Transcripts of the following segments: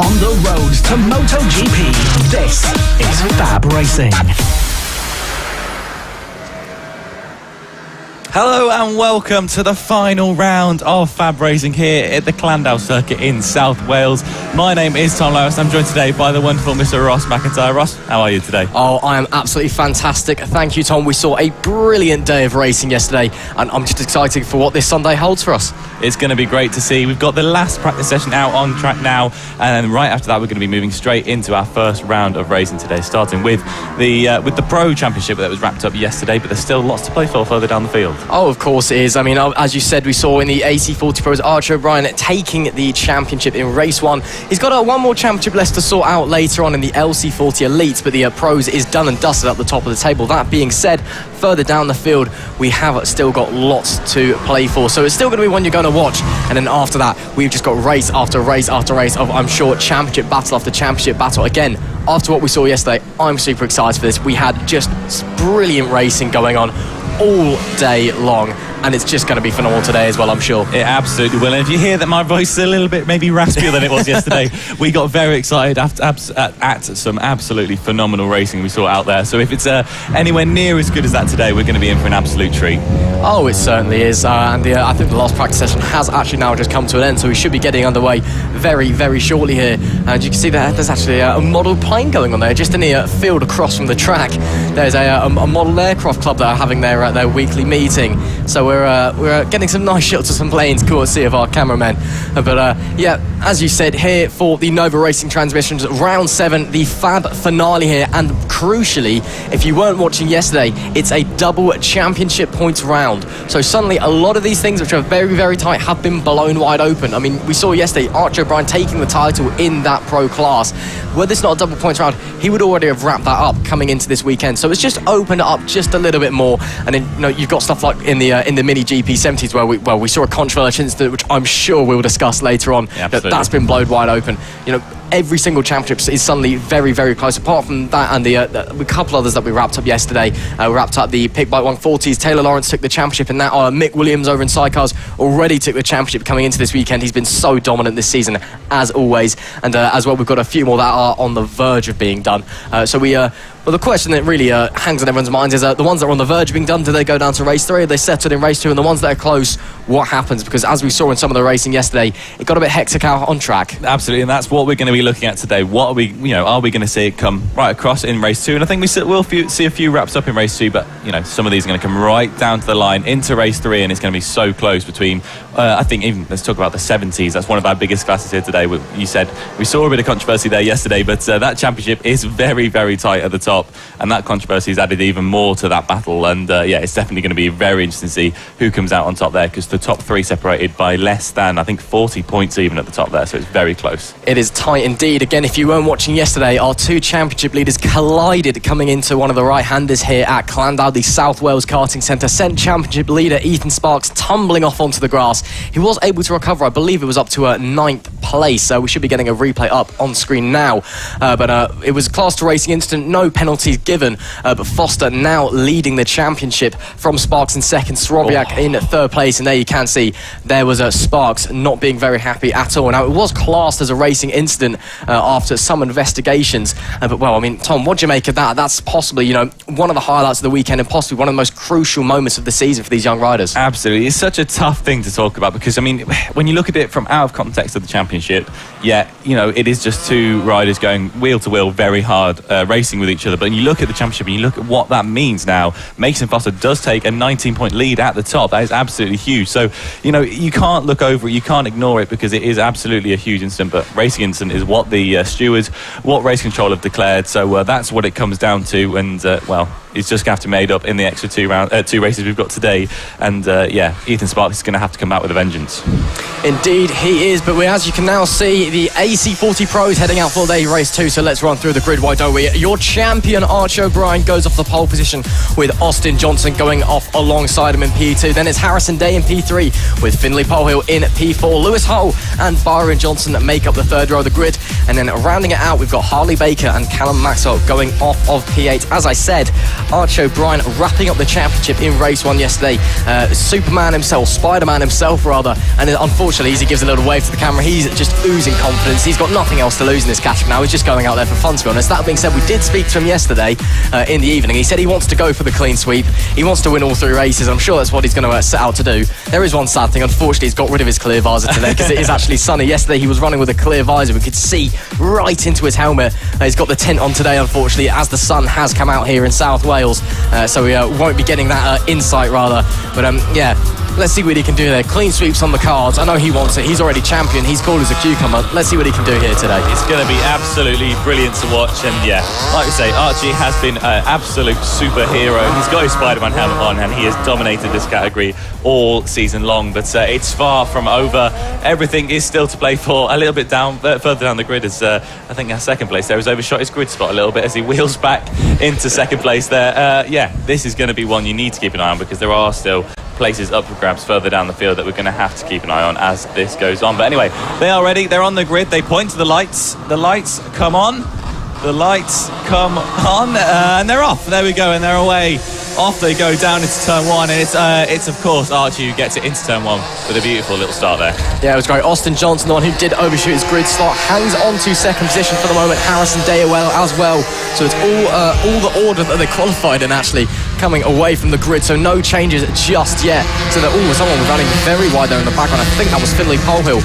on the road to MotoGP. This is FAB-Racing. Hello and welcome to the final round of FAB-Racing here at the Clandau circuit in South Wales. My name is Tom Lowis. I'm joined today by the wonderful Mr. Ross McIntyre. Ross, how are you today? Oh, I am absolutely fantastic. Thank you, Tom. We saw a brilliant day of racing yesterday, and I'm just excited for what this Sunday holds for us. It's going to be great to see. We've got the last practice session out on track now, and then right after that we're going to be moving straight into our first round of racing today, starting with the Pro Championship that was wrapped up yesterday, but there's still lots to play for further down the field. Oh, of course it is. I mean, as you said, we saw in the AC40 Pros Archer O'Brien taking the championship in race one. He's got one more championship left to sort out later on in the LC40 Elites, but the Pros is done and dusted at the top of the table. That being said, further down the field, we have still got lots to play for. So it's still going to be one you're going to watch. And then after that, we've just got race after race after race of, I'm sure, championship battle after championship battle. Again, after what we saw yesterday, I'm super excited for this. We had just brilliant racing going on all day long, and it's just going to be phenomenal today as well, I'm sure. It absolutely will. And if you hear that my voice is a little bit maybe raspier than it was yesterday, we got very excited at some absolutely phenomenal racing we saw out there. So if it's anywhere near as good as that today, we're going to be in for an absolute treat. Oh, it certainly is. And I think the last practice session has actually now just come to an end, so we should be getting underway very, very shortly here. And you can see that there's actually a model plane going on there, just in the field across from the track. There's a model aircraft club that are having their weekly meeting. So we're getting some nice shots of some planes, courtesy of our cameramen. But yeah, as you said, here for the Nova Racing Transmissions round 7, the FAB finale here, and crucially, if you weren't watching yesterday, it's a double championship points round. So suddenly a lot of these things which are very, very tight have been blown wide open. I mean, we saw yesterday Archer O'Brien taking the title in that pro class. Were this not a double points round, he would already have wrapped that up coming into this weekend. So it's just opened it up just a little bit more. And then you've got stuff like in the mini GP70s where we saw a controversial incident, which I'm sure we'll discuss later on. Yeah, that's been blown wide open. Every single championship is suddenly very, very close. Apart from that and a couple others that we wrapped up yesterday. We wrapped up the Pick Bike 140s. Taylor Lawrence took the championship in that. Mick Williams over in Sidecars already took the championship coming into this weekend. He's been so dominant this season, as always. And as well, we've got a few more that are on the verge of being done. Well, the question that really hangs on everyone's minds is the ones that are on the verge of being done, do they go down to race 3? Are they settled in race 2? And the ones that are close, what happens? Because as we saw in some of the racing yesterday, it got a bit hectic out on track. Absolutely, and that's what we're going to be looking at today. What are we going to see it come right across in race 2? And I think we'll see a few wraps up in race 2, but some of these are going to come right down to the line into race 3, and it's going to be so close between. I think even let's talk about the 70s. That's one of our biggest classes here today. You said we saw a bit of controversy there yesterday, but that championship is very, very tight at the top, and that controversy has added even more to that battle. And it's definitely going to be very interesting to see who comes out on top there, because the top 3 separated by less than, I think, 40 points even at the top there, so it's very close. It is tight indeed. Again, if you weren't watching yesterday, our 2 championship leaders collided coming into one of the right-handers here at Clandau, the South Wales Karting Centre. Sent championship leader Ethan Sparks tumbling off onto the grass. He was able to recover. I believe it was up to a 9th place, so we should be getting a replay up on screen now. But it was a class 2 racing incident, no penalties given, but Foster now leading the championship from Sparks in 2nd, Swabiak in 3rd place, and there you can see there was Sparks not being very happy at all. Now, it was classed as a racing incident after some investigations, but well, I mean, Tom, what do you make of that? That's possibly, one of the highlights of the weekend and possibly one of the most crucial moments of the season for these young riders. Absolutely. It's such a tough thing to talk about because, I mean, when you look at it from out of context of the championship, it is just 2 riders going wheel to wheel very hard, racing with each other. But when you look at the championship and you look at what that means now, Mason Foster does take a 19-point lead at the top. That is absolutely huge. So, you can't look over it, you can't ignore it, because it is absolutely a huge incident. But racing incident is what the stewards, what race control have declared. So that's what it comes down to. And, it's just going to have to be made up in the extra 2 races we've got today. And, Ethan Sparks is going to have to come back with a vengeance. Indeed, he is. But as you can now see, the AC40 Pros heading out for day race 2. So let's run through the grid, why don't we? Your champion, Archer O'Brien, goes off the pole position with Austin Johnson going off alongside him in P2. Then it's Harrison Day in P3 with Finlay Polhill in P4. Lewis Hull and Byron Johnson make up the 3rd row of the grid. And then rounding it out, we've got Harley Baker and Callum Maxwell going off of P8. As I said, Archie O'Brien wrapping up the championship in race 1 yesterday. Superman himself, Spider-Man himself rather, and unfortunately as he gives a little wave to the camera, he's just oozing confidence. He's got nothing else to lose in this category now. He's just going out there for fun, to be honest. That being said, we did speak to him yesterday in the evening. He said he wants to go for the clean sweep. He wants to win all 3 races. I'm sure that's what he's going to set out to do. There is one sad thing. Unfortunately, he's got rid of his clear visor today because it is actually sunny. Yesterday, he was running with a clear visor. We could see right into his helmet. He's got the tint on today, unfortunately, as the sun has come out here in South Wales. So we won't be getting that insight, rather. But, yeah, let's see what he can do there. Clean sweeps on the cards. I know he wants it. He's already champion. He's cool as a cucumber. Let's see what he can do here today. It's going to be absolutely brilliant to watch. And, yeah, like I say, Archie has been an absolute superhero. He's got his Spider-Man helmet on, and he has dominated this category all season long. But it's far from over. Everything is still to play for. A little bit further down the grid is, I think, our second place there has overshot his grid spot a little bit as he wheels back into second place there. Yeah, this is going to be one you need to keep an eye on, because there are still places up for grabs further down the field that we're going to have to keep an eye on as this goes on. But anyway, they are ready. They're on the grid. They point to the lights. The lights come on. The lights come on, and they're off. There we go, and they're away. Off they go down into turn 1, and it's of course Archie who gets it into turn 1 with a beautiful little start there. Yeah, it was great. Austin Johnson, the one who did overshoot his grid slot, hangs on to second position for the moment. Harrison Day as well. So it's all the order that they qualified in, actually coming away from the grid. So no changes just yet. So that someone was running very wide there in the background. I think that was Finlay Polehill,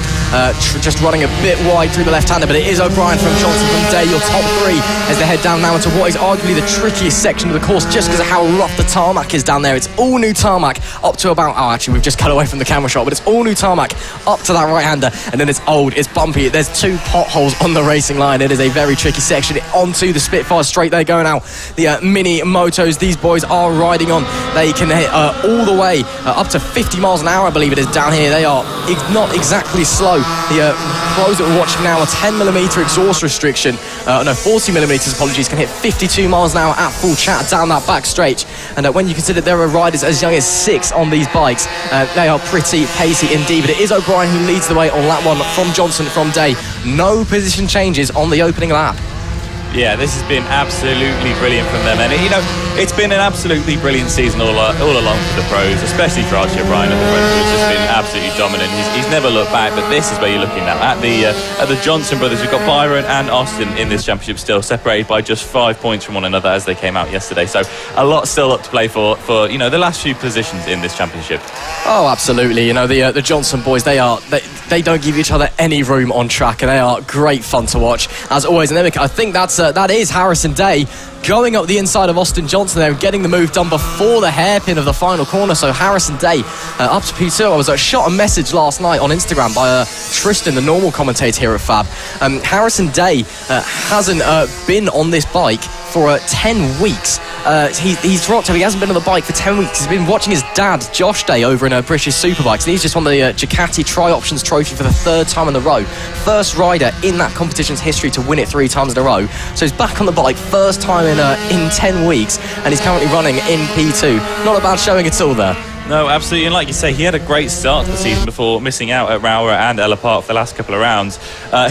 just running a bit wide through the left-hander. But it is O'Brien from Johnson from Day, your top 3, as they head down now into what is arguably the trickiest section of the course, just because of how rough the tarmac is down there. It's all new tarmac up to about, actually we've just cut away from the camera shot, but it's all new tarmac up to that right-hander, and then it's old, it's bumpy, there's 2 potholes on the racing line. It is a very tricky section. Onto the Spitfire straight they go now. The mini motos these boys are riding on, they can hit all the way up to 50 miles an hour, I believe it is, down here. They are not exactly slow. The pros that we're watching now, a 10mm exhaust restriction, 40mm, apologies, can hit 52 miles an hour at full chat down that back straight. And when you consider there are riders as young as 6 on these bikes, they are pretty pacey indeed. But it is O'Brien who leads the way on lap 1 from Johnson from Day. No position changes on the opening lap. Yeah, this has been absolutely brilliant from them, and it's been an absolutely brilliant season all along for the pros, especially for Archie O'Brien at the front, who's just been absolutely dominant. He's never looked back, but this is where you're looking at the Johnson brothers. We've got Byron and Austin in this championship still, separated by just 5 points from one another as they came out yesterday. So a lot still up to play for the last few positions in this championship. Oh, absolutely. The Johnson boys, they don't give each other any room on track, and they are great fun to watch as always. And I think that is Harrison Day going up the inside of Austin Johnson there, getting the move done before the hairpin of the final corner. So Harrison Day up to P2. I was shot a message last night on Instagram by Tristan, the normal commentator here at Fab. Harrison Day hasn't been on this bike for 10 weeks. He's dropped him. He hasn't been on the bike for 10 weeks. He's been watching his dad, Josh Day, over in British Superbikes, and he's just won the Ducati Tri-Options Trophy for the 3rd time in a row. First rider in that competition's history to win it 3 times in a row. So he's back on the bike, first time in 10 weeks, and he's currently running in P2. Not a bad showing at all there. No, absolutely. And like you say, he had a great start to the season before missing out at Rower and Ella Park for the last couple of rounds.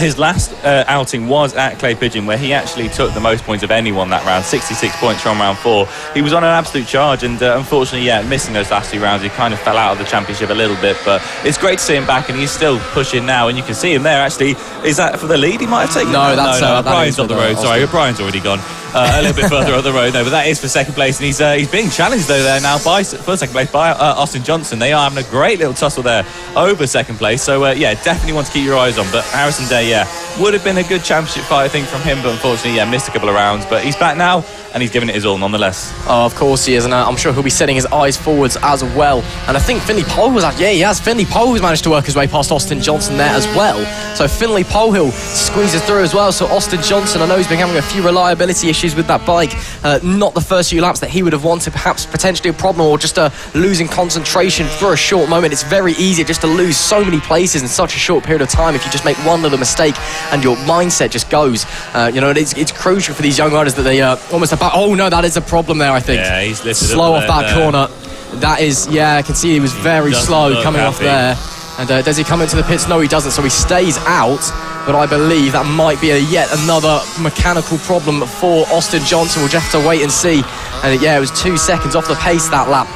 His last outing was at Clay Pigeon, where he actually took the most points of anyone that round, 66 points from round 4. He was on an absolute charge, and unfortunately, missing those last 2 rounds, he kind of fell out of the championship a little bit. But it's great to see him back, and he's still pushing now, and you can see him there. Actually, is that for the lead he might have taken? No, that's Brian's on the road. Sorry, Brian's already gone. A little bit further up the road, though, but that is for second place, and he's being challenged though there now for second place by Austin Johnson. They are having a great little tussle there over second place. So definitely want to keep your eyes on. But Harrison Day, would have been a good championship fight, I think, from him, but unfortunately, missed a couple of rounds. But he's back now, and he's giving it his all nonetheless. Oh, of course he is, and I'm sure he'll be setting his eyes forwards as well. And I think Finlay Polehill he has. Finlay Polehill has managed to work his way past Austin Johnson there as well. So Finlay Polehill squeezes through as well. So Austin Johnson, I know he's been having a few reliability issues with that bike. Not the first few laps that he would have wanted, perhaps potentially a problem, or just losing concentration for a short moment. It's very easy just to lose so many places in such a short period of time if you just make one little mistake and your mindset just goes. It's crucial for these young riders that they almost about. Oh no, that is a problem there, I think. Yeah, he's lifted slow off that corner. That is, I can see he was very slow coming off there. And does he come into the pits? No, he doesn't. So he stays out. But I believe that might be yet another mechanical problem for Austin Johnson. We'll just have to wait and see. And yeah, it was 2 seconds off the pace that lap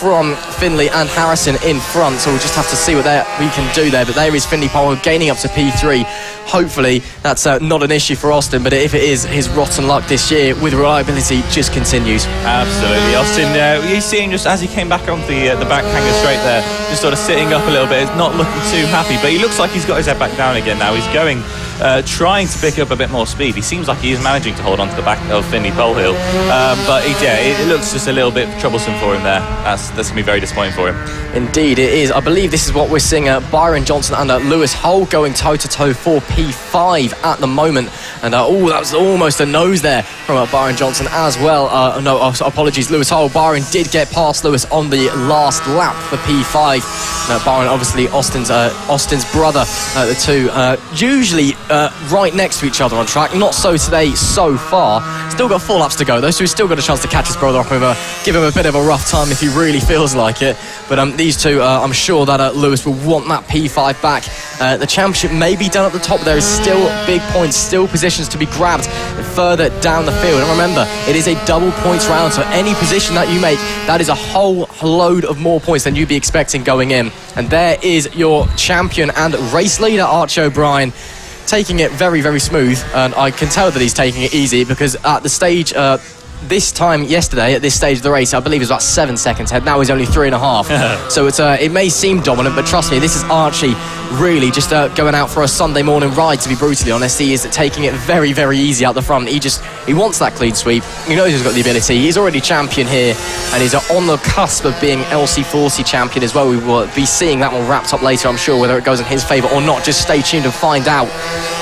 from Finley and Harrison in front. So we'll just have to see what we can do there. But there is Finley Polhill gaining up to P3. Hopefully that's not an issue for Austin, but if it is, his rotten luck this year with reliability just continues. Absolutely. Austin, you see him just as he came back onto the back hanger straight there, just sort of sitting up a little bit. He's not looking too happy, but he looks like he's got his head back down again now. He's going, trying to pick up a bit more speed. He seems like he is managing to hold on to the back of Finley Polhill, but it looks just a little bit troublesome for him there. That's going to be very disappointing for him. Indeed it is. I believe this is what we're seeing. Byron Johnson and Lewis Hull going toe-to-toe for P5 at the moment. And that was almost a nose there from Byron Johnson as well. Apologies, Lewis Hull. Byron did get past Lewis on the last lap for P5. Byron, obviously Austin's brother. The two usually right next to each other on track. Not so today so far. Still got 4 laps to go though, so he's still got a chance to catch his brother up, give him a bit of a rough time if he really feels like it. But these two, I'm sure that Lewis will want that P5 back. The championship may be done at the top. There is still big points, still positions to be grabbed further down the field. And remember, it is a double points round, so any position that you make, that is a whole load of more points than you'd be expecting going in. And there is your champion and race leader, Archie O'Brien, taking it very, very smooth. And I can tell that he's taking it easy because at the stage... this time yesterday at this stage of the race, I believe it was about 7 seconds ahead. Now he's only 3.5. So it may seem dominant, but trust me, this is Archie really just going out for a Sunday morning ride, to be brutally honest. He is taking it very, very easy out the front. He wants that clean sweep. He knows he's got the ability. He's already champion here, and he's on the cusp of being LC40 champion as well. We will be seeing that one wrapped up later, I'm sure, whether it goes in his favour or not. Just stay tuned and find out.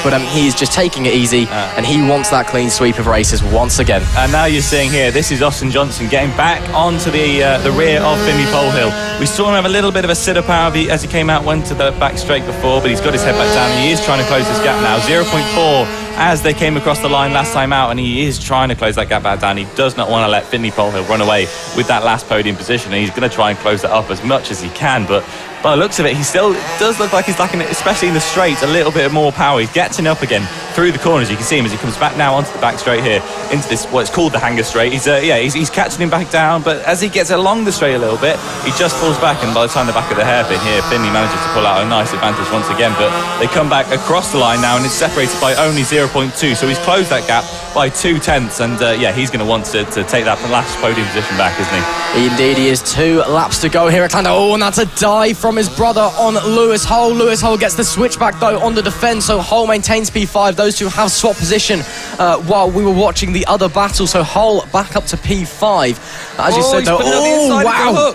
But he's just taking it easy, and he wants that clean sweep of races once again. And now you're seeing here, this is Austin Johnson getting back onto the rear of Finley Polhill. We saw him have a little bit of a sit-up as he came out, went to the back straight before, but he's got his head back down and he is trying to close this gap now. 0.4 as they came across the line last time out, and he is trying to close that gap back down. He does not want to let Finley Polhill run away with that last podium position, and he's going to try and close that up as much as he can. But by the looks of it, he still does look like he's lacking, especially in the straights, a little bit more power. He's getting up again through the corners. You can see him as he comes back now onto the back straight here, into this what's called the hanger straight. He's catching him back down, but as he gets along the straight a little bit, he just falls back, and by the time the back of the hairpin here, Finley manages to pull out a nice advantage once again. But they come back across the line now, and it's separated by only 0.2, so he's closed that gap by 0.2, and he's going to want to take that last podium position back, isn't he? Indeed he is. 2 laps to go here at Atlanta. And that's a dive from his brother on Lewis Hull. Lewis Hull gets the switchback though on the defence, so Hull maintains P5. Those two have swapped position while we were watching the other battle, so Hull back up to P5. As you said though,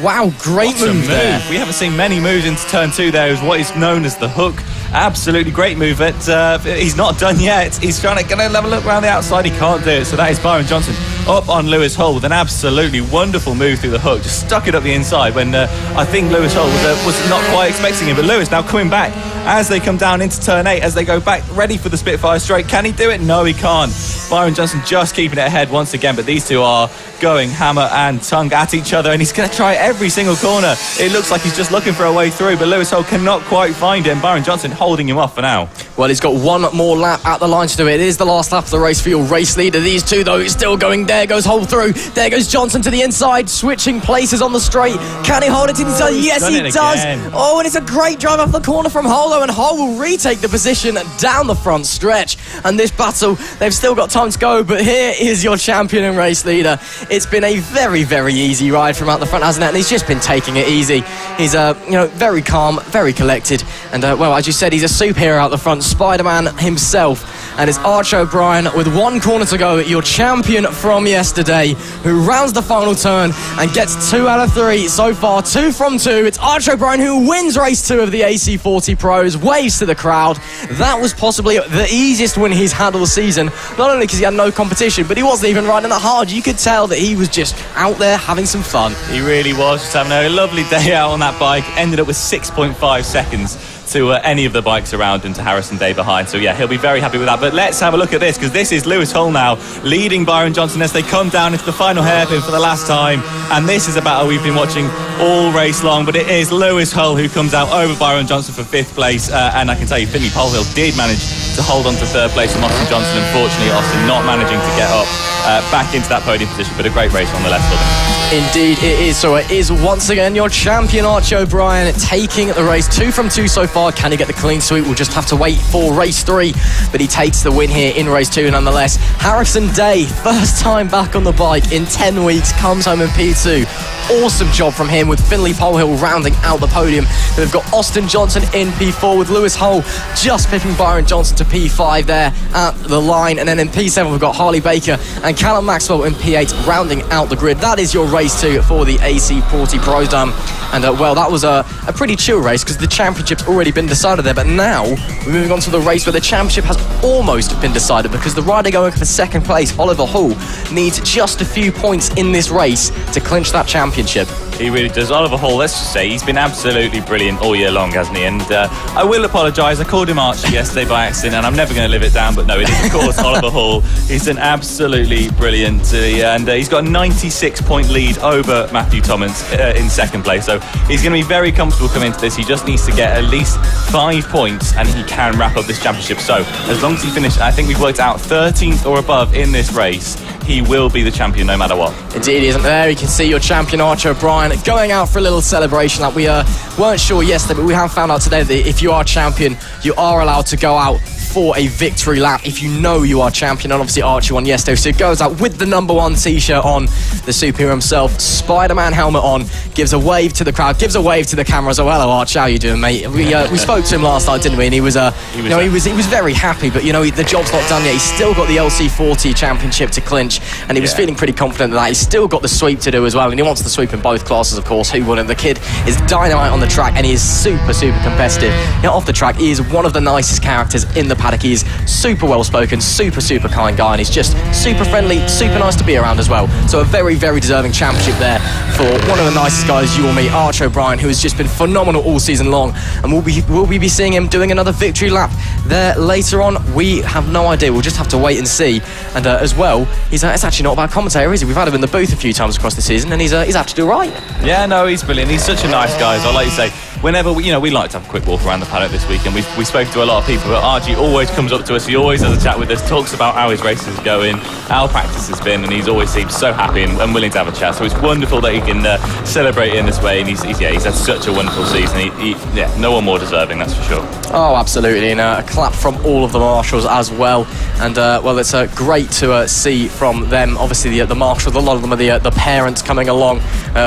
wow, great move there. We haven't seen many moves into turn 2 there. Is what is known as the hook. Absolutely great move. He's not done yet. He's trying to have a look around the outside. He can't do it. So that is Byron Johnson up on Lewis Hull with an absolutely wonderful move through the hook. Just stuck it up the inside when I think Lewis Hull was not quite expecting it. But Lewis now coming back as they come down into turn 8, as they go back ready for the Spitfire straight. Can he do it? No, he can't. Byron Johnson just keeping it ahead once again, but these two are going hammer and tongue at each other, and he's going to try every single corner. It looks like he's just looking for a way through, but Lewis Hull cannot quite find him. Byron Johnson holding him off for now. Well, he's got one more lap at the line to do it. It is the last lap of the race for your race leader. These two, though, is still going. There goes Hull through. There goes Johnson to the inside, switching places on the straight. Can he hold it to the inside? Yes, he does. Again. Oh, and it's a great drive off the corner from Hull, though, and Hull will retake the position down the front stretch. And this battle, they've still got time to go, but here is your champion and race leader. It's been a very, very easy ride from out the front, hasn't it? And he's just been taking it easy. He's very calm, very collected, and well, as you said, he's a superhero out the front, Spider-Man himself. And it's Archie O'Brien with 1 corner to go, your champion from yesterday, who rounds the final turn and gets 2 out of 3 so far, 2 from 2. It's Archie O'Brien who wins race 2 of the AC40 Pros, waves to the crowd. That was possibly the easiest win he's had all season, not only because he had no competition, but he wasn't even riding that hard. You could tell that he was just out there having some fun. He really was, just having a lovely day out on that bike. Ended up with 6.5 seconds to any of the bikes around and to Harrison Day behind. So yeah, he'll be very happy with that. But let's have a look at this, because this is Lewis Hull now leading Byron Johnson as they come down into the final hairpin for the last time. And this is a battle we've been watching all race long, but it is Lewis Hull who comes out over Byron Johnson for 5th place. And I can tell you, Finley Polhill did manage to hold on to 3rd place from Austin Johnson. Unfortunately, Austin not managing to get up back into that podium position, but a great race nonetheless for them. Indeed it is. So it is once again your champion Archie O'Brien taking the race. 2 from 2 so far. Can he get the clean sweep? We'll just have to wait for race 3, but he takes the win here in race 2 nonetheless. Harrison Day, first time back on the bike in 10 weeks, comes home in P2. Awesome job from him, with Finley Polehill rounding out the podium. Then we've got Austin Johnson in P4 with Lewis Hull just picking Byron Johnson to P5 there at the line. And then in P7 we've got Harley Baker and Callum Maxwell in P8 rounding out the grid. That is your race 2 for the AC40 Pro Dam. And well, that was a pretty chill race because the championship's already been decided there. But now we're moving on to the race where the championship has almost been decided, because the rider going for second place, Oliver Hall, needs just a few points in this race to clinch that championship. He really does. Oliver Hall, let's just say, he's been absolutely brilliant all year long, hasn't he? And I will apologise, I called him Archie yesterday by accident, and I'm never going to live it down, but no, it is of course Oliver Hall. He's an absolutely brilliant, and he's got a 96-point lead over Matthew Thomas in second place, so he's going to be very comfortable coming into this. He just needs to get at least 5 points and he can wrap up this championship. So as long as he finishes, I think we've worked out 13th or above in this race, he will be the champion no matter what. Indeed he isn't there. You can see your champion Archie O'Brien going out for a little celebration that we weren't sure yesterday, but we have found out today that if you are champion, you are allowed to go out for a victory lap if you know you are champion. And obviously Archie won yesterday, so he goes out with the number 1 t-shirt on, the superhero himself, Spider-Man helmet on, gives a wave to the crowd, gives a wave to the camera as well. Hello Archie, how you doing, mate? We spoke to him last night, didn't we? And he was very happy, but the job's not done yet. He's still got the LC40 championship to clinch, and he was feeling pretty confident that he's still got the sweep to do as well, and he wants the sweep in both classes, of course. Who wouldn't? The kid is dynamite on the track, and he is super competitive. Off the track, he is one of the nicest characters in the paddock. He is super well spoken, super kind guy, and he's just super friendly, super nice to be around as well. So a very deserving championship there for one of the nicest guys you will meet, Archie O'Brien, who has just been phenomenal all season long, and will we be seeing him doing another victory lap there later on? We have no idea. We'll just have to wait and see. And as well, it's actually not a bad commentator, is he? We've had him in the booth a few times across the season, and he's actually all right. Yeah, no, he's brilliant. He's such a nice guy. So like you say, whenever we like to have a quick walk around the paddock this week, and we spoke to a lot of people, but Archie always comes up to us. He always has a chat with us, talks about how his races are going, how practice has been, and he's always seems so happy and willing to have a chat. So it's wonderful that he can celebrate in this way, and he's had such a wonderful season. No one more deserving, that's for sure. Oh, absolutely, and a clap from all of the marshals as well. And well, it's great to see from them. Obviously, the marshals, a lot of them are the parents coming along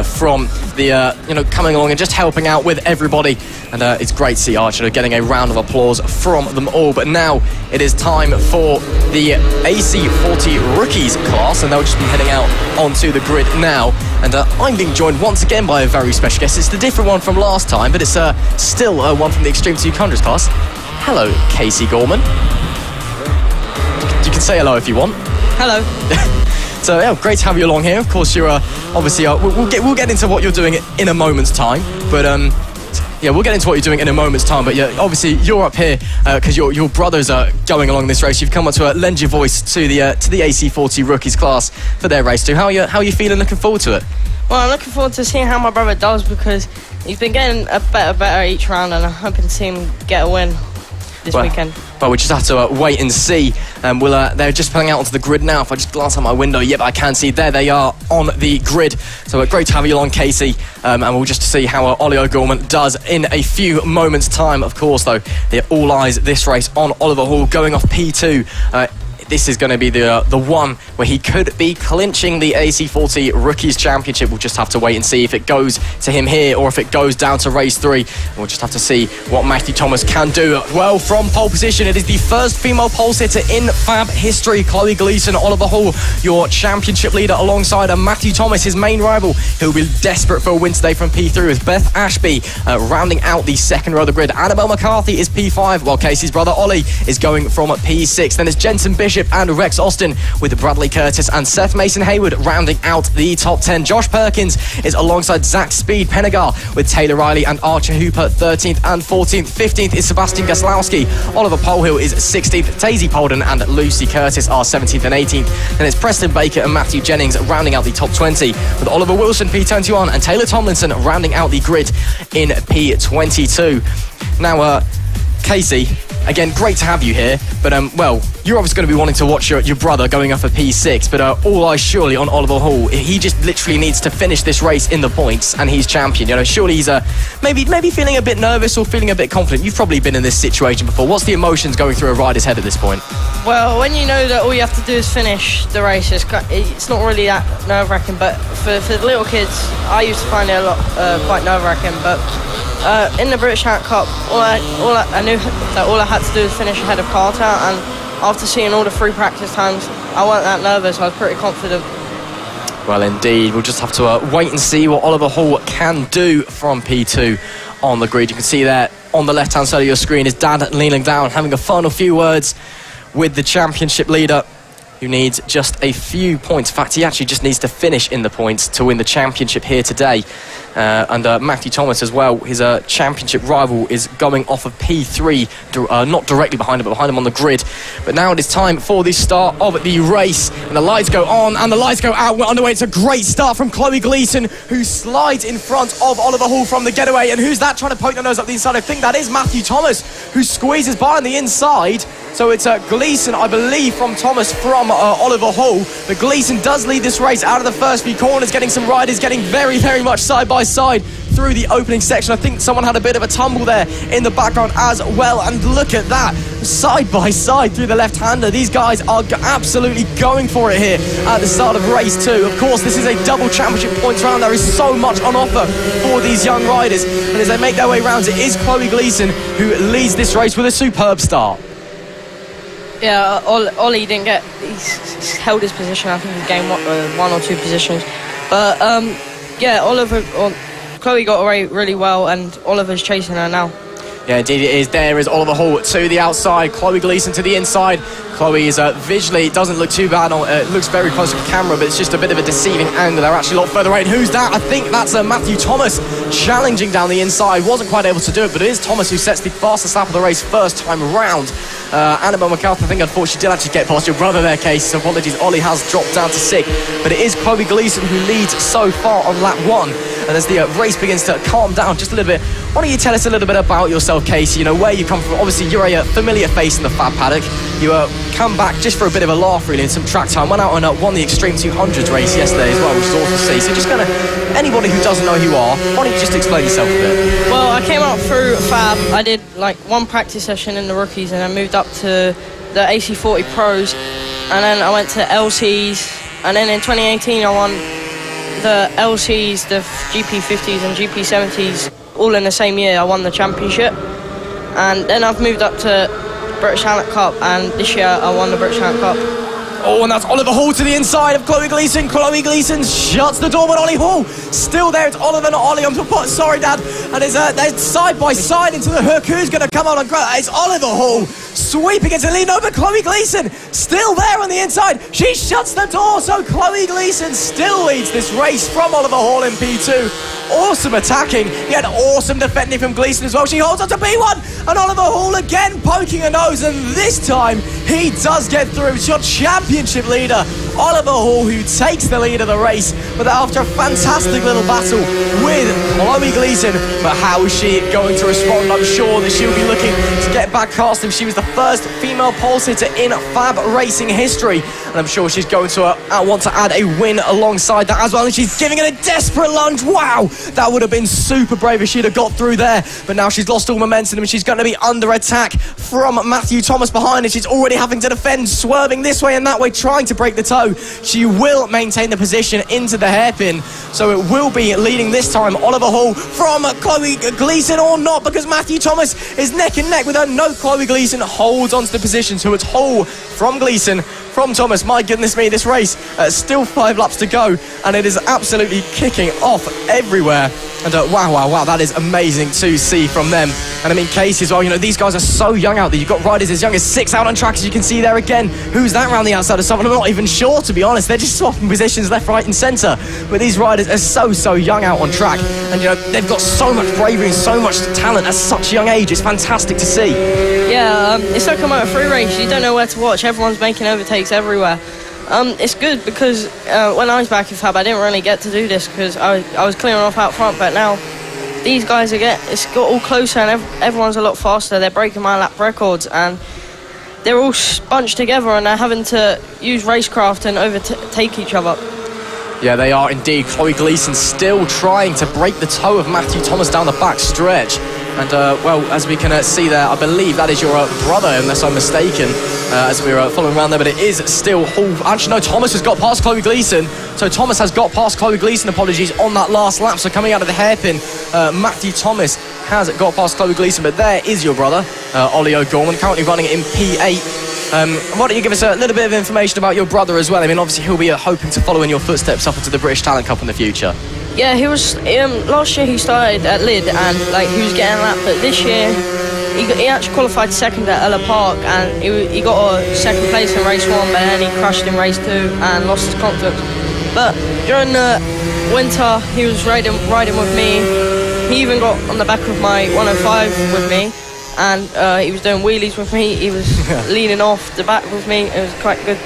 from the coming along and just helping out with everybody. And it's great to see Archie getting a round of applause from them all. But now it is time for the AC40 Rookies class, and they'll just be heading out onto the grid now. And I'm being joined once again by a very special guest. It's the different one from last time, but it's still one from the Extreme 200s class. Hello, Casey Gorman. You can say hello if you want. Hello. So yeah, great to have you along here. Of course, you're obviously we'll get into what you're doing in a moment's time, but yeah, we'll get into what you're doing in a moment's time. But yeah, obviously you're up here because your brothers are going along this race. You've come up to lend your voice to the AC40 Rookies class for their race too. How are you feeling? Looking forward to it? Well, I'm looking forward to seeing how my brother does, because he's been getting a better each round, and I'm hoping to see him get a win this weekend. Well, we just have to wait and see. They're just pulling out onto the grid now. If I just glance out my window, yep, I can see there they are on the grid. So great to have you along, Casey. And we'll just see how Ollie O'Gorman does in a few moments' time. Of course, though, all eyes this race on Oliver Hall going off P2. This is going to be the one where he could be clinching the AC40 Rookies Championship. We'll just have to wait and see if it goes to him here or if it goes down to race 3. We'll just have to see what Matthew Thomas can do. Well, from pole position, it is the first female pole sitter in FAB history. Chloe Gleason, Oliver Hall, your championship leader, alongside Matthew Thomas, his main rival, who'll be desperate for a win today from P3, with Beth Ashby rounding out the second row of the grid. Annabelle McCarthy is P5, while Casey's brother Ollie is going from P6. Then it's Jensen Bishop and Rex Austin with Bradley Curtis and Seth Mason Hayward rounding out the top 10. Josh Perkins is alongside Zach Speed Pennegar, with Taylor Riley and Archer Hooper 13th and 14th. 15th is Sebastian Gaslowski. Oliver Polehill is 16th. Daisy Polden and Lucy Curtis are 17th and 18th. Then it's Preston Baker and Matthew Jennings rounding out the top 20, with Oliver Wilson P21 and Taylor Tomlinson rounding out the grid in P22. Now, Casey, again, great to have you here. But, well, you're obviously going to be wanting to watch your brother going up for P6. But all eyes surely on Oliver Hall. He just literally needs to finish this race in the points, and he's champion. You know, surely he's maybe feeling a bit nervous or feeling a bit confident. You've probably been in this situation before. What's the emotions going through a rider's head at this point? Well, when you know that all you have to do is finish the race, it's not really that nerve-wracking. But for the little kids, I used to find it a lot quite nerve-wracking. But in the British Hat Cup, I knew that all I had to do was finish ahead of Carter, and after seeing all the free practice times, I wasn't that nervous. I was pretty confident. Well, indeed, we'll just have to wait and see what Oliver Hall can do from P2 on the grid. You can see there on the left-hand side of your screen is Dad kneeling down, having a final few words with the championship leader, who needs just a few points. In fact, he actually just needs to finish in the points to win the championship here today. And Matthew Thomas as well, his championship rival, is going off of P3, not directly behind him, but behind him on the grid. But now it is time for the start of the race. And the lights go on and the lights go out. We're underway. It's a great start from Chloe Gleeson, who slides in front of Oliver Hall from the getaway. And who's that trying to poke their nose up the inside? I think that is Matthew Thomas, who squeezes by on the inside. So it's Gleeson, I believe, from Thomas from Oliver Hall. But Gleeson does lead this race out of the first few corners, getting some riders getting very, very much side by side through the opening section. I think someone had a bit of a tumble there in the background as well. And look at that, side by side through the left-hander. These guys are absolutely going for it here at the start of race 2. Of course, this is a double championship points round. There is so much on offer for these young riders. And as they make their way round, it is Chloe Gleeson who leads this race with a superb start. Yeah, Ollie didn't get... He's held his position. I think he gained one or two positions. But, yeah, Chloe got away really well, and Oliver's chasing her now. Yeah, indeed it is. There is Oliver Hall to the outside, Chloe Gleeson to the inside. Chloe is visually, it doesn't look too bad. It looks very close to the camera, but it's just a bit of a deceiving angle. They're actually a lot further away. And who's that? I think that's Matthew Thomas challenging down the inside. Wasn't quite able to do it, but it is Thomas who sets the fastest lap of the race first time round. Annabelle McAlpin, I think, unfortunately, did actually get past your brother there, Case. Apologies, Ollie has dropped down to 6. But it is Chloe Gleeson who leads so far on lap 1. And as the race begins to calm down just a little bit, why don't you tell us a little bit about yourself, Casey? You know, where you come from. Obviously, you're a familiar face in the Fab paddock. You come back just for a bit of a laugh, really, and some track time. Went out and won the Extreme 200s race yesterday as well, which is awesome to see. So just kind of, anybody who doesn't know who you are, why don't you just explain yourself a bit? Well, I came out through Fab. I did like one practice session in the rookies, and I moved up to the AC40 Pros, and then I went to LCs, and then in 2018 I won the LCs, the GP50s and GP70s all in the same year. I won the championship, and then I've moved up to British Talent Cup, and this year I won the British Talent Cup. Oh, and that's Oliver Hall to the inside of Chloe Gleeson. Chloe Gleeson shuts the door, but Ollie Hall still there. It's Oliver, not Ollie. I'm sorry, Dad. And they're side by side into the hook. Who's going to come on and grab? It's Oliver Hall sweeping into the lead. No, but Chloe Gleeson still there on the inside. She shuts the door, so Chloe Gleeson still leads this race from Oliver Hall in P2. Awesome attacking, yet awesome defending from Gleeson as well. She holds on to P1, and Oliver Hall again poking her nose, and this time he does get through. It's your championship leader, Oliver Hall, who takes the lead of the race, but after a fantastic little battle with Chloe Gleeson. But how is she going to respond? I'm sure that she'll be looking to get back past him. She was the first female pole sitter in FAB-Racing history, and I'm sure she's going to want to add a win alongside that as well, and she's giving it a desperate lunge. Wow, that would have been super brave if she'd have got through there, but now she's lost all momentum and she's going to be under attack from Matthew Thomas behind, and she's already having to defend, swerving this way and that way, trying to break the toe. She will maintain the position into the hairpin, so it will be leading this time Oliver Hall from Chloe Gleeson, or not, because Matthew Thomas is neck and neck with her. No, Chloe Gleeson holds onto the position, so it's Hall from Gleeson from Thomas. My goodness me, this race still 5 laps to go, and it is absolutely kicking off everywhere. And wow, that is amazing to see from them. And I mean, Casey as well, you know, these guys are so young out there. You've got riders as young as 6 out on track, as you can see there again. Who's that round the outside of someone? I'm not even sure, to be honest. They're just swapping positions left, right and centre. But these riders are so young out on track. And, you know, they've got so much bravery and so much talent at such a young age. It's fantastic to see. Yeah, it's like a Moto3 race. You don't know where to watch. Everyone's making overtakes everywhere. It's good because when I was back in Fab, I didn't really get to do this because I was clearing off out front, but now these guys it's got all closer, and everyone's a lot faster. They're breaking my lap records, and they're all bunched together, and they're having to use racecraft and overtake each other. Yeah, they are indeed. Chloe Gleason still trying to break the toe of Matthew Thomas down the back stretch. And, well, as we can see there, I believe that is your brother, unless I'm mistaken, as we're following around there. But it is still Hall. Actually, no, Thomas has got past Chloe Gleason. So Thomas has got past Chloe Gleason, apologies, on that last lap. So coming out of the hairpin, Matthew Thomas has got past Chloe Gleason. But there is your brother, Ollie O'Gorman, currently running in P8. Why don't you give us a little bit of information about your brother as well? I mean, obviously he'll be hoping to follow in your footsteps up into the British Talent Cup in the future. Yeah, he was. Last year he started at Lid, and he was getting a lap. But this year he actually qualified second at Ella Park, and he got a second place in race 1, but then he crashed in race 2 and lost his confidence. But during the winter he was riding with me. He even got on the back of my 105 with me. And he was doing wheelies with me. He was leaning off the back with me. It was quite good.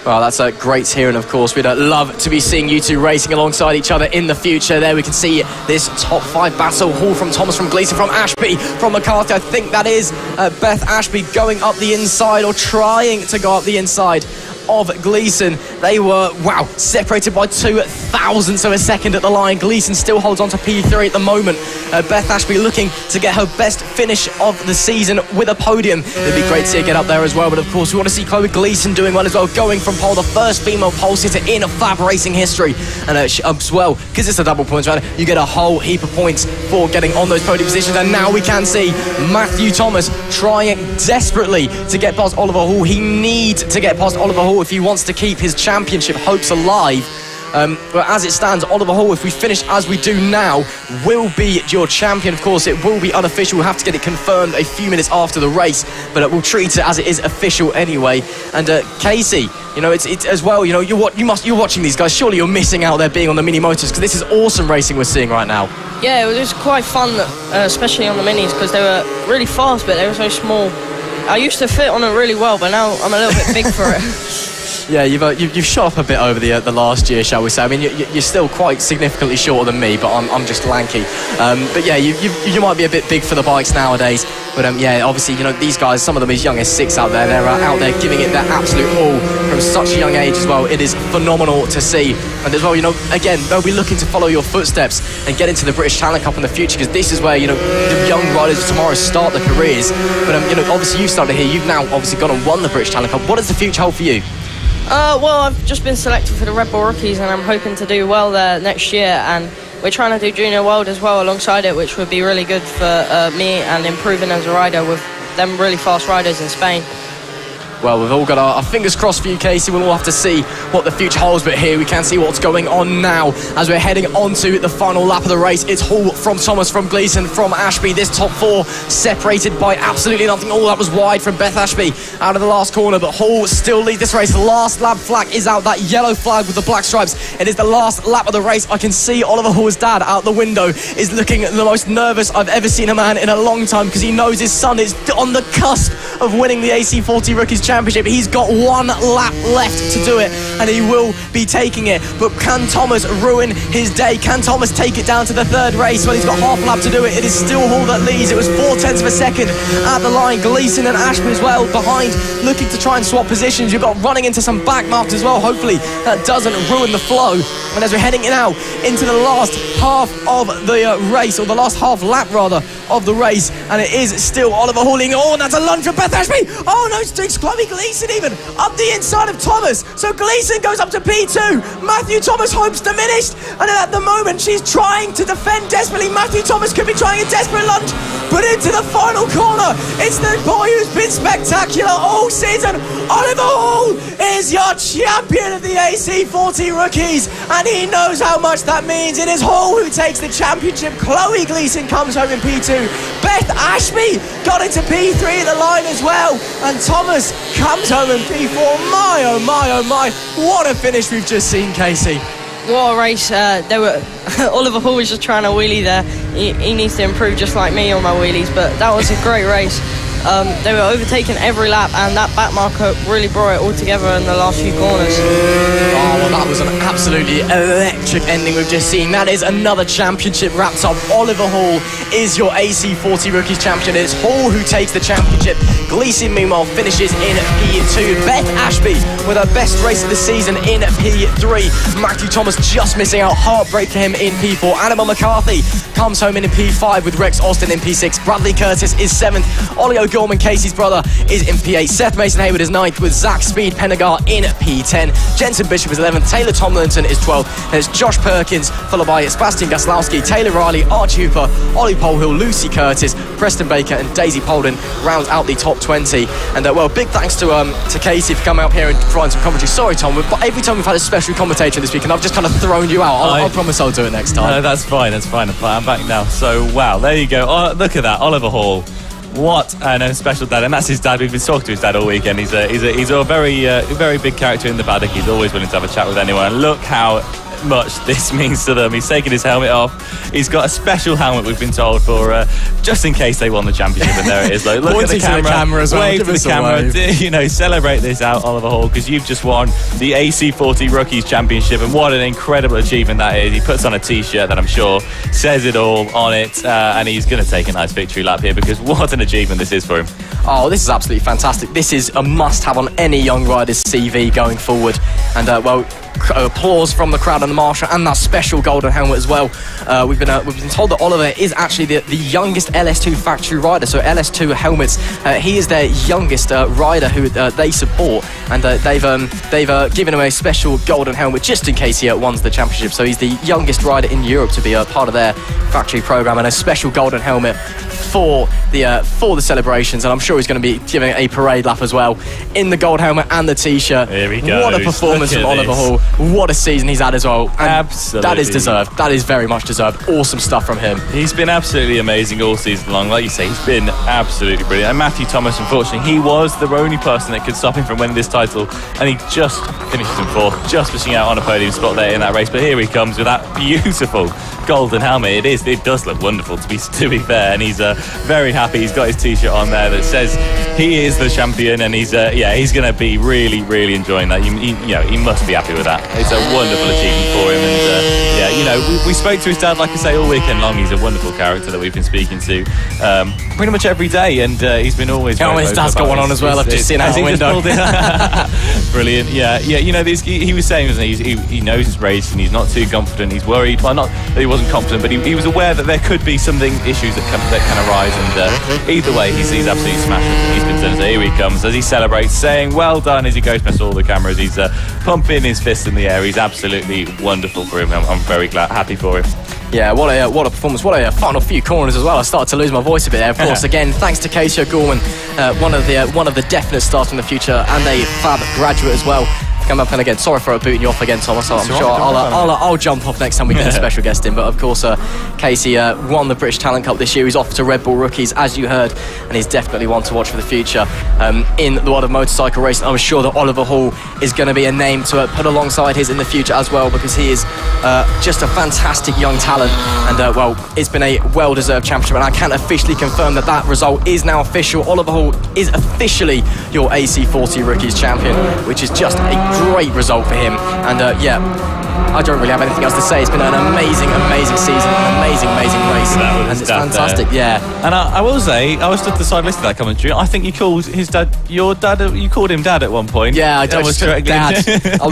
Well, that's great to hear, and of course we'd love to be seeing you two racing alongside each other in the future. There we can see this top 5 battle. Hall from Thomas, from Gleason, from Ashby, from McCarthy. I think that is Beth Ashby going up the inside, or trying to go up the inside of Gleason. They were, wow, separated by 2 thousandths of a second at the line. Gleason still holds on to P3 at the moment. Beth Ashby looking to get her best finish of the season with a podium. It'd be great to see her get up there as well, but of course we want to see Chloe Gleason doing well as well, going from pole, the first female pole sitter in FAB Racing history. And as well, because it's a double points round, you get a whole heap of points for getting on those podium positions. And now we can see Matthew Thomas trying desperately to get past Oliver Hall. He needs to get past Oliver Hall if he wants to keep his championship hopes alive. But as it stands, Oliver Hall, if we finish as we do now, will be your champion. Of course, it will be unofficial. We'll have to get it confirmed a few minutes after the race, but we'll treat it as it is official anyway. And Casey, you know, it's as well, you know, you're watching these guys. Surely you're missing out there being on the mini motors, because this is awesome racing we're seeing right now. Yeah, it was quite fun, especially on the minis, because they were really fast, but they were so small. I used to fit on it really well, but now I'm a little bit big for it. Yeah, you've shot up a bit over the last year, shall we say? I mean, you're still quite significantly shorter than me, but I'm just lanky. But yeah, you might be a bit big for the bikes nowadays. But yeah, obviously, you know, these guys, some of them as young as 6 out there, they're out there giving it their absolute all from such a young age as well. It is phenomenal to see. And as well, you know, again, they'll be looking to follow your footsteps and get into the British Talent Cup in the future, because this is where, you know, the young riders of tomorrow start their careers. But you know, obviously you started here. You've now obviously gone and won the British Talent Cup. What does the future hold for you? Well, I've just been selected for the Red Bull Rookies, and I'm hoping to do well there next year. And we're trying to do Junior World as well alongside it, which would be really good for me and improving as a rider with them really fast riders in Spain. Well, we've all got our fingers crossed for you, Casey. We'll all have to see what the future holds, but here we can see what's going on now as we're heading on to the final lap of the race. It's Hall from Thomas, from Gleason, from Ashby. This top 4 separated by absolutely nothing. All that was wide from Beth Ashby out of the last corner, but Hall still leads this race. Last lap flag is out, that yellow flag with the black stripes. It is the last lap of the race. I can see Oliver Hall's dad out the window is looking the most nervous I've ever seen a man in a long time, because he knows his son is on the cusp of winning the AC40 Rookies Championship. He's got 1 lap left to do it, and he will be taking it. But can Thomas ruin his day? Can Thomas take it down to the 3rd race when he's got half a lap to do it? It is still Hall that leads. It was 0.4 of a second at the line. Gleason and Ashby as well behind, looking to try and swap positions. You've got running into some back marks as well. Hopefully that doesn't ruin the flow. And as we're heading now into the last half of the race, or the last half lap rather of the race, and it is still Oliver Hall. Oh, and that's a lunge from Beth Ashby. Oh no, it's Chloe Gleason even up the inside of Thomas. So Gleason goes up to P2. Matthew Thomas hopes diminished, and at the moment she's trying to defend desperately. Matthew Thomas could be trying a desperate lunge, but into the final corner, it's the boy who's been spectacular all season. Oliver Hall is your champion of the AC40 Rookies, and he knows how much that means. It is Hall who takes the championship. Chloe Gleason comes home in P2. Beth Ashby got into P3 at the line as well, and Thomas comes home in P4. My, oh my, oh my. What a finish we've just seen, Casey. What a race. Oliver Hall was just trying to wheelie there. He needs to improve just like me on my wheelies, but that was a great race. they were overtaking every lap, and that back marker really brought it all together in the last few corners. Oh, well, that was an absolutely electric ending we've just seen. That is another championship wrapped up. Oliver Hall is your AC40 Rookies champion. It's Hall who takes the championship. Gleeson, meanwhile, finishes in P2. Beth Ashby with her best race of the season in P3. Matthew Thomas just missing out. Heartbreak for him in P4. Annabelle McCarthy comes home in P5 with Rex Austin in P6. Bradley Curtis is 7th. Ollie O'Gorman, Casey's brother, is in P8. Seth Mason Hayward is 9th with Zach Speed Pennegar in P10. Jensen Bishop is 11th. Taylor Tomlinson is 12th. And it's Josh Perkins, followed by Sebastian Gaslowski, Taylor Riley, Archie Hooper, Ollie Polhill, Lucy Curtis, Preston Baker and Daisy Polden rounds out the top 20. And well, big thanks to Casey for coming out here and providing some commentary. Sorry, Tom, but every time we've had a special commentator this week, and I've just kind of thrown you out. I promise I'll do it next time. No, that's fine. I'm back now. So, wow, there you go. Oh, look at that, Oliver Hall. What a special dad, and that's his dad. We've been talking to his dad all weekend. He's a very big character in the paddock. He's always willing to have a chat with anyone. And look how much this means to them. He's taking his helmet off. He's got a special helmet, we've been told, for just in case they won the championship. And there it is. Like, look at the camera as well. Wave to the camera. Celebrate this out, Oliver Hall, because you've just won the AC40 Rookies Championship, and what an incredible achievement that is. He puts on a T-shirt that I'm sure says it all on it, and he's going to take a nice victory lap here, because what an achievement this is for him. Oh, this is absolutely fantastic. This is a must-have on any young rider's CV going forward. And applause from the crowd and the marshal, and that special golden helmet as well. We've been told that Oliver is actually the youngest LS2 factory rider. So LS2 helmets, he is their youngest rider who they support, and they've given him a special golden helmet just in case he wins the championship. So he's the youngest rider in Europe to be a part of their factory program, and a special golden helmet for the celebrations. And I'm sure he's going to be giving a parade lap as well in the gold helmet and the T-shirt. Here he goes. What a performance from Oliver Hall. What a season he's had as well. And absolutely. That is deserved. That is very much deserved. Awesome stuff from him. He's been absolutely amazing all season long. Like you say, he's been absolutely brilliant. And Matthew Thomas, unfortunately, he was the only person that could stop him from winning this title, and he just finishes in 4th, just missing out on a podium spot there in that race. But here he comes with that beautiful golden helmet. It does look wonderful, to be fair, and he's very happy. He's got his T-shirt on there that says he is the champion, and he's going to be really, really enjoying that. He must be happy with that. It's a wonderful achievement for him, and we spoke to his dad, like I say, all weekend long. He's a wonderful character that we've been speaking to pretty much every day, and he's been always. Oh, his dad's got one on as well. I've just seen out the window. Brilliant. Yeah. He was saying, wasn't he knows his race and he's not too confident. He's worried. Well, not that he wasn't confident, but he was aware that there could be issues that can arise, and either way, he's absolutely smashing it. He's been done. So here he comes as he celebrates, saying well done as he goes past all the cameras. He's pumping his fist in the air. He's absolutely wonderful for him. I'm very happy for him. Yeah, what a performance. What a final few corners as well. I started to lose my voice a bit there. Of course, again, thanks to Casey O'Gorman, one of the definite stars in the future, and a FAB graduate as well. Come up, and again, sorry for booting you off again, Thomas. I'm sure I'll jump off next time we get a special guest in. But of course, Casey won the British Talent Cup this year. He's off to Red Bull Rookies, as you heard, and he's definitely one to watch for the future in the world of motorcycle racing. I'm sure that Oliver Hall is going to be a name to put alongside his in the future as well, because he is just a fantastic young talent, and it's been a well-deserved championship, and I can officially confirm that result is now official. Oliver Hall is officially your AC40 Rookies champion, which is just a great result for him. And I don't really have anything else to say. It's been an amazing season, an amazing race, and it's fantastic. Yeah. And I will say, I was at the side list of that commentary. I think you called his dad your dad. You called him dad at one point. Yeah, I was dad. I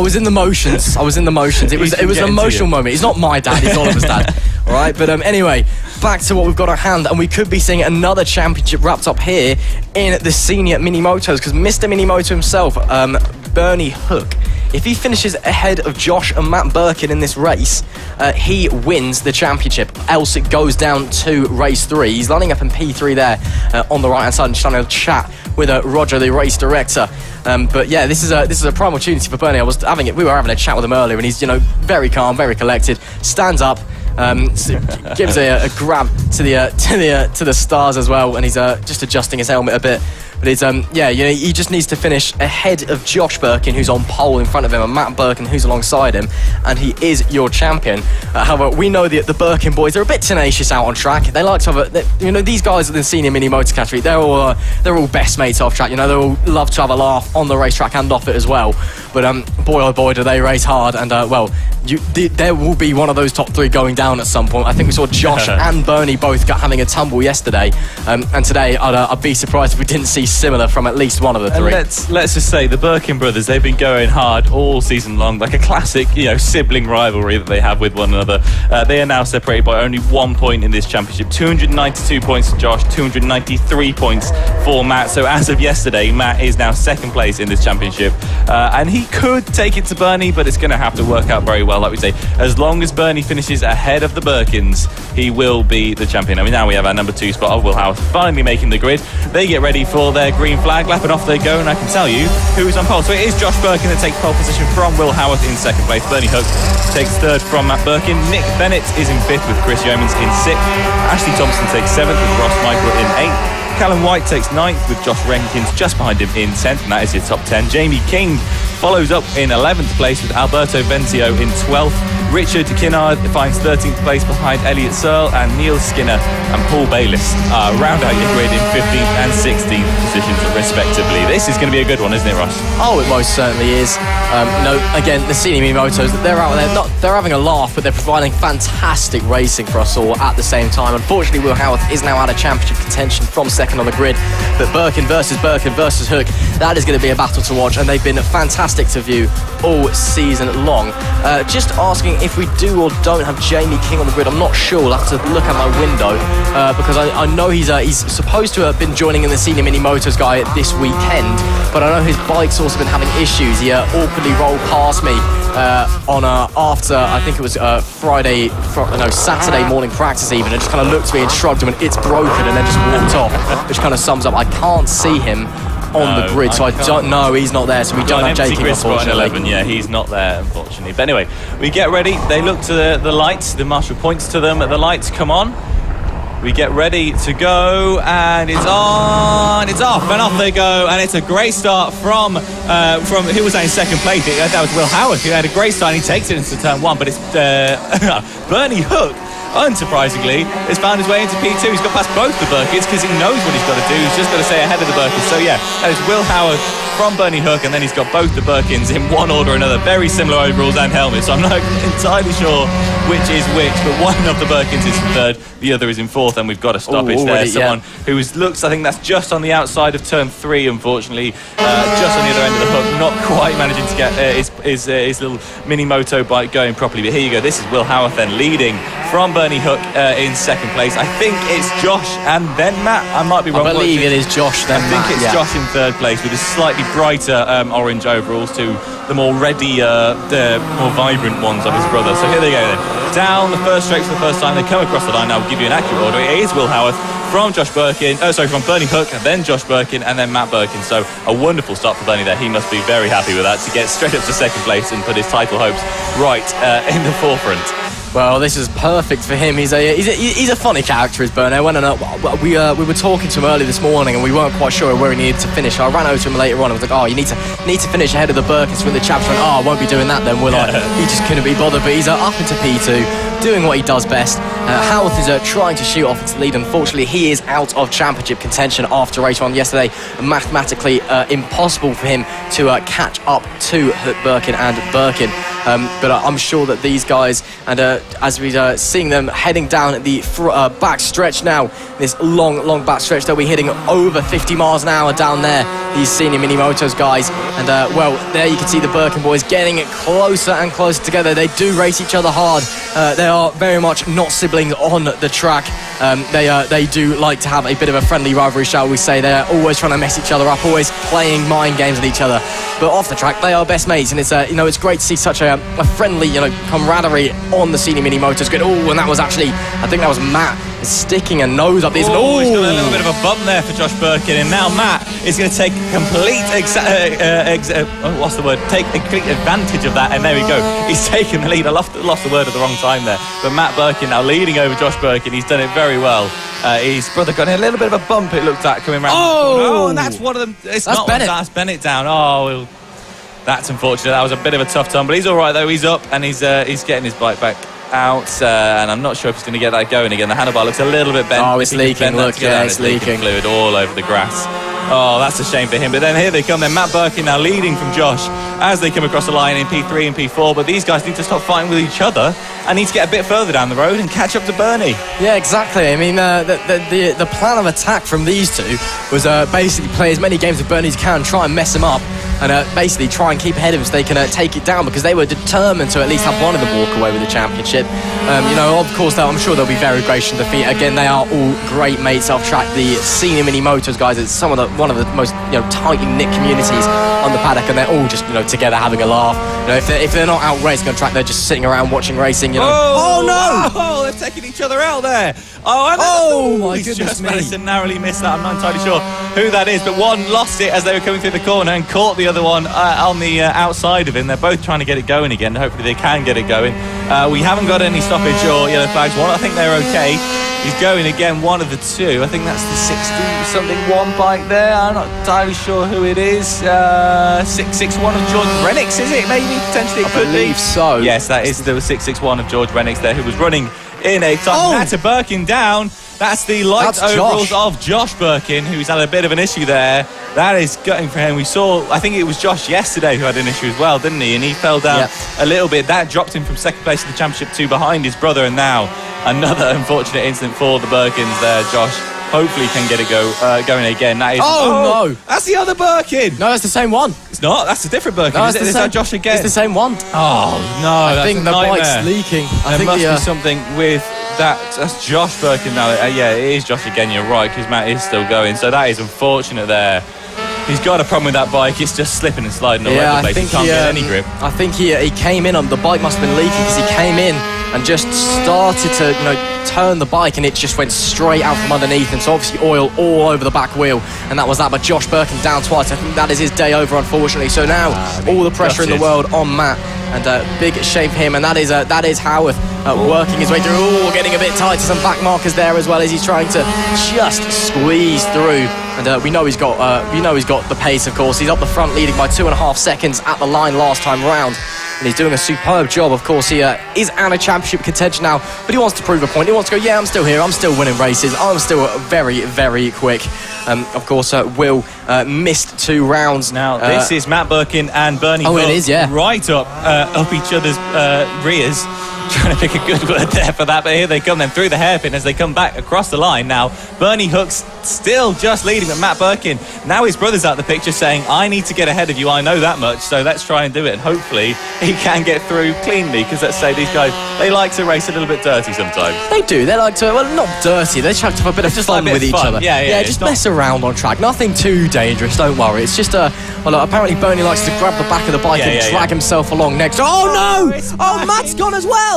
was in the motions. It was an emotional moment. He's not my dad. He's Oliver's dad. All right, but anyway, back to what we've got at hand, and we could be seeing another championship wrapped up here in the senior mini motos, because Mr. Mini Moto himself, Bernie Hook, if he finishes ahead of Josh and Matt Birkin in this race, he wins the championship. Else it goes down to race 3. He's lining up in P3 there on the right hand side, and trying to chat with Roger, the race director. But yeah, this is a prime opportunity for Bernie. We were having a chat with him earlier, and he's very calm, very collected. Stands up. Gives a grab to the stars as well, and he's just adjusting his helmet a bit. But it's he just needs to finish ahead of Josh Birkin, who's on pole in front of him, and Matt Birkin, who's alongside him, and he is your champion. However, we know that the Birkin boys are a bit tenacious out on track. They like to have these guys in the senior mini motor category. They're all best mates off track. They all love to have a laugh on the racetrack and off it as well. But boy oh boy, do they race hard. And there will be one of those top three going down at some point. I think we saw Josh and Bernie both having a tumble yesterday, and today I'd be surprised if we didn't see similar from at least one of the three. And let's just say the Birkin brothers, they've been going hard all season long, like a classic sibling rivalry that they have with one another. They are now separated by only 1 point in this championship. 292 points for Josh, 293 points for Matt. So as of yesterday, Matt is now second place in this championship, and he could take it to Bernie, but it's going to have to work out very well, like we say. As long as Bernie finishes ahead of the Birkins, he will be the champion. Now we have our number 2 spot of Will Howard finally making the grid. They get ready for their green flag lap, and off they go, and I can tell you who is on pole. So it is Josh Birkin that takes pole position from Will Howard in second place. Bernie Hook takes third from Matt Birkin. Nick Bennett is in fifth with Chris Yeomans in sixth. Ashley Thompson takes seventh with Ross Michael in eighth. Callum White takes 9th with Josh Rankins just behind him in 10th, and that is your top 10. Jamie King follows up in 11th place with Alberto Venzio in 12th. Richard Kinnard finds 13th place behind Elliot Searle, and Neil Skinner and Paul Bayliss round out your grid in 15th and 16th positions respectively. This is going to be a good one, isn't it, Ross? Oh, it most certainly is. Again, the senior mini motos, they're out there, they're having a laugh, but they're providing fantastic racing for us all at the same time. Unfortunately, Will Howarth is now out of championship contention from second on the grid, but Birkin versus Hook, that is going to be a battle to watch, and they've been fantastic to view all season long. Just asking if we do or don't have Jamie King on the grid. I'm not sure. I'll have to look at my window because I know he's supposed to have been joining in the senior mini motors guy this weekend, but I know his bike's also been having issues. He awkwardly rolled past me after I think it was Saturday morning practice even, and just kind of looked at me and shrugged him and it's broken, and then just walked off, which kind of sums up. I can't see him on the grid, so I don't know. He's not there, so we don't have Jake, unfortunately. 11, yeah, he's not there, unfortunately. But anyway, we get ready. They look to the lights. The marshal points to them. The lights come on. We get ready to go, and it's on, it's off, and off they go, and it's a great start from who was in second place? That was Will Howard, who had a great start, and he takes it into turn 1, but it's Bernie Hook, unsurprisingly, has found his way into P2. He's got past both the Birkins because he knows what he's got to do. He's just got to stay ahead of the Birkins. So yeah, that is Will Howard from Bernie Hook, and then he's got both the Birkins in one order or another. Very similar overalls and helmets, so I'm not entirely sure which is which, but one of the Birkins is in third, the other is in fourth, and we've got a stoppage there. Someone who looks, I think that's just on the outside of turn 3, unfortunately, just on the other end of the hook, not quite managing to get his little mini moto bike going properly. But here you go, this is Will Howarth then leading from Bernie Hook in second place. I think it's Josh and then Matt. I might be wrong. I believe it is Josh then Matt. I think it's Josh in third place with his slightly brighter orange overalls to the more ready, the more vibrant ones of his brother. So here they go then. Down the first straight for the first time. They come across the line. I'll give you an accurate order. It is Will Howarth from from Bernie Hook, and then Josh Birkin, and then Matt Birkin. So a wonderful start for Bernie there. He must be very happy with that to get straight up to second place and put his title hopes right in the forefront. Well, this is perfect for him. He's a funny character, is Bernie. We were talking to him early this morning, and we weren't quite sure where he needed to finish. I ran over to him later on and was like, "Oh, you need to finish ahead of the Birkins to win the championship." "Oh, I won't be doing that then, will I?" He just couldn't be bothered. But he's up into P2, doing what he does best. Howarth is trying to shoot off into the lead. Unfortunately, he is out of championship contention after race 1 yesterday. Mathematically impossible for him to catch up to Hook, Birkin and Birkin. But I'm sure that these guys, and as we're seeing them heading down the back stretch now, this long back stretch, they'll be hitting over 50 miles an hour down there, these senior mini motos guys. And there you can see the Birkin boys getting closer and closer together. They do race each other hard. They are very much not siblings on the track. They do like to have a bit of a friendly rivalry, shall we say. They're always trying to mess each other up, always playing mind games with each other. But off the track, they are best mates, and it's great to see such a friendly camaraderie on the senior mini motors grid. Oh, and that was actually, I think that was Matt sticking a nose up these. Oh, he's got a little bit of a bump there for Josh Birkin, and now Matt is going to take complete take complete advantage of that, and there we go. He's taken the lead. I lost the word at the wrong time there, but Matt Birkin now leading over Josh Birkin. He's done it very well. His brother got in a little bit of a bump, it looked like, coming round. Oh! And that's one of them. It's That's not Bennett. That's Bennett down. Oh, well, that's unfortunate. That was a bit of a tough tumble. He's all right, though. He's up, and he's getting his bike back out, and I'm not sure if he's going to get that going again. The handlebar looks a little bit bent. Oh, it's leaking. Look, yeah, it's leaking. Fluid all over the grass. Oh, that's a shame for him. But then here they come. Then Matt Birkin now leading from Josh as they come across the line in P3 and P4. But these guys need to stop fighting with each other and need to get a bit further down the road and catch up to Bernie. Yeah, exactly. I mean, the plan of attack from these two was basically play as many games with Bernie as can, try and mess him up, and basically try and keep ahead of him so they can take it down, because they were determined to at least have one of them walk away with the championship. Of course, I'm sure they'll be very gracious in defeat. Again, they are all great mates off track. The senior mini motos guys, it's one of the most tightly knit communities on the paddock, and they're all just together having a laugh. If they're not out racing on track, they're just sitting around watching racing. Oh no! Oh, they're taking each other out there. Oh my he's goodness just me! managed to narrowly miss that. I'm not entirely sure who that is, but one lost it as they were coming through the corner and caught the other one on the outside of him. They're both trying to get it going again. Hopefully they can get it going. We haven't got any stoppage or yellow flags. One, I think they're okay. He's going again, one of the two. I think that's the 60-something one bike there. I'm not entirely sure who it is. 661 of George Rennick's, is it? Maybe, potentially it could be. I believe so. Yes, that is the 661 of George Rennick's there, who was running in a top. That's a Birkin down. That's the light overalls of Josh Birkin, who's had a bit of an issue there. That is gutting for him. We saw, I think it was Josh yesterday who had an issue as well, didn't he? And he fell down a little bit. That dropped him from second place in the championship to behind his brother. And now another unfortunate incident for the Birkins there. Josh hopefully can get it going again. That is, no! That's the other Birkin. No, it's the same one. It's not. That's a different Birkin. No, Is that Josh again? It's the same one. Oh no! I think the bike's leaking. There must be something with that. That's Josh Birkin now. Yeah, it is Josh again. You're right, because Matt is still going. So that is unfortunate there. He's got a problem with that bike. It's just slipping and sliding all over the place. He can't get any grip. I think he came in on the bike. Must have been leaking because he came in and just started to turn the bike, and it just went straight out from underneath, and so obviously oil all over the back wheel, and that was that. But Josh Birkin down twice. I think that is his day over, unfortunately. So now all the pressure in the world on Matt, and big shame for him. And that is Howarth working his way through, getting a bit tight to some back markers there as well, as he's trying to just squeeze through. And we know he's got the pace. Of course, he's up the front, leading by 2.5 seconds at the line last time round. And he's doing a superb job. Of course, he is out of championship contention now, but he wants to prove a point. He wants to go, yeah, I'm still here. I'm still winning races. I'm still very, very quick. Of course, Will missed 2 rounds. Now, this is Matt Birkin and Bernie Hook, it is, yeah. right up each other's rears. Trying to pick a good word there for that, but here they come then through the hairpin as they come back across the line. Now Bernie Hook's still just leading, but Matt Birkin, now his brother's out the picture saying, I need to get ahead of you, I know that much, so let's try and do it, and hopefully he can get through cleanly, because let's say these guys, they like to race a little bit dirty sometimes. They do, they like to, well, not dirty, they try to have a bit of fun with each other. Yeah, just mess around on track, nothing too dangerous, don't worry. It's just apparently Bernie likes to grab the back of the bike and drag himself along next. Oh no! Matt's gone as well!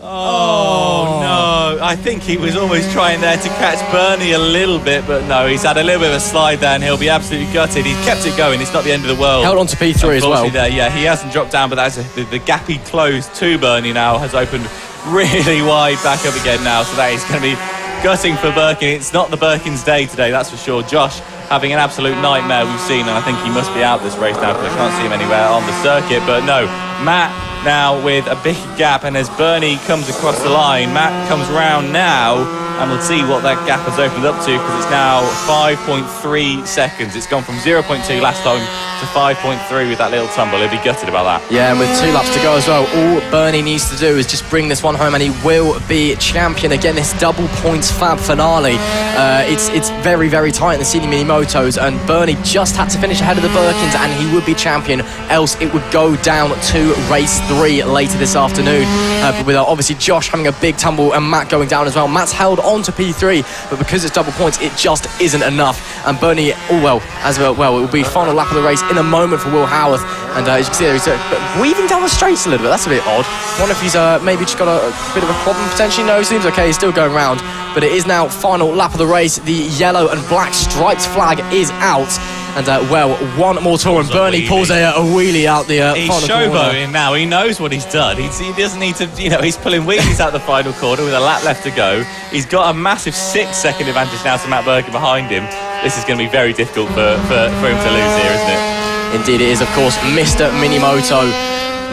Oh no, I think he was always trying there to catch Bernie a little bit, but no, he's had a little bit of a slide there and he'll be absolutely gutted. He's kept it going, it's not the end of the world. Held on to P3 as well. There, yeah, he hasn't dropped down, but that's the gap he closed to Bernie now has opened really wide back up again now, so that is going to be gutting for Birkin. It's not the Birkin's day today, that's for sure. Josh having an absolute nightmare we've seen, and I think he must be out this race now because I can't see him anywhere on the circuit, but no, Matt now with a big gap, and as Bernie comes across the line, Matt comes round now, and we'll see what that gap has opened up to, because it's now 5.3 seconds. It's gone from 0.2 last time to 5.3 with that little tumble. He'll be gutted about that. Yeah, and with 2 laps to go as well, all Bernie needs to do is just bring this one home, and he will be champion. Again, this double points Fab finale. It's very, very tight in the senior mini motos, and Bernie just had to finish ahead of the Birkins, and he would be champion, else it would go down to race 3 later this afternoon. But with obviously Josh having a big tumble and Matt going down as well. Matt's held on to P3, but because it's double points, it just isn't enough. And Bernie, it will be final lap of the race in a moment for Will Howarth. And as you can see there, he's weaving down the straights a little bit. That's a bit odd. I wonder if he's maybe just got a bit of a problem potentially. No, seems okay. He's still going round. But it is now final lap of the race. The yellow and black striped flag is out. And, well, one more tour, and Bernie pulls a wheelie out the he's final corner. showboating now. He knows what he's done. He doesn't need to, he's pulling wheelies out the final corner with a lap left to go. He's got a massive 6-second advantage now to Matt Birkin behind him. This is going to be very difficult for him to lose here, isn't it? Indeed it is, of course, Mr. Minimoto.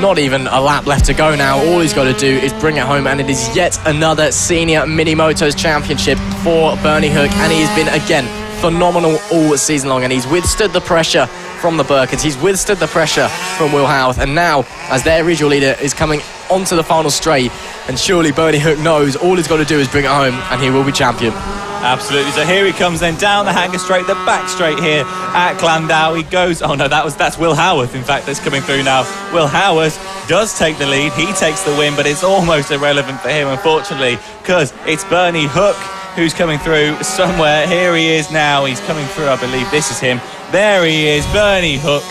Not even a lap left to go now. All he's got to do is bring it home, and it is yet another Senior Minimoto's Championship for Bernie Hook, and he's been, again, phenomenal all season long, and he's withstood the pressure from the Birkins. He's withstood the pressure from Will Howarth, and now, as their regional leader is coming onto the final straight, and surely Bernie Hook knows all he's got to do is bring it home, and he will be champion. Absolutely. So here he comes then down the hanger straight, the back straight here at Clandau. He goes, oh no, that's Will Howarth, in fact, that's coming through now. Will Howarth does take the lead, he takes the win, but it's almost irrelevant for him, unfortunately, because it's Bernie Hook who's coming through somewhere. Here he is now, he's coming through, I believe this is him. There he is, Bernie Hook.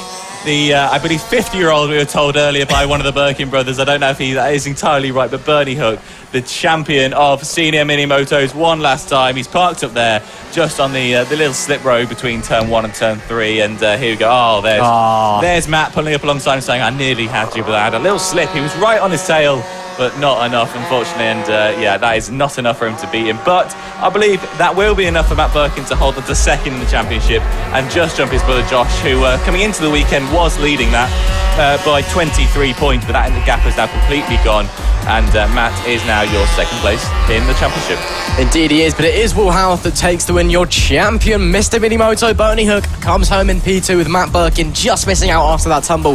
The, I believe, 50-year-old, we were told earlier by one of the Birkin brothers. I don't know if that is entirely right, but Bernie Hook, the champion of Senior Minimotos, won last time. He's parked up there just on the little slip road between turn 1 and turn 3, and here we go. Oh, there's Matt pulling up alongside him saying, I nearly had you, but I had a little slip. He was right on his tail, but not enough, unfortunately, and yeah, that is not enough for him to beat him. But I believe that will be enough for Matt Birkin to hold the second in the championship and just jump his brother Josh, who coming into the weekend was leading that by 23 points, but that gap is now completely gone, and Matt is now your second place in the championship. Indeed he is, but it is Will Howarth that takes the win. Your champion, Mr. Minimoto, Bernie Hook, comes home in P2 with Matt Birkin just missing out after that tumble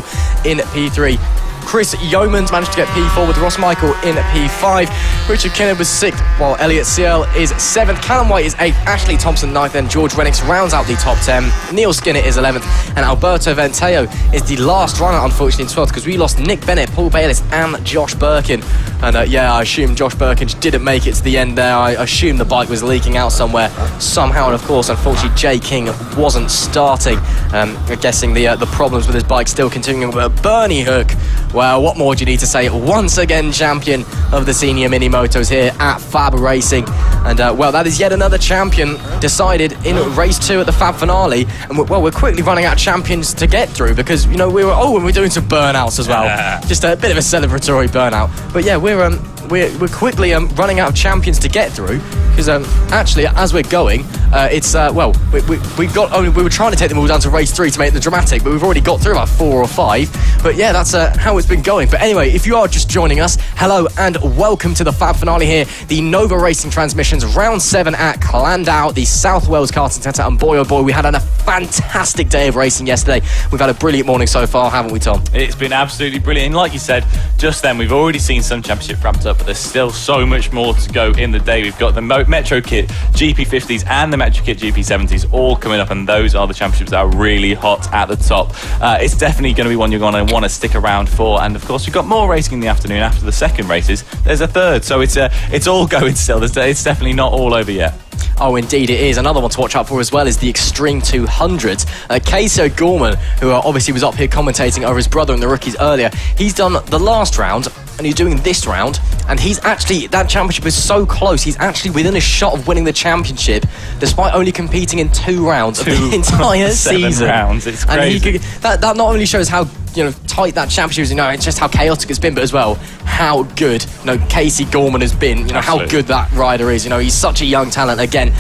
in P3. Chris Yeomans managed to get P4 with Ross Michael in P5. Richard Kennard was 6th, while Elliot Ciel is 7th. Callum White is 8th. Ashley Thompson 9th. And George Rennicks rounds out the top 10. Neil Skinner is 11th. And Alberto Venteo is the last runner, unfortunately, in 12th, because we lost Nick Bennett, Paul Bayliss, and Josh Birkin. And yeah, I assume Josh Birkin didn't make it to the end there. I assume the bike was leaking out somewhere somehow. And of course, unfortunately, Jay King wasn't starting. I'm guessing the problems with his bike still continuing. But Bernie Hook, well, what more do you need to say? Once again, champion of the Senior Minimotos here at FAB-Racing. And, well, that is yet another champion decided in race 2 at the Fab finale. And, we're quickly running out of champions to get through because, you know, we're doing some burnouts as well. Just a bit of a celebratory burnout. But, yeah, we're quickly running out of champions to get through because, actually, as we're going, it's, well, we were trying to take them all down to race 3 to make the dramatic, but we've already got through about 4 or 5. But, yeah, that's how it's been going. But anyway, if you are just joining us, hello and welcome to the Fab finale here, the Nova Racing Transmissions round 7 at Clandau, the South Wales Karting Centre, and boy oh boy, we had a fantastic day of racing yesterday. We've had a brilliant morning so far, haven't we, Tom? It's been absolutely brilliant, and like you said just then, we've already seen some championship wrapped up, but there's still so much more to go in the day. We've got the Metro Kit GP50s and the Metro Kit GP70s all coming up, and those are the championships that are really hot at the top. It's definitely going to be one you're going to want to stick around for, and of course we've got more racing in the afternoon. After the second races, there's a third, so it's all going still. It's definitely not all over yet. Oh, indeed it is. Another one to watch out for as well is the Extreme 200s. Casey O'Gorman, who obviously was up here commentating over his brother and the rookies earlier, he's done the last round and he's doing this round, and he's actually, that championship is so close, he's actually within a shot of winning the championship despite only competing in 2 rounds of the entire 7 season. Rounds. It's crazy. And that not only shows how, you know, tight that championship is, you know, it's just how chaotic it's been, but as well how good, you know, Casey Gorman has been, you know, Absolutely. how good that rider is. You know, he's such a young talent, again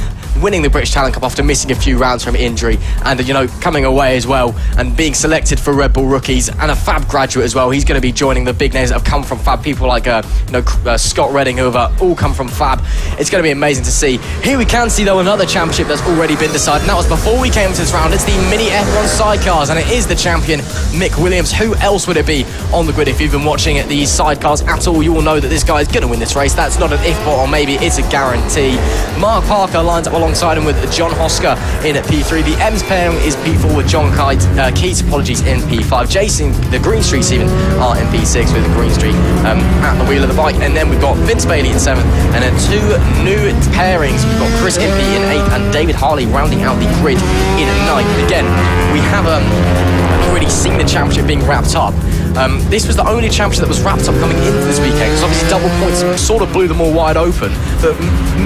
winning the British Talent Cup after missing a few rounds from injury, and, you know, coming away as well and being selected for Red Bull Rookies and a Fab graduate as well. He's going to be joining the big names that have come from Fab, people like Scott Redding, who have all come from Fab. It's going to be amazing to see. Here we can see though another championship that's already been decided, and that was before we came to this round. It's the Mini F1 sidecars, and it is the champion Mick Williams. Who else would it be on the grid? If you've been watching these sidecars at all, you will know that this guy is going to win this race. That's not an if, or maybe it's a guarantee. Mark Parker lines up alongside him with John Hosker in at P3. The M's pairing is P4 with John Keats, apologies, in P5. Jason, the Green Streets even, are in P6 with the Green Street at the wheel of the bike. And then we've got Vince Bailey in 7th, and then 2 new pairings. We've got Chris Impey in 8th and David Harley rounding out the grid in 9th. Again, we have already seen the championship being wrapped up, This was the only championship that was wrapped up coming into this weekend, because obviously double points sort of blew them all wide open. But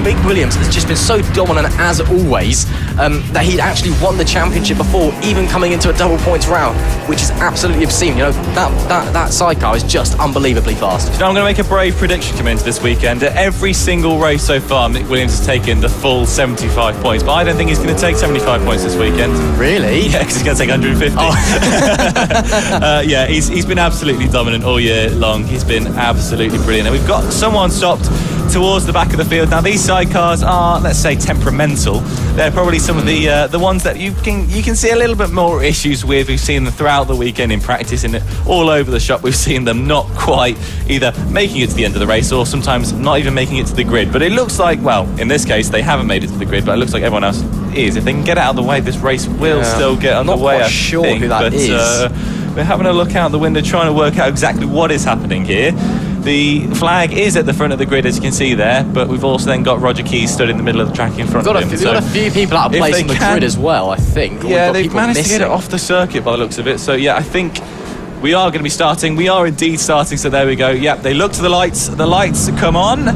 Mick Williams has just been so dominant as always, that he'd actually won the championship before even coming into a double points round, which is absolutely obscene. You know, that sidecar is just unbelievably fast. Now I'm going to make a brave prediction coming into this weekend. At every single race so far, Mick Williams has taken the full 75 points, but I don't think he's going to take 75 points this weekend. Really? Yeah, because he's going to take 150. Oh. Yeah, he's been absolutely dominant all year long. He's been absolutely brilliant. And we've got someone stopped towards the back of the field. Now these sidecars are, let's say, temperamental. They're probably some of the ones that you can see a little bit more issues with. We've seen them throughout the weekend in practice and all over the shop. We've seen them not quite either making it to the end of the race or sometimes not even making it to the grid. But it looks like, well, in this case they haven't made it to the grid, but it looks like everyone else is. If they can get out of the way, this race will still get underway. I'm not quite sure who that is. We're having a look out the window trying to work out exactly what is happening here. The flag is at the front of the grid, as you can see there, but we've also then got Roger Keys stood in the middle of the track in front of him. We've got a few people out of place on the grid as well, I think. Yeah, they've managed to get it off the circuit by the looks of it. So yeah, I think we are going to be starting. We are indeed starting, so there we go. Yep, they look to the lights. The lights come on.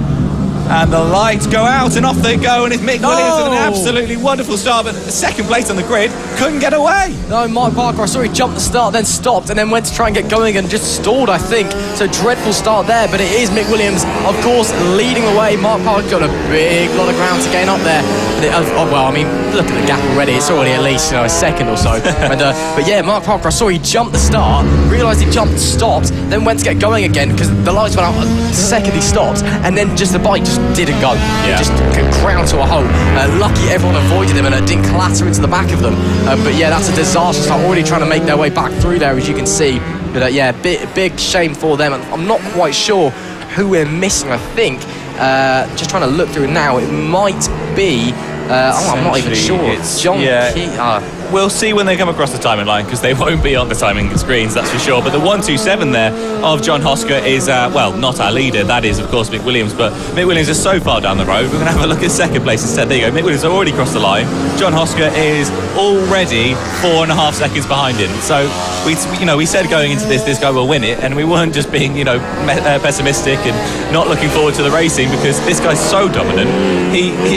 And the lights go out and off they go, and it's Mick Williams with an absolutely wonderful start, but second place on the grid, couldn't get away. No, Mark Parker, I saw he jumped the start, then stopped, and then went to try and get going and just stalled, I think. So dreadful start there, but it is Mick Williams, of course, leading the way. Mark Parker got a big lot of ground to gain up there. Well, I mean, look at the gap already. It's already at least a second or so. But yeah, Mark Parker, I saw he jumped the start, realised he jumped, stopped, then went to get going again because the lights went out the second he stopped, and then just the bike just didn't go. Yeah. It just ground to a halt. Lucky everyone avoided him and it didn't clatter into the back of them. But yeah, that's a disaster start. Already trying to make their way back through there, as you can see. But yeah, big shame for them. I'm not quite sure who we're missing. I think just trying to look through now, it might be. I'm not even sure. It's John. We'll see when they come across the timing line, because they won't be on the timing screens, that's for sure. But the 1:27 there of John Hosker is, well, not our leader. That is, of course, Mick Williams. But Mick Williams is so far down the road. We're going to have a look at second place instead. There you go. Mick Williams has already crossed the line. John Hosker is already 4.5 seconds behind him. So we said going into this guy will win it, and we weren't just being pessimistic and not looking forward to the racing, because this guy's so dominant.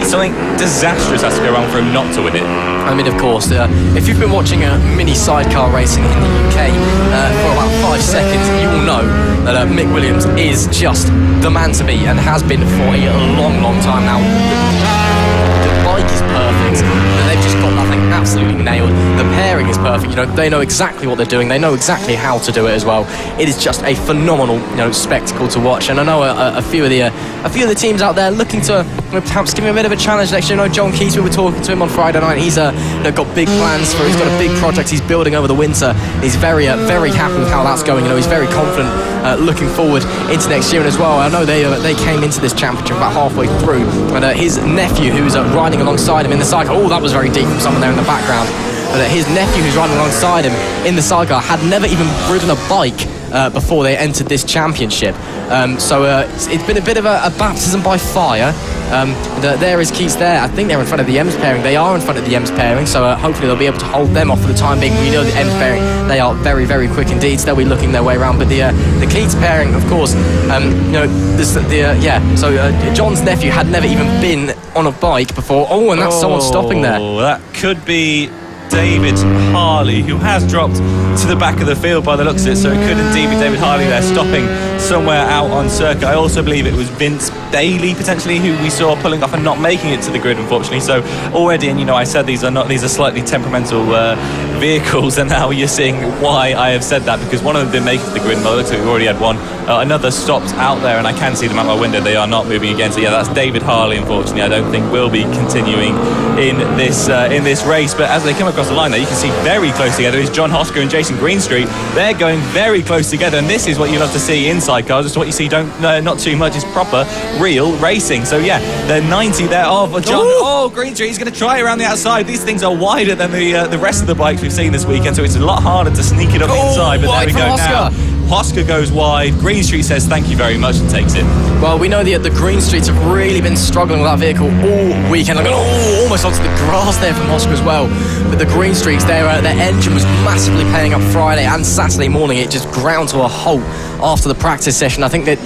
Something disastrous has to go wrong for him not to win it. I mean, of course, if you've been watching a mini sidecar racing in the UK for about 5 seconds, you will know that Mick Williams is just the man to be and has been for a long, long time now. The bike is perfect. They've just got that thing absolutely nailed. The pairing is perfect. They know exactly what they're doing. They know exactly how to do it as well. It is just a phenomenal, spectacle to watch. And I know a few of the teams out there looking to perhaps give him a bit of a challenge next year. John Keys, we were talking to him on Friday night. He's got big plans for. He's got a big project he's building over the winter. He's very happy with how that's going. He's very confident looking forward into next year. And as well, I know they came into this championship about halfway through, and his nephew, who's riding alongside him in the cycle. Oh, that was very deep from someone there in the background. But his nephew, who's riding alongside him in the sidecar, had never even ridden a bike before they entered this championship. So it's been a bit of a baptism by fire. There is Keats there. I think they're in front of the Ems pairing. They are in front of the Ems pairing, so hopefully they'll be able to hold them off for the time being. We know the Ems pairing, they are very, very quick indeed, so they'll be looking their way around. But the Keats pairing, of course, so John's nephew had never even been on a bike before. Oh, and that's someone stopping there. Oh, that could be David Harley, who has dropped to the back of the field by the looks of it, so it could indeed be David Harley there stopping somewhere out on circuit. I also believe it was Vince Daly potentially who we saw pulling off and not making it to the grid, unfortunately. So already, and I said these are slightly temperamental vehicles, and now you're seeing why I have said that, because one of them didn't make it to the grid, but it looks like we already had one. Another stopped out there, and I can see them out my window. They are not moving again. So yeah, that's David Harley. Unfortunately, I don't think will be continuing in this race. But as they come across the line there, you can see very close together is John Hosker and Jason Greenstreet. They're going very close together, and this is what you love to see inside cars. It's what you see not too much is proper real racing. So yeah, they're 90 there of John. Oh, Greenstreet, he's going to try around the outside. These things are wider than the rest of the bikes we've seen this weekend, so it's a lot harder to sneak it up inside. But there we go now. Hosker goes wide. Greenstreet says thank you very much and takes it. Well, we know the Greenstreets have really been struggling with that vehicle all weekend. Look at almost onto the grass there from Oscar as well. But the green streaks, their engine was massively paying up Friday and Saturday morning. It just ground to a halt after the practice session. I think that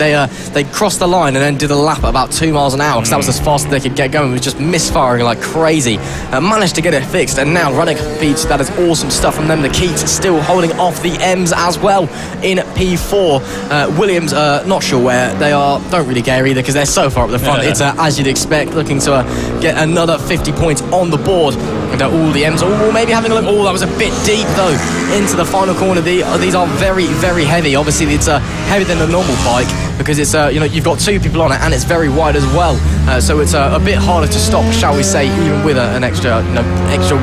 they crossed the line and then did a lap at about 2 miles an hour because that was as fast as they could get going. It was just misfiring like crazy. Managed to get it fixed and now running beats. That is awesome stuff from them. The Keats still holding off the M's as well in P4. Williams, not sure where they are. Don't really care either because they're so far up the front. It's as you'd expect, looking to get another 50 points on the board. And all the M's, maybe having a look. That was a bit deep though into the final corner. These are very, very heavy. Obviously, it's heavier than a normal bike because it's you've got 2 people on it and it's very wide as well. So it's a bit harder to stop, shall we say, even with an extra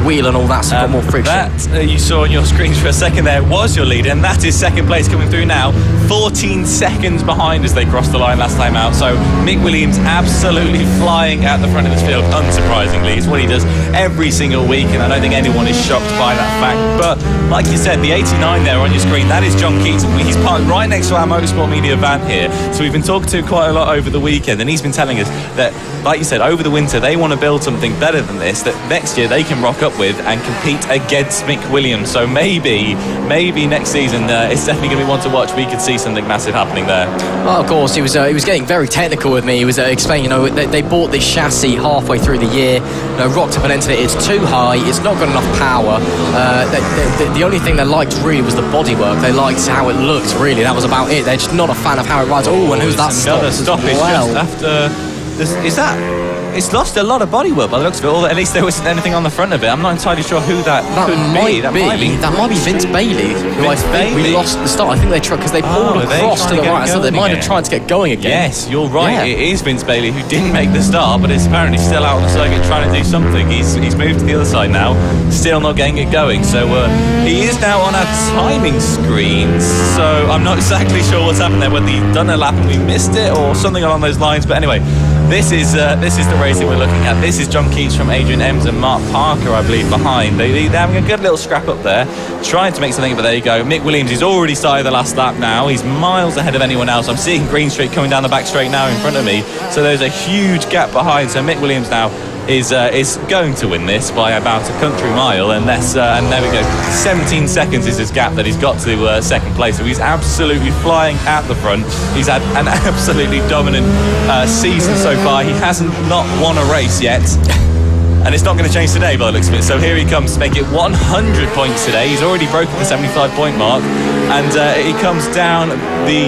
wheel and all that. So you've got more friction. That you saw on your screens for a second there was your lead, and that is second place coming through now. 14 seconds behind as they crossed the line last time out. So Mick Williams absolutely flying at the front of this field, unsurprisingly. It's what he does every single week, and I don't think anyone is shocked by that fact. But like you said, the 89 there on your screen, that is John Keats. He's parked right next to our Motorsport Media van here. So we've been talking to him quite a lot over the weekend, and he's been telling us that, like you said, over the winter they want to build something better than this, that next year they can rock up with and compete against Mick Williams. So maybe next season it's definitely going to be one to watch. We could see something massive happening there. Well, of course, he was getting very technical with me. He was explaining, they bought this chassis halfway through the year, rocked up and entered it. It's too high. It's not got enough power. The only thing they liked really was the bodywork. They liked how it looked. Really, that was about it. They're just not a fan of how it rides. And who's that another stop? Stoppage just after this, is that? It's lost a lot of bodywork by the looks of it, or at least there wasn't anything on the front of it. I'm not entirely sure who that could be. That might be Vince Bailey, who I think we lost at the start. I think they tried because they pulled across to the right, so they might have tried to get going again. Yes, you're right. Yeah. It is Vince Bailey who didn't make the start, but is apparently still out on the circuit trying to do something. He's moved to the other side now, still not getting it going. So he is now on our timing screen. So I'm not exactly sure what's happened there. Whether he's done a lap and we missed it or something along those lines. But anyway. This is the race that we're looking at. This is John Keats from Adrian Ems and Mark Parker, I believe, behind. They're having a good little scrap up there, trying to make something, but there you go. Mick Williams is already started the last lap now. He's miles ahead of anyone else. I'm seeing Green Street coming down the back straight now in front of me. So there's a huge gap behind. So Mick Williams now is going to win this by about a country mile, and there we go. 17 seconds is his gap that he's got to second place. So he's absolutely flying at the front. He's had an absolutely dominant season so far. He hasn't not won a race yet. And it's not going to change today by the looks of it. So here he comes to make it 100 points today. He's already broken the 75-point mark, and he comes down the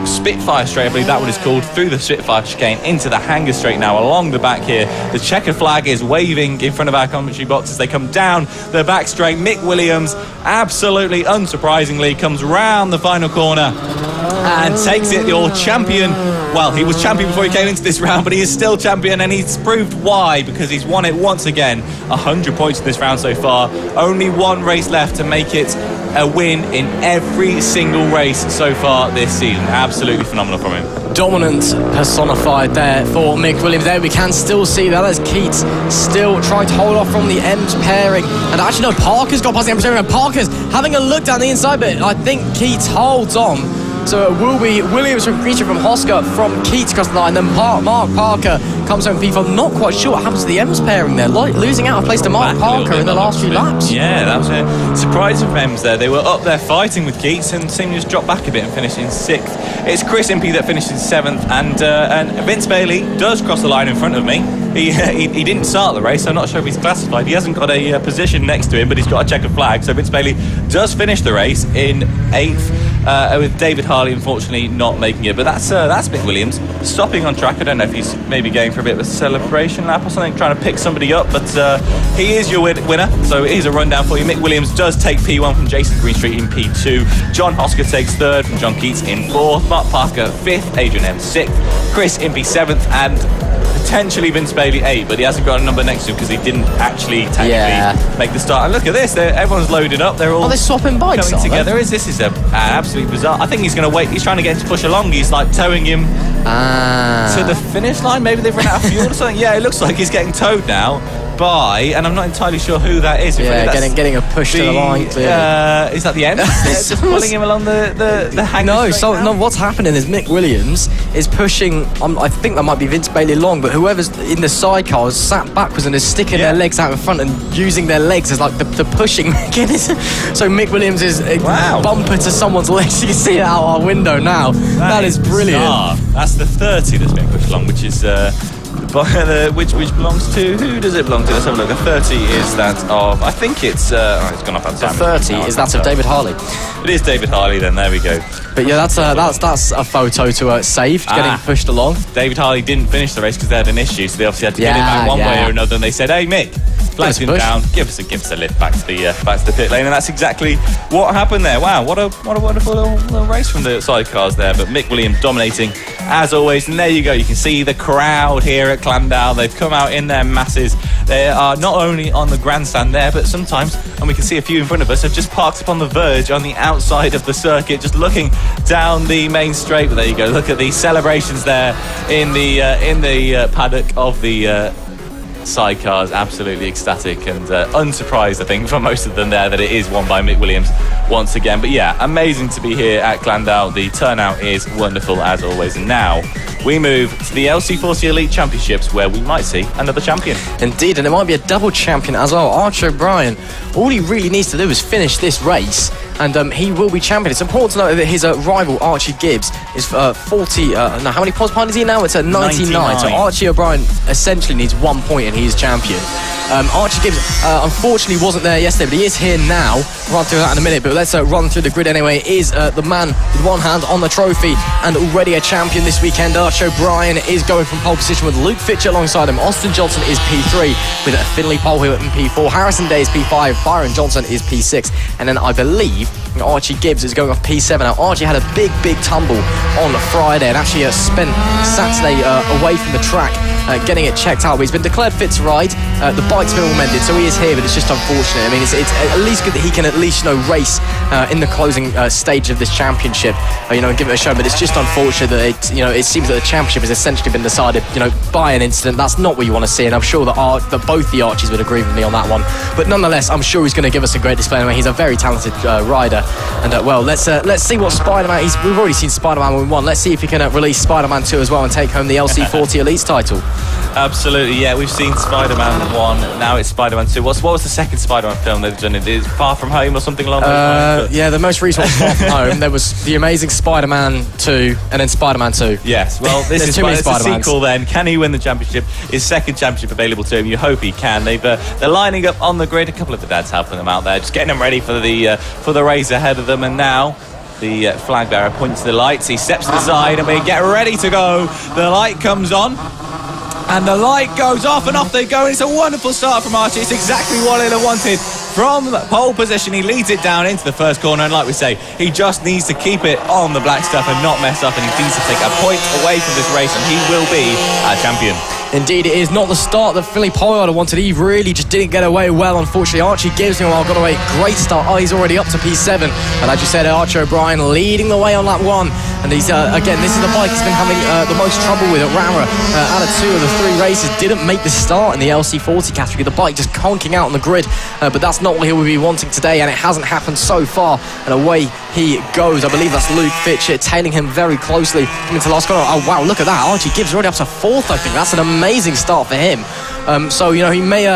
Spitfire straight, I believe that one is called, through the Spitfire chicane into the hangar straight now along the back here. The checkered flag is waving in front of our commentary box as they come down the back straight. Mick Williams, absolutely unsurprisingly, comes round the final corner and takes it. Your champion. Well, he was champion before he came into this round, but he is still champion, and he's proved why, because he's won it once again. 100 points in this round so far. Only one race left to make it a win in every single race so far this season. Absolutely phenomenal from him. Dominant personified there for Mick Williams. There we can still see that as Keats still trying to hold off from the M's pairing. And actually, no, Parker's got past the M's pairing, and Parker's having a look down the inside, but I think Keats holds on. So it will be Williams from Creature from Hosker from Keats across the line. Then Mark Parker comes home P4. Not quite sure what happens to the M's pairing there. Losing out a place to Mark Parker in the last few laps. Yeah, that was a surprise for M's there. They were up there fighting with Keats and seemed to just drop back a bit and finish in 6th. It's Chris Impey that finished in 7th, and Vince Bailey does cross the line in front of me. He didn't start the race, so I'm not sure if he's classified. He hasn't got a position next to him, but he's got a checkered flag. So Vince Bailey does finish the race in 8th. With David Harley unfortunately not making it, but that's Mick Williams stopping on track. I don't know if he's maybe going for a bit of a celebration lap or something, trying to pick somebody up, but he is your winner. So here's a rundown for you. Mick Williams does take P1 from Jason Greenstreet in P2. John Hosker takes 3rd from John Keats in 4th. Mark Parker 5th. Adrian M 6th. Chris Impey 7th, and potentially Vince Bailey 8th, but he hasn't got a number next to him because he didn't actually technically make the start. And look at this, everyone's loaded up. They're all they're swapping bikes coming together. This is absolutely bizarre. I think he's going to wait. He's trying to get him to push along. He's like towing him to the finish line. Maybe they've run out of fuel or something. Yeah, it looks like he's getting towed now. by, and I'm not entirely sure who that is. Yeah, getting a push to the line. Is that the end? Just pulling him along the hang. No, what's happening is Mick Williams is pushing. I think that might be Vince Bailey Long, but whoever's in the sidecar is sat backwards and is sticking their legs out in front and using their legs as like the pushing mechanism. So Mick Williams is bumper to someone's legs. You can see it out our window now. That is brilliant. That's the 30 that's being pushed along, which is which belongs to, who does it belong to? Let's have a look. The 30 is that of, I think it's gone off that time. The 30 is that of David Harley. It is David Harley then, there we go. But yeah, that's a photo to save, getting pushed along. David Harley didn't finish the race because they had an issue, so they obviously had to get it back one way or another, and they said, hey Mick, flagged him down, give us a lift back to the pit lane, and that's exactly what happened there. Wow, what a wonderful little race from the sidecars there. But Mick Williams dominating as always, and there you go. You can see the crowd here at Clandau. They've come out in their masses. They are not only on the grandstand there, but sometimes, and we can see a few in front of us, have just parked upon the verge on the outside of the circuit, just looking down the main straight. But there you go. Look at the celebrations there in the paddock of the sidecars. Absolutely ecstatic and unsurprised, I think, for most of them there, that it is won by Mick Williams once again. But yeah, amazing to be here at Clandau. The turnout is wonderful as always. And now we move to the LC40 Elite Championships, where we might see another champion. Indeed, and it might be a double champion as well. Archer O'Brien, all he really needs to do is finish this race, and he will be champion. It's important to note that his rival, Archie Gibbs, is 40... now, how many points behind is he now? It's at 99. So Archie O'Brien essentially needs 1 point and he is champion. Archie Gibbs, unfortunately, wasn't there yesterday, but he is here now. We'll run through that in a minute, but let's run through the grid anyway. Is the man with one hand on the trophy and already a champion this weekend. Archie O'Brien is going from pole position with Luke Fitcher alongside him. Austin Johnson is P3 with Finley Polehill in P4. Harrison Day is P5. Byron Johnson is P6. And then I believe Archie Gibbs is going off P7. Now, Archie had a big tumble on Friday and actually spent Saturday away from the track getting it checked out. But he's been declared fit to ride. The bike's been all mended, so he is here, but it's just unfortunate. I mean, it's at least good that he can at least race in the closing stage of this championship, and give it a show. But it's just unfortunate that it seems that the championship has essentially been decided, by an incident. That's not what you want to see, and I'm sure that both the Archies would agree with me on that one. But nonetheless, I'm sure he's going to give us a great display. Anyway, he's a very talented rider, and let's see what Spider-Man. We've already seen Spider-Man 1. Let's see if he can release Spider-Man 2 as well and take home the LC40 Elites title. Absolutely, yeah. We've seen Spider-Man 1. Now it's Spider-Man 2. What was the second Spider-Man film they've done? It is Far From Home or something along those lines. Yeah, the most recent was Far From Home. There was The Amazing Spider-Man 2 and then Spider-Man 2. Yes, well, this is a sequel then. Can he win the championship? His second championship available to him. You hope he can. They're lining up on the grid. A couple of the dads helping them out there, just getting them ready for the race ahead of them. And now the flag bearer points to the lights. He steps to the side and we get ready to go. The light comes on. And the light goes off and off they go. And it's a wonderful start from Archie. It's exactly what he'd have wanted. From pole position, he leads it down into the first corner. And like we say, he just needs to keep it on the black stuff and not mess up. And he needs to take a point away from this race. And he will be our champion. Indeed, it is not the start that Finley Pollard wanted. He really just didn't get away well, unfortunately. Archie Gibbs, got away. Great start. He's already up to P7. And as you said, Archie O'Brien leading the way on lap 1. And he's, again, this is the bike he's been having the most trouble with at Rammer. Out of 2 of the 3 races, didn't make the start in the LC40 category. The bike just conking out on the grid. But that's not what he will be wanting today, and it hasn't happened so far. And away he goes. I believe that's Luke Fitcher tailing him very closely coming to last corner. Oh, wow, look at that. Archie Gibbs already up to 4th, I think. That's an amazing start for him. So, he may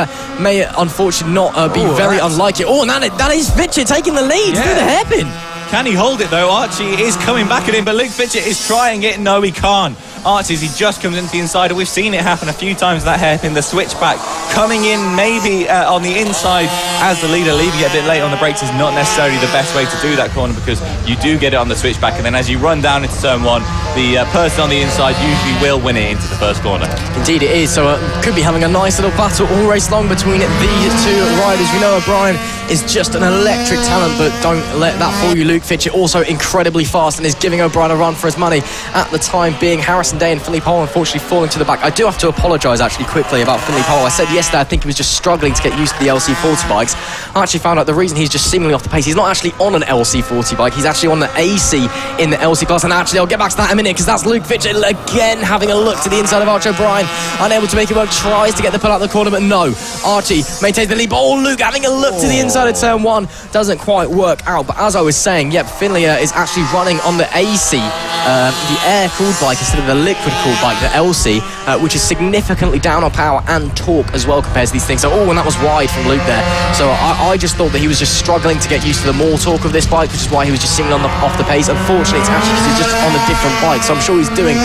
unfortunately not be very unlike it. Oh, and that is Fitcher taking the lead through the hairpin. Can he hold it though? Archie is coming back at him, but Luke Fitcher is trying it. No, he can't. Archie, he just comes into the inside. We've seen it happen a few times, that hairpin, the switchback coming in maybe on the inside as the leader, leaving it a bit late on the brakes is not necessarily the best way to do that corner, because you do get it on the switchback, and then as you run down into turn 1, the person on the inside usually will win it into the first corner. Indeed it is, so could be having a nice little battle all race long between these 2 riders. We know O'Brien is just an electric talent, but don't let that fool you. Luke Fitcher also incredibly fast and is giving O'Brien a run for his money at the time being. Harrison racing day, and Finley Powell unfortunately falling to the back. I do have to apologise actually quickly about Finley Powell. I said yesterday I think he was just struggling to get used to the LC40 bikes. I actually found out the reason he's just seemingly off the pace, he's not actually on an LC40 bike, he's actually on the AC in the LC class. And actually I'll get back to that in a minute, because that's Luke Fitchett again having a look to the inside of Archie O'Brien, unable to make it work, tries to get the pull out of the corner, but no, Archie maintains the lead. Oh, Luke having a look to the inside of turn 1, doesn't quite work out. But as I was saying, yep, Finley is actually running on the AC, the air-cooled bike instead of the liquid-cooled bike, the LC, which is significantly down on power and torque as well compared to these things. So, and that was wide from Luke there. So I just thought that he was just struggling to get used to the more torque of this bike, which is why he was just singing off the pace. Unfortunately, it's actually because he's just on a different bike. So I'm sure he's doing,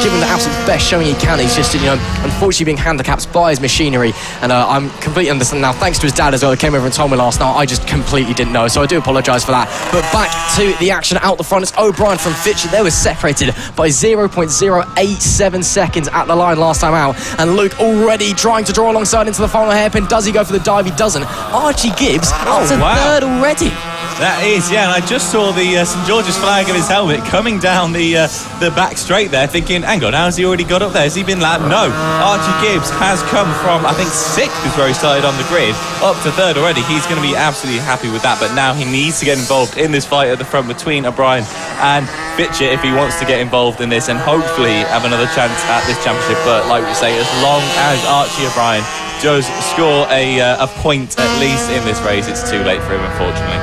given the absolute best showing he can. He's just, unfortunately being handicapped by his machinery. And I'm completely understanding now, thanks to his dad as well, who came over and told me last night. I just completely didn't know. So I do apologise for that. But back to the action out the front. It's O'Brien from Fitchett. They were separated by 0.087 seconds at the line last time out. And Luke already trying to draw alongside into the final hairpin. Does he go for the dive? He doesn't. Archie Gibbs up to third already. That is, yeah, and I just saw the St George's flag of his helmet coming down the back straight there, thinking, hang on, how's he already got up there? Has he been lapped? No, Archie Gibbs has come from, I think, 6th is where he started on the grid, up to 3rd already. He's going to be absolutely happy with that, but now he needs to get involved in this fight at the front between O'Brien and Fitchett if he wants to get involved in this and hopefully have another chance at this championship. But like we say, as long as Archie O'Brien does score a point at least in this race, it's too late for him, unfortunately.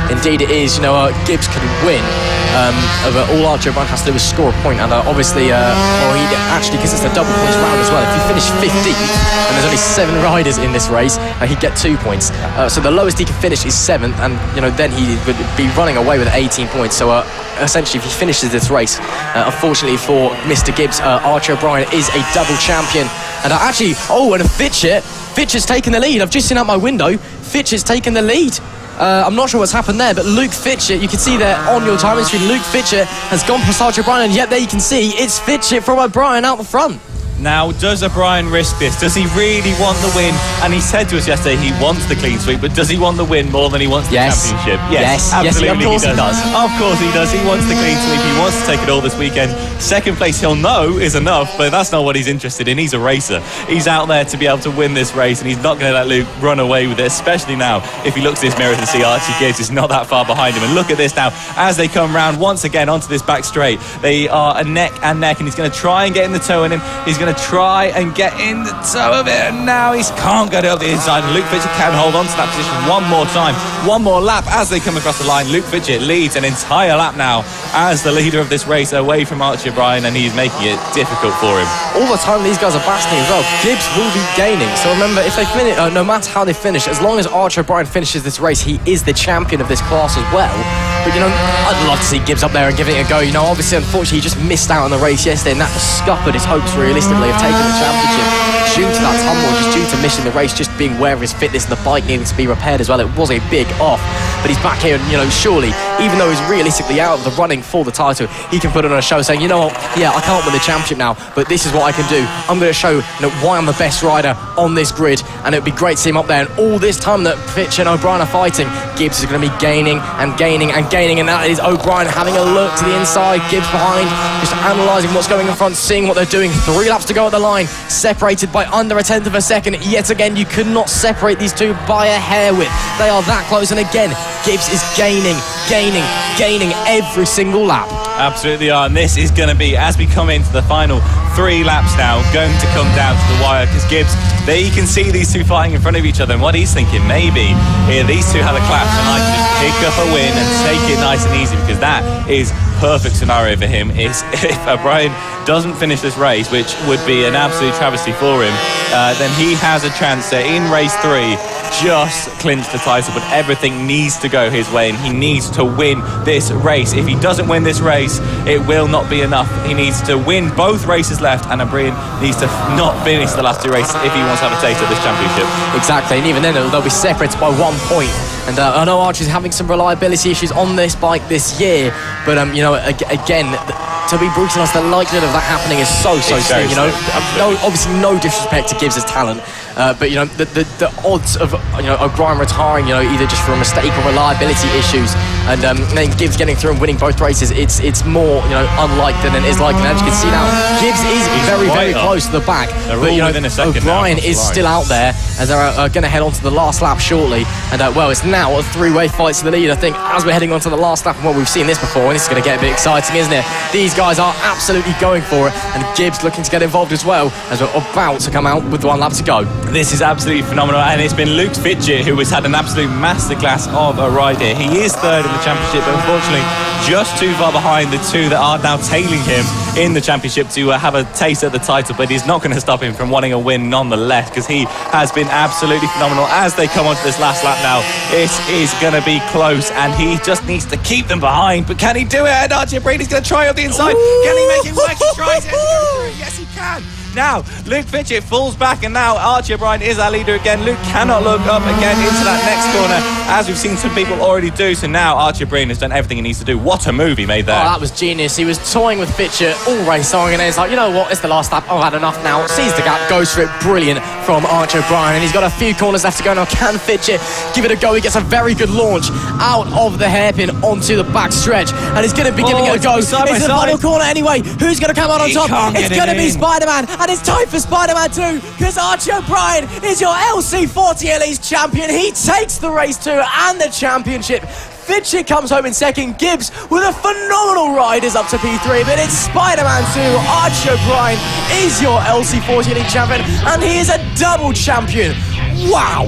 Indeed it is. Gibbs could win, but all Archie O'Brien has to do is score a point, and obviously, he actually, because it's a double points round as well, if you finish 15th and there's only 7 riders in this race, he'd get 2 points. So the lowest he can finish is 7th, and then he would be running away with 18 points. So essentially, if he finishes this race, unfortunately for Mr. Gibbs, Archie O'Brien is a double champion. And and Fitchett's taken the lead. I've just seen out my window, Fitchett's taken the lead. I'm not sure what's happened there, but Luke Fitchett, you can see there on your timing screen, Luke Fitchett has gone past Archie O'Brien, and yet there you can see it's Fitchett from O'Brien out the front. Now, does O'Brien risk this? Does he really want the win? And he said to us yesterday he wants the clean sweep, but does he want the win more than he wants the championship? Yes, absolutely, of course he does. Of course he does. He wants the clean sweep. He wants to take it all this weekend. 2nd place, he'll know, is enough, but that's not what he's interested in. He's a racer. He's out there to be able to win this race, and he's not going to let Luke run away with it, especially now if he looks at his mirror to see Archie Gibbs is not that far behind him. And look at this now, as they come round once again onto this back straight. They are a neck and neck, and he's going to try and get in the toe in him. He's going to try and get in the toe of it, and now he can't get over the inside, and Luke Fitchett can hold on to that position one more time, one more lap as they come across the line. Luke Fitchett leads an entire lap now as the leader of this race away from Archie O'Brien, and he's making it difficult for him. All the time these guys are battling as well, Gibbs will be gaining. So remember, if they finish, no matter how they finish, as long as Archie O'Brien finishes this race, he is the champion of this class as well. But I'd love to see Gibbs up there and giving it a go. Obviously, unfortunately, he just missed out on the race yesterday, and that scuppered his hopes realistically of taking the championship due to that tumble, just due to missing the race, just being aware of his fitness and the bike needing to be repaired as well. It was a big off, but he's back here, and surely, even though he's realistically out of the running for the title, he can put on a show saying, you know what, yeah, I can't win the championship now, but this is what I can do. I'm going to show why I'm the best rider on this grid, and it would be great to see him up there. And all this time that Fitch and O'Brien are fighting, Gibbs is going to be gaining and gaining and gaining, and that is O'Brien having a look to the inside, Gibbs behind, just analysing what's going in front, seeing what they're doing. 3 laps to go at the line, separated by under 1/10 of a second. Yet again, you could not separate these two by a hair width. They are that close, and again, Gibbs is gaining every single lap. Absolutely are, and this is going to be, as we come into the final 3 laps now, going to come down to the wire, because Gibbs, there you can see these two fighting in front of each other, and what he's thinking, maybe these two have a clash and I can just pick up a win and take it nice and easy, because that is perfect scenario for him. Is if O'Brien doesn't finish this race, which would be an absolute travesty for him, then he has a chance to, in race 3, just clinch the title, but everything needs to go his way, and he needs to win this race. If he doesn't win this race, it will not be enough. He needs to win both races left, and O'Brien needs to not finish the last 2 races if he wants to have a taste of this championship. Exactly, and even then they'll be separated by 1 point. And I know Archie's having some reliability issues on this bike this year, but again, to be brutally honest, the likelihood of that happening is so slim. You know, obviously no disrespect to Gibbs' talent, but you know the odds of O'Brien retiring, either just for a mistake or reliability issues, and then Gibbs getting through and winning both races, it's more unlikely than it is likely. As you can see now, Gibbs is very close to the back, but O'Brien is still out there, as they're going to head on to the last lap shortly, and it's now a three-way fight to the lead. I think as we're heading on to the last lap, and we've seen this before, and this is going to get a bit exciting, isn't it? These guys are absolutely going for it, and Gibbs looking to get involved as well, as we're about to come out with 1 lap to go. This is absolutely phenomenal, and it's been Luke Fitchett who has had an absolute masterclass of a ride here. He is third in the championship, but unfortunately just too far behind the two that are now tailing him in the championship to have a taste at the title, but he's not going to stop him from wanting a win nonetheless, because he has been absolutely phenomenal. As they come onto this last lap now, it is going to be close, and he just needs to keep them behind. But can he do it? And Archie Brady's going to try on the inside. Can he make it work? He tries it. Yes, he can. Now, Luke Fitchett falls back, and now Archie O'Brien is our leader again. Luke cannot look up again into that next corner, as we've seen some people already do. So now Archie O'Brien has done everything he needs to do. What a move he made there. Oh, that was genius. He was toying with Fitchett all race long, and then he's like, you know what, it's the last lap, I've had enough now. Sees the gap, goes for it. Brilliant from Archie O'Brien, and he's got a few corners left to go now. Can Fitchett give it a go? He gets a very good launch out of the hairpin onto the back stretch, and he's going to be giving it a go. It's the final corner anyway. Who's going to come out on top? It's going to be Spider-Man, and it's time for Spider-Man 2, because Archie O'Brien is your LC40 Elite champion. He takes the race 2 and the championship. Fitchett comes home in second. Gibbs with a phenomenal ride is up to P3, but it's Spider-Man 2. Archie O'Brien is your LC40 Elite champion, and he is a double champion. Wow.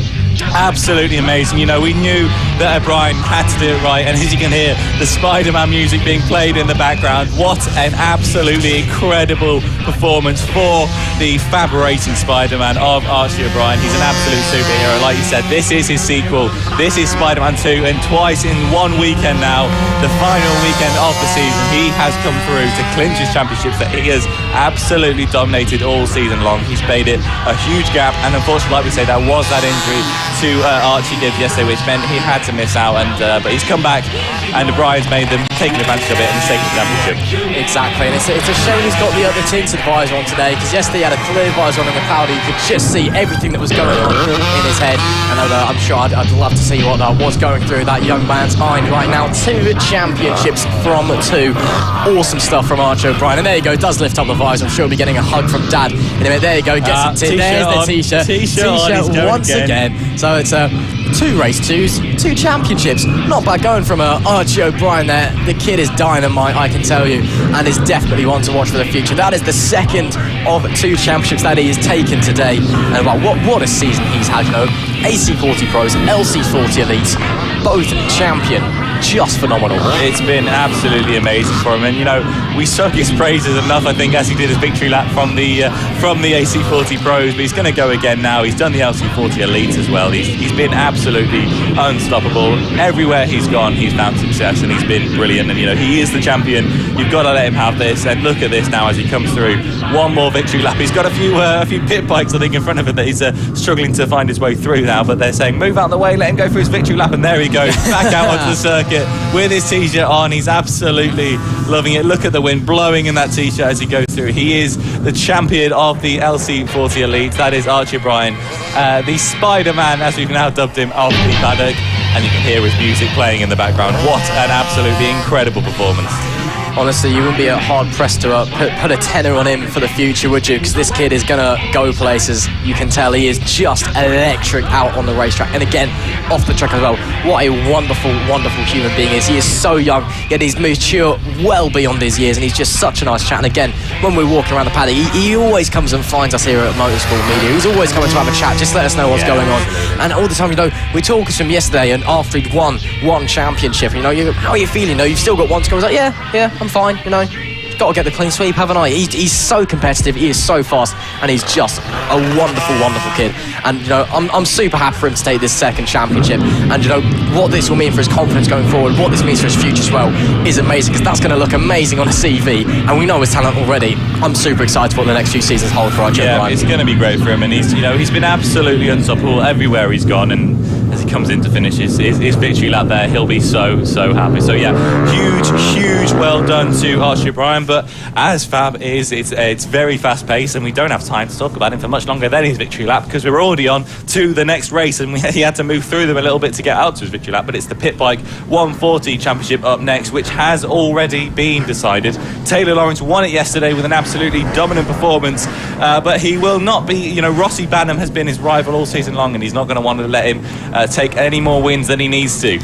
Absolutely amazing. We knew that O'Brien had to do it right, and as you can hear the Spider-Man music being played in the background, what an absolutely incredible performance for the FAB-Racing Spider-Man of Archie O'Brien. He's an absolute superhero. Like you said, this is his sequel. This is Spider-Man 2, and twice in one weekend now, the final weekend of the season, he has come through to clinch his championships that he has absolutely dominated all season long. He's made it a huge gap, and unfortunately, like we say, that was that injury to Archie Gibbs yesterday, which meant he had to miss out, and but he's come back, and O'Brien's made them, taking advantage of it, and he's taken the championship. Exactly, and it's a shame he's got the other tinted visor on today, because yesterday he had a clear visor on in the powder. You could just see everything that was going on in his head, and I'm sure I'd love to see what was going through that young man's mind right now. 2 championships from 2. Awesome stuff from Archie O'Brien, and there you go, does lift up the visor. I'm sure he'll be getting a hug from Dad in a minute. There you go, gets it. There's the t-shirt once again. So it's 2 race 2s, 2 championships. Not bad going from Archie O'Brien there. The kid is dynamite, I can tell you, and is definitely one to watch for the future. That is the second of 2 championships that he has taken today. And what a season he's had, AC40 Pros, LC40 Elites, both champion. Just phenomenal. It's been absolutely amazing for him, and we sung his praises enough, I think, as he did his victory lap from the AC40 Pros, but he's going to go again now. He's done the LC40 Elites as well. He's been absolutely unstoppable. Everywhere he's gone, he's found success, and he's been brilliant, and he is the champion. You've got to let him have this, and look at this now as he comes through. One more victory lap. He's got a few pit bikes, I think, in front of him that he's struggling to find his way through now, but they're saying move out of the way, let him go for his victory lap, and there he goes, back out onto the circuit with his t-shirt on. He's absolutely loving it. Look at the wind blowing in that t-shirt as he goes through. He is the champion of the LC40 Elite. That is Archie O'Brien, the Spider-Man, as we've now dubbed him, of the paddock, and you can hear his music playing in the background. What an absolutely incredible performance. Honestly, you wouldn't be hard-pressed to put a tenner on him for the future, would you? Because this kid is going to go places. You can tell he is just electric out on the racetrack. And again, off the track as well. What a wonderful, wonderful human being he is. He is so young, yet he's mature well beyond his years, and he's just such a nice chat. And again, when we're walking around the paddock, he always comes and finds us here at Motorsport Media. He's always coming to have a chat, just let us know what's going on. And all the time, we talked to him yesterday, and after he'd won 1 championship, how are you feeling? You've still got 1 to go. I was like, yeah, I'm fine, got to get the clean sweep, haven't I? He's so competitive, he is so fast, and he's just a wonderful, wonderful kid. And I'm super happy for him to take this 2nd championship. And what this will mean for his confidence going forward, what this means for his future as well, is amazing, because that's going to look amazing on a CV. And we know his talent already. I'm super excited for what the next few seasons hold for Archie O'Brien. It's going to be great for him, and he's been absolutely unstoppable everywhere he's gone, and as he comes in to finish his victory lap there. He'll be so happy. So yeah, huge well done to Archie O'Brien. But as Fab is, it's very fast paced, and we don't have time to talk about him for much longer than his victory lap, because we're already on to the next race, and he had to move through them a little bit to get out to his victory lap. But it's the Pit Bike 140 Championship up next, which has already been decided. Taylor Lawrence won it yesterday with an absolutely dominant performance, but he will not be, Rossi Banham has been his rival all season long, and he's not going to want to let him take any more wins than he needs to.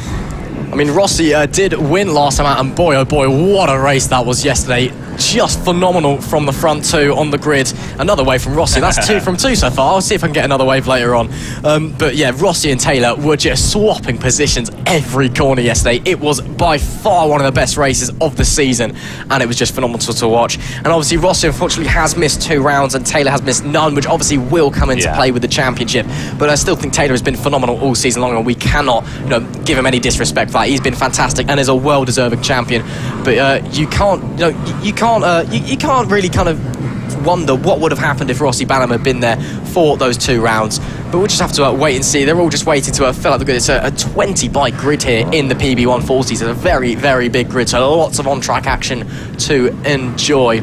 I mean, Rossi did win last time out, and boy, oh boy, what a race that was yesterday. Just phenomenal from the front two on the grid. Another wave from Rossi. That's 2 from 2 so far. I'll see if I can get another wave later on. But yeah, Rossi and Taylor were just swapping positions every corner yesterday. It was by far one of the best races of the season, and it was just phenomenal to watch. And obviously Rossi unfortunately has missed 2 rounds, and Taylor has missed none, which obviously will come into play with the championship. But I still think Taylor has been phenomenal all season long, and we cannot give him any disrespect for that. He's been fantastic and is a well-deserving champion. But you can't really kind of wonder what would have happened if Rossi Banham had been there for those 2 rounds. But we'll just have to wait and see. They're all just waiting to fill out the grid. It's a 20 bike grid here in the PB140. It's a very, very big grid, so lots of on-track action to enjoy.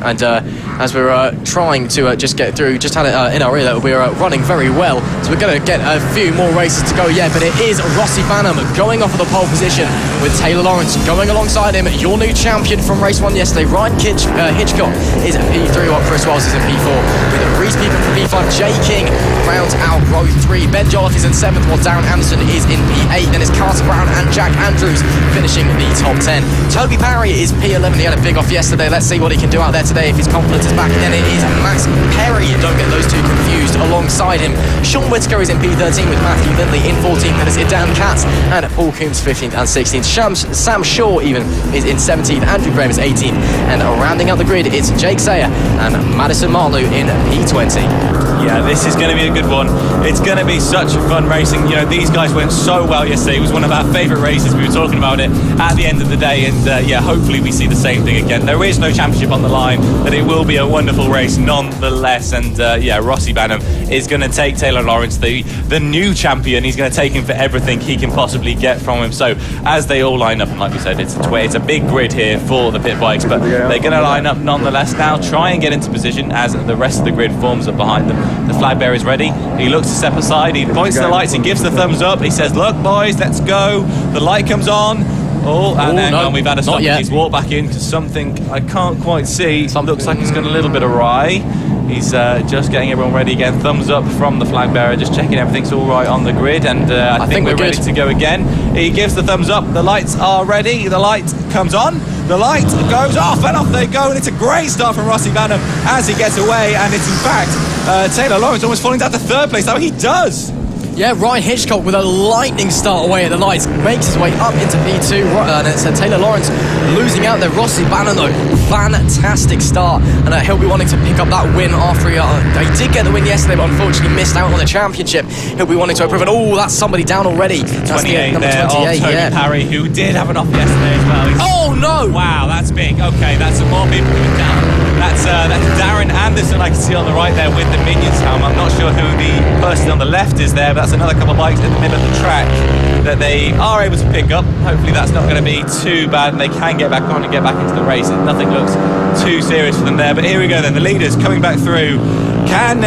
And as we're trying to just get through, just had it in our ear that we're running very well, so we're going to get a few more races to go yet. But it is Rossi Banham going off of the pole position, with Taylor Lawrence going alongside him. Your new champion from race 1 yesterday, Ryan Hitchcock, is at P3, while Chris Wells is in P4, with Reese Peeper from P5. Jay King rounds out row 3. Ben Jolliffe is in 7th, while Darren Anderson is in P8. Then it's Carter Brown and Jack Andrews finishing the top 10. Toby Parry is P11. He had a big off yesterday. Let's see what he can do out there today if his confidence is back. And then it is Max Perry, don't get those two confused, alongside him. Sean Whitaker is in P13 with Matthew Lindley in 14th, and it's Dan Katz and Paul Coombs 15th and 16th. Sam Shaw even is in 17th, Andrew Graham is 18th, and rounding out the grid it's Jake Sayer and Madison Marlew in P20. Yeah, this is going to be a good one. It's going to be such a fun racing. These guys went so well yesterday. It was one of our favourite races. We were talking about it at the end of the day, and hopefully we see the same thing again. There is no championship on the line, but it will be a wonderful race nonetheless. And Rossi Banham is going to take Taylor Lawrence, the new champion. He's going to take him for everything he can possibly get from him. So as they all line up, and like we said, it's a big grid here for the pit bikes, but they're going to line up nonetheless now, try and get into position as the rest of the grid forms up behind them. The flag bearer is ready. He looks to step aside. He points to the lights and gives the thumbs up. He says, "Look, boys, let's go." The light comes on. We've had to stop. He's walked back in because something I can't quite see. Looks like he's got a little bit awry. He's just getting everyone ready again. Thumbs up from the flag bearer, just checking everything's all right on the grid, and I think we're ready to go again. He gives the thumbs up. The lights are ready. The light comes on. The light goes off, and off they go, and it's a great start from Rossi Banham as he gets away, and it's in fact Taylor Lawrence almost falling down to 3rd place. Now he does. Yeah, Ryan Hitchcock with a lightning start away at the lights makes his way up into P2, and it's Taylor Lawrence losing out there. Rossi Banham though, fantastic start, and he'll be wanting to pick up that win after he did get the win yesterday, but unfortunately missed out on the championship. He'll be wanting to improve, and that's somebody down already. That's 28 number there 28, of Toby Parry, who did have an off yesterday as well. Oh no! Wow, that's big. Okay, that's some more people coming down. That's Darren Anderson, I can see on the right there with the Minions helm. I'm not sure who the person on the left is there, but that's another couple of bikes in the middle of the track that they are able to pick up. Hopefully that's not going to be too bad, and they can get back on and get back into the race. Nothing looks too serious for them there. But here we go then, the leaders coming back through. Can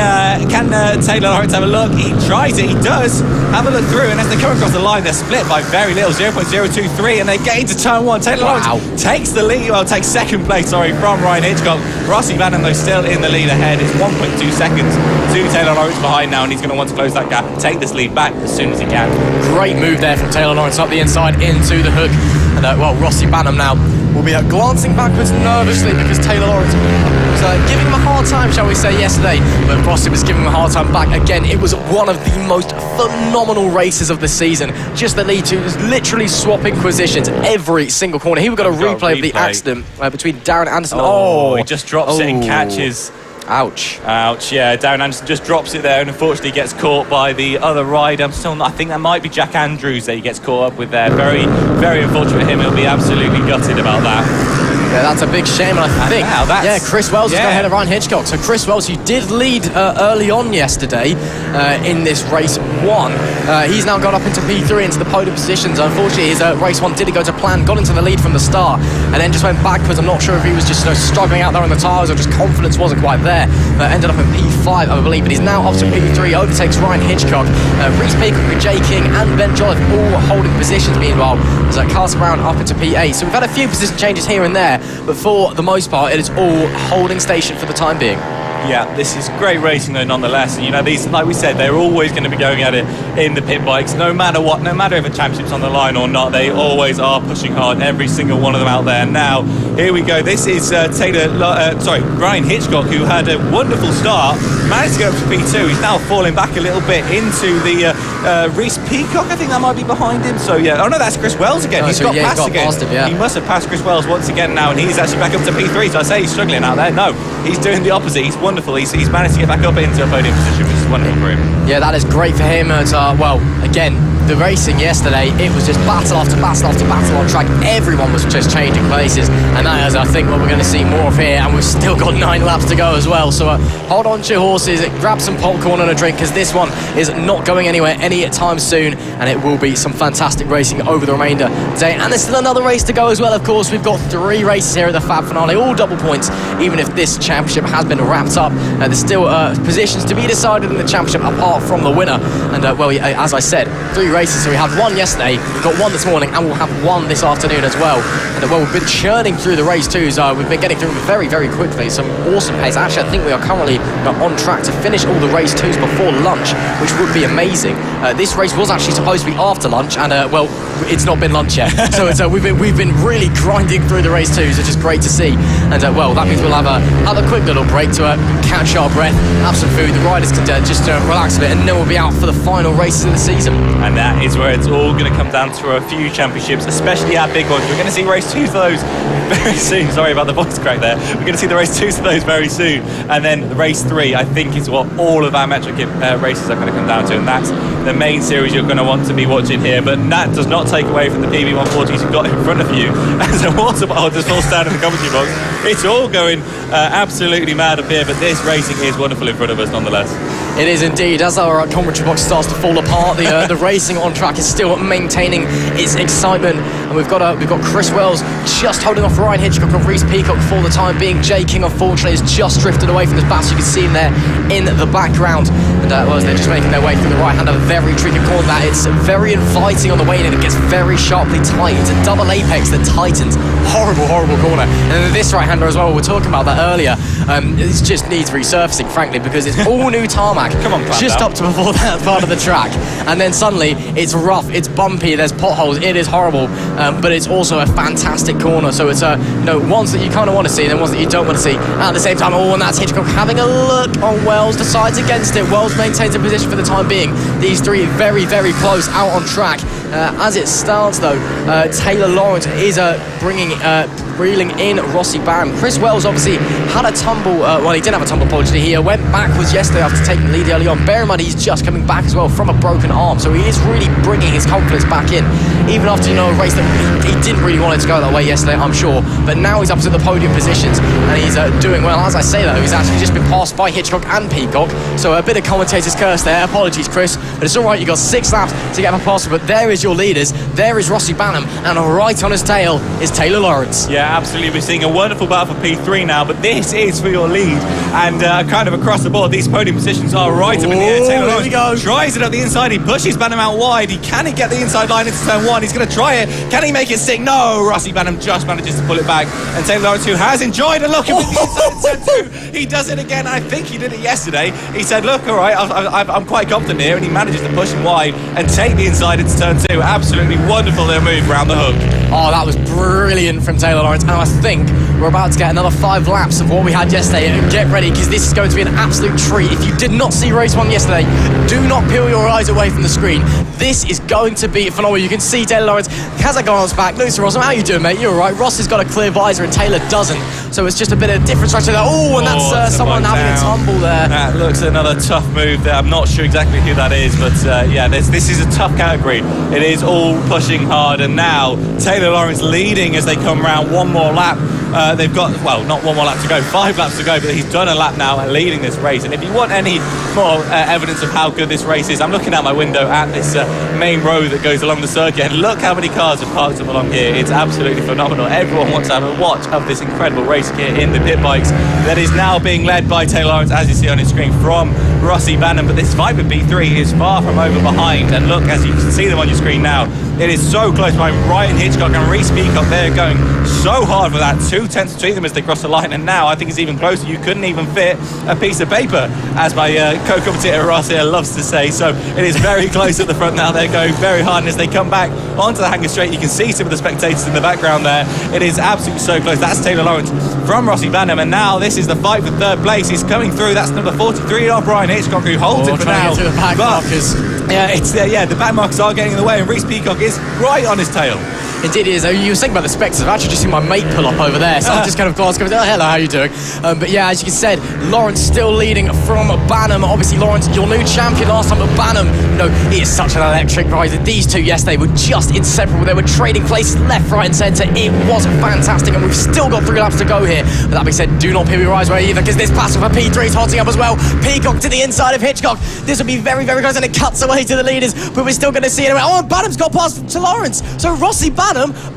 Taylor Lawrence have a look? He tries it, he does have a look through, and as they come across the line, they're split by very little, 0.023, and they get into turn 1. Taylor Lawrence takes the lead, takes 2nd place, from Ryan Hitchcock. Rossi Banham, though, still in the lead ahead. It's 1.2 seconds to Taylor Lawrence behind now, and he's going to want to close that gap and take this lead back as soon as he can. Great move there from Taylor Lawrence up the inside into the hook. And Rossi Banham now will be glancing backwards nervously because Taylor Lawrence was giving him a hard time, shall we say, yesterday. But Rossi was giving him a hard time back again. It was one of the most phenomenal races of the season. Just the lead two, literally swapping positions every single corner. Here we've got a replay of the accident between Darren Anderson. He just drops it and catches. Ouch. Yeah, Darren Anderson just drops it there and unfortunately gets caught by the other rider. I think that might be Jack Andrews that he gets caught up with there. Very, very unfortunate for him. He'll be absolutely gutted about that. Yeah, that's a big shame, and I think Chris Wells is going ahead of Ryan Hitchcock. So Chris Wells, who did lead early on yesterday in this race 1, he's now got up into P3, into the podium positions. Unfortunately, his race 1 didn't go to plan, got into the lead from the start, and then just went backwards. I'm not sure if he was just struggling out there on the tyres or just confidence wasn't quite there. Ended up in P5, I believe, but he's now up to P3, overtakes Ryan Hitchcock, Reece Peacock, Jay King, and Ben Jolliffe all holding positions. Meanwhile, there's Carson Brown up into P8. So we've had a few position changes here and there, but for the most part, it is all holding station for the time being. Yeah, this is great racing though, nonetheless. And these, like we said, they're always going to be going at it in the pit bikes, no matter what, no matter if a championship's on the line or not. They always are pushing hard, every single one of them out there. Now, here we go. This is Ryan Hitchcock, who had a wonderful start, managed to get up to P2. He's now falling back a little bit into the Reece Peacock. I think that might be behind him. So yeah, oh no, that's Chris Wells again. He's got past him. He must have passed Chris Wells once again now, and he's actually back up to P3. So I say he's struggling out there. No, he's doing the opposite. He's wonderful. He's managed to get back up into a podium position, which is wonderful for him. Yeah, that is great for him. Again, the racing yesterday, it was just battle after battle after battle on track. Everyone was just changing places, and that is, I think, what we're going to see more of here. And we've still got 9 laps to go as well. So hold on to your horses, grab some popcorn and a drink, because this one is not going anywhere anytime soon, and it will be some fantastic racing over the remainder of the day. And there's still another race to go as well. Of course, we've got 3 races here at the Fab finale, all double points. Even if this championship has been wrapped up, there's still positions to be decided in the championship apart from the winner. And as I said, 3 races. So we had 1 yesterday, we've got 1 this morning, and we'll have 1 this afternoon as well. And we've been churning through the race 2s. We've been getting through them very, very quickly. Some awesome pace. Actually, I think we are currently on track to finish all the race 2s before lunch, which would be amazing. This race was actually supposed to be after lunch, and it's not been lunch yet. So we've been really grinding through the race 2s, which is great to see. And that means we'll have a quick little break to catch our breath, have some food. The riders can just relax a bit, and then we'll be out for the final races of the season. And that is where it's all going to come down to a few championships, especially our big ones. We're going to see race 2 of those very soon. Sorry about the voice crack there. We're going to see the race 2s of those very soon, and then the race 3, I think, is what all of our metric races are going to come down to, and that's the main series you're going to want to be watching here. But that does not take away from the PB140s you've got in front of you as a water bottle just falls down in the commentary box. It's all going absolutely mad up here, but this racing is wonderful in front of us nonetheless. It is indeed. As our commentary box starts to fall apart, the racing on track is still maintaining its excitement, and we've got Chris Wells just holding off Ryan Hitchcock and Reece Peacock for the time being. Jay King, unfortunately, has just drifted away from his back. So you can see him there in the background, and they're just making their way through the right hand of a very tricky corner. That it's very inviting on the way in. It gets very sharply tight. It's a double apex that tightens. Horrible corner. And this right hander as well. We were talking about that earlier. It just needs resurfacing, frankly, because it's all new tarmac. Come on, just up to before that part of the track, and then suddenly it's rough, it's bumpy, there's potholes. It is horrible, but it's also a fantastic corner. So it's ones that you kind of want to see, and then ones that you don't want to see at the same time. And that's Hitchcock having a look on Wells, decides against it. Wells maintains a position for the time being. These 3 very, very close out on track. As it starts though, Taylor Lawrence is reeling in Rossi Barham. Chris Wells obviously had a tumble. He didn't have a tumble, apology. He went backwards yesterday after taking the lead early on. Bear in mind, he's just coming back as well from a broken arm, so he is really bringing his confidence back in. Even after a race that he didn't really want it to go that way yesterday, I'm sure. But now he's up to the podium positions, and he's doing well. As I say though, he's actually just been passed by Hitchcock and Peacock. So a bit of commentator's curse there. Apologies, Chris, but it's all right. You got 6 laps to get past. But there is your leaders. There is Rossi Barham, and right on his tail is Taylor Lawrence. Yeah, absolutely. We're seeing a wonderful battle for P3 now, but this is for your lead, and kind of across the board, these podium positions are right up in the air. Taylor Lawrence tries it up the inside. He pushes Banham out wide. Can he get the inside line into turn 1? He's going to try it. Can he make it stick? No. Rossi Banham just manages to pull it back, and Taylor Lawrence, who has enjoyed a look at the inside in turn 2, he does it again. I think he did it yesterday. He said, look, all right, I'm quite confident here, and he manages to push him wide and take the inside into turn 2. Absolutely wonderful their move around the hook. Oh, that was brilliant from Taylor Lawrence, and I think we're about to get another 5 laps of what we had yesterday. And get ready, because this is going to be an absolute treat. If you did not see race 1 yesterday, do not peel your eyes away from the screen. This is going to be phenomenal. You can see Taylor Lawrence has a guy on his back. Lewis Ross, how you doing, mate? You're all right. Ross has got a clear visor and Taylor doesn't. So it's just a bit of different structure there. Oh, and that's someone having a tumble there. That looks another tough move there. I'm not sure exactly who that is, but this is a tough category. It is all pushing hard, and now Taylor Lawrence leading as they come round one more lap They've got, well, not one more lap to go, 5 laps to go, but he's done a lap now and leading this race. And if you want any more evidence of how good this race is, I'm looking out my window at this main road that goes along the circuit, and look how many cars have parked up along here. It's absolutely phenomenal. Everyone wants to have a watch of this incredible race here in the pit bikes that is now being led by Taylor Lawrence, as you see on his screen, from Rossi Banham. But this fight with B3 is far from over behind, and look, as you can see them on your screen now, it is so close by Ryan Hitchcock and Reece Peacock. They're going so hard for that, 2/10 between them as they cross the line, and now I think it's even closer. You couldn't even fit a piece of paper, as my co-commentator Ross here loves to say. So it is very close at the front now. They're going very hard, and as they come back onto the hangar straight, you can see some of the spectators in the background there. It is absolutely so close. That's Taylor Lawrence from Rossi Banham, and now this is the fight for third place. He's coming through. That's number 43 of Ryan Hitchcock, who holds it for now. The back markers. Yeah, the back markers are getting in the way, and Reece Peacock is right on his tail. Indeed it is. You were thinking about the spectators. I've actually just seen my mate pull up over there, so I'm just kind of glancing over, oh, hello, how you doing? But yeah, as you said, Lawrence still leading from Banham. Obviously, Lawrence, your new champion last time at Banham. You know, he is such an electric rider. These two yesterday were just inseparable. They were trading places left, right and centre. It was fantastic, and we've still got 3 laps to go here. But that being said, do not pee your eyes away either, because this battle for P3 is hotting up as well. Peacock to the inside of Hitchcock. This will be very, very close, and it cuts away to the leaders, but we're still going to see it. Oh, and Banham's got past to Lawrence. So Rossi Banham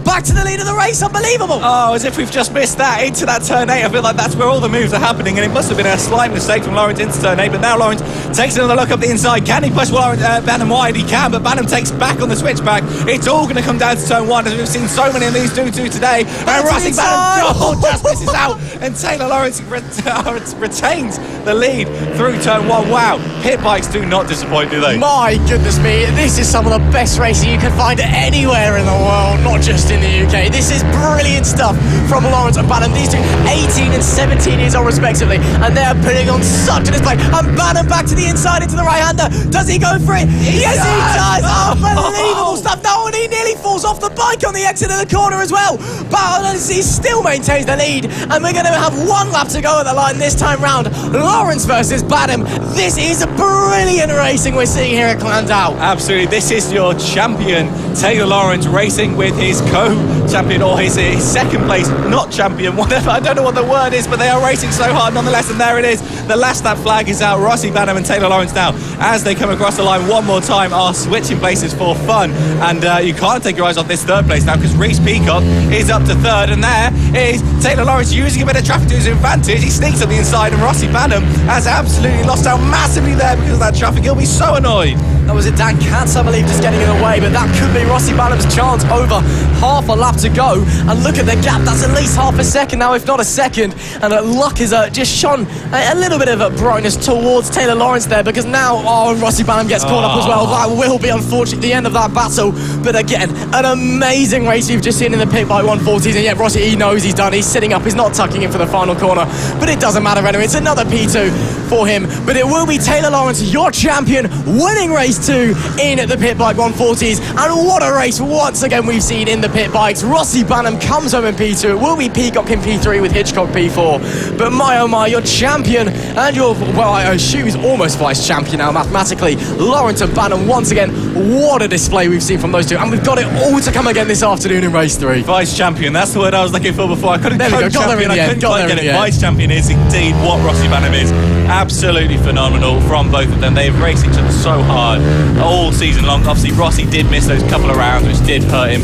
back to the lead of the race. Unbelievable. Oh, as if we've just missed that into that turn 8. I feel like that's where all the moves are happening, and it must have been a slight mistake from Lawrence into turn 8. But now Lawrence takes another look up the inside. Can he push Banham wide? He can, but Banham takes back on the switchback. It's all going to come down to turn 1, as we've seen so many of these do today. And Rossi Banham just misses out, and Taylor Lawrence retains the lead through turn 1. Wow, pit bikes do not disappoint, do they? My goodness me, this is some of the best racing you can find anywhere in the world, not just in the UK. This is brilliant stuff from Lawrence and Banham. These two, 18 and 17 years old respectively, and they're putting on such a display. And Banham back to the inside into the right-hander. Does he go for it? Yes, he does! Unbelievable stuff. No, and he nearly falls off the bike on the exit of the corner as well. But he still maintains the lead, and we're going to have 1 lap to go at the line this time round. Lawrence versus Banham. This is brilliant racing we're seeing here at Clandau. Absolutely. This is your champion, Taylor Lawrence, racing with his co-champion, or his second place, not champion, whatever. I don't know what the word is, but they are racing so hard nonetheless, and there it is. The last lap flag is out. Rossi Banham and Taylor Lawrence now, as they come across the line one more time, are switching places for fun. And you can't take your eyes off this third place now, because Reece Peacock is up to third, and there is Taylor Lawrence using a bit of traffic to his advantage. He sneaks up the inside, and Rossi Banham has absolutely lost out massively there because of that traffic. He'll be so annoyed. That was it, Dan Katz, I believe, just getting in the way, but that could be Rossi Banham's chance. Over half a lap to go, and look at the gap. That's at least half a second now, if not a second. And luck is just shone a little bit of brightness towards Taylor Lawrence there, because now Rossi Banham gets caught up as well. That will be unfortunately the end of that battle. But again, an amazing race you've just seen in the pit by 140s, and yet Rossi, he knows he's done. He's sitting up, he's not tucking in for the final corner, but it doesn't matter anyway. It's another P2 for him, but it will be Taylor Lawrence, your champion, winning race 2 in the pit bike 140s. And what a race once again we've seen in the pit bikes. Rossi Banham comes home in P2. It will be Peacock in P3 with Hitchcock P4. But my oh my, your champion and your, well, I assume he's almost vice champion now mathematically, Lawrence and Banham once again. What a display we've seen from those two, and we've got it all to come again this afternoon in race 3. Vice champion, that's the word I was looking for before. I couldn't there we go. Got there in the end. Got there in the end. Vice champion is indeed what Rossi Banham is. Absolutely phenomenal from both of them. They've raced each other so hard all season long. Obviously Rossi did miss those couple of rounds, which did hurt him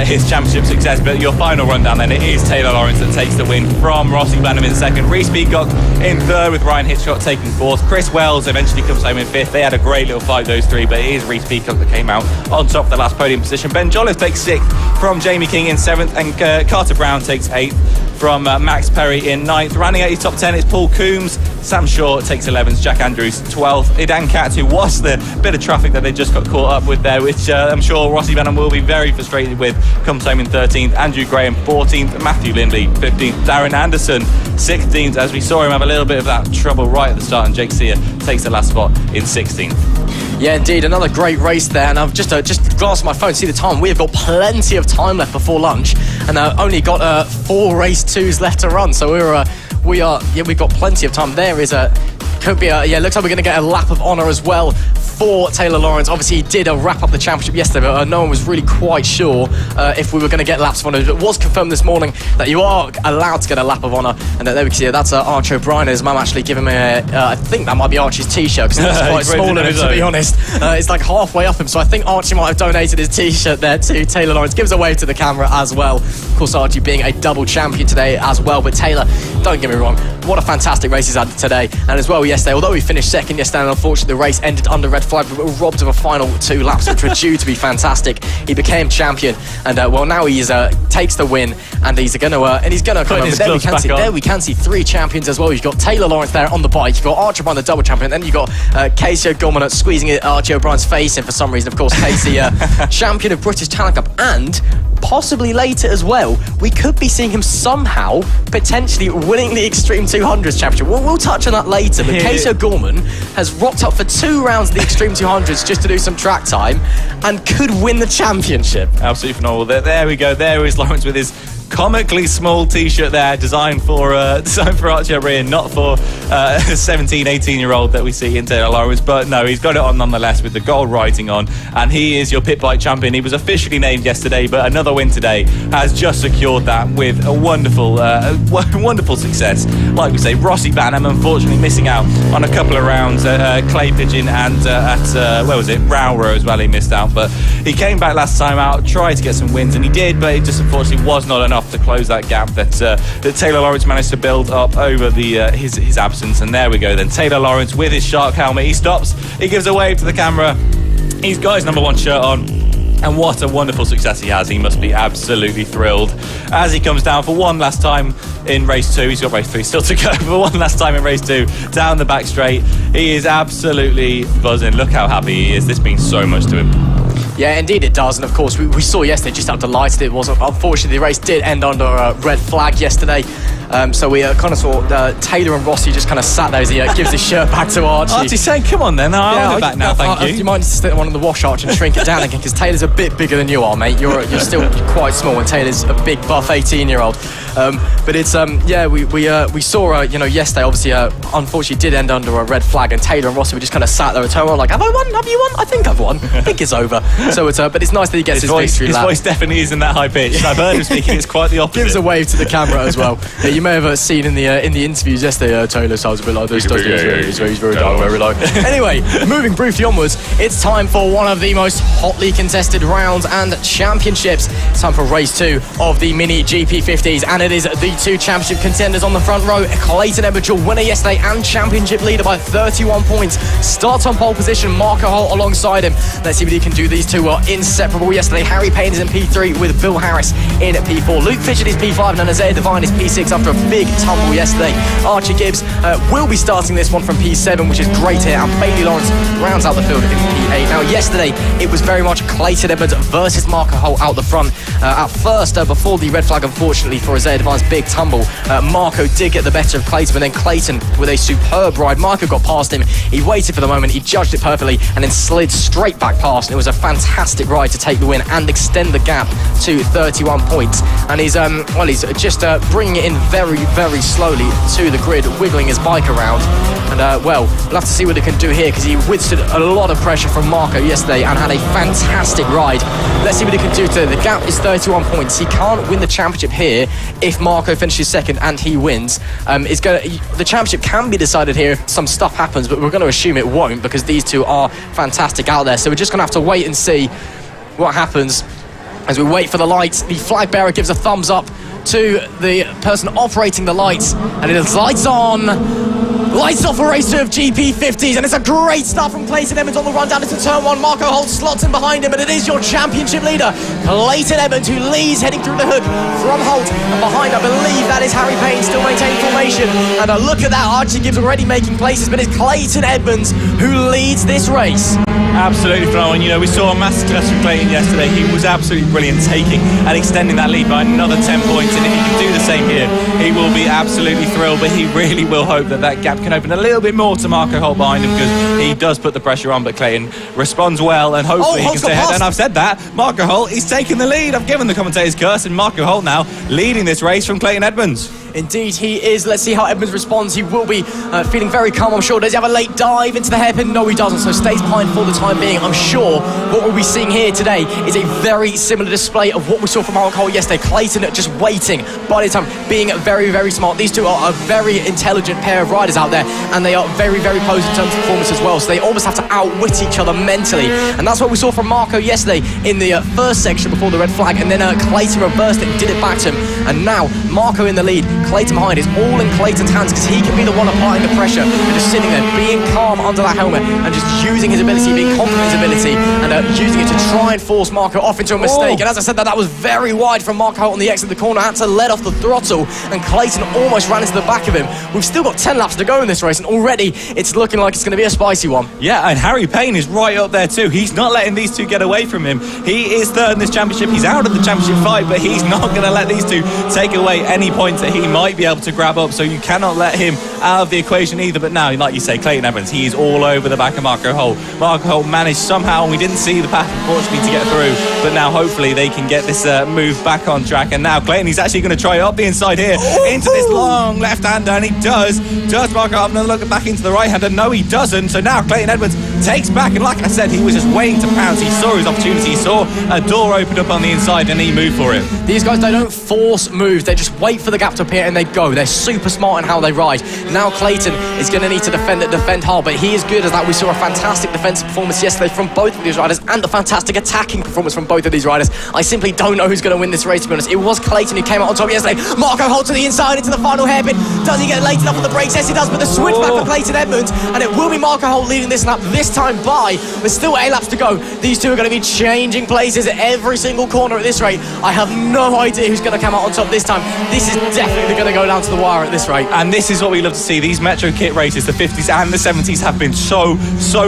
his championship success, but your final rundown then, it is Taylor Lawrence that takes the win from Rossi Banham in second, Reece Peacock in third with Ryan Hitchcock taking fourth. Chris Wells eventually comes home in fifth. They had a great little fight, those three, but it is Reece Peacock that came out on top of the last podium position. Ben Jolliffe takes sixth from Jamie King in seventh, and Carter Brown takes eighth from Max Perry in ninth. Rounding out his top 10 is Paul Coombs. Sam Shaw takes 11th, Jack Andrews 12th. Idan Katz, who was the bit of traffic that they just got caught up with there, which I'm sure Rossi Banham will be very frustrated with, comes home in 13th. Andrew Graham 14th, Matthew Lindley 15th, Darren Anderson 16th, as we saw him have a little bit of that trouble right at the start, and Jake Sear takes the last spot in 16th. Yeah, indeed, another great race there, and I've just glanced at my phone, see the time. We have got plenty of time left before lunch, and only got 4 race 2s left to run, so we've got plenty of time. There is looks like we're going to get a lap of honour as well for Taylor Lawrence. Obviously, he did wrap up the championship yesterday, but no one was really quite sure if we were going to get laps of honour. It was confirmed this morning that you are allowed to get a lap of honour, and there we can see that's Archie O'Brien. His mum actually giving me I think that might be Archie's t-shirt, because it's quite small in him, to be honest. It's like halfway up him, so I think Archie might have donated his t-shirt there to Taylor Lawrence. Gives a wave to the camera as well. Of course, Archie being a double champion today as well, but Taylor, don't get me wrong, what a fantastic race he's had today. And as well yesterday, although he finished second yesterday, and unfortunately the race ended under red flag, we were robbed of a final 2 laps, which were due to be fantastic. He became champion, and well, now he takes the win, and he's going to come over. There we can see 3 champions as well. You've got Taylor Lawrence there on the bike, you've got Archie O'Brien, the double champion, then you've got Casey O'Gorman squeezing Archie O'Brien's face in for some reason. Of course, Casey, champion of British Talent Cup, and possibly later as well, we could be seeing him somehow potentially winning the Extreme 200s championship. We'll touch on that later, but Casey O'Gorman has rocked up for 2 rounds of the Extreme 200s just to do some track time and could win the championship. Absolutely phenomenal. There we go. There is Lawrence with his comically small t-shirt there, designed for Archie O'Brien, not for a 17, 18-year-old that we see in Taylor Lawrence. But no, he's got it on nonetheless with the gold writing on, and he is your pit bike champion. He was officially named yesterday, but another win today has just secured that with a wonderful wonderful success. Like we say, Rossi Banham unfortunately missing out on a couple of rounds at Clay Pigeon and at where was it, Rowrow as well. He missed out, but he came back last time out, tried to get some wins, and he did, but it just unfortunately was not enough to close that gap that Taylor Lawrence managed to build up over his absence. And there we go then, Taylor Lawrence with his shark helmet. He stops, he gives a wave to the camera, he's got his number 1 shirt on, and what a wonderful success he has. He must be absolutely thrilled as he comes down for one last time in race 2. He's got race 3 still to go, but one last time in race 2 down the back straight. He is absolutely buzzing. Look how happy he is. This means so much to him. Yeah, indeed it does. And of course, we saw yesterday just how delighted it was. Unfortunately, the race did end under a red flag yesterday. So we kind of saw Taylor and Rossi just kind of sat there as he gives his shirt back to Archie. Archie's saying, come on then, I'll have it back now, thank you. You might need to stick one in the wash, Archie, and shrink it down again, because Taylor's a bit bigger than you are, mate. You're still quite small, and Taylor's a big, buff 18-year-old. But it's, we saw, yesterday, obviously, unfortunately did end under a red flag, and Taylor and Rossi were just kind of sat there at home, like, have I won? Have you won? I think I've won. I think it's over. So it's, but it's nice that he gets his victory lap. His voice definitely isn't that high pitched. I've heard him speaking, it's quite the opposite. Gives a wave to the camera as well. Yeah, you may have seen in the interviews yesterday, Taylor sounds a bit like this, doesn't he? He's very down, very low. Anyway, moving briefly onwards, it's time for one of the most hotly contested rounds and championships. It's time for race 2 of the Mini GP50s, and it is the 2 championship contenders on the front row. Clayton Edwards, your winner yesterday and championship leader by 31 points, starts on pole position. Marco Holt alongside him. Let's see what he can do. These two were inseparable yesterday. Harry Payne is in P3 with Bill Harris in P4. Luke Fitchett is P5 and Isaiah Devine is P6 after a big tumble yesterday. Archie Gibbs will be starting this one from P7, which is great here, and Bailey Lawrence rounds out the field in P8. Now yesterday it was very much Clayton Edwards versus Marco Holt out the front. At first, before the red flag unfortunately for Isaiah Devine's big tumble, Marco did get the better of Clayton, but then Clayton with a superb ride. Marco got past him, he waited for the moment, he judged it perfectly and then slid straight back past, and it was a fantastic ride to take the win and extend the gap to 31 points. And he's just bringing it in very, very slowly to the grid, wiggling his bike around. And we'll have to see what he can do here, because he withstood a lot of pressure from Marco yesterday and had a fantastic ride. Let's see what he can do today. The gap is 31 points. He can't win the championship here if Marco finishes second and he wins. The championship can be decided here if some stuff happens, but we're going to assume it won't, because these two are fantastic out there. So we're just going to have to wait and see what happens as we wait for the lights. The flag bearer gives a thumbs up to the person operating the lights, and it is lights on. Lights off for race 2 of GP50s, and it's a great start from Clayton Edwards on the run down into turn 1. Marco Holt slots in behind him, and it is your championship leader, Clayton Edwards, who leads heading through the hood from Holt. And behind, I believe that is Harry Payne still maintaining formation. And look at that, Archie Gibbs already making places, but it's Clayton Edwards who leads this race. Absolutely phenomenal. We saw a masterclass from Clayton yesterday. He was absolutely brilliant, taking and extending that lead by another 10 points. And if he can do the same here, he will be absolutely thrilled. But he really will hope that that gap can open a little bit more to Marco Holt behind him, because he does put the pressure on. But Clayton responds well, and hopefully he can stay ahead. And I've said that. Marco Holt, he's taken the lead. I've given the commentator's curse, and Marco Holt now leading this race from Clayton Edwards. Indeed, he is. Let's see how Edmonds responds. He will be feeling very calm, I'm sure. Does he have a late dive into the hairpin? No, he doesn't, so stays behind for the time being. I'm sure what we'll be seeing here today is a very similar display of what we saw from Mark Holt yesterday. Clayton just waiting, by the time being very, very smart. These two are a very intelligent pair of riders out there, and they are very, very close in terms of performance as well, so they almost have to outwit each other mentally, and that's what we saw from Marco yesterday in the first section before the red flag, and then Clayton reversed it and did it back to him, and now Marco in the lead, Clayton behind. It's all in Clayton's hands because he can be the one applying the pressure and just sitting there being calm under that helmet and just using his ability, being confident in his ability, and using it to try and force Marco off into a mistake. And as I said, that was very wide from Marco on the exit of the corner, had to let off the throttle, and Clayton almost ran into the back of him. We've still got 10 laps to go in this race, and already it's looking like it's going to be a spicy one. Yeah, and Harry Payne is right up there too. He's not letting these two get away from him. He is third in this championship. He's out of the championship fight, but he's not going to let these two take away any points that he might be able to grab up, so you cannot let him out of the equation either. But now, like you say, Clayton Evans, he is all over the back of Marco Holt. Marco Holt managed somehow, and we didn't see the path, unfortunately, to get through, but now hopefully they can get this move back on track. And now Clayton, he's actually going to try up the inside here into this long left-hander, and he does Marco Holt another look back into the right-hander? No, he doesn't. So now Clayton Edmonds takes back, and like I said, he was just waiting to pounce. He saw his opportunity, he saw a door open up on the inside, and he moved for it. These guys, they don't force moves, they just wait for the gap to appear and they go. They're super smart in how they ride. Now Clayton is going to need to defend hard, but he is good as that. We saw a fantastic defensive performance yesterday from both of these riders, and a fantastic attacking performance from both of these riders. I simply don't know who's going to win this race, to be honest. It was Clayton who came out on top yesterday. Marco Holt to the inside into the final hairpin. Does he get late enough on the brakes? Yes, he does, but the switch back for Clayton Edmonds, and it will be Marco Holt leading this lap, this time by. There's still 8 laps to go. These two are going to be changing places at every single corner at this rate. I have no idea who's going to come out on top this time. This is definitely going to go down to the wire at this rate. And this is what we love to see. These Metro Kit races, the 50s and the 70s, have been so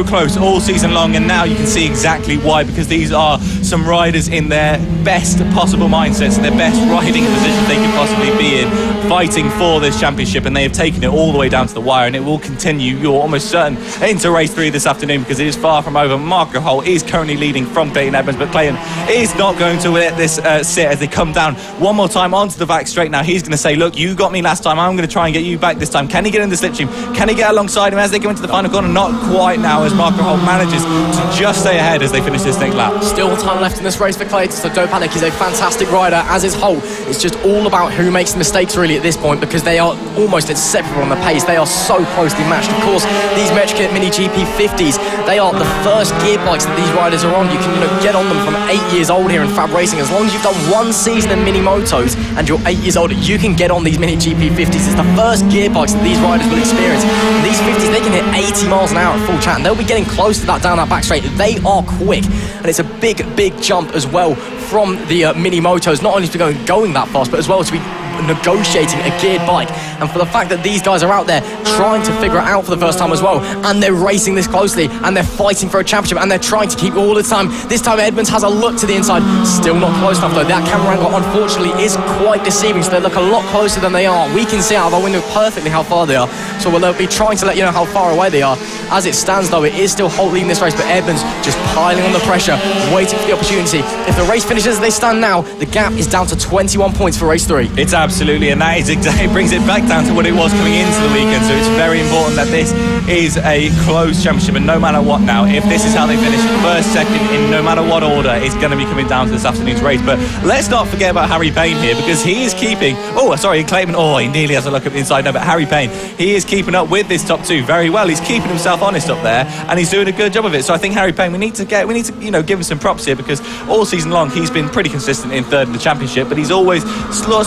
close all season long, and now you can see exactly why, because these are some riders in their best possible mindsets and their best riding positions they could possibly be in, fighting for this championship, and they have taken it all the way down to the wire, and it will continue, you're almost certain, into race 3 this afternoon, because it is far from over. Marco Holt is currently leading from Clayton Edmonds, but Clayton is not going to let this sit as they come down one more time onto the back straight. Now he's going to say, look, you got me last time, I'm going to try and get you back this time. Can he get in the slipstream? Can he get alongside him as they go into the final corner? Not quite now, as Marco Holt manages to just stay ahead as they finish this next lap. Still time left in this race for Clayton, so don't panic. He's a fantastic rider, as is Holt. It's just all about who makes the mistakes really at this point, because they are almost inseparable on the pace. They are so closely matched. Of course, these Metrokit Mini GP 50s, they are the first gear bikes that these riders are on. You can get on them from 8 years old here in FAB-Racing. As long as you've done 1 season in mini motos and you're 8 years old, you can get on these Mini GP 50s. It's the first gear bikes that these riders will experience. And these 50s, they can hit 80 miles an hour at full chat, and they'll be getting close to that down that back straight. They are quick, and it's a big jump as well from the mini motos, not only to be going that fast, but as well to be negotiating a geared bike. And for the fact that these guys are out there trying to figure it out for the first time as well, and they're racing this closely, and they're fighting for a championship, and they're trying to keep all the time. This time Edmonds has a look to the inside, still not close enough though. That camera angle unfortunately is quite deceiving, so they look a lot closer than they are. We can see out of our window perfectly how far they are, so we'll be trying to let you know how far away they are. As it stands though, it is still Holt leading this race, but Edmonds just piling on the pressure, waiting for the opportunity. If the race finishes as they stand now, the gap is down to 21 points for race 3. It's absolutely, and that is exactly, brings it back down to what it was coming into the weekend. So it's very important that this is a close championship, and no matter what now, if this is how they finish first, second, in no matter what order, it's going to be coming down to this afternoon's race. But let's not forget about Harry Payne here, because he is keeping, Clayton, he nearly has a look at the inside. No, but Harry Payne, he is keeping up with this top 2 very well. He's keeping himself honest up there, and he's doing a good job of it. So I think Harry Payne, we need to give him some props here, because all season long he's been pretty consistent in 3rd in the championship, but he's always sort of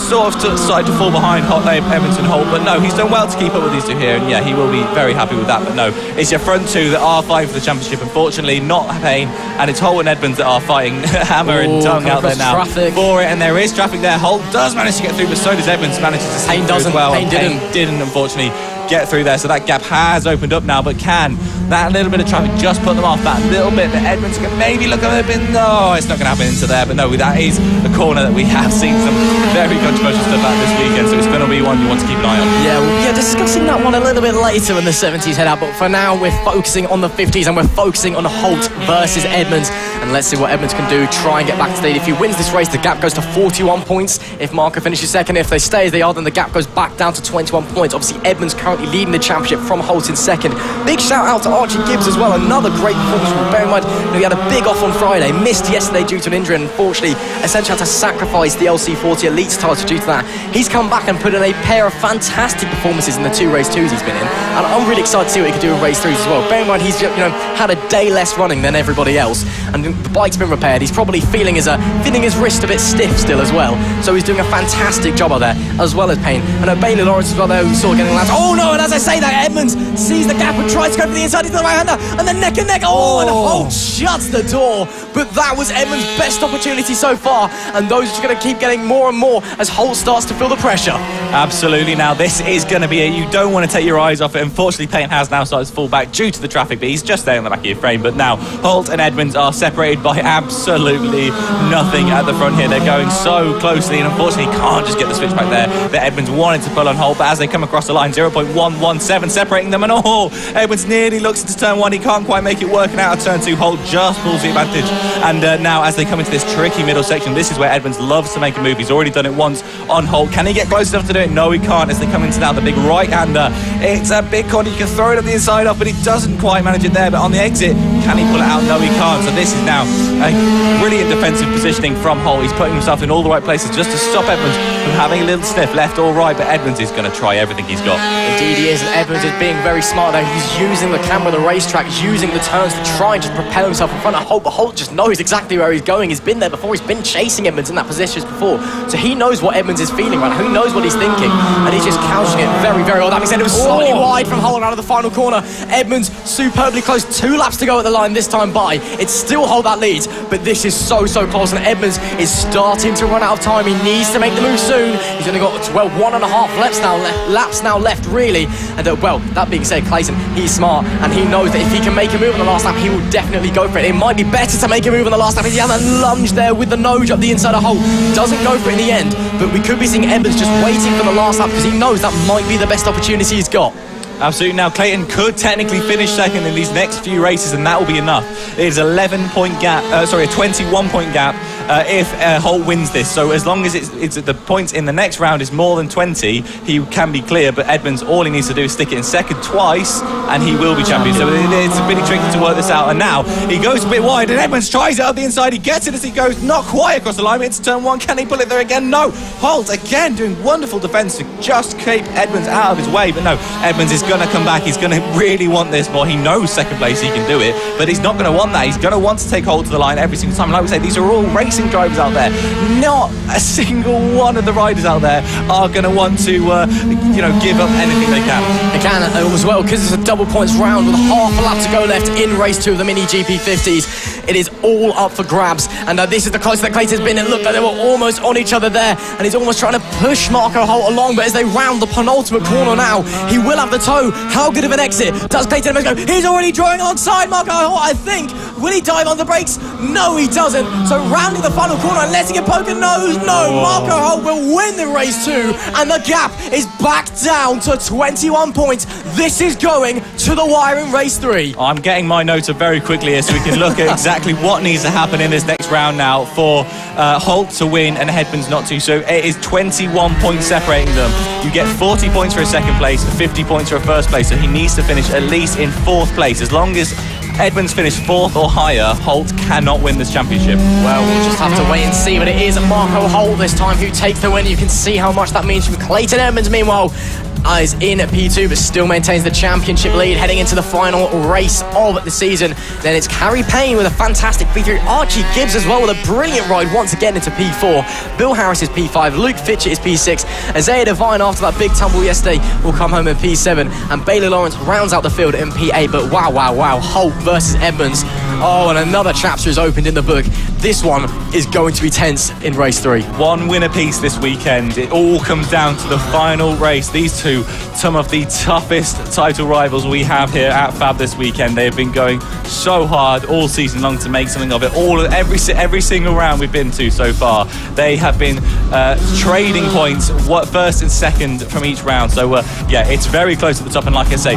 started to fall behind Evans and Holt. But no, he's done well to keep up with these two here, and yeah, he will be very happy with that. But no, it's your front 2 that are fighting for the championship, unfortunately, not Payne, and it's Holt and Edmonds that are fighting hammer and tongue out there now for it. And there is traffic there. Holt does manage to get through, but so does Edmonds, manages to Payne doesn't, as well. Payne didn't unfortunately get through there, so that gap has opened up now. But can That little bit of traffic just put them off that little bit that Edmonds can maybe look a little bit. No, it's not going to happen into there. But no, that is a corner that we have seen some very controversial stuff at this weekend. So it's going to be one you want to keep an eye on. Yeah, we'll be discussing that one a little bit later when the 70s head out. But for now, we're focusing on the 50s and we're focusing on Holt versus Edmonds. And let's see what Edmonds can do. Try and get back to the lead. If he wins this race, the gap goes to 41 points. If Marco finishes second, if they stay as they are, then the gap goes back down to 21 points. Obviously, Edmonds currently leading the championship from Holt in second. Big shout out to Archie Gibbs as well. Another great performance. Bear in mind, he had a big off on Friday. Missed yesterday due to an injury, and unfortunately, essentially had to sacrifice the LC40 Elite title due to that. He's come back and put in a pair of fantastic performances in the 2 race 2s he's been in, and I'm really excited to see what he can do in race 3s as well. Bear in mind, he's had a day less running than everybody else, and the bike's been repaired. He's probably feeling his wrist a bit stiff still as well, so he's doing a fantastic job out there, as well as Payne. And Bailey Lawrence as well there, who saw getting laps. Oh no, and as I say that, Edmonds sees the gap and tries to go for the inside into the right-hander, and then neck and neck. Oh, and Holt shuts the door, but that was Edmonds' best opportunity so far, and those are going to keep getting more and more as Holt starts to feel the pressure. Absolutely. Now this is going to be you don't want to take your eyes off it. Unfortunately, Payne has now started to fall back due to the traffic, but he's just there in the back of your frame. But now Holt and Edmonds are separated by absolutely nothing at the front here. They're going so closely, and unfortunately can't just get the switch back there that Edmonds wanted to pull on Holt. But as they come across the line, 0.117 separating them, and Edmonds nearly looks into turn 1. He can't quite make it working out of turn 2. Holt just pulls the advantage, and now as they come into this tricky middle section, this is where Edmonds loves to make a move. He's already done it once on Holt. Can he get close enough to do it? No, he can't. As they come into now the big right-hander, it's a big corner. You can throw it up the inside off, but he doesn't quite manage it there. But on the exit, can he pull it out? No, he can't. So this is now a brilliant defensive positioning from Holt. He's putting himself in all the right places just to stop Edmonds from having a little sniff left or right. But Edmonds is going to try everything he's got. Indeed he is, and Edmonds is being very smart there. He's using the camera, the racetrack, using the turns to try and just propel himself in front of Holt. But Holt just knows exactly where he's going. He's been there before. He's been chasing Edmonds in that position before. So he knows what Edmonds is feeling right now. He knows what he's thinking. And he's just couching it very, very well. That being said, it was slightly wide from Holt out of the final corner. Edmonds superbly close. 2 laps to go at the line this time by. It's still Holt that leads, but this is so close, and Edmonds is starting to run out of time. He needs to make the move soon. He's only got 1.5 laps now left really. And that being said, Clayton, he's smart, and he knows that if he can make a move on the last lap, he will definitely go for it. It might be better to make a move on the last lap. He had a lunge there with the nose up the inside of Holt. Doesn't go for it in the end, but we could be seeing Edmonds just waiting for the last lap because he knows that might be the best opportunity he's got. Absolutely. Now Clayton could technically finish second in these next few races, and that will be enough. It is a 21-point gap if Holt wins this. So as long as it's the points in the next round is more than 20, he can be clear. But Edmonds, all he needs to do is stick it in second twice, and he will be champion. So it's really tricky to work this out. And now he goes a bit wide, and Edmonds tries it up the inside. He gets it as he goes, not quite across the line. It's turn 1. Can he pull it there again? No. Holt again doing wonderful defence to just keep Edmonds out of his way. But no, Edmonds is going to come back. He's going to really want this. Well, he knows second place he can do it, but he's not going to want that. He's going to want to take Holt to the line every single time. Like we say, these are all racing drivers out there. Not a single one of the riders out there are going to want to give up anything they can. They can as well, because it's a double points round with half a lap to go left in race 2 of the mini GP50s. It is all up for grabs, and this is the closest that Clayton's been. It looked like they were almost on each other there, and he's almost trying to push Marco Holt along, but as they round the penultimate corner now, he will have the toe. How good of an exit does Clayton Edmonds go? He's already drawing alongside Marco Holt, I think. Will he dive on the brakes? No, he doesn't. So rounding the final corner and letting it poke a nose. No, Marco Holt will win the race 2, and the gap is back down to 21 points. This is going to the wire in race 3. I'm getting my notes up very quickly here so we can look at exactly what needs to happen in this next round now for Holt to win and Edmonds not to. So it is 21 points separating them. You get 40 points for a second place, 50 points for a first place, so he needs to finish at least in 4th place. As long as Edmonds finished 4th or higher, Holt cannot win this championship. Well, we'll just have to wait and see, but it is Marco Holt this time who takes the win. You can see how much that means for Clayton Edmonds. Meanwhile, is in P2 but still maintains the championship lead heading into the final race of the season. Then it's Carrie Payne with a fantastic P3, Archie Gibbs as well with a brilliant ride once again into P4, Bill Harris is P5, Luke Fitchett is P6, Isaiah Devine after that big tumble yesterday will come home in P7, and Bailey Lawrence rounds out the field in P8. But wow, Holt versus Edmonds, Oh, and another chapter is opened in the book. This one is going to be tense in race 3. One win apiece this weekend. It all comes down to the final race. These two, some of the toughest title rivals we have here at FAB this weekend. They have been going so hard all season long to make something of it. Every single round we've been to so far, they have been trading points, first and second from each round. So yeah, it's very close at the top. And like I say,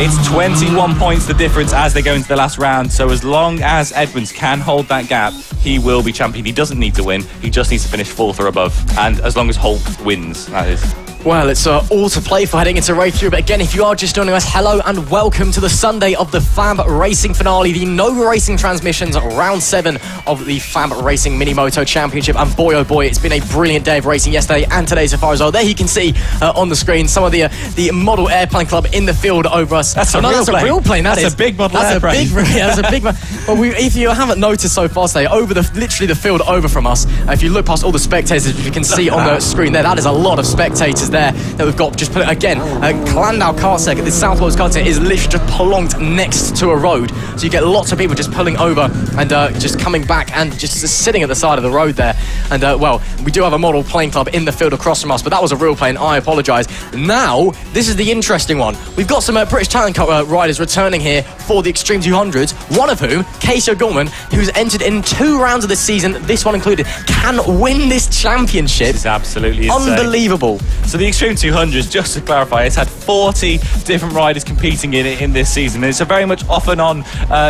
it's 21 points the difference as they go into the last round. So as long as Edmonds can hold that gap, he will be champion. He doesn't need to win. He just needs to finish 4th or above. And as long as Holt wins, that is. Well, it's all to play for heading into race 3. But again, if you are just joining us, hello and welcome to the Sunday of the FAB-Racing finale, the Nova Racing Transmissions round 7 of the FAB-Racing Minimoto Championship. And boy, oh boy, it's been a brilliant day of racing yesterday and today so far as well. There you can see on the screen some of the Model Airplane Club in the field over us. That's a real plane. That's a big model airplane. That's a big one. Well, if you haven't noticed so far today, literally the field over from us, if you look past all the spectators, you can see on the screen there, that is a lot of spectators there that we've got. Just put it again, Landau Kart Circuit, the South Wales Kart Circuit is literally just plonked next to a road, so you get lots of people just pulling over and just coming back and just sitting at the side of the road there. And well, we do have a model plane club in the field across from us, but that was a real plane. I apologise. Now this is the interesting one. We've got some British Talent Cup riders returning here for the Extreme 200s, one of whom, Casey O'Gorman, who's entered in 2 rounds of this season, this one included, can win this championship. It's absolutely insane. Unbelievable. So the Extreme 200s, just to clarify, it's had 40 different riders competing in it in this season. It's a very much off and on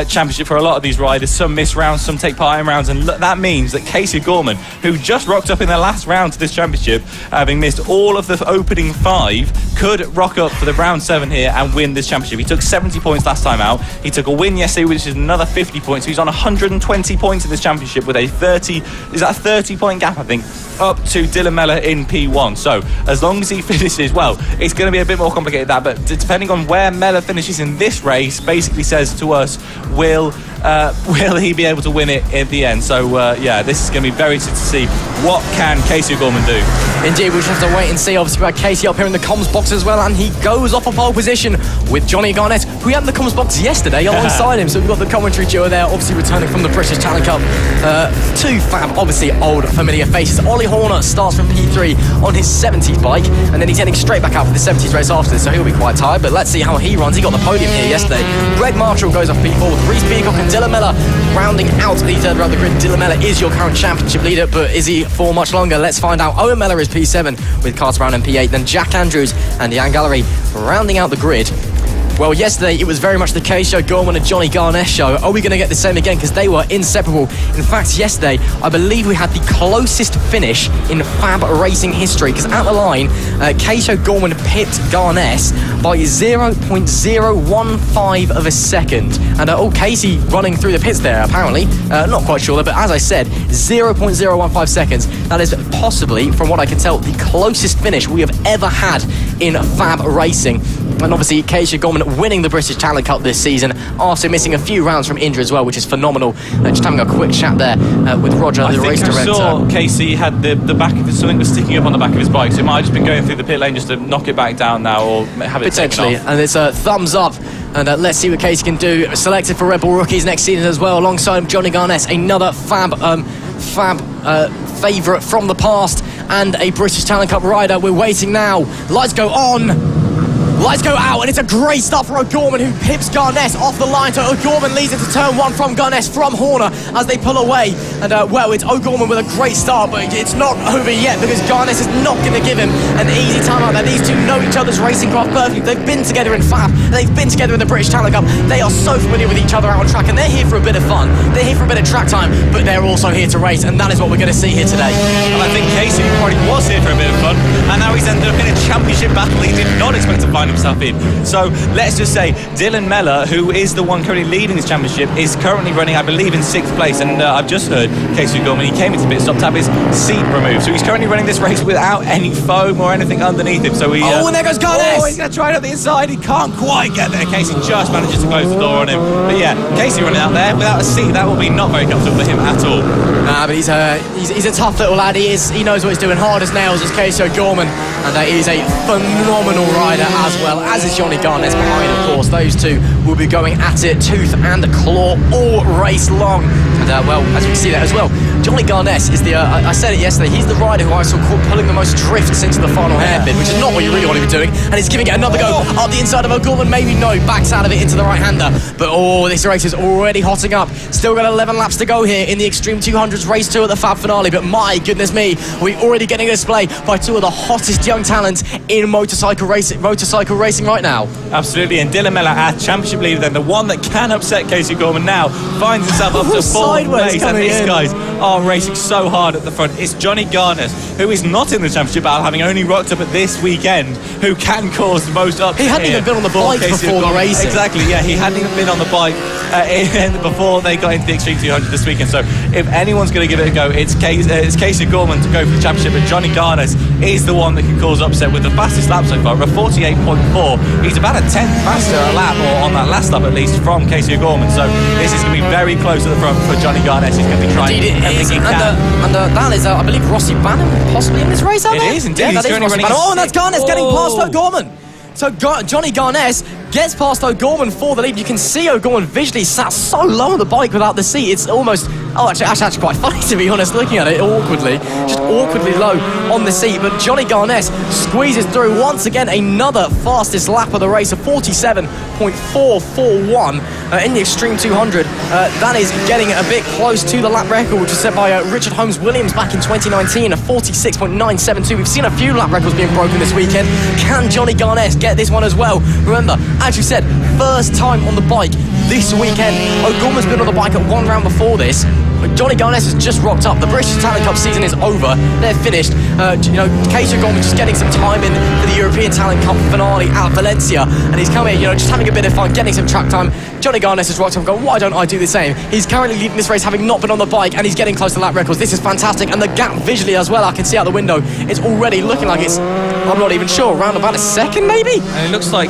championship for a lot of these riders. Some miss rounds, some take part in rounds, and that means that Casey Gorman, who just rocked up in the last round to this championship, having missed all of the opening 5, could rock up for the round 7 here and win this championship. He took 70 points last time out. He took a win yesterday, which is another 50 points. So he's on 120 points in this championship with a 30-point gap, I think, up to Dylan Mellor in P1. So as long as he finishes, well, it's going to be a bit more complicated than that, but depending on where Mellor finishes in this race, basically says to us, will he be able to win it at the end? So yeah, this is going to be very interesting to see what can Casey Gorman do. Indeed, we just have to wait and see. Obviously, we had Casey up here in the comms box as well, and he goes off a pole position with Johnny Garnett, who we had in the comms box yesterday alongside him. So we've got the commentary duo there, obviously returning from the British Talent Cup. 2 FAB, obviously old familiar faces. Ollie Horner starts from P3 on his 70s bike, and then he's heading straight back out for the 70s race after this, so he'll be quite tired, but let's see how he runs. He got the podium here yesterday. Greg Marshall goes off P4 with Reece Peacock and Dylan Mellor rounding out the third round of the grid. Dylan Mellor is your current championship leader, but is he for much longer? Let's find out. Owen Mellor is P7 with Carter Brown in P8, then Jack Andrews and Jan Gallery rounding out the grid. Well, yesterday it was very much the Casey O'Gorman and Johnny Garnett show. Are we going to get the same again? Because they were inseparable. In fact, yesterday, I believe we had the closest finish in FAB-Racing history. Because at the line, Casey O'Gorman pipped Garnett by 0.015 of a second. And Casey running through the pits there, apparently. Not quite sure, but as I said, 0.015 seconds. That is possibly, from what I can tell, the closest finish we have ever had in FAB-Racing. And obviously, Casey O'Gorman winning the British Talent Cup this season after missing a few rounds from injury as well, which is phenomenal. Just having a quick chat there with Roger, the race director. I saw Casey had the back of something was sticking up on the back of his bike, so it might have just been going through the pit lane just to knock it back down now, or have it potentially taken off. And it's a thumbs up, and let's see what Casey can do. Selected for Red Bull Rookies next season as well, alongside Johnny Garnett, another FAB favourite from the past and a British Talent Cup rider. We're waiting now. Lights go on. Lights go out, and it's a great start for O'Gorman, who pips Garnett off the line. So O'Gorman leads into turn 1 from Garnett, from Horner, as they pull away. And well, it's O'Gorman with a great start, but it's not over yet, because Garnett is not going to give him an easy time out there. These two know each other's racing craft perfectly. They've been together in FAB, they've been together in the British Talent Cup. They are so familiar with each other out on track, and they're here for a bit of fun. They're here for a bit of track time, but they're also here to race, and that is what we're going to see here today. And I think Casey probably was here for a bit of fun, and now he's ended up in a championship battle he did not expect to find himself in. So let's just say Dylan Mellor, who is the one currently leading this championship, is currently running, I believe, in 6th place. And I've just heard Casey O'Gorman, he came into pit stop to have his seat removed. So he's currently running this race without any foam or anything underneath him. So and there goes Garnett! Oh, he's going to try it up the inside. He can't quite get there. Casey just manages to close the door on him. But yeah, Casey running out there without a seat, that will be not very comfortable for him at all. Nah, but he's a tough little lad. He knows what he's doing. Hard as nails as Casey O'Gorman, and he is a phenomenal rider as well, as is Johnny Garnes behind, of course. Those two will be going at it tooth and claw all race long. And, well, as you can see there as well, Johnny Garnes is the, I said it yesterday, he's the rider who I saw pulling the most drifts into the final hairpin, which is not what you really want to be doing. And he's giving it another go up the inside of O'Gorman. Maybe no, backs out of it into the right-hander. But, this race is already hotting up. Still got 11 laps to go here in the Extreme 200s race 2 at the Fab finale. But my goodness me, we're already getting a display by two of the hottest young talents in motorcycle racing right now. Absolutely, and Dylan Miller, our championship leader, then the one that can upset Casey Gorman now, finds himself up to fourth place, and these guys are racing so hard at the front. It's Johnny Garnes, who is not in the championship battle, having only rocked up at this weekend, who can cause the most upset. He hadn't even been on the bike before the racing. Exactly, yeah, he hadn't even been on the bike before they got into the Extreme 200 this weekend. So if anyone's going to give it a go, it's Casey Gorman to go for the championship, but Johnny Garnes is the one that can cause upset with the fastest lap so far, a 48.4. He's about a 10th faster a lap, or on that last lap at least, from Casey Gorman. So this is going to be very close to the front for Johnny Garnes. He's going to be trying everything he can. And that is, I believe, Rossi Banham possibly in this race, It is indeed. Yeah, that is Rossi Banham. And that's Garnes getting past O'Gorman. So Johnny Garnes gets past O'Gorman for the lead. You can see O'Gorman visually sat so low on the bike without the seat. It's almost, actually quite funny, to be honest, looking at it awkwardly. Just awkwardly low on the seat. But Johnny Garnes squeezes through once again, another fastest lap of the race, a 47.441 in the Extreme 200. That is getting a bit close to the lap record, which was set by Richard Holmes Williams back in 2019, a 46.972. We've seen a few lap records being broken this weekend. Can Johnny Garnes get this one as well? Remember, as you said, first time on the bike this weekend. O'Gorman's been on the bike at one round before this. Johnny Garnes has just rocked up. The British Talent Cup season is over. They're finished. Casey O'Gorman just getting some time in for the European Talent Cup finale at Valencia, and he's coming, just having a bit of fun, getting some track time. Johnny Garnes has rocked up and gone, why don't I do the same? He's currently leading this race, having not been on the bike, and he's getting close to lap records. This is fantastic, and the gap visually as well, I can see out the window, it's already looking like it's, I'm not even sure, around about a second maybe? And it looks like,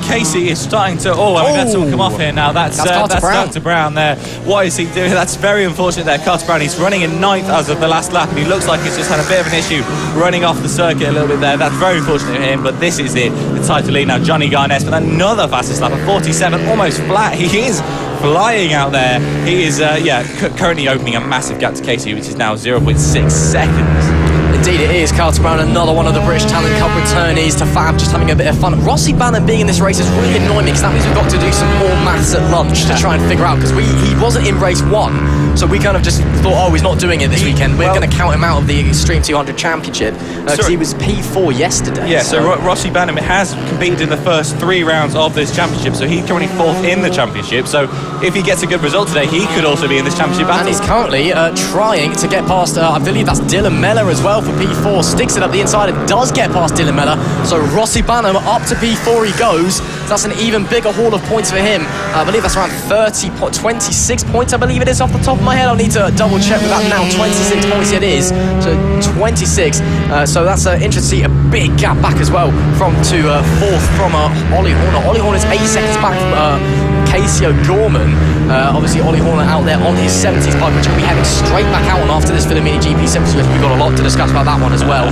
Casey is starting to, that's all come off here now. That's Carter Brown there. What is he doing? That's very unfortunate there. Carter Brown, he's running in 9th as of the last lap, and he looks like he's just had a bit of an issue running off the circuit a little bit there. That's very unfortunate for him, but this is it, the title lead now. Johnny Garnes with another fastest lap, a 47, almost flat. He is flying out there. He is, currently opening a massive gap to Casey, which is now 0.6 seconds. Indeed it is. Carter Brown, another one of the British Talent Cup returnees to FAB, just having a bit of fun. Rossi Banham being in this race is really annoying me, because that means we've got to do some more maths at lunch to try and figure out, because he wasn't in race 1, so we kind of just thought, he's not doing it this weekend. We're going to count him out of the Extreme 200 Championship, because he was P4 yesterday. Yeah, so Rossi Banham has competed in the first 3 rounds of this championship, so he's currently 4th in the championship. So if he gets a good result today, he could also be in this championship battle. And he's currently trying to get past, I believe that's Dylan Mellor as well for P4. Sticks it up the inside and does get past Dylan Mellor. So Rossi Banham up to P4 he goes. That's an even bigger haul of points for him. I believe that's around 26 points, I believe it is off the top of my head. I'll need to double check with that now. 26 points it is. So 26. So that's interesting to see a big gap back as well from to 4th from Ollie Horner. Ollie Horner's 8 seconds back from Casey O'Gorman. Obviously Ollie Horner out there on his 70s bike, which we'll be heading straight back out on after this for the Mini GP 70s. We've got a lot to discuss about that one as well.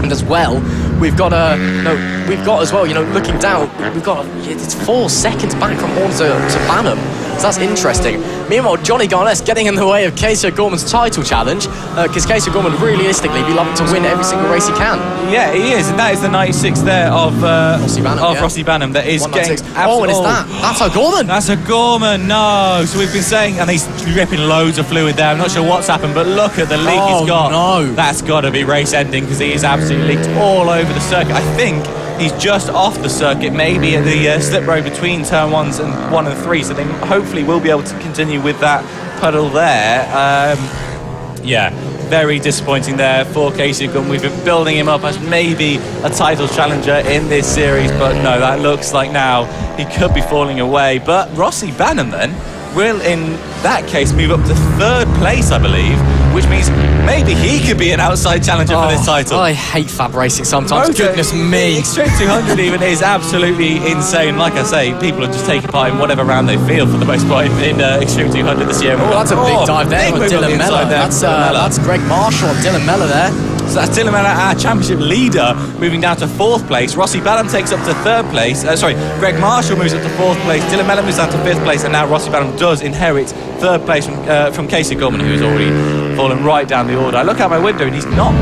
And as well, we've got as well, looking down, we've got it's 4 seconds back from Horner to Banham. So that's interesting. Meanwhile, Johnny Garnes getting in the way of Casey O'Gorman's title challenge, because Casey O'Gorman realistically be loving to win every single race he can. Yeah, he is, and that is the 96 there of Rossi Banham that is getting. And is that? That's O'Gorman. That's O'Gorman. No, so we've been saying, and he's dripping loads of fluid there. I'm not sure what's happened, but look at the leak he's got. No, that's got to be race ending, because he is absolutely leaked all over the circuit. I think he's just off the circuit, maybe at the slip road between turn 1 and 3, so they hopefully will be able to continue with that puddle there. Very disappointing there for Casey O'Gorman. We've been building him up as maybe a title challenger in this series, but no, that looks like now he could be falling away. But Rossi Banham then will, in that case, move up to 3rd place, I believe, which means maybe he could be an outside challenger for this title. I hate FAB-Racing sometimes. Goodness me. Extreme 200 even is absolutely insane. Like I say, people are just taking part in whatever round they feel for the most part in Extreme 200 this year. That's a big dive there with Dylan Mellor. That's Greg Marshall and Dylan Mellor there. So that's Dylan Mellor, our championship leader, moving down to 4th place. Rossi Banham takes up to 3rd place. Greg Marshall moves up to 4th place. Dylan Mellor moves down to 5th place, and now Rossi Banham does inherit 3rd place from Casey Gorman, who's already fallen right down the order. I look out my window and he's not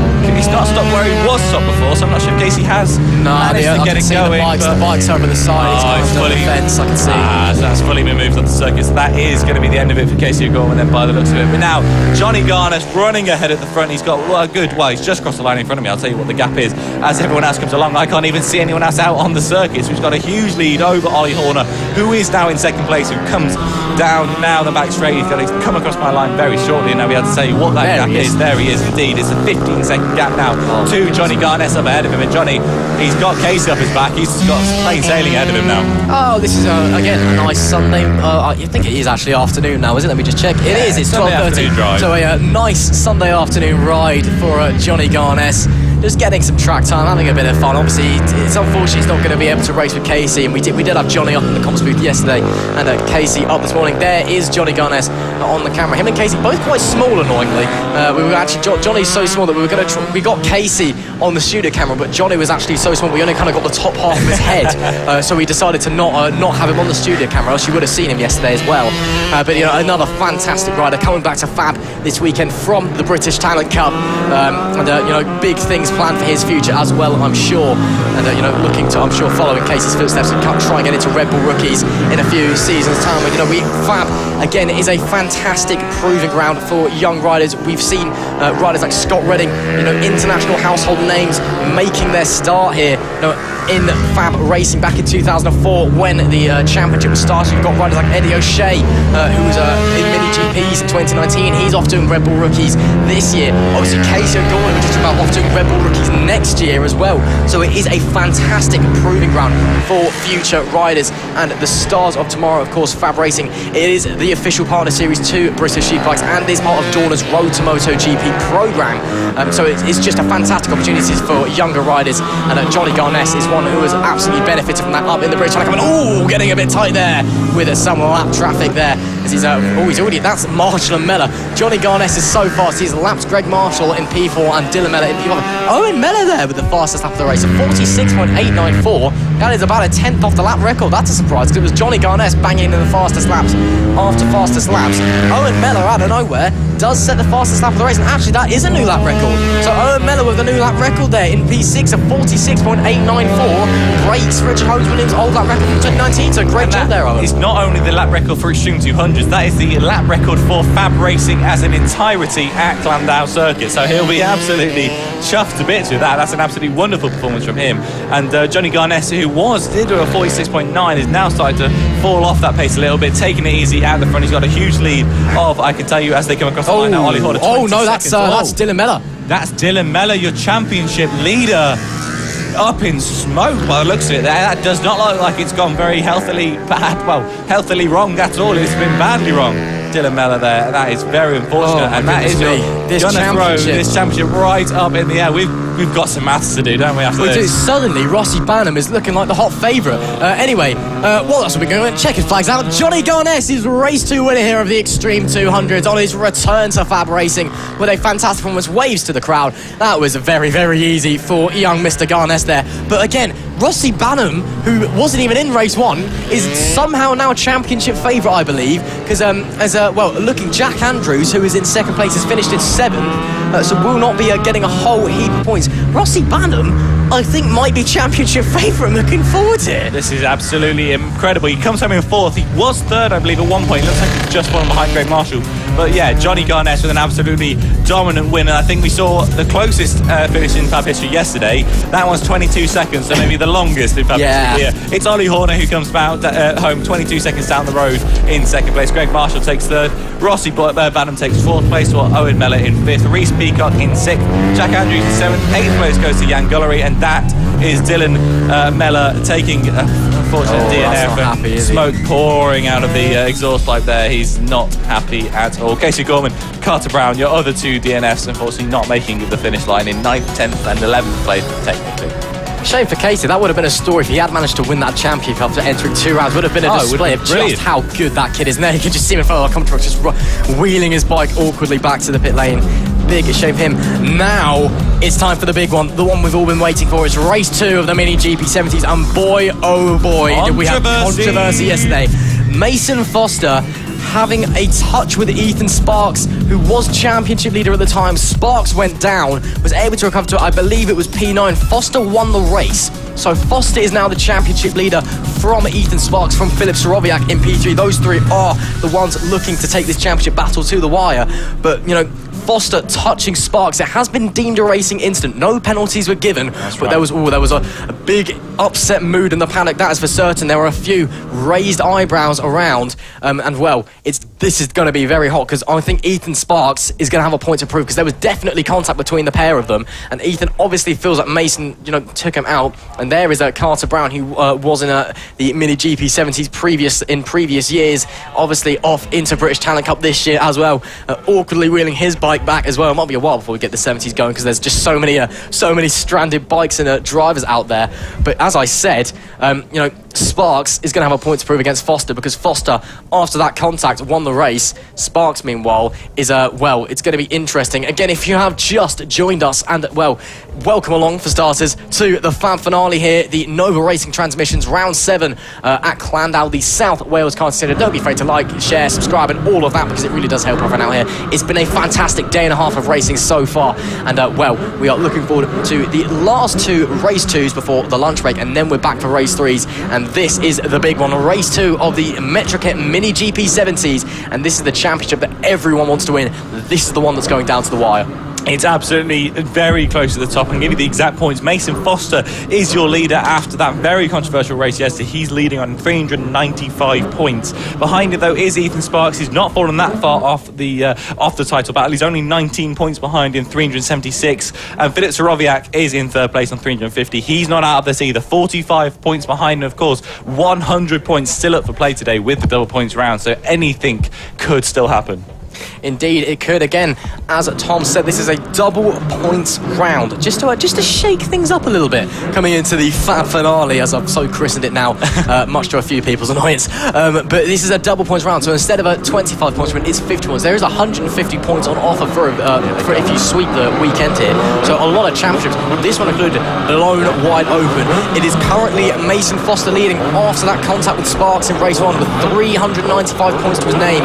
stopped where he was stopped before, so I'm not sure if Casey has managed to get it going. The bike's over the side. It's fully fence, I can see. So that's fully been moved on the circuit. So that is going to be the end of it for Casey Gorman then, by the looks of it. But now Johnny Garnes running ahead at the front. He's got he's just crossed the line in front of me. I'll tell you what the gap is as everyone else comes along. I can't even see anyone else out on the circuit. So he's got a huge lead over Ollie Horner, who is now in 2nd place, who comes down now the back straight. He's got to come across my line very shortly, and now we have to say what that gap is. There he is indeed. It's a 15-second gap now to Johnny Garnes up ahead of him, and Johnny, he's got Casey up his back. He's got plain sailing ahead of him now. Oh, this is again a nice Sunday. I think it is actually afternoon now, isn't it? Let me just check. It is. It's 12:30. So a nice Sunday afternoon ride for Johnny Garnes. Just getting some track time, having a bit of fun. Obviously, it's unfortunate he's not going to be able to race with Casey, and we did have Johnny up in the comms booth yesterday, and Casey up this morning. There is Johnny Garnes on the camera. Him and Casey both quite small, annoyingly. We were actually Johnny's so small that we got Casey on the studio camera, but Johnny was actually so small we only kind of got the top half of his head. So we decided to not have him on the studio camera, else you would have seen him yesterday as well. But another fantastic rider coming back to Fab this weekend from the British Talent Cup, and big things planned for his future as well, I'm sure, and looking to, I'm sure, following Casey's footsteps and try and get into Red Bull Rookies in a few seasons' time. Fab again is a fantastic proving ground for young riders. We've seen riders like Scott Redding, international household names making their start here, in FAB-Racing back in 2004 when the championship was started. You've got riders like Eddie O'Shea, who was in mini GPs in 2019. He's off doing Red Bull Rookies this year. Obviously, Casey O'Gorman, we're just about off doing Red Bull Rookies next year as well. So it is a fantastic proving ground for future riders, and the stars of tomorrow, of course, FAB-Racing. It is the official partner series to British Superbikes and is part of Dorna's Road to MotoGP program. So it's just a fantastic opportunity for younger riders, and Johnny Garnes is one who has absolutely benefited from that up in the British Talent Cup. Oh, getting a bit tight there with some lap traffic there. As he's already, that's Marshall and Mellor. Johnny Garnes is so fast. He's lapped Greg Marshall in P4 and Dylan Mellor in P5. Owen Mellor there with the fastest lap of the race, a 46.894. That is about a 10th off the lap record. That's a surprise, because it was Johnny Garnes banging in the fastest laps after fastest laps. Owen Mellor, out of nowhere, does set the fastest lap of the race, and actually that is a new lap record. So Owen Mellor with a new lap record there in P6 of 46.894 breaks Richard Holmes-Williams' old lap record from 2019. So great job there, Owen. It's not only the lap record for Extreme 200s, that is the lap record for FAB-Racing as an entirety at Glandau Circuit. So he'll be absolutely chuffed to bits with that. That's an absolutely wonderful performance from him. And Johnny Garnes, who did do a 46.9, is now starting to fall off that pace a little bit, taking it easy out the front. He's got a huge lead of, I can tell you, as they come across the line now, Ollie Horner. That's Dylan Mellor. That's Dylan Mellor, your championship leader, up in smoke by the looks of it there. That does not look like it's gone very healthily bad. Well, healthily wrong at all. It's been badly wrong. Dylan Mellor there. That is very unfortunate, and that is going to throw this championship right up in the air. We've got some maths to do, don't we, after this? Suddenly, Rossi Banham is looking like the hot favourite. Anyway, what else are we going to check his flags out? Johnny Garnes is race 2 winner here of the Extreme 200s on his return to FAB-Racing with a fantastic performance. Waves to the crowd. That was very, very easy for young Mr. Garnes there. But again, Rossi Banham, who wasn't even in race 1, is somehow now a championship favourite, I believe, because looking, Jack Andrews, who is in 2nd place, has finished in 7th, so will not be getting a whole heap of points. Rossi Banham, I think, might be championship favourite. I'm looking forward to it. This is absolutely incredible. He comes home in 4th. He was 3rd, I believe, at one point. It looks like he's just fallen behind Greg Marshall. But yeah, Johnny Garnes with an absolutely dominant win. And I think we saw the closest finish in Fab history yesterday. That one's 22 seconds, so maybe the longest in Fab history here. It's Ollie Horner who comes home 22 seconds down the road in 2nd place. Greg Marshall takes 3rd. Rossi Banham takes 4th place, while Owen Mellor in 5th. Reece Peacock in 6th. Jack Andrews in 7th. 8th place goes to Jan Gullery, and that is Dylan Mellor taking unfortunate DNF and smoke pouring out of the exhaust pipe there. He's not happy at all. Casey Gorman, Carter Brown, your other 2 DNFs, unfortunately not making the finish line in 9th, 10th and 11th place technically. Shame for Casey. That would have been a story if he had managed to win that championship after entering 2 rounds. Would have been a display of just how good that kid is. And there you can just see him in front of the comp truck, just wheeling his bike awkwardly back to the pit lane. Big shame for him. Now It's time for the big one, the one we've all been waiting for. It's race 2 of the Mini GP70s, and boy, oh boy, did we have controversy yesterday. Mason Foster having a touch with Ethan Sparks, who was championship leader at the time. Sparks went down, was able to recover to, I believe it was P9. Foster won the race. So Foster is now the championship leader from Ethan Sparks, from Filip Sorowiak in P3. Those three are the ones looking to take this championship battle to the wire. But, you know, Foster touching Sparks. It has been deemed a racing incident. No penalties were given, but there was a big upset mood in the paddock, that is for certain. There were a few raised eyebrows around, and well, this is going to be very hot, because I think Ethan Sparks is going to have a point to prove, because there was definitely contact between the pair of them, and Ethan obviously feels like Mason, you know, took him out. And there is Carter Brown, who was in the Mini GP70s in previous years, obviously off into British Talent Cup this year as well, awkwardly wheeling his bike back as well. It might be a while before we get the 70s going, because there's just so many stranded bikes and drivers out there. But as I said, you know, Sparks is going to have a point to prove against Foster, because Foster, after that contact, won the race. Sparks, meanwhile, is well, it's going to be interesting. Again, if you have just joined us, and well, welcome along for starters to the Fab finale here, the Nova Racing Transmissions round 7 at Clandau, the South Wales Car Centre. Don't be afraid to like, share, subscribe, and all of that, because it really does help everyone out here. It's been a fantastic day and a half of racing so far, and well, we are looking forward to the last 2 race 2s before the lunch break, and then we're back for race 3s. And this is the big one, race 2 of the Metrokit Mini GP70s, and this is the championship that everyone wants to win. This is the one that's going down to the wire. It's absolutely very close to the top. I can give you the exact points. Mason Foster is your leader after that very controversial race yesterday. He's leading on 395 points. Behind it, though, is Ethan Sparks. He's not fallen that far off the title battle. He's only 19 points behind in 376. And Filip Sorowiak is in 3rd place on 350. He's not out of this either. 45 points behind, and of course, 100 points still up for play today with the double points round. So anything could still happen. Indeed, it could. Again, as Tom said, this is a double points round, just to shake things up a little bit, coming into the Fab finale, as I've so christened it now, much to a few people's annoyance. But this is a double points round, so instead of a 25 points win, it's 50 points. There is 150 points on offer for if you sweep the weekend here. So a lot of championships, this one included, blown wide open. It is currently Mason Foster leading after that contact with Sparks in race 1 with 395 points to his name.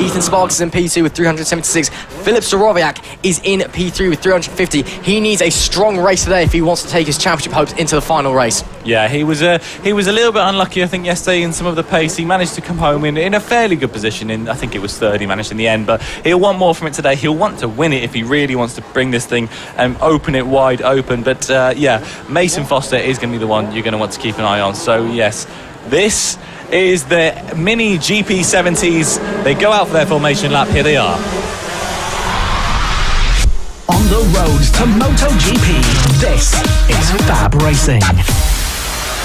Ethan Sparks is in P2 with 376. Filip Sorowiak is in P3 with 350. He needs a strong race today if he wants to take his championship hopes into the final race. Yeah, he was a little bit unlucky, I think, yesterday in some of the pace. He managed to come home in a fairly good position. I think it was 3rd he managed in the end, but he'll want more from it today. He'll want to win it if he really wants to bring this thing and open it wide open. But yeah, Mason Foster is going to be the one you're going to want to keep an eye on. So yes, this is the Mini GP70s. They go out for their formation lap. Here they are. On the road to MotoGP, this is Fab Racing.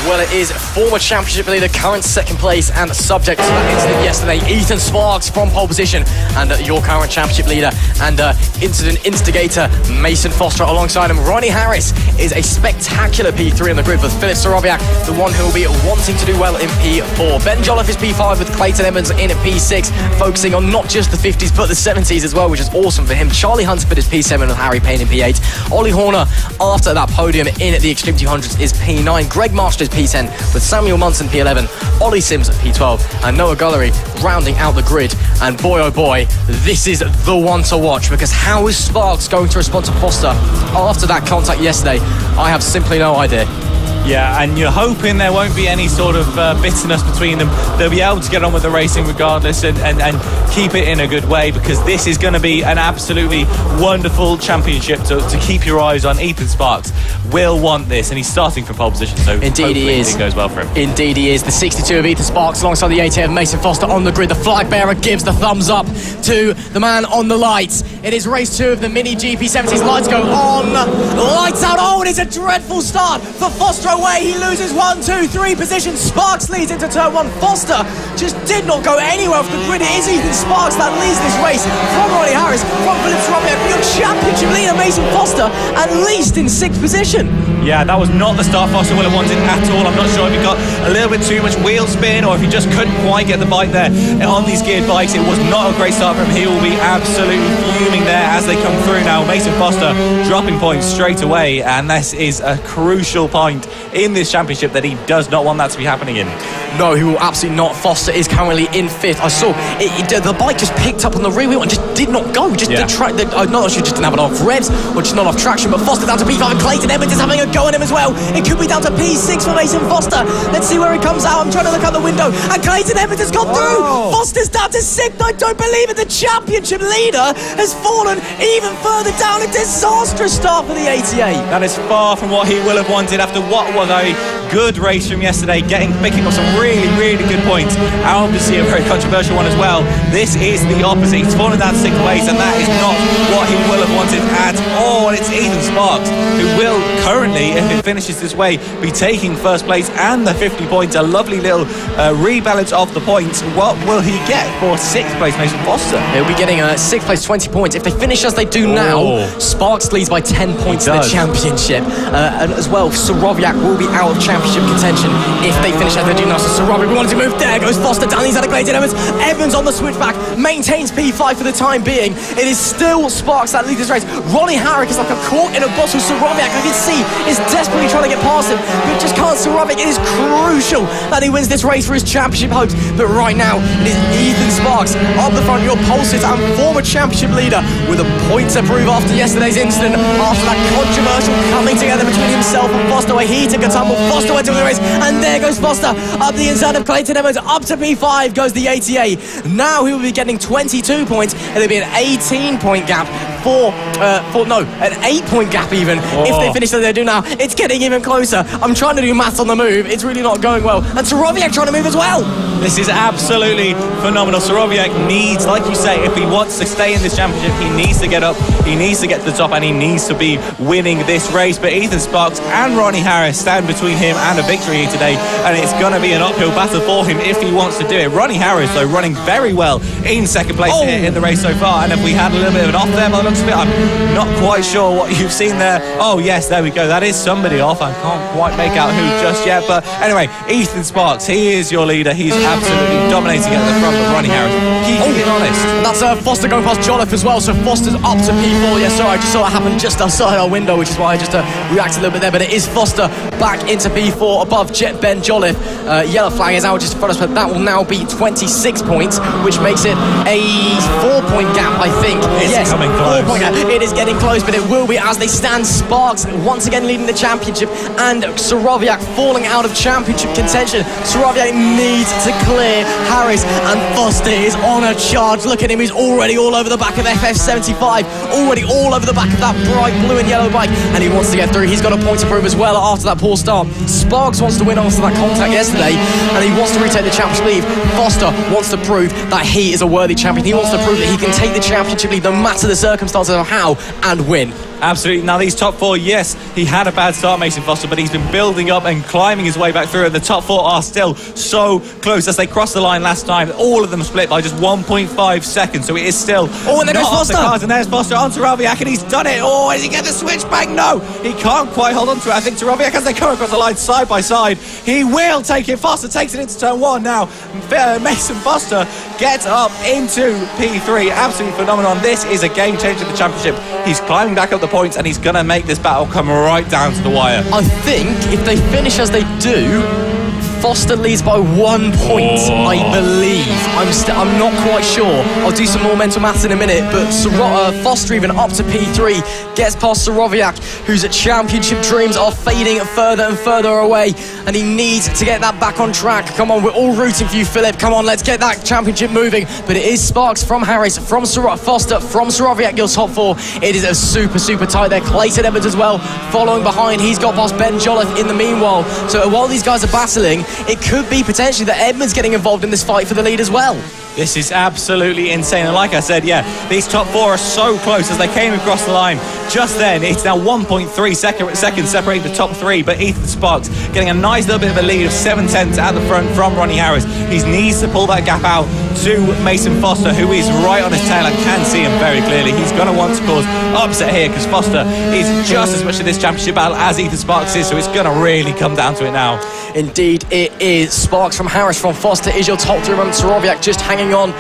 Well, it is former championship leader, current 2nd place, and subject to that incident yesterday, Ethan Sparks from pole position, and your current championship leader and incident instigator, Mason Foster, alongside him. Ronnie Harris is a spectacular P3 on the grid with Filip Sorowiak, the one who will be wanting to do well in P4. Ben Jolliffe is P5 with Clayton Evans in P6, focusing on not just the 50s but the 70s as well, which is awesome for him. Charlie Hunsford is P7 with Harry Payne in P8. Ollie Horner, after that podium in the Extreme 200s, is P9. Greg Marshall is P10 with Samuel Munson P11, Ollie Sims at P12, and Noah Gullery rounding out the grid. And boy oh boy, this is the one to watch, because how is Sparks going to respond to Foster after that contact yesterday? I have simply no idea. Yeah, and you're hoping there won't be any sort of bitterness between them. They'll be able to get on with the racing regardless and keep it in a good way, because this is going to be an absolutely wonderful championship to keep your eyes on. Ethan Sparks will want this, and he's starting from pole position, so indeed he is. It goes well for him. Indeed he is. The 62 of Ethan Sparks alongside the 80 of Mason Foster on the grid. The flag bearer gives the thumbs up to the man on the lights. It is race 2 of the Mini GP70s. Lights go on, lights out. Oh, it is a dreadful start for Foster away. He loses 1, 2, 3 positions. Sparks leads into turn 1. Foster just did not go anywhere off the grid. It is Ethan Sparks that leads this race from Ronnie Harris, from Philip Soroviak. Your championship leader, Mason Foster, at least in 6th position. Yeah, that was not the start Foster would have wanted at all. I'm not sure if he got a little bit too much wheel spin or if he just couldn't quite get the bike there on these geared bikes. It was not a great start for him. He will be absolutely fuming there as they come through now. Mason Foster dropping points straight away, and this is a crucial point in this championship that he does not want that to be happening in. No, he will absolutely not. Foster is currently in 5th. I saw the bike just picked up on the rear wheel and just did not go. Just the track. I'm not sure, just didn't have enough revs or just not enough traction. But Foster down to P5 and Clayton Edmonds is having a go at him as well. It could be down to P6 for Mason Foster. Let's see where he comes out. I'm trying to look out the window, and Clayton Edmonds has gone through. Foster's down to 6th. I don't believe it. The championship leader has fallen even further down. A disastrous start for the 88. That is far from what he will have wanted after what was a good race from yesterday, picking up some really, really good points. Obviously a very controversial one as well. This is the opposite. He's fallen down to 6th place, and that is not what he will have wanted at all. It's Ethan Sparks who will currently, if it finishes this way, be taking 1st place and the 50 points. A lovely little rebalance of the points. What will he get for 6th place, Mason Foster? He'll be getting 6th place, 20 points. If they finish as they do now, Sparks leads by 10 points in the championship. And as well, Soroviak will be out of championship contention if they finish as they do now. So Soroviak wanted to move. There goes Foster down. He's out of Clayton Evans. Evans on the switchback maintains P5 for the time being. It is still Sparks that leads this race. Ronnie Harrick is like a cork in a bottle. Soroviak, I can see, is desperately trying to get past him, but just can't. Soroviak, it is crucial that he wins this race for his championship hopes. But right now, it is Ethan Sparks up the front, your pulses, and former championship leader with a point to prove after yesterday's incident, after that controversial coming together between himself and Foster, where he took a tumble. Foster went to the race, and there goes Foster up the inside of Clayton Edmonds. Up to P5 goes the 88. Now he will be getting 22 points. It'll be an 18-point gap an 8-point gap even if they finish as they do now. It's getting even closer. I'm trying to do maths on the move. It's really not going well. And Soroviak trying to move as well. This is absolutely phenomenal. Soroviak needs, like you say, if he wants to stay in this championship, he needs to get up, he needs to get to the top, and he needs to be winning this race. But Ethan Sparks and Ronnie Harris stand between him and a victory here today, and it's going to be an uphill battle for him if he wants to do it. Ronnie Harris, though, running very well in 2nd place here in the race so far. And if we had a little bit of an off there by the looks of it, I'm not quite sure what you've seen there. Oh, yes, there we go. That is somebody off. I can't quite make out who just yet. But anyway, Ethan Sparks, he is your leader. He's absolutely dominating at the front, but Ronnie Harris, keeping honest. That's Foster going past Jolliffe as well, so Foster's up to P4. Yeah, sorry, I just saw it happen just outside our window, which is why I just reacted a little bit there, but it is Foster back into P4 above Ben Jolliffe. Yellow flag is out just in front of us, but that will now be 26 points, which makes it a 4-point gap, I think. It's coming close. 4-point gap. It is getting close, but it will be as they stand. Sparks once again leading the championship, and Soroviak falling out of championship contention. Soroviak needs to clear Harris, and Foster is on a charge. Look at him, he's already all over the back of FF75, already all over the back of that bright blue and yellow bike, and he wants to get through. He's got a point to prove as well after that poor start. Sparks wants to win after that contact yesterday, and he wants to retake the championship lead. Foster wants to prove that he is a worthy champion. He wants to prove that he can take the championship lead no matter the circumstances of how, and win. Absolutely. Now these top 4, yes, he had a bad start, Mason Foster, but he's been building up and climbing his way back through. And the top 4 are still so close as they crossed the line last time. All of them split by just 1.5 seconds, so it is still and there goes Foster. And there's Foster on Soroviak, and he's done it. Oh, does he get the switch back? No, he can't quite hold on to it. I think Soroviak, as they come across the line side by side, he will take it. Foster takes it into turn 1 now. Mason Foster gets up into P3. Absolutely phenomenal. This is a game changer in the championship. He's climbing back up the points, and he's going to make this battle come right down to the wire. I think if they finish as they do, Foster leads by 1 point, I believe. I'm not quite sure. I'll do some more mental maths in a minute, but Foster even up to P3 gets past Soroviak, whose championship dreams are fading further and further away, and he needs to get that back on track. Come on, we're all rooting for you, Philip. Come on, let's get that championship moving. But it is Sparks from Harris, from Foster, from Soroviak, your top 4. It is a super tight there. Clayton Edmonds as well, following behind. He's got past Ben Jolliffe in the meanwhile. So while these guys are battling, it could be potentially that Edmonds getting involved in this fight for the lead as well. This is absolutely insane, and like I said, yeah, these top 4 are so close as they came across the line just then. It's now 1.3 seconds separating the top three, but Ethan Sparks getting a nice little bit of a lead of 7/10 at the front from Ronnie Harris. He needs to pull that gap out to Mason Foster, who is right on his tail. I can see him very clearly. He's going to want to cause upset here because Foster is just as much in this championship battle as Ethan Sparks is, so it's going to really come down to it now. Indeed it is. Sparks from Harris from Foster is your top three. Remember, Soroviak just hanging on.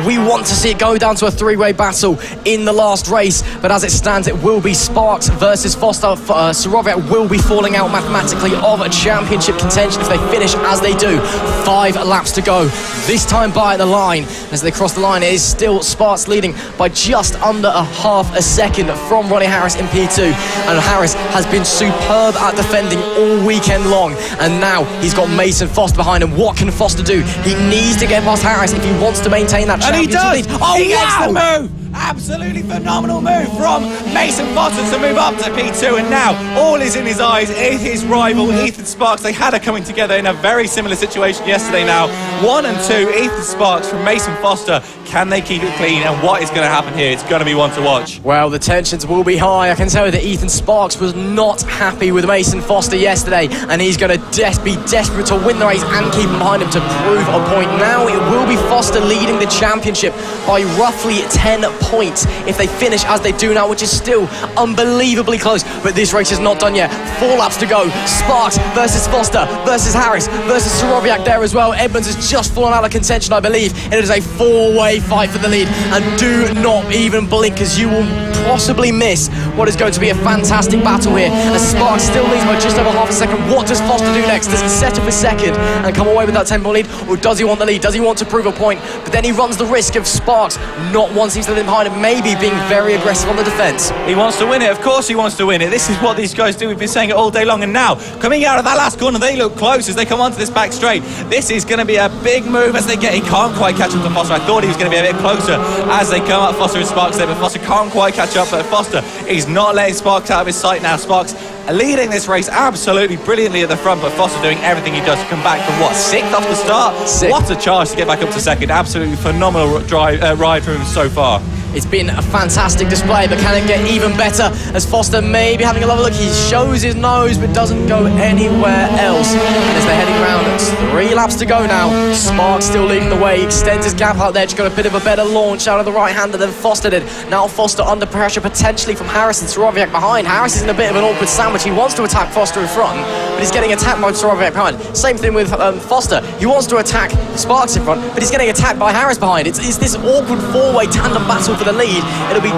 We want to see it go down to a three-way battle in the last race, but as it stands, it will be Sparks versus Foster. Soroviak will be falling out mathematically of a championship contention if they finish as they do. 5 laps to go, this time by the line. As they cross the line, it is still Sparks leading by just under a half a second from Ronnie Harris in P2, and Harris has been superb at defending all weekend long, and now he's got Mason Foster behind him. What can Foster do? He needs to get past Harris if he wants to maintain that championship lead. Oh, he gets the move! Absolutely phenomenal move from Mason Foster to move up to P2, and now all is in his eyes. His rival Ethan Sparks, they had her coming together in a very similar situation yesterday. Now 1 and 2, Ethan Sparks from Mason Foster. Can they keep it clean, and what is going to happen here? It's going to be one to watch. Well, the tensions will be high. I can tell you that Ethan Sparks was not happy with Mason Foster yesterday, and he's going to be desperate to win the race and keep him behind him to prove a point. Now it will be Foster leading the championship by roughly 10 points if they finish as they do now, which is still unbelievably close. But this race is not done yet. 4 laps to go. Sparks versus Foster versus Harris versus Soroviak there as well. Edmonds has just fallen out of contention, I believe. It is a 4-way fight for the lead, and do not even blink, as you will possibly miss what is going to be a fantastic battle here, as Sparks still leads by just over half a second. What does Foster do next? Does he set up a second and come away with that 10-point lead, or does he want the lead? Does he want to prove a point? But then he runs the risk of Sparks not wanting to let him behind him, maybe being very aggressive on the defence. He wants to win it. Of course he wants to win it. This is what these guys do. We've been saying it all day long, and now coming out of that last corner, they look close as they come onto this back straight. This is going to be a big move as they get. He can't quite catch up to Foster. I thought he was going to be a bit closer as they come up. Foster and Sparks there, but Foster can't quite catch up. But Foster is not letting Sparks out of his sight now. Sparks leading this race absolutely brilliantly at the front, but Foster doing everything he does to come back from what, 6th off the start? What a charge to get back up to 2nd. Absolutely phenomenal ride from him so far. It's been a fantastic display, but can it get even better? As Foster maybe having a look, he shows his nose but doesn't go anywhere else. And as they're heading round, it's 3 laps to go now. Sparks still leading the way, he extends his gap out there, just got a bit of a better launch out of the right-hander than Foster did. Now Foster under pressure potentially from Harris and Soroviak behind. Harris is in a bit of an awkward sandwich. He wants to attack Foster in front, but he's getting attacked by Soroviak behind. Same thing with Foster. He wants to attack Sparks in front, but he's getting attacked by Harris behind. It's this awkward 4-way tandem battle for the lead. It'll be 2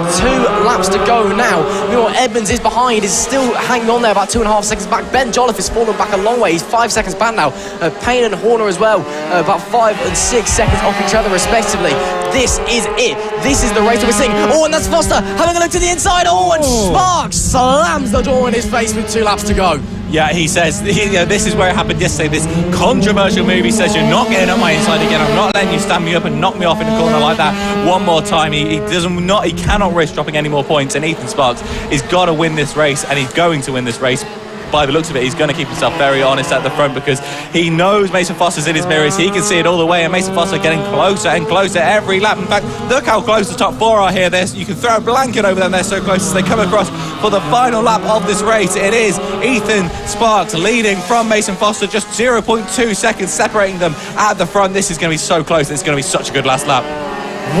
laps to go now. Meanwhile, Edmonds is behind, is still hanging on there, about 2.5 seconds back. Ben Jolliffe has fallen back a long way. He's 5 seconds back now. Payne and Horner as well, about 5 and 6 seconds off each other respectively. This is it. This is the race that we're seeing. Oh, and that's Foster having a look to the inside. Oh, and Sparks slams the door in his face with 2 laps to go. Yeah, he says, this is where it happened yesterday, this controversial move. He says, you're not getting up my inside again. I'm not letting you stand me up and knock me off in the corner like that one more time. He cannot risk dropping any more points, and Ethan Sparks has got to win this race, and he's going to win this race. By the looks of it, he's going to keep himself very honest at the front, because he knows Mason Foster's in his mirrors. He can see it all the way, and Mason Foster getting closer and closer every lap. In fact, look how close the top 4 are here. You can throw a blanket over them. They're so close as they come across for the final lap of this race. It is Ethan Sparks leading from Mason Foster, just 0.2 seconds separating them at the front. This is going to be so close. It's going to be such a good last lap.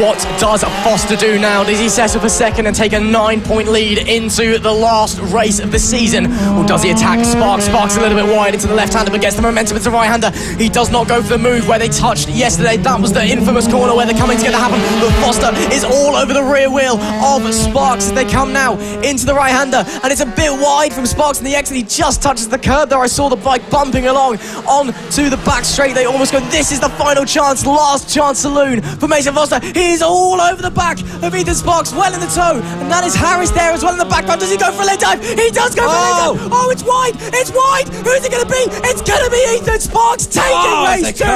What does Foster do now? Does he set up a second and take a 9-point lead into the last race of the season? Or does he attack Sparks? Sparks a little bit wide into the left-hander, but gets the momentum into the right-hander. He does not go for the move where they touched yesterday. That was the infamous corner where the coming's going to happen. But Foster is all over the rear wheel of Sparks as they come now into the right-hander. And it's a bit wide from Sparks in the exit. He just touches the curb there. I saw the bike bumping along on to the back straight. They almost go, this is the final chance, last chance saloon for Mason Foster. He's all over the back of Ethan Sparks, well in the toe, and that is Harris there as well in the background. Does he go for a late dive? He does go for a late dive. Oh, it's wide, it's wide. Who's it going to be? It's going to be Ethan Sparks taking race 2,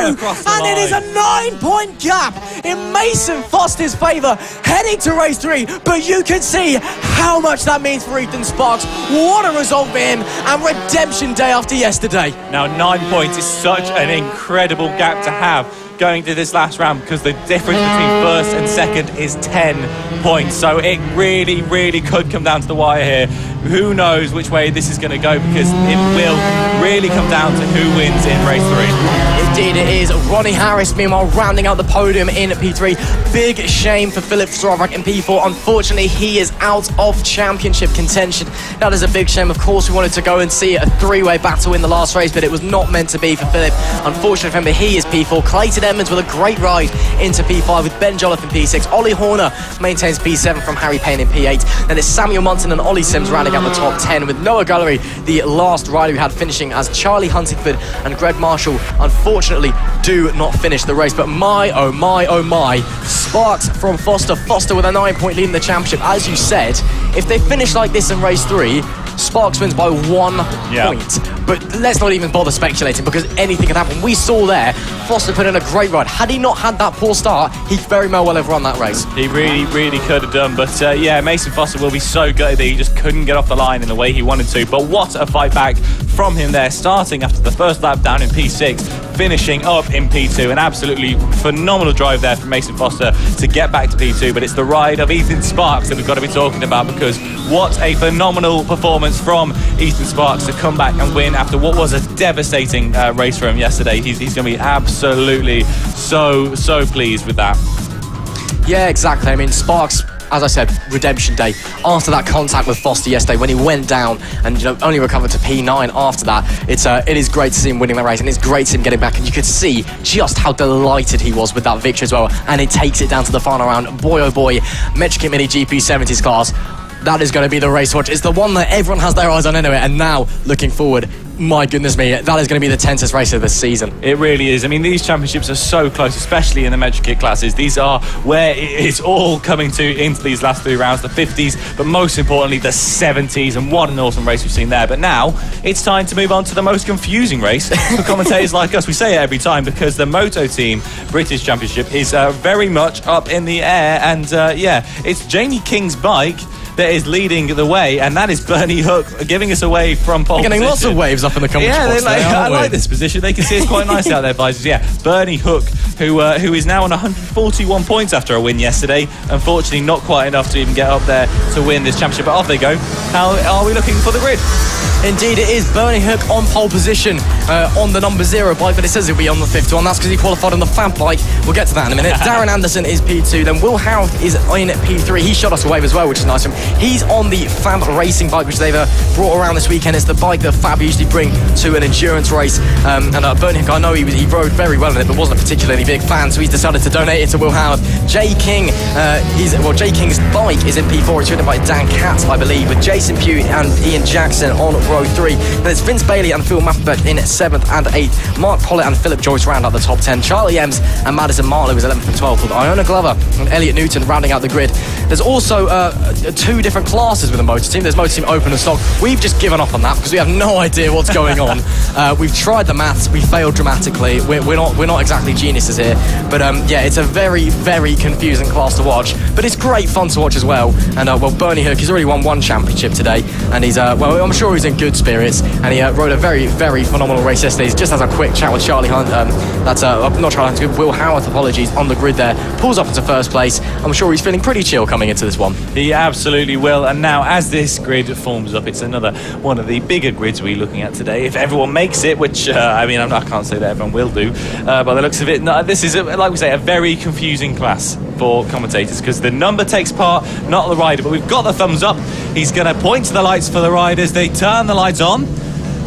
and it is a 9-point gap in Mason Foster's favour heading to race 3, but you can see how much that means for Ethan Sparks. What a result for him, and redemption day after yesterday. Now 9 points is such an incredible gap to have going to this last round, because the difference between first and second is 10 points. So it really, really could come down to the wire here. Who knows which way this is going to go, because it will really come down to who wins in race 3. Indeed it is. Ronnie Harris, meanwhile, rounding out the podium in P3. Big shame for Filip Stravak in P4. Unfortunately, he is out of championship contention. That is a big shame. Of course, we wanted to go and see a three-way battle in the last race, but it was not meant to be for Filip. Unfortunately, remember, he is P4. Clayton Edmonds with a great ride into P5 with Ben Jolliffe in P6. Ollie Horner maintains P7 from Harry Payne in P8. Then it's Samuel Munson and Ollie Sims rounding out the top 10, with Noah Gullery, the last rider we had, finishing as Charlie Huntingford and Greg Marshall unfortunately do not finish the race. But my, oh my, oh my, sparks from Foster with a 9-point lead in the championship. As you said, if they finish like this in race 3, Sparks wins by 1 point. But let's not even bother speculating, because anything can happen. We saw there, Foster put in a great ride. Had he not had that poor start, he very well have won that race. He really, really could have done. But yeah, Mason Foster will be so gutted that he just couldn't get off the line in the way he wanted to. But what a fight back from him there, starting after the first lap down in P6, finishing up in P2. An absolutely phenomenal drive there from Mason Foster to get back to P2. But it's the ride of Ethan Sparks that we've got to be talking about, because what a phenomenal performance from Ethan Sparks to come back and win after what was a devastating race for him yesterday. He's going to be absolutely so pleased with that. Yeah, exactly. I mean, Sparks, as I said, redemption day. After that contact with Foster yesterday, when he went down and only recovered to P9 after that, it is great to see him winning that race, and it's great to see him getting back. And you could see just how delighted he was with that victory as well. And it takes it down to the final round. Boy, oh boy, Metric Mini GP70s class. That is going to be the race to watch. It's the one that everyone has their eyes on anyway. And now, looking forward, my goodness me, that is going to be the tensest race of this season. It really is. I mean, these championships are so close, especially in the Metric Kit classes. These are where it's all coming into these last 3 rounds, the 50s, but most importantly, the 70s. And what an awesome race we've seen there. But now, it's time to move on to the most confusing race for commentators like us. We say it every time, because the Moto Team British Championship is very much up in the air. And yeah, it's Jamie King's bike that is leading the way, and that is Bernie Hook giving us away from pole position. Getting lots of waves up in the commentary box. I like this position. They can see us quite nicely out there, visors. Yeah, Bernie Hook, who is now on 141 points after a win yesterday. Unfortunately, not quite enough to even get up there to win this championship, but off they go. How are we looking for the grid? Indeed, it is Bernie Hook on pole position on the number 0 bike, but it says he'll be on the 5th one. That's because he qualified on the FAB bike. We'll get to that in a minute. Darren Anderson is P2. Then Will Howard is in P3. He shot us a wave as well, which is nice of him. He's on the FAB-Racing bike, which they've brought around this weekend. It's the bike that FAB usually bring to an endurance race. And Bernie Hook, I know he rode very well in it, but wasn't a particularly big fan, so he's decided to donate it to Will Howard. Jay King, Jay King's bike is in P4. It's ridden by Dan Katz, I believe, with Jason Pugh and Ian Jackson on row 3. Then it's Vince Bailey and Phil Maffabek in 7th and 8th. Mark Pollitt and Philip Joyce round out the top 10. Charlie Ems and Madison Marlowe is 11th and 12th, with Iona Glover and Elliot Newton rounding out the grid. There's also 2 different classes with the Motor Team. There's Motor Team Open and Stock. We've just given up on that because we have no idea what's going on. We've tried the maths. We failed dramatically. We're not exactly geniuses here. But yeah, it's a very, very confusing class to watch. But it's great fun to watch as well. And well, Bernie Hook, he's already won 1 championship today. And he's, well, I'm sure he's in good spirits. And he rode a very, very phenomenal race yesterday. He just has a quick chat with Charlie Hunt. That's not Charlie Hunt, Will Howard, apologies, on the grid there. Pulls up into 1st place. I'm sure he's feeling pretty chill coming into this one. He absolutely will. And now, as this grid forms up, it's another one of the bigger grids we're looking at today. If everyone makes it, which I mean, I can't say that everyone will do, by the looks of it. No, this is, like we say, a very confusing class for commentators, because the number takes part, not the rider. But we've got the thumbs up. He's going to point to the lights for the riders. They turn the lights on,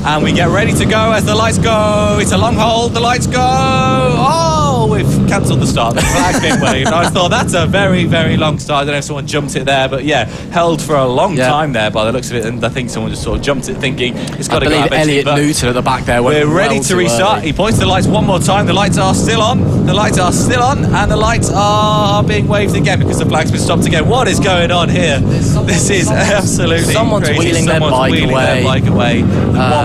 and we get ready to go as the lights go. It's a long hold. The lights go. Oh, we've cancelled the start. The flag's been waved. I thought that's a very, very long start. I don't know if someone jumped it there, but yeah, held for a long time there by the looks of it. And I think someone just sort of jumped it thinking it's got to go. I believe Elliot Newton at the back there. We're ready to restart. Early. He points to the lights one more time. The lights are still on. The lights are still on, and the lights are being waved again because the flag's been stopped again. What is going on here? This is absolutely someone's crazy. Wheeling their bike away.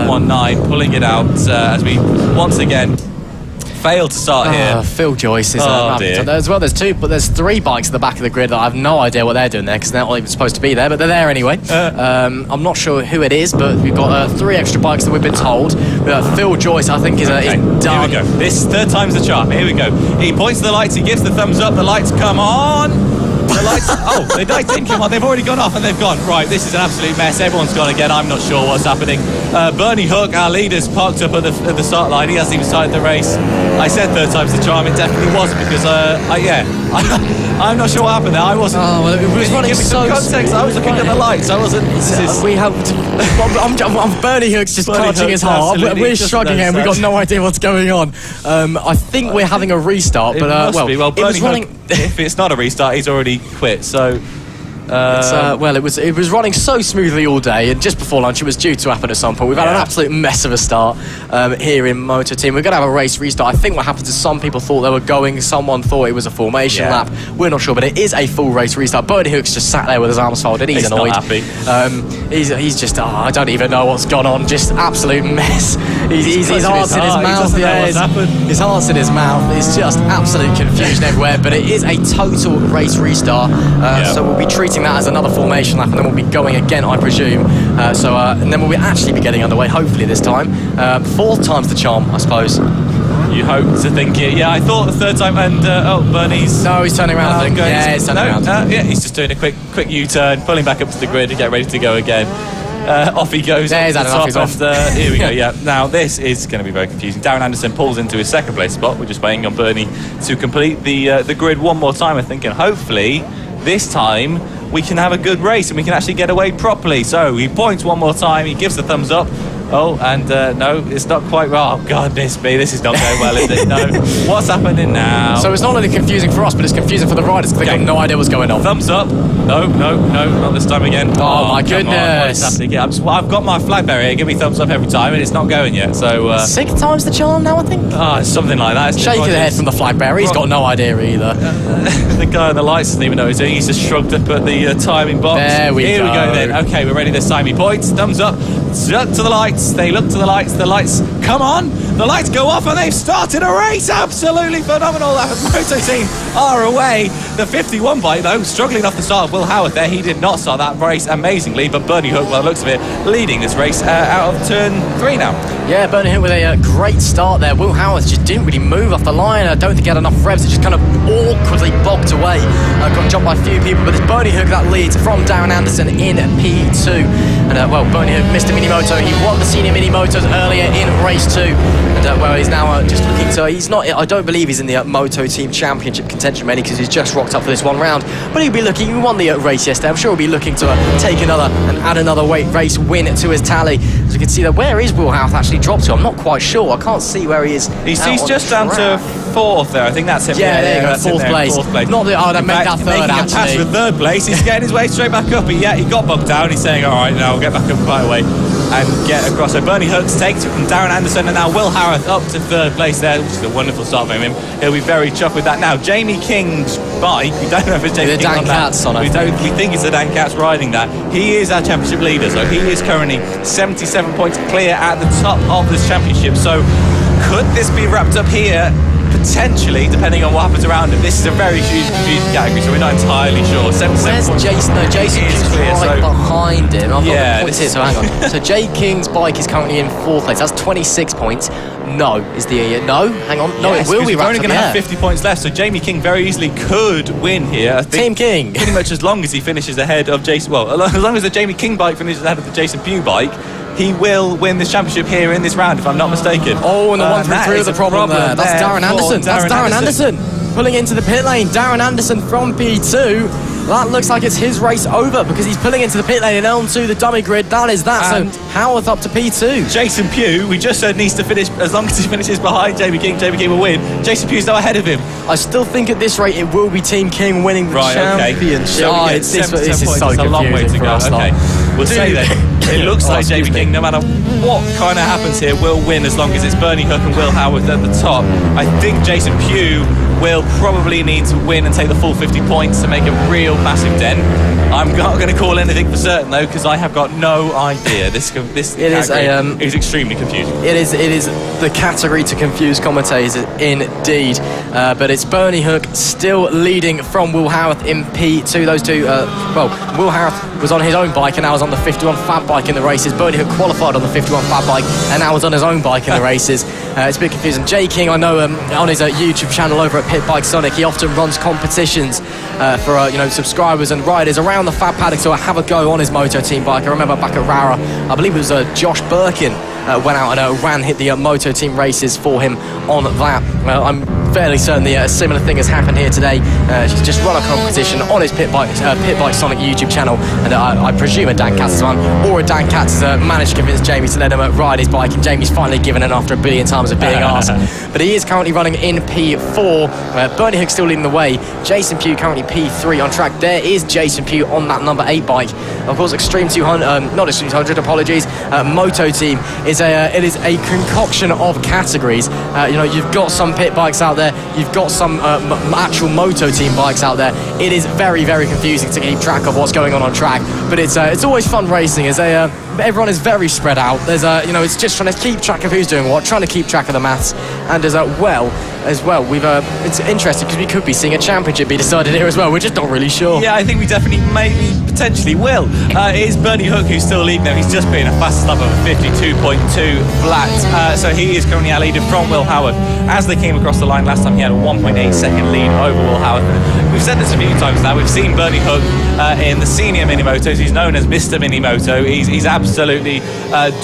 119, pulling it out as we once again failed to start here. Phil Joyce is dear. as well. There's 3 bikes at the back of the grid that I have no idea what they're doing there because they're not even supposed to be there, but they're there anyway. I'm not sure who it is, but we've got 3 extra bikes that we've been told. Phil Joyce, I think, is done. Here we go. This third time's the charm. Here we go. He points to the lights. He gives the thumbs up. The lights come on. The lights. The lights didn't come on. They've already gone off and they've gone. Right, this is an absolute mess. Everyone's gone again. I'm not sure what's happening. Bernie Hook, our leader's parked up at the start line. He hasn't even started the race. I said third time's the charm. It definitely wasn't because I'm not sure what happened there. I wasn't. Oh, well, it was running give me some context. I was looking at the lights. I wasn't. We have. I'm Bernie Hook's just Bernie clutching his Hook's heart. absolutely We're just struggling and we've got no idea what's going on. I think we're having a restart, It but must be. Well, it was Bernie running. Hook, if it's not a restart, he's already quit. So. It was running so smoothly all day, and just before lunch it was due to happen at some point. We've had an absolute mess of a start here in Moto Team. We're going to have a race restart. I think what happened is some people thought they were going, someone thought it was a formation lap. We're not sure, but it is a full race restart. Bernie Hook's just sat there with his arms folded. He's annoyed. Not happy. He's just, I don't even know what's gone on. Just absolute mess. His heart's in his mouth. His heart's in his mouth. It's just absolute confusion everywhere. But it is a total race restart. So we'll be treating that as another formation lap, and then we'll be going again, I presume. And then we'll actually be getting underway, hopefully this time. 4th time's the charm, I suppose. You hope to think it. Yeah, I thought the third time, and Bernie's. No, he's turning around. I think. Yeah, he's turning around. He's just doing a quick U-turn, pulling back up to the grid to get ready to go again. Off he goes. Yeah, he's had enough. He's off. Here we go. Yeah. Now this is going to be very confusing. Darren Anderson pulls into his 2nd place spot. We're just waiting on Bernie to complete the grid one more time, I think, and hopefully this time we can have a good race and we can actually get away properly. So he points one more time. He gives the thumbs up. Oh, and no, it's not quite right. Oh, goodness me, this is not going well, is it? No. What's happening now? So it's not only confusing for us, but it's confusing for the riders because they've got no idea what's going on. Thumbs up. No, not this time again. Oh my goodness. What is happening here? I've got my flag barrier. Give me thumbs up every time, and it's not going yet. So 6th time's the charm now, I think. It's something like that. Shaking the head from the flag barrier. He's got no idea either. The guy on the lights doesn't even know what he's doing. He's just shrugged up at the timing box. Here we go then. Okay, we're ready this time. He points. Thumbs up. To the lights. They look to the lights. The lights come on. The lights go off, and they've started a race. Absolutely phenomenal. That Moto Team are away. The 51 bike, though, struggling off the start of Will Howard there. He did not start that race amazingly, but Bernie Hook, well, looks of it, leading this race out of turn 3 now. Yeah, Bernie Hook with a great start there. Will Howard just didn't really move off the line. I don't think he had enough revs. It just kind of awkwardly bogged away. Got jumped by a few people, but it's Bernie Hook that leads from Darren Anderson in P2. And, Bernie Hook missed a mini-moto. He won the senior mini-motos earlier in race 2. And, he's now just looking to... He's not... I don't believe he's in the Moto Team Championship contention, mainly because he's just rocked up for this one round. But he'll be looking... He won the race yesterday. I'm sure he'll be looking to take another and add another race win to his tally. As you can see there, where is Will Howard actually dropped to? I'm not quite sure. I can't see where he is. He's just down to 4th there. I think that's him. Yeah, there you go. 4th place. Not that I'd make that 3rd, actually. Pass for 3rd place. He's getting his way straight back up. But yeah, he got bogged down. He's saying, all right, now I'll get back up quite a way and get across. So Bernie Hooks takes it from Darren Anderson, and now Will Harrath up to 3rd place there, which is a wonderful start from him. He'll be very chuffed with that. Now, Jamie King's bike, we don't know if it's Jamie King on that. We think it's the Dan Katz riding that. He is our championship leader, so he is currently 77 points clear at the top of this championship. So could this be wrapped up here? Potentially, depending on what happens around him. This is a very huge category, so we're not entirely sure. 77 points. Jason? No, Jason is clear, right behind him. I've got the points here, is... so hang on. So Jay King's bike is currently in 4th place. That's 26 points. No, is the... No, hang on. No, yes, it will be we're only going to have 50 50 points left, so Jamie King very easily could win here. I think Team King. Pretty much as long as he finishes ahead of Jason... Well, as long as the Jamie King bike finishes ahead of the Jason Pugh bike, he will win this championship here in this round, if I'm not mistaken. Oh, and the 1-3-3 of the problem there. That's Darren Anderson. That's Darren Anderson. Pulling into the pit lane. Darren Anderson from P2. That looks like it's his race over because he's pulling into the pit lane and onto the dummy grid. That is that. And so Howarth up to P2. Jason Pugh, we just said needs to finish. As long as he finishes behind Jamie King will win. Jason Pugh's now ahead of him. I still think at this rate it will be Team King winning the championship. So this is so confusing. A long way to go. Okay, we'll say then. It looks like Jamie King, no matter what kind of happens here, will win as long as it's Bernie Hook and Will Howard at the top. I think Jason Pugh will probably need to win and take the full 50 points to make a real massive dent. I'm not going to call anything for certain though, because I have got no idea. This is extremely confusing. It is the category to confuse commentators indeed. But it's Bernie Hook still leading from Will Howarth in P2. Those two, Will Howarth was on his own bike and now is on the 51 Fab bike in the races. Bernie Hook qualified on the 51 Fab bike and now is on his own bike in the races. It's a bit confusing. Jay King, I know on his YouTube channel over at Pit Bike Sonic, he often runs competitions for subscribers and riders around the Fab paddock to have a go on his Moto Team bike. I remember back at Rara, I believe it was Josh Birkin went out and hit the Moto Team races for him on that. I'm fairly certain a similar thing has happened here today. She's just run a competition on his Pit Bike Sonic YouTube channel, and I presume a Dan Katz has won, or a Dan Katz has managed to convince Jamie to let him ride his bike, and Jamie's finally given in after a billion times of being asked. But he is currently running in P4. Bernie Hook still leading the way. Jason Pugh currently P3 on track. There is Jason Pugh on that number 8 bike. Of course, Extreme 200, not Extreme 200, apologies. Moto Team is a concoction of categories. You've got some pit bikes out there, you've got some actual Moto Team bikes out there. It is very, very confusing to keep track of what's going on track, but it's always fun racing as everyone is very spread out. There's it's just trying to keep track of who's doing what, trying to keep track of the maths, and as well we've it's interesting because we could be seeing a championship be decided here as well. We're just not really sure. Yeah, I think we definitely maybe potentially will. It is Bernie Hook who's still leading now. He's just been a fastest lap of a 52.2 flat, so he is currently out leading from Will Howarth. As they came across the line last time, he had a 1.8 second lead over Will Howarth. We've said this a few times now. We've seen Bernie Hook in the senior Minimotos. He's known as Mr. Minimoto. He's absolutely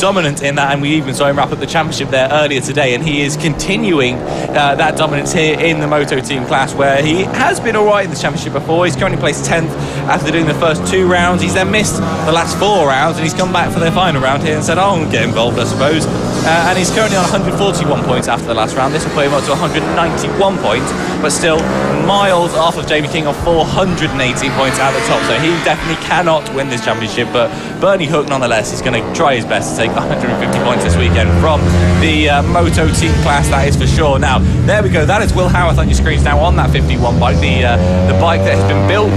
dominant in that, and we even saw him wrap up the championship there earlier today, and he is continuing that dominance here in the Moto Team class, where he has been alright in the championship before. He's currently placed 10th after doing the first 2 rounds. He's then missed the last 4 rounds, and he's come back for their final round here and said, I'll get involved, I suppose. And he's currently on 141 points after the last round. This will put him up to 191 points, but still miles off of Jamie King of 418 points at the top. So he definitely cannot win this championship, but Bernie Hook nonetheless is going to try his best to take 150 points this weekend from the Moto Team class, that is for sure. Now, there we go. That is Will Howarth on your screens now on that 51 bike, the bike that has been built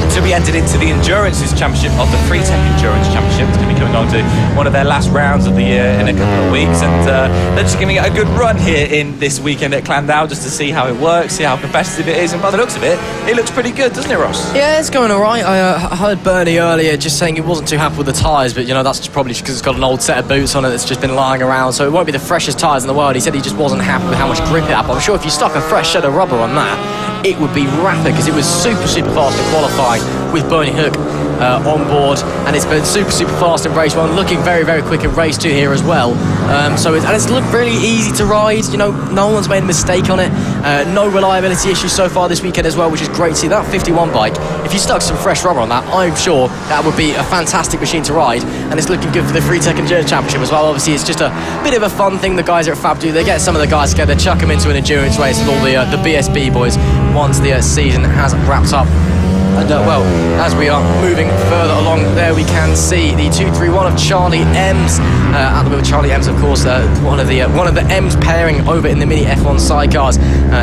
to be entered into the Endurances Championship of the Free Tech Endurance Championship. It's going to be coming on to one of their last rounds of the year in a couple of weeks, and they're just giving it a good run here in this weekend at Clandau just to see how it works, see how competitive it is, and by the looks of it looks pretty good, doesn't it, Ross? Yeah, it's going alright. I heard Bernie earlier just saying he wasn't too happy with the tyres, but that's probably because it's got an old set of boots on it that's just been lying around, so it won't be the freshest tyres in the world. He said he just wasn't happy with how much grip it had, but I'm sure if you stuck a fresh set of rubber on that, it would be rapid, because it was super fast in qualifying with Bernie Hook on board, and it's been super fast in race 1, looking very quick in race 2 here as well. It's looked really easy to ride. No one's made a mistake on it. No reliability issues so far this weekend as well, which is great to see. That 51 bike, if you stuck some fresh rubber on that, I'm sure that would be a fantastic machine to ride, and it's looking good for the Free Tech Endurance Championship as well. Obviously, it's just a bit of a fun thing the guys at FAB do. They get some of the guys together, chuck them into an endurance race with all the BSB boys once the season has wrapped up. And as we are moving further along, there we can see the 231 of Charlie Ems at the wheel. Charlie Ems, of course, one of the Ems pairing over in the Mini F1 sidecars.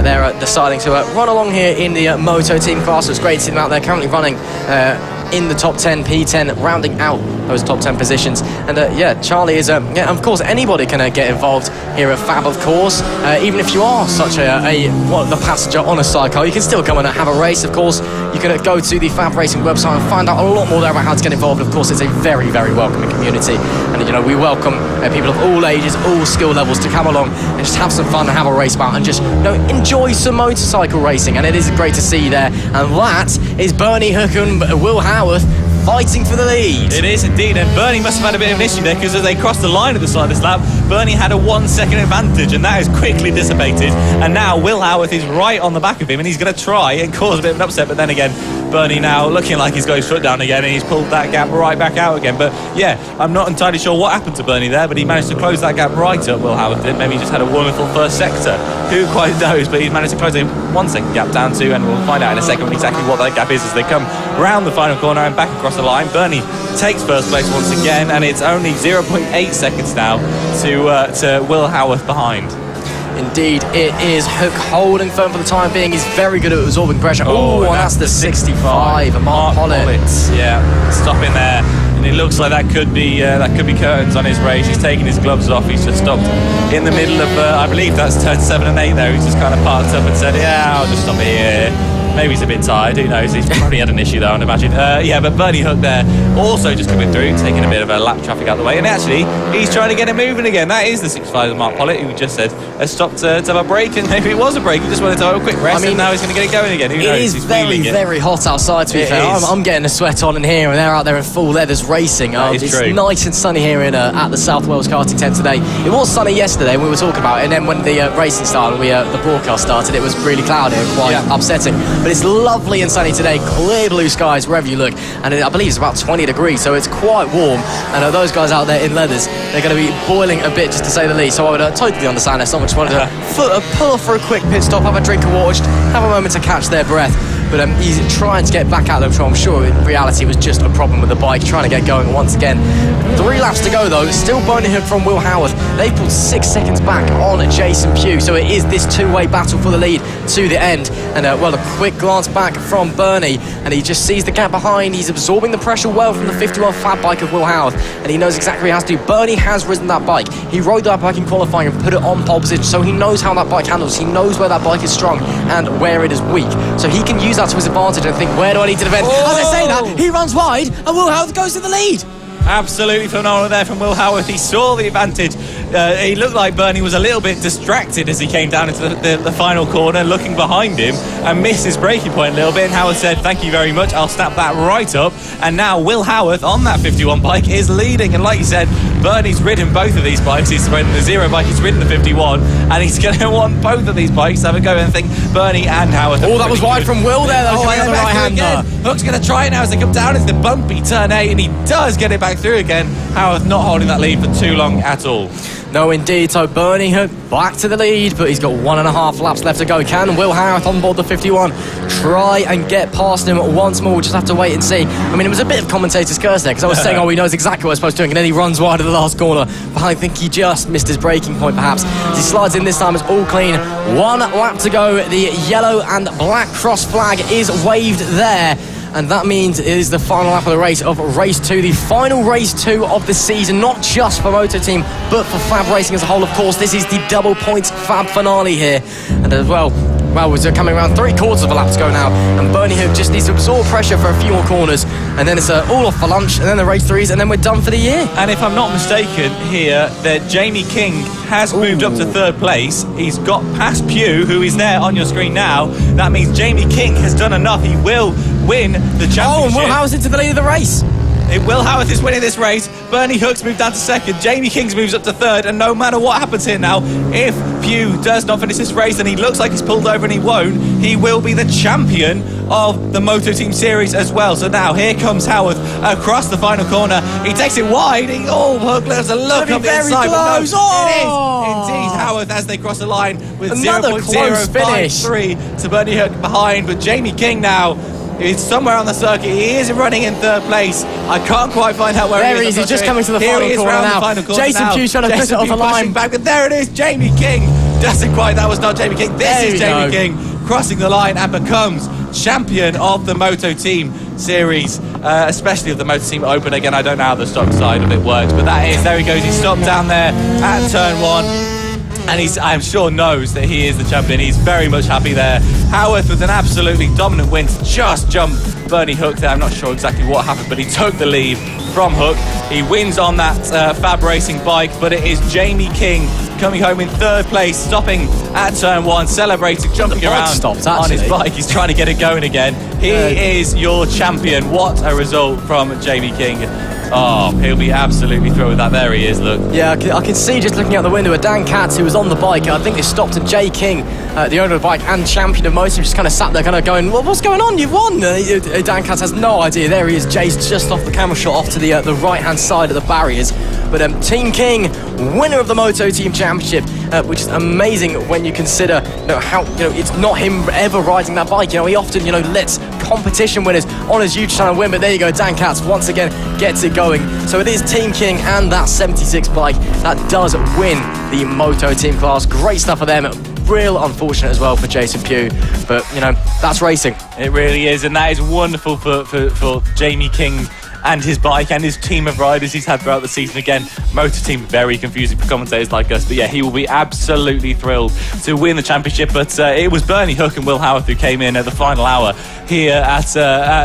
They're deciding to run along here in the Moto Team class. So it's great to see them out there currently running in the top 10, P10, rounding out those top 10 positions. And Charlie is of course anybody can get involved here at FAB, of course. Even if you are such the passenger on a sidecar, you can still come and have a race. Of course, you can go to the FAB-Racing website and find out a lot more there about how to get involved. Of course, it's a very welcoming community, and we welcome people of all ages, all skill levels to come along and just have some fun and have a race about and just enjoy some motorcycle racing. And it is great to see there, and that is Bernie Hook and Will Howarth fighting for the lead. It is indeed, and Bernie must have had a bit of an issue there, because as they crossed the line at the start of this lap, Bernie had a 1 second advantage, and that is quickly dissipated, and now Will Howarth is right on the back of him, and he's going to try and cause a bit of an upset, but then again, Bernie now looking like he's got his foot down again, and he's pulled that gap right back out again. But yeah, I'm not entirely sure what happened to Bernie there, but he managed to close that gap right up. Will Howarth did. Maybe he just had a wonderful first sector. Who quite knows? But he's managed to close a 1 second gap down to, and we'll find out in a second exactly what that gap is as they come round the final corner and back across the line. Bernie takes first place once again, and it's only 0.8 seconds now to Will Howarth behind. Indeed, it is. Hook holding firm for the time being. He's very good at absorbing pressure. Oh, and that's the 65. Mark Pollitt. Yeah, stopping there. And it looks like that could be curtains on his race. He's taking his gloves off. He's just stopped in the middle of, I believe that's turn 7 and 8 there. He's just kind of parked up and said, yeah, I'll just stop here. Maybe he's a bit tired, who knows? He's probably had an issue though, I'd imagine. Yeah, but Bernie Hook there also just coming through, taking a bit of a lap traffic out of the way. And actually, he's trying to get it moving again. That is the 65 of Mark Pollitt, who just said has stopped to have a break. And maybe it was a break, he just wanted to have a quick rest. And now he's going to get it going again. Who knows? It is very hot outside, to be fair. I'm getting a sweat on in here, and they're out there in full leathers racing. It's true. Nice and sunny here at the South Wales karting tent today. It was sunny yesterday, we were talking about it, and then when the racing started, the broadcast started, it was really cloudy and quite upsetting. But it's lovely and sunny today, clear blue skies wherever you look, and I believe it's about 20 degrees, so it's quite warm. And those guys out there in leathers, they're going to be boiling a bit, just to say the least. So I would totally understand if someone just wanted to pull off for a quick pit stop, have a drink of water, just have a moment to catch their breath. But he's trying to get back out of the control. I'm sure in reality it was just a problem with the bike, trying to get going once again. 3 laps to go though, still Bernie Hook from Will Howarth. They've pulled 6 seconds back on Jason Pugh, so it is this two-way battle for the lead to the end. And a quick glance back from Bernie, and he just sees the gap behind. He's absorbing the pressure well from the 51 FAB bike of Will Howarth, and he knows exactly what he has to do. Bernie has risen that bike. He rode that bike in qualifying and put it on pole position, so he knows how that bike handles. He knows where that bike is strong and where it is weak, so he can use that to his advantage and think, where do I need to defend? As I say that, he runs wide and Will Howarth goes to the lead. Absolutely phenomenal there from Will Howarth. He saw the advantage. He looked like Bernie was a little bit distracted as he came down into the final corner, looking behind him, and missed his braking point a little bit. And Howarth said, thank you very much, I'll snap that right up. And now Will Howarth on that 51 bike is leading. And like you said, Bernie's ridden both of these bikes. He's ridden the 0 bike, he's ridden the 51, and he's going to want both of these bikes to have a go. And I think Bernie and Howarth. Oh, that was wide from Will there, though, coming on the right hand. Hook's going to try it now as they come down into the bumpy turn 8, and he does get it back through again. Howarth not holding that lead for too long at all. No, indeed. So Bernie Hook back to the lead, but he's got 1.5 laps left to go. Can Will Howarth on board the 51 try and get past him once more? We'll just have to wait and see. I mean, it was a bit of commentator's curse there, because I was saying, he knows exactly what he's supposed to do, and then he runs wide of the last corner. But I think he just missed his braking point, perhaps. As he slides in this time, it's all clean. 1 lap to go. The yellow and black cross flag is waved there. And that means it is the final lap of the race of race 2, the final race 2 of the season, not just for Moto Team, but for FAB-Racing as a whole, of course. This is the double points FAB finale here. And as well, we're coming around 3/4 of a lap to go now, and Bernie Hook just needs to absorb pressure for a few more corners, and then it's all off for lunch, and then the race 3s, and then we're done for the year. And if I'm not mistaken here, that Jamie King has moved up to 3rd place. He's got past Pugh, who is there on your screen now. That means Jamie King has done enough. He will win the championship. Oh, and Will Howarth into the lead of the race. Will Howarth is winning this race. Bernie Hook's moved down to 2nd. Jamie King's moves up to 3rd. And no matter what happens here now, if Pugh does not finish this race, and he looks like he's pulled over and he won't, he will be the champion of the Moto Team Series as well. So now here comes Howarth across the final corner. He takes it wide. Hook lets a look up the inside. Close. No, it is indeed Howarth as they cross the line with 0.053 to Bernie Hook behind. But Jamie King now, he's somewhere on the circuit. He is running in 3rd place. I can't quite find out where he is. He's just coming to the final corner now. Jason Pugh trying to push it off the line. Back, but there it is, Jamie King. Doesn't quite, that was not Jamie King. This is Jamie King crossing the line and becomes champion of the Moto Team Series, especially of the Moto Team Open. Again, I don't know how the stock side of it works, but there he goes. He stopped down there at turn 1. And I'm sure knows that he is the champion. He's very much happy there. Howarth with an absolutely dominant win, just jumped Bernie Hook there. I'm not sure exactly what happened, but he took the lead from Hook. He wins on that FAB-Racing bike, but it is Jamie King coming home in 3rd place, stopping at turn 1, celebrating, jumping around on his bike. He's trying to get it going again. He is your champion. What a result from Jamie King. Oh, he'll be absolutely thrilled with that. There he is, look. Yeah, I can see just looking out the window, Dan Katz, who was on the bike. I think they stopped, and Jay King, the owner of the bike and champion of Moto, just kind of sat there kind of going, well, what's going on? You've won. Dan Katz has no idea. There he is. Jay's just off the camera shot off to the right-hand side of the barriers. But Team King, winner of the Moto Team Championship, which is amazing when you consider how it's not him ever riding that bike. He often lets competition winners on his YouTube channel win. But there you go, Dan Katz once again gets it going. So it is Team King and that 76 bike that does win the Moto Team class. Great stuff for them. Real unfortunate as well for Jason Pugh, but that's racing. It really is, and that is wonderful for Jamie King and his bike and his team of riders he's had throughout the season. Again, Motor Team, very confusing for commentators like us, but yeah, he will be absolutely thrilled to win the championship. But it was Bernie Hook and Will Howarth who came in at the final hour here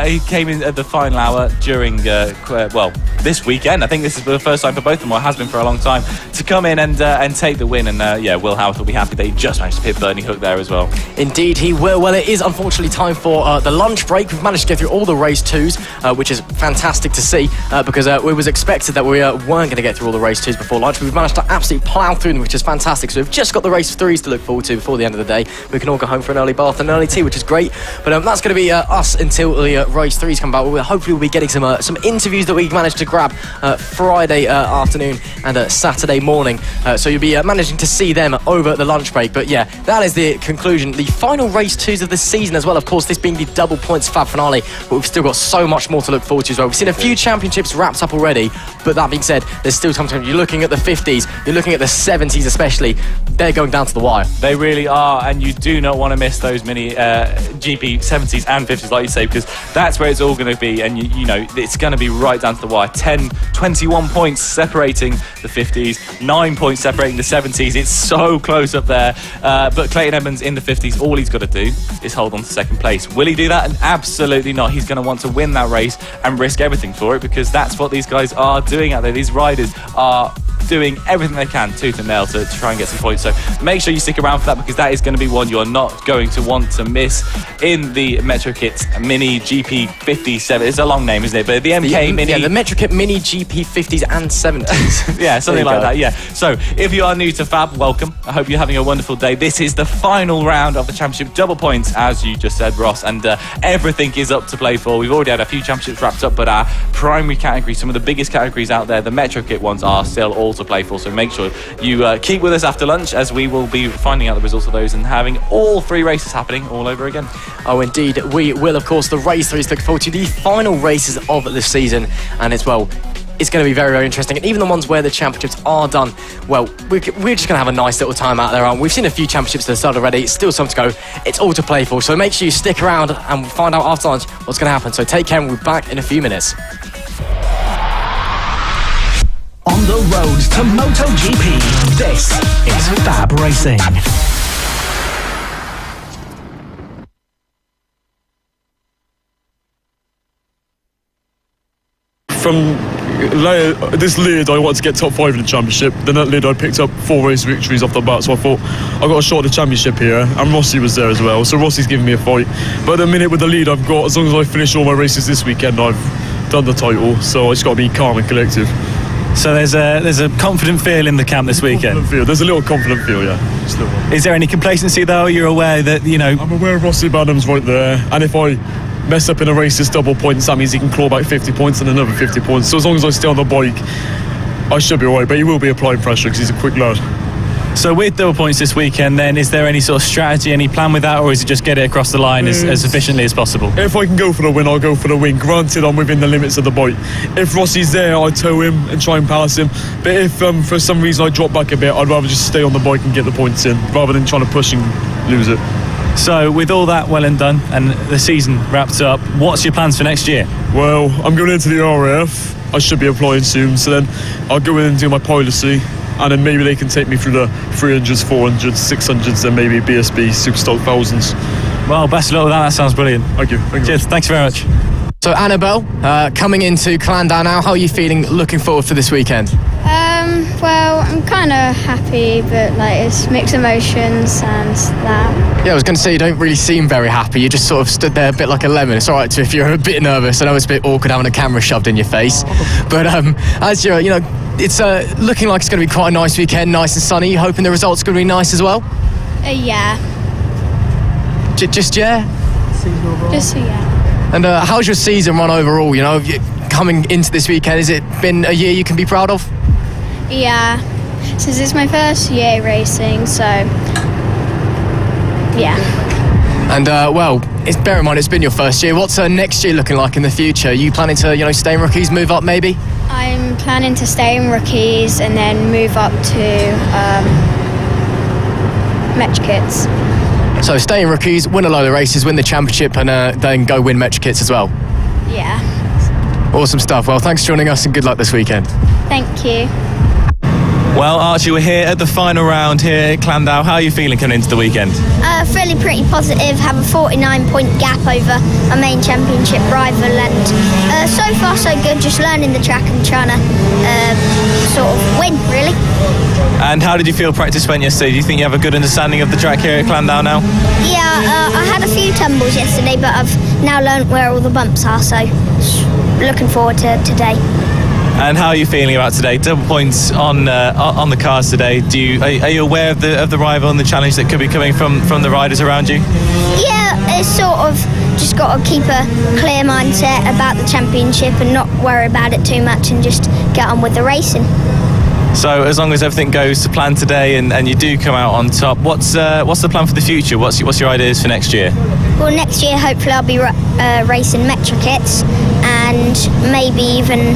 he came in at the final hour during this weekend. I think this is the first time for both of them, or has been for a long time, to come in and take the win. And Will Howarth will be happy that he just managed to hit Bernie Hook there as well. Indeed he will. Well, it is unfortunately time for the lunch break. We've managed to get through all the race twos, which is fantastic to see, because it was expected that we weren't going to get through all the race twos before lunch. We've managed to absolutely plough through them, which is fantastic. So we've just got the race threes to look forward to before the end of the day. We can all go home for an early bath and an early tea, which is great. But that's going to be us until the race threes come back. Hopefully we'll be getting some interviews that we managed to grab Friday afternoon and Saturday morning. So you'll be managing to see them over the lunch break. But yeah, that is the conclusion. The final race twos of the season as well. Of course, this being the double points Fab finale, but we've still got so much more to look forward to as well. We've seen a few championships wrapped up already, but that being said, there's still time to come. You're looking at the 50s, you're looking at the 70s especially. They're going down to the wire. They really are, and you do not want to miss those mini GP 70s and 50s, like you say, because that's where it's all going to be. And you know it's going to be right down to the wire. 21 points separating the 50s, 9 points separating the 70s. It's so close up there. But Clayton Edmonds in the 50s, all he's got to do is hold on to second place. Will he do that? And absolutely not. He's going to want to win that race and risk everything for it, because that's what these guys are doing out there. These riders are doing everything they can, tooth and nail, to try and get some points. So make sure you stick around for that, because that is going to be one you're not going to want to miss in the Metro Kit Mini GP 57. It's a long name, isn't it? But the MK Mini... Yeah, the Metro Kit Mini GP 50s and 70s. Yeah, something like that, yeah. So if you are new to Fab, welcome. I hope you're having a wonderful day. This is the final round of the championship, double points, as you just said, Ross, and everything is up to play for. We've already had a few championships wrapped up, but our primary categories, some of the biggest categories out there, the Metro Kit ones, are still all to play for. So make sure you keep with us after lunch, as we will be finding out the results of those and having all three races happening all over again. Oh, indeed, we will. Of course, the race threes look forward to the final races of the season, and it's going to be very, very interesting. And even the ones where the championships are done, well, we're just going to have a nice little time out there, aren't we? We've seen a few championships that have started already. It's still some to go. It's all to play for. So make sure you stick around and we'll find out after lunch what's going to happen. So take care, and we'll be back in a few minutes. On the road to MotoGP, this is FAB-Racing. From this lead, I wanted to get top 5 in the championship. Then that lead, I picked up 4 race victories off the bat, so I thought I got a shot at the championship here, and Rossi was there as well, so Rossi's giving me a fight. But at the minute, with the lead I've got, as long as I finish all my races this weekend, I've done the title, so I just got to be calm and collective. So there's a confident feel in the camp this weekend. There's a little confident feel, yeah. Just a little. Is there any complacency though? You're aware that, you know... I'm aware Rossi Badham's right there, and if I mess up in a race, it's double points. That means he can claw back 50 points and another 50 points. So as long as I stay on the bike, I should be alright, but he will be applying pressure because he's a quick lad. So with double points this weekend then, is there any sort of strategy, any plan with that, or is it just get it across the line as efficiently as possible? If I can go for the win, I'll go for the win. Granted, I'm within the limits of the bike. If Rossi's there, I tow him and try and pass him. But if for some reason I drop back a bit, I'd rather just stay on the bike and get the points in, rather than trying to push and lose it. So with all that well and done, and the season wrapped up, what's your plans for next year? Well, I'm going into the RAF. I should be applying soon, so then I'll go in and do my pilocy, and then maybe they can take me through the 300s, 400s, 600s, and maybe BSB Superstock 1000s. Well, best of luck with that. That sounds brilliant. Thank you. Cheers. Thanks very much. So Annabelle, coming into Clandau now, how are you feeling, looking forward for this weekend? Well, I'm kind of happy, but it's mixed emotions and that. Yeah, I was going to say, you don't really seem very happy. You just sort of stood there a bit like a lemon. It's all right if you're a bit nervous. I know it's a bit awkward having a camera shoved in your face. But as you're, it's looking like it's going to be quite a nice weekend, nice and sunny. You hoping the results are going to be nice as well? Yeah. Just yeah? Just yeah. And how's your season run overall? Coming into this weekend, has it been a year you can be proud of? Yeah. Since it's my first year racing, so yeah. And well, bear in mind it's been your first year. What's next year looking like in the future? Are you planning to, stay in rookies, move up maybe? I'm planning to stay in rookies and then move up to Metro Kits. So stay in rookies, win a load of races, win the championship, and then go win Metro Kits as well. Yeah. Awesome stuff. Well, thanks for joining us and good luck this weekend. Thank you. Well, Archie, we're here at the final round here at Clandau. How are you feeling coming into the weekend? Feeling pretty positive. Have a 49-point gap over my main championship rival, and so far so good. Just learning the track and trying to sort of win, really. And how did you feel practice went yesterday? Do you think you have a good understanding of the track here at Clandau now? Yeah, I had a few tumbles yesterday, but I've now learnt where all the bumps are, so looking forward to today. And how are you feeling about today? Double points on the cars today. Are you aware of the rival and the challenge that could be coming from the riders around you? Yeah, it's sort of just got to keep a clear mindset about the championship and not worry about it too much and just get on with the racing. So as long as everything goes to plan today and you do come out on top, what's the plan for the future? What's your ideas for next year? Well, next year hopefully I'll be racing Metro Kits and maybe even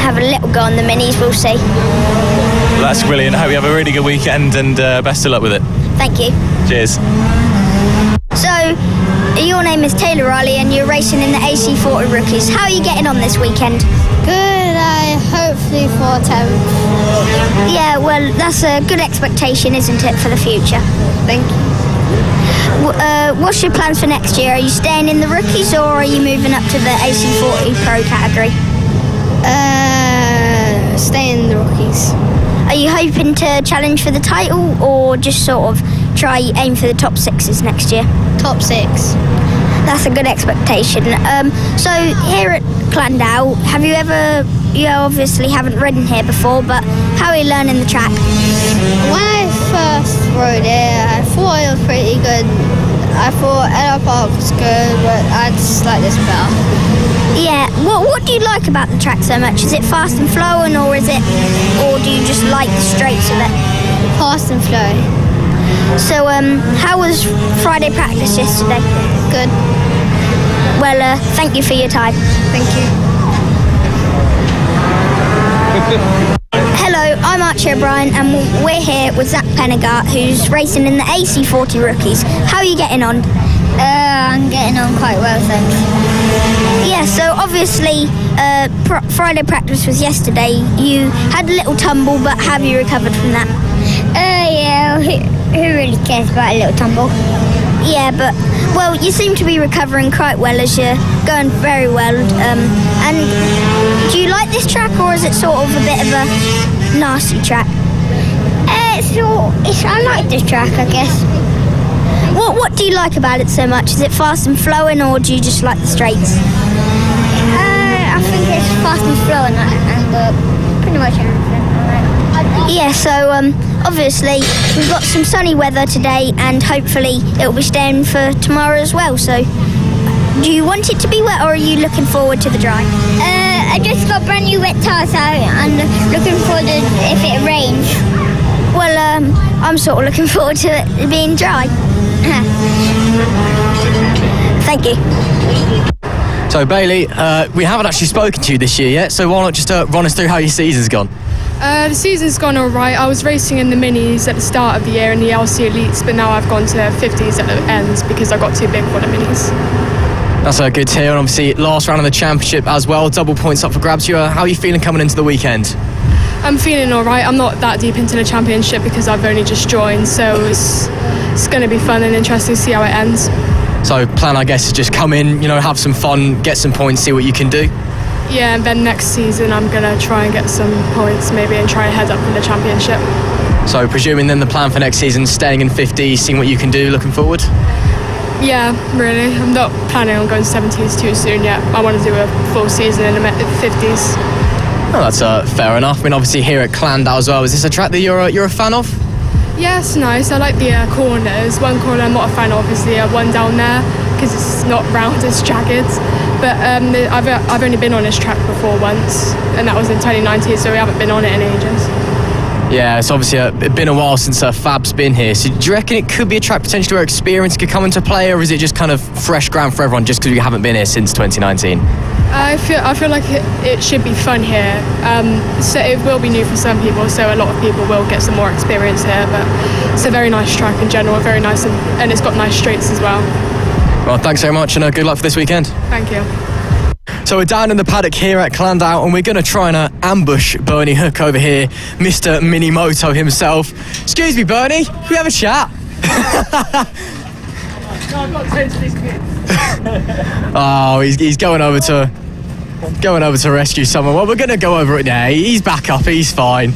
have a little go on the minis, we'll see. Well, that's brilliant. I hope you have a really good weekend and best of luck with it. Thank you. Cheers. So, your name is Taylor Riley and you're racing in the AC40 Rookies. How are you getting on this weekend? Good, hopefully for 10th. Yeah, well, that's a good expectation, isn't it, for the future? Thank you. What's your plans for next year? Are you staying in the Rookies or are you moving up to the AC40 Pro category? Stay in the Rookies. Are you hoping to challenge for the title or just sort of aim for the top sixes next year? Top 6. That's a good expectation. So here at Clandau, you obviously haven't ridden here before, but how are you learning the track? When I first rode it, I thought it was pretty good. I thought Ella Park was good, but I just like this better. Yeah, what do you like about the track so much? Is it fast and flowing or do you just like the straights of it? Fast and flowing. So how was Friday practice yesterday? Good. Well, thank you for your time. Thank you. Hello, I'm Archie O'Brien and we're here with Zach Penegart, who's racing in the AC40 Rookies. How are you getting on? I'm getting on quite well, thanks. Yeah, so obviously Friday practice was yesterday. You had a little tumble, but have you recovered from that? Yeah, who really cares about a little tumble? Yeah, but, well, you seem to be recovering quite well as you're going very well. And do you like this track or is it sort of a bit of a nasty track? I like this track, I guess. What do you like about it so much? Is it fast and flowing or do you just like the straights? I think it's fast and flowing and pretty much everything. Yeah, so obviously we've got some sunny weather today and hopefully it'll be staying for tomorrow as well. So do you want it to be wet or are you looking forward to the dry? I just got brand new wet tyres out and looking forward to if it rains. Well, I'm sort of looking forward to it being dry. Thank you. So Bailey, we haven't actually spoken to you this year yet, so why not just run us through how your season's gone? The season's gone all right. I was racing in the minis at the start of the year in the LC Elites, but now I've gone to 50s at the ends because I got too big for the minis. That's good to hear, and obviously last round of the championship as well, double points up for grabs. How are you feeling coming into the weekend? I'm feeling all right. I'm not that deep into the championship because I've only just joined, so it's going to be fun and interesting to see how it ends. So plan, I guess, is just come in, have some fun, get some points, see what you can do. Yeah, and then next season I'm going to try and get some points maybe and try and head up in the championship. So presuming then the plan for next season, staying in 50, seeing what you can do, looking forward? Yeah, really. I'm not planning on going to 70s too soon yet. I want to do a full season in the 50s. Oh, that's fair enough. I mean, obviously here at Clandau as well, is this a track that you're a fan of? Yeah, it's nice. I like the corners. One corner I'm not a fan of is the one down there because it's not round, it's jagged. But I've only been on this track before once, and that was in 2019, so we haven't been on it in ages. Yeah, it's obviously been a while since Fab's been here. So do you reckon it could be a track potentially where experience could come into play, or is it just kind of fresh ground for everyone just because we haven't been here since 2019? I feel like it should be fun here. So it will be new for some people, so a lot of people will get some more experience here. But it's a very nice track in general, very nice, and it's got nice straights as well. Well, thanks very much, and good luck for this weekend. Thank you. So we're down in the paddock here at Clandau, and we're going to try and ambush Bernie Hook over here, Mr. Minimoto himself. Excuse me, Bernie, can we have a chat? Oh, he's going over to rescue someone. Well, we're going to go over it now. He's back up. He's fine.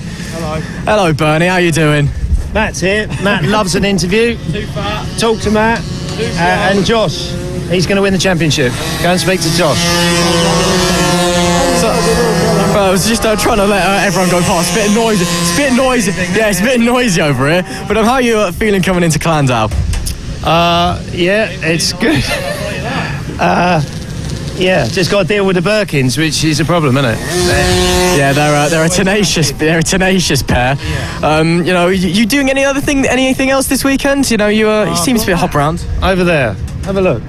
Hello, Bernie. How you doing? Matt's here. Matt loves an interview. Too far. Talk to Matt. And Josh. He's going to win the championship. Go and speak to Josh. I was just trying to let everyone go past. It's a bit noisy. Yeah, it's a bit noisy over here. But how are you feeling coming into Clandau? Yeah, it's good. Yeah, just got to deal with the Birkins, which is a problem, isn't it? Yeah, they're a tenacious pair. You know, you doing anything else this weekend? You know, you seem to be a hop around. Over there, have a look.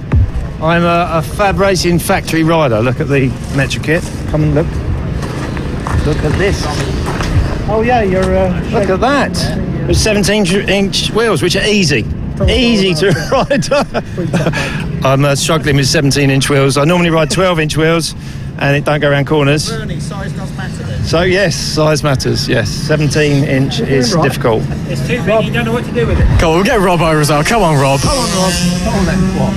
I'm a FAB-Racing factory rider. Look at the Metro kit. Come and look. Look at this. Oh yeah, you're. Look at that. With 17-inch wheels, which are easy to ride. I'm struggling with 17-inch wheels. I normally ride 12-inch wheels, and it don't go around corners. Bernie, size does matter then. So yes, size matters. Yes, 17-inch is difficult. It's too big. You don't know what to do with it. Cool, we'll get Rob over as well. Come on, Rob. Come on then. What?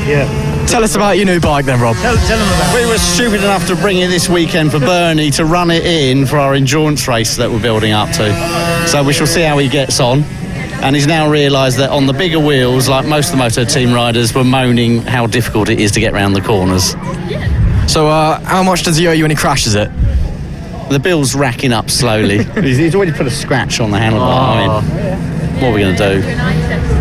Yeah. Tell us about your new bike then, Rob. Tell them about it. We were stupid enough to bring it this weekend for Bernie to run it in for our endurance race that we're building up to. So we shall see how he gets on. And he's now realised that on the bigger wheels, like most of the Moto Team riders, were moaning how difficult it is to get round the corners. So how much does he owe you when he crashes it? The bill's racking up slowly. He's already put a scratch on the handlebar. I mean, what are we going to do?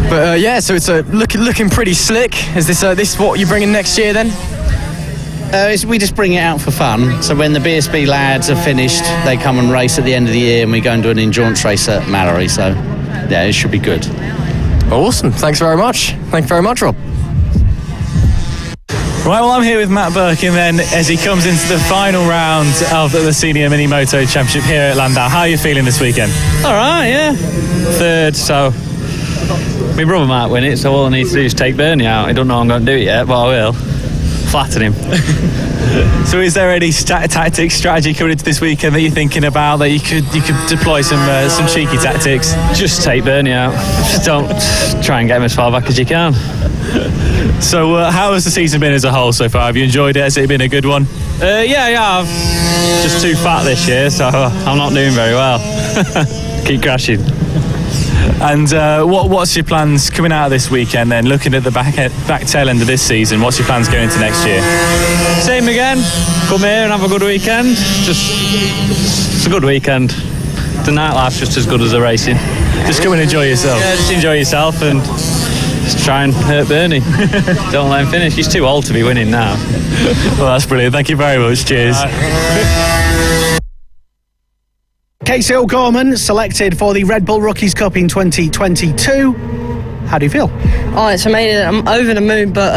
But yeah, so it's looking pretty slick. Is this what you're bringing next year then? We just bring it out for fun. So when the BSB lads are finished, they come and race at the end of the year, and we go and do an endurance race at Mallory. So yeah, it should be good. Awesome. Thanks very much. Thank you very much, Rob. Right, well, I'm here with Matt Birkin then as he comes into the final round of the Senior Mini Moto Championship here at Landau. How are you feeling this weekend? All right, yeah. Third, so my brother might win it, so all I need to do is take Bernie out. I don't know I'm going to do it yet, but I will. Flatten him. So is there any tactics, strategy coming into this weekend that you're thinking about that you could deploy some cheeky tactics? Just take Bernie out. Just don't try and get him as far back as you can. So how has the season been as a whole so far? Have you enjoyed it? Has it been a good one? Yeah, I've just too fat this year, so I'm not doing very well. Keep crashing. And what's your plans coming out of this weekend then? Looking at the back tail end of this season, what's your plans going into next year? Same again. Come here and have a good weekend. It's a good weekend. The nightlife's just as good as the racing. Just come and enjoy yourself. Yeah, just enjoy yourself and just try and hurt Bernie. Don't let him finish. He's too old to be winning now. Well, that's brilliant. Thank you very much. Cheers. Casey O'Gorman selected for the Red Bull Rookies Cup in 2022. How do you feel? Oh, it's amazing. I'm over the moon, but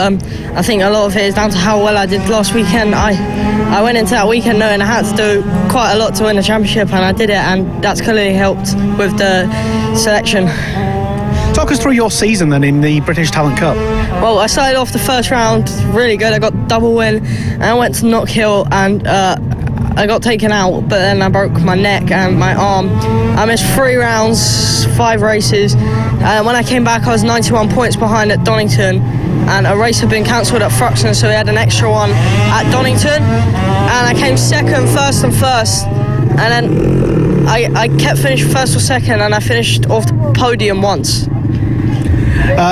I think a lot of it is down to how well I did last weekend. I went into that weekend knowing I had to do quite a lot to win the championship, and I did it, and that's clearly helped with the selection. Talk us through your season then in the British Talent Cup. Well, I started off the first round really good. I got double win, and I went to Knock Hill, and I got taken out, but then I broke my neck and my arm. I missed 3 rounds, 5 races. When I came back, I was 91 points behind at Donington, and a race had been cancelled at Fruxton, so we had an extra one at Donington. And I came second, first, and then I kept finishing first or second, and I finished off the podium once.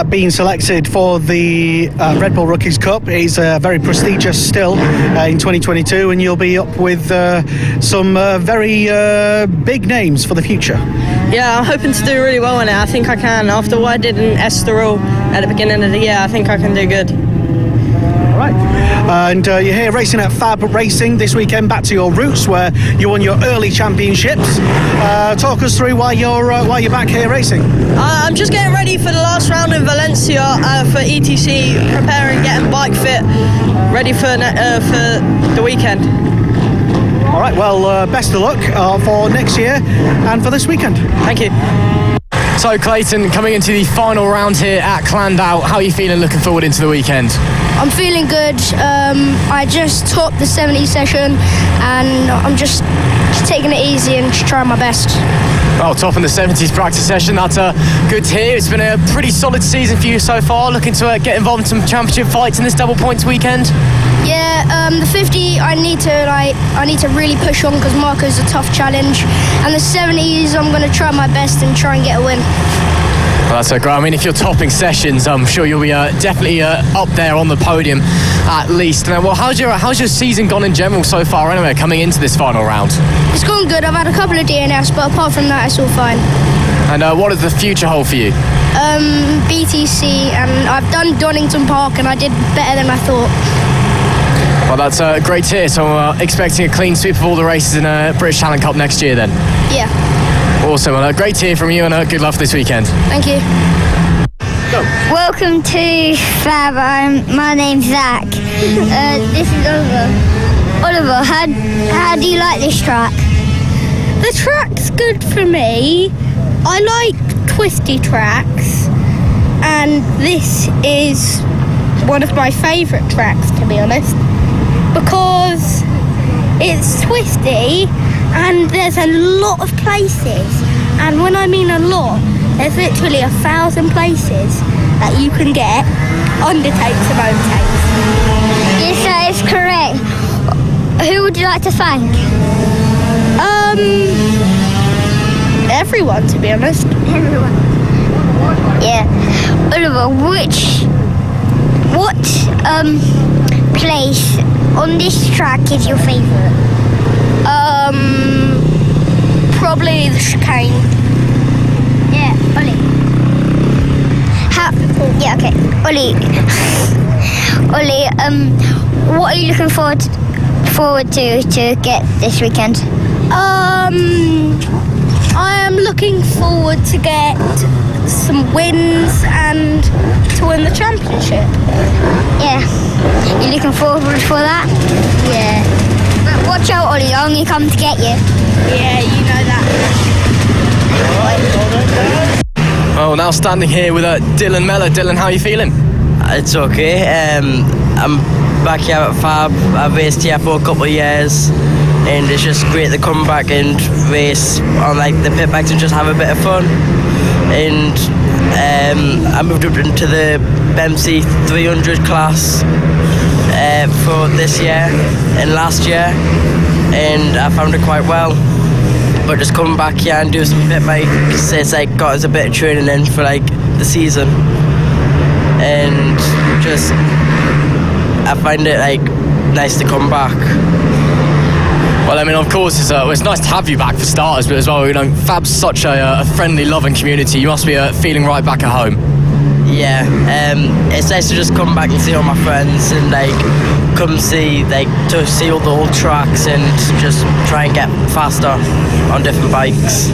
Being selected for the Red Bull Rookies Cup is very prestigious still in 2022, and you'll be up with some very big names for the future. Yeah, I'm hoping to do really well in it. I think I can. After what I did in Estoril at the beginning of the year, I think I can do good. All right. and you're here racing at FAB-Racing this weekend, back to your roots where you won your early championships. Talk us through why you're back here racing. I'm just getting ready for the last round in Valencia for ETC, preparing, getting bike fit, ready for the weekend. All right, well, best of luck for next year and for this weekend. Thank you. So Clayton, coming into the final round here at Clandau, how are you feeling looking forward into the weekend? I'm feeling good. I just topped the 70 session and I'm just taking it easy and just trying my best. Well, topping the 70s practice session, that's good to hear. It's been a pretty solid season for you so far. Looking to get involved in some championship fights in this double points weekend? Yeah, the 50 I need to really push on because Marco's a tough challenge, and the 70s I'm going to try my best and try and get a win. Well, that's great. I mean, if you're topping sessions, I'm sure you'll be definitely up there on the podium at least. Now, well, how's your season gone in general so far anyway, coming into this final round? It's gone good. I've had a couple of DNFs, but apart from that, it's all fine. And what does the future hold for you? BTC, and I've done Donington Park and I did better than I thought. Well, that's great to hear. So I'm expecting a clean sweep of all the races in British Talent Cup next year then? Yeah. Awesome. Well, great to hear from you and good luck for this weekend. Thank you. Go. Welcome to Fab. My name's Zach. This is Oliver. Oliver, how do you like this track? The track's good for me. I like twisty tracks, and this is one of my favourite tracks, to be honest, because it's twisty and there's a lot of places, and when I mean a lot, there's literally 1,000 places that you can get undertakes and overtakes. Yes, that is correct. Who would you like to thank? Everyone, to be honest. Everyone. Yeah. Oliver, what place on this track is your favourite? Probably the chicane. Yeah, Ollie. Yeah, okay. Ollie, what are you looking forward to get this weekend? I am looking forward to get some wins and to win the championship. Yeah. You looking forward for that? Yeah. But watch out, Ollie, I'm going to come to get you. Yeah, you know that. Well, now standing here with Dylan Mellor. Dylan, how are you feeling? It's okay. I'm back here at Fab. I've raced here for a couple of years, and it's just great to come back and race on like the pit bikes and just have a bit of fun. And I moved up into the BMC 300 class for this year and last year, and I found it quite well. But just coming back here and do some pit bikes, it's like got us a bit of training in for like the season, and just I find it like nice to come back. Well, I mean, of course, it's nice to have you back for starters, but as well, you know, Fab's such a friendly, loving community. You must be feeling right back at home. Yeah, it's nice to just come back and see all my friends and like come see to see all the old tracks and just try and get faster on different bikes.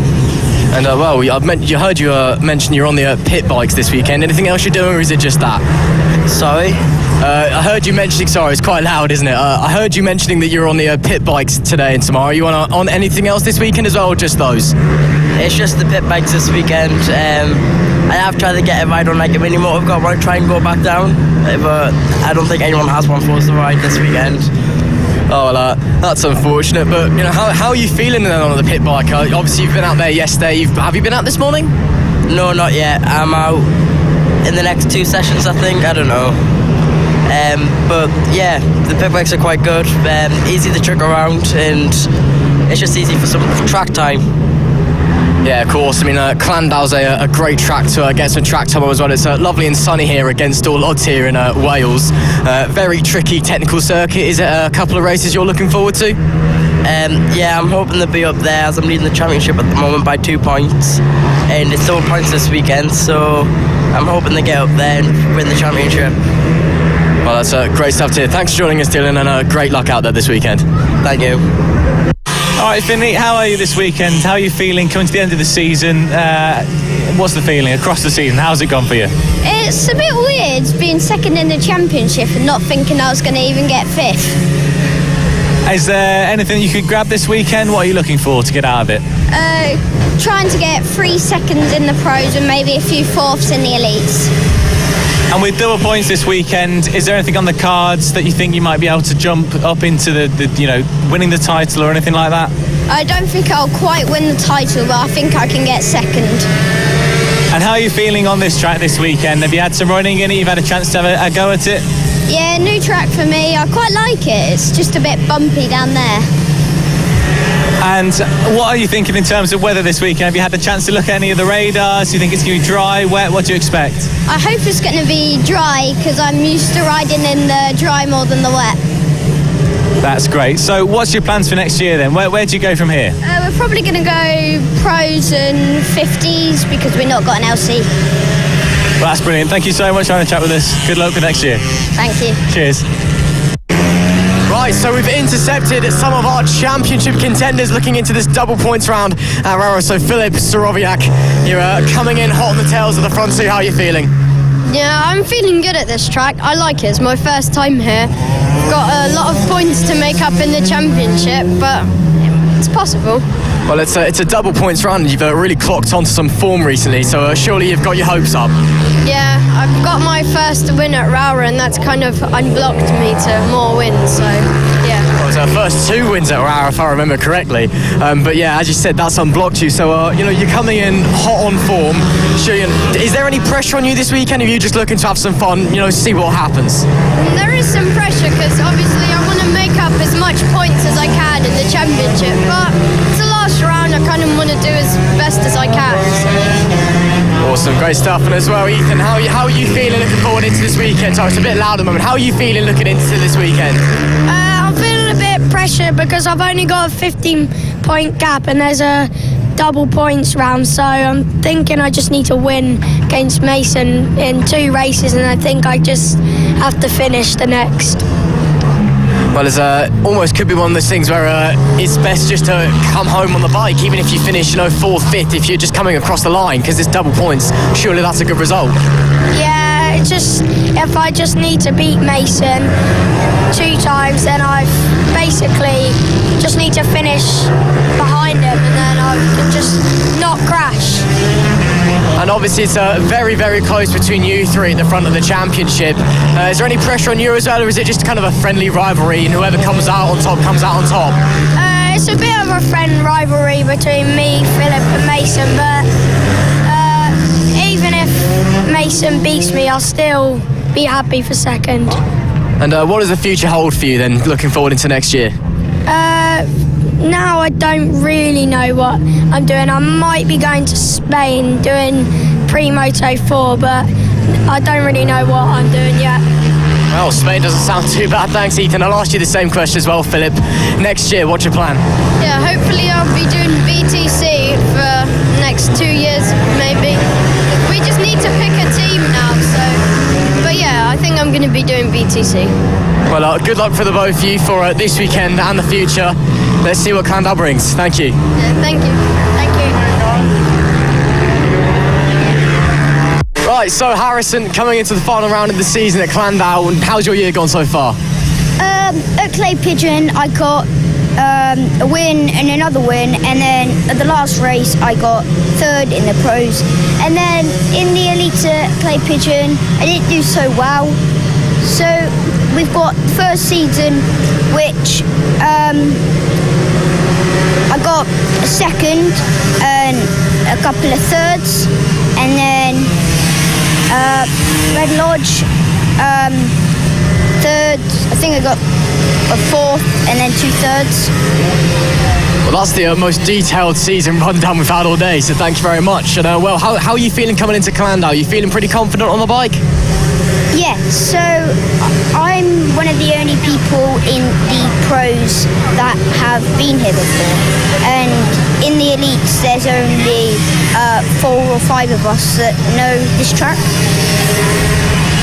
And well, you heard you mention you're on the pit bikes this weekend. Anything else you're doing, or is it just that? Sorry? I heard you mentioning. Sorry, it's quite loud, isn't it? I heard you mentioning that you're on the pit bikes today and tomorrow. Are you on anything else this weekend as well, or just those? It's just the pit bikes this weekend. I have tried to get a ride on like a mini motor. I've got to try and go back down, but I don't think anyone has one for us to ride this weekend. Oh, well, that's unfortunate. But you know, how are you feeling then on the pit bike? Obviously, you've been out there yesterday. Have you been out this morning? No, not yet. I'm out in the next 2 sessions, I think. I don't know. But yeah, the pit bikes are quite good. Easy to trick around, and it's just easy for some track time. Yeah, of course. I mean, Clandau's a great track to get some track time on as well. It's lovely and sunny here against all odds here in Wales. Very tricky technical circuit. Is it a couple of races you're looking forward to? Yeah, I'm hoping to be up there as I'm leading the championship at the moment by 2 points. And it's double points this weekend, so I'm hoping to get up there and win the championship. Well, that's great stuff to hear. Thanks for joining us, Dylan, and great luck out there this weekend. Thank you. All right, Finley, how are you this weekend? How are you feeling coming to the end of the season? What's the feeling across the season? How's it gone for you? It's a bit weird being second in the championship and not thinking I was going to even get fifth. Is there anything you could grab this weekend? What are you looking for to get out of it? Trying to get 3 seconds in the pros and maybe a few fourths in the elites. And with double points this weekend, is there anything on the cards that you think you might be able to jump up into the winning the title or anything like that? I don't think I'll quite win the title, but I think I can get second. And how are you feeling on this track this weekend? Have you had some running in it? You've had a chance to have a go at it? Yeah, new track for me. I quite like it. It's just a bit bumpy down there. And what are you thinking in terms of weather this weekend? Have you had the chance to look at any of the radars? Do you think it's going to be dry, wet? What do you expect? I hope it's going to be dry because I'm used to riding in the dry more than the wet. That's great. So what's your plans for next year then? Where do you go from here? We're probably going to go pros and 50s because we've not got an LC. Well, that's brilliant. Thank you so much for having a chat with us. Good luck for next year. Thank you. Cheers. Right, so we've intercepted some of our championship contenders looking into this double points round at Raro. So Filip Starowiak, you're coming in hot on the tails of the front two. How are you feeling? Yeah, I'm feeling good at this track. I like it. It's my first time here. Got a lot of points to make up in the championship, but it's possible. Well, it's a double points round. You've really clocked onto some form recently, so surely you've got your hopes up. Yeah, I've got my first win at Rowra, and that's kind of unblocked me to more wins, so yeah. Well, it was our first 2 wins at Rowra, if I remember correctly. But yeah, as you said, that's unblocked you. So, you're coming in hot on form. Is there any pressure on you this weekend? Are you just looking to have some fun, see what happens? There is some pressure, because obviously I want to make up as much points as I can in the championship, but it's the last round. I kind of want to do as best as I can. So. Awesome, great stuff. And as well, Ethan, how are you feeling looking forward into this weekend? So it's a bit loud at the moment. How are you feeling looking into this weekend? I'm feeling a bit pressure because I've only got a 15-point gap and there's a double points round, so I'm thinking I just need to win against Mason in 2 races, and I think I just have to finish the next. Well, it's almost could be one of those things where it's best just to come home on the bike, even if you finish 4th, 5th, if you're just coming across the line, because it's double points. Surely that's a good result. Yeah, it's just if I just need to beat Mason 2 times, then I've basically just need to finish behind him, and then I can just not crash. And obviously it's very, very close between you 3 at the front of the championship. Is there any pressure on you as well, or is it just kind of a friendly rivalry and whoever comes out on top comes out on top? It's a bit of a friend rivalry between me, Philip and Mason, but even if Mason beats me, I'll still be happy for second. And what does the future hold for you then, looking forward into next year? Now I don't really know what I'm doing. I might be going to Spain doing pre-Moto 4, but I don't really know what I'm doing yet. Well, Spain doesn't sound too bad. Thanks, Ethan. I'll ask you the same question as well, Philip. Next year, what's your plan? Yeah, hopefully I'll be doing BTC for the next 2 years, maybe. We just need to pick a team now, so... But yeah, I think I'm going to be doing BTC. Well, good luck for the both of you for this weekend and the future. Let's see what Clandal brings. Thank you. Yeah, thank you. Thank you. Right, so Harrison, coming into the final round of the season at Clandal, and how's your year gone so far? At Clay Pigeon, I got a win and another win, and then at the last race, I got 3rd in the pros. And then in the elites at Clay Pigeon, I didn't do so well. So we've got first season, which I got a 2nd and a couple of 3rds, and then Red Lodge 3rd. I think I got a 4th and then 2 3rds. Well, that's the most detailed season rundown we've had all day, so thank you very much. And well, how are you feeling coming into Clandal? Are you feeling pretty confident on the bike? Yeah, so I'm one of the only people in the pros that have been here before, and in the elites there's only 4 or 5 of us that know this track.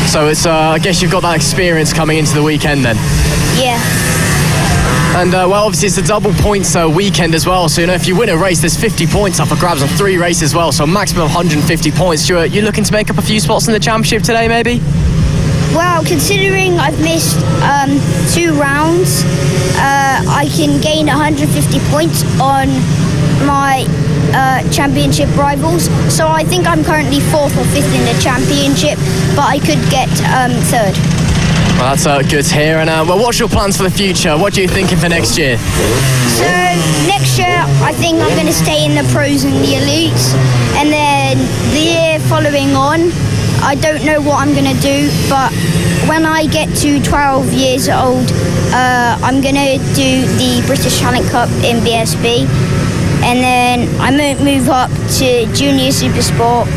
So it's, I guess you've got that experience coming into the weekend then. Yeah. And well, obviously it's a double points weekend as well. So if you win a race, there's 50 points up for grabs on 3 races as well. So maximum 150 points. Stuart, you looking to make up a few spots in the championship today, maybe? Well, considering I've missed 2 rounds, I can gain 150 points on my championship rivals. So I think I'm currently 4th or 5th in the championship, but I could get 3rd. Well, that's good to hear. And well, what's your plans for the future? What are you thinking for next year? So next year, I think I'm going to stay in the pros and the elites, and then the year following on, I don't know what I'm going to do, but when I get to 12 years old, I'm going to do the British Talent Cup in BSB, and then I might move up to Junior Supersport,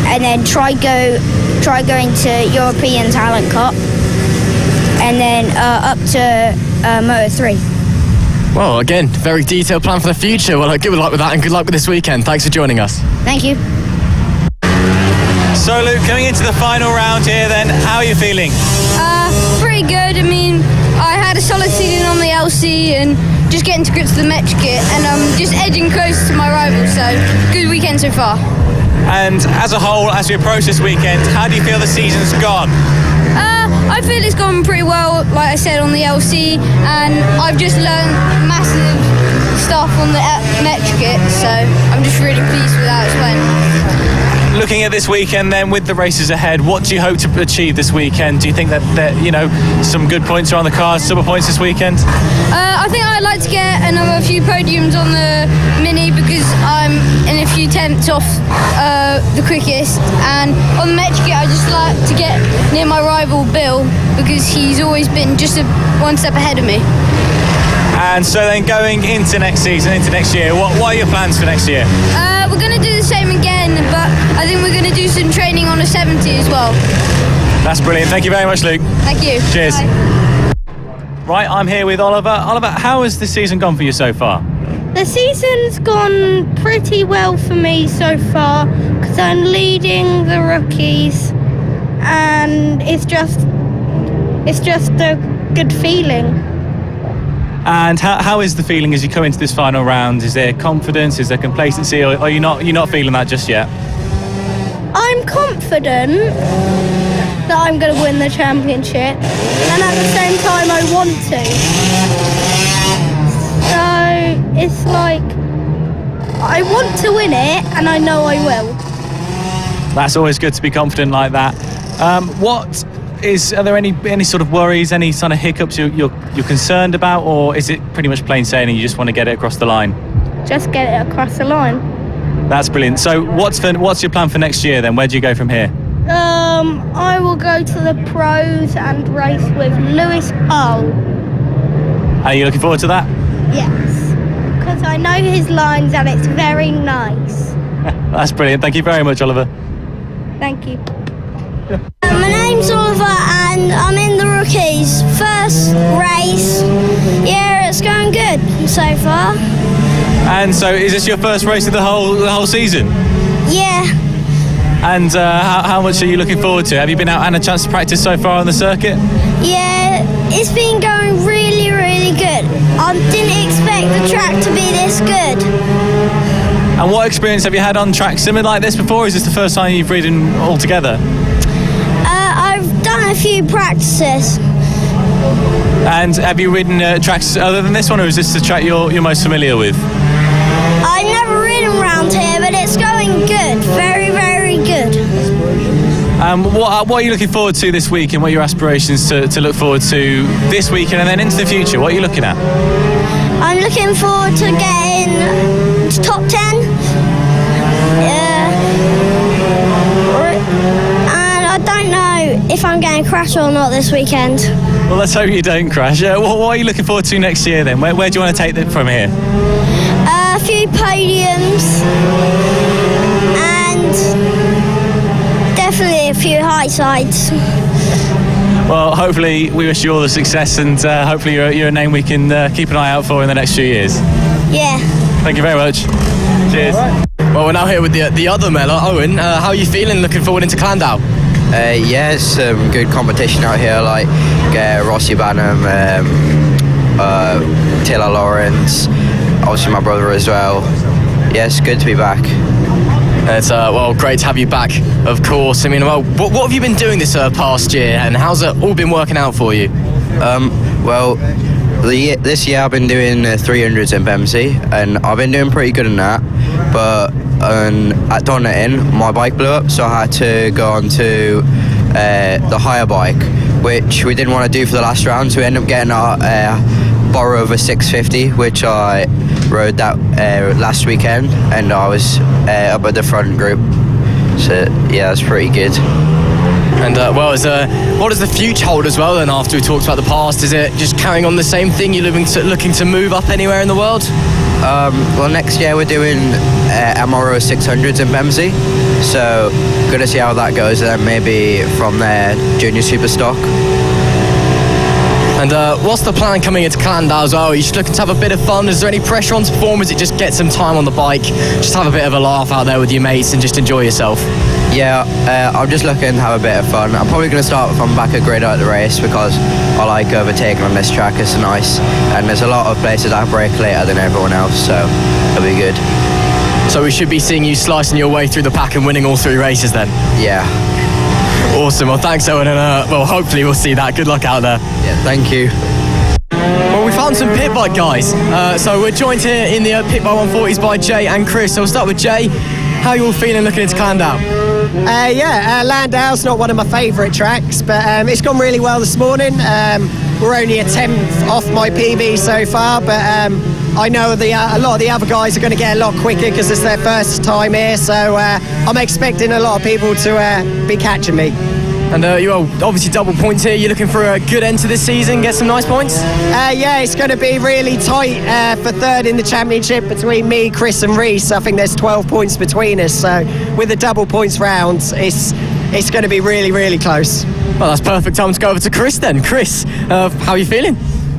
and then try going to European Talent Cup, and then up to Moto3. Well, again, very detailed plan for the future. Well, good luck with that, and good luck with this weekend. Thanks for joining us. Thank you. So, Luke, coming into the final round here then, how are you feeling? Pretty good. I mean, I had a solid season on the LC and just getting to grips with the Metro kit, and I'm just edging close to my rival, so good weekend so far. And as a whole, as we approach this weekend, how do you feel the season's gone? I feel it's gone pretty well, like I said, on the LC, and I've just learned massive stuff on the Metro kit, so I'm just really pleased with how it's went. Looking at this weekend then, with the races ahead, what do you hope to achieve this weekend? Do you think that some good points are on the cards, super points this weekend? I think I'd like to get another few podiums on the Mini because I'm in a few tenths off the quickest, and on the Metro kit I'd just like to get near my rival Bill because he's always been just one step ahead of me. And so then going into next season, into next year, what are your plans for next year? We're going to do the same again, but I think we're going to do some training on a 70 as well. That's brilliant. Thank you very much, Luke. Thank you. Cheers. Bye. Right, I'm here with Oliver. Oliver, how has the season gone for you so far? The season's gone pretty well for me so far because I'm leading the rookies, and it's just a good feeling. And how is the feeling as you come into this final round? Is there confidence? Is there complacency? Or are you not feeling that just yet? I'm confident that I'm going to win the championship, and at the same time I want to. So it's like I want to win it, and I know I will. That's always good to be confident like that. Are there any sort of worries, any sort of hiccups you're concerned about, or is it pretty much plain sailing? You just want to get it across the line? Just get it across the line. That's brilliant. So what's your plan for next year then? Where do you go from here? I will go to the pros and race with Lewis Hull. Are you looking forward to that? Yes, because I know his lines and it's very nice. That's brilliant. Thank you very much, Oliver. Thank you. My name's Oliver and I'm in the rookies. First race. Yeah, it's going good so far. And so is this your first race of the whole season? Yeah. And how much are you looking forward to? Have you been out and a chance to practice so far on the circuit? Yeah, it's been going really, really good. I didn't expect the track to be this good. And what experience have you had on tracks similar like this before? Or is this the first time you've ridden all together? I've done a few practices. And have you ridden tracks other than this one, or is this the track you're most familiar with? I've never ridden around here, but it's going good. Very, very good. What are you looking forward to this week, and what are your aspirations to look forward to this weekend and then into the future? What are you looking at? I'm looking forward to getting to top 10. And I don't know if I'm going to crash or not this weekend. Well, let's hope you don't crash. What are you looking forward to next year then? Where do you want to take it from here? A few podiums and definitely a few high sides. Well, hopefully we wish you all the success, and hopefully you're a name we can keep an eye out for in the next few years. Yeah. Thank you very much. Cheers. Well, we're now here with the other Mella, Owen. How are you feeling looking forward into Clandau? Yeah, it's some good competition out here, like Rossi Banham, Taylor Lawrence, obviously my brother as well. Yeah, it's good to be back. It's great to have you back, of course. I mean, well, what have you been doing this past year, and how's it all been working out for you? This year I've been doing 300s in BMC, and I've been doing pretty good in that. But at Donington, my bike blew up, so I had to go on to the higher bike, which we didn't want to do for the last round. So we ended up getting a borrow of a 650, which I rode that last weekend, and I was up at the front group. So yeah, that's pretty good. And what does the future hold as well then, after we talked about the past? Is it just carrying on the same thing? You're looking to move up anywhere in the world? Next year we're doing MRO 600s in BMC, so gonna see how that goes, and then maybe from there junior super stock. And what's the plan coming into Clandau as well? Are you just looking to have a bit of fun? Is there any pressure on to perform? Is it just get some time on the bike, just have a bit of a laugh out there with your mates and just enjoy yourself? Yeah, I'm just looking to have a bit of fun. I'm probably going to start from back at grid at the race because I like overtaking on this track. It's nice, and there's a lot of places I brake later than everyone else, so it'll be good. So we should be seeing you slicing your way through the pack and winning all 3 races then? Yeah. Awesome. Well, thanks, Owen, and hopefully we'll see that. Good luck out there. Yeah, thank you. Well, we found some pit bike guys. So we're joined here in the pit bike 140s by Jay and Chris. So we'll start with Jay. How are you all feeling looking into Clandau? Landau's not one of my favourite tracks, but it's gone really well this morning. We're only a 10th off my PB so far, but I know a lot of the other guys are going to get a lot quicker because it's their first time here, so I'm expecting a lot of people to be catching me. And you obviously double points here. You're looking for a good end to this season, get some nice points? It's going to be really tight for third in the championship between me, Chris and Reese. I think there's 12 points between us, so with the double points rounds, it's going to be really, really close. Well, that's perfect time to go over to Chris then. Chris, how are you feeling?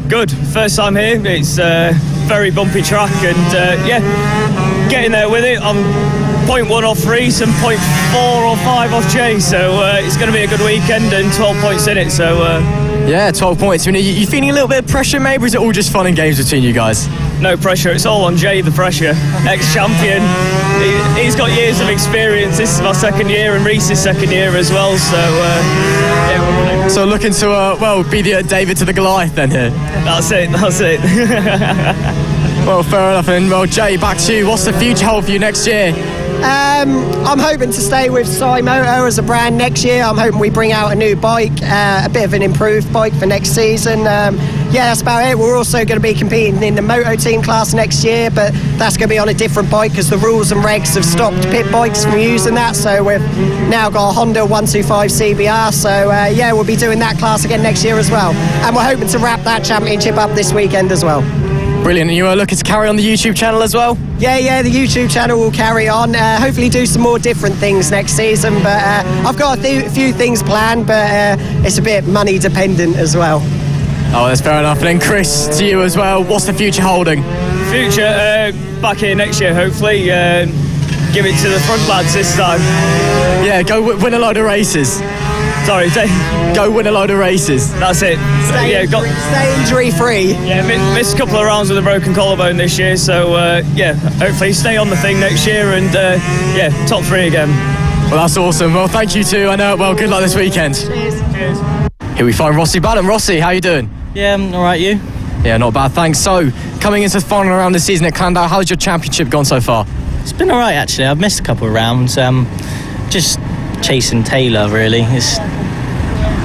Good. First time here. It's a very bumpy track, and getting there with it. I'm 0.1 off Reese and 0.4 or 5 off Jay, so it's going to be a good weekend and 12 points in it. So yeah, 12 points. I mean, are you feeling a little bit of pressure maybe, or is it all just fun and games between you guys? No pressure, it's all on Jay, the pressure. Ex-champion, he's got years of experience. This is my second year and Reese's second year as well, so yeah. So looking to be the David to the Goliath then here? That's it. Well, fair enough. And Jay, back to you. What's the future hold for you next year? I'm hoping to stay with Moto as a brand next year. I'm hoping we bring out a new bike, a bit of an improved bike for next season. That's about it. We're also going to be competing in the Moto team class next year, but that's going to be on a different bike because the rules and regs have stopped pit bikes from using that. So we've now got a Honda 125 CBR. So we'll be doing that class again next year as well. And we're hoping to wrap that championship up this weekend as well. Brilliant. And you are looking to carry on the YouTube channel as well? Yeah, the YouTube channel will carry on. Hopefully do some more different things next season, but I've got a few things planned, but it's a bit money dependent as well. Oh, that's fair enough. And then Chris, to you as well, what's the future holding? Future, back here next year hopefully. Give it to the front lads this time. Yeah, go win a load of races. Sorry, go win a load of races. That's it. Stay injury free. Yeah, missed a couple of rounds with a broken collarbone this year, so hopefully stay on the thing next year and top 3 again. Well, that's awesome. Well, thank you too, and good luck this weekend. Cheers. Here we find Rossi Banham. Rossi, how you doing? Yeah, I'm all right. You? Yeah, not bad, thanks. So, coming into the final round this season at Clandau, how's your championship gone so far? It's been all right actually. I've missed a couple of rounds. Just chasing Taylor really.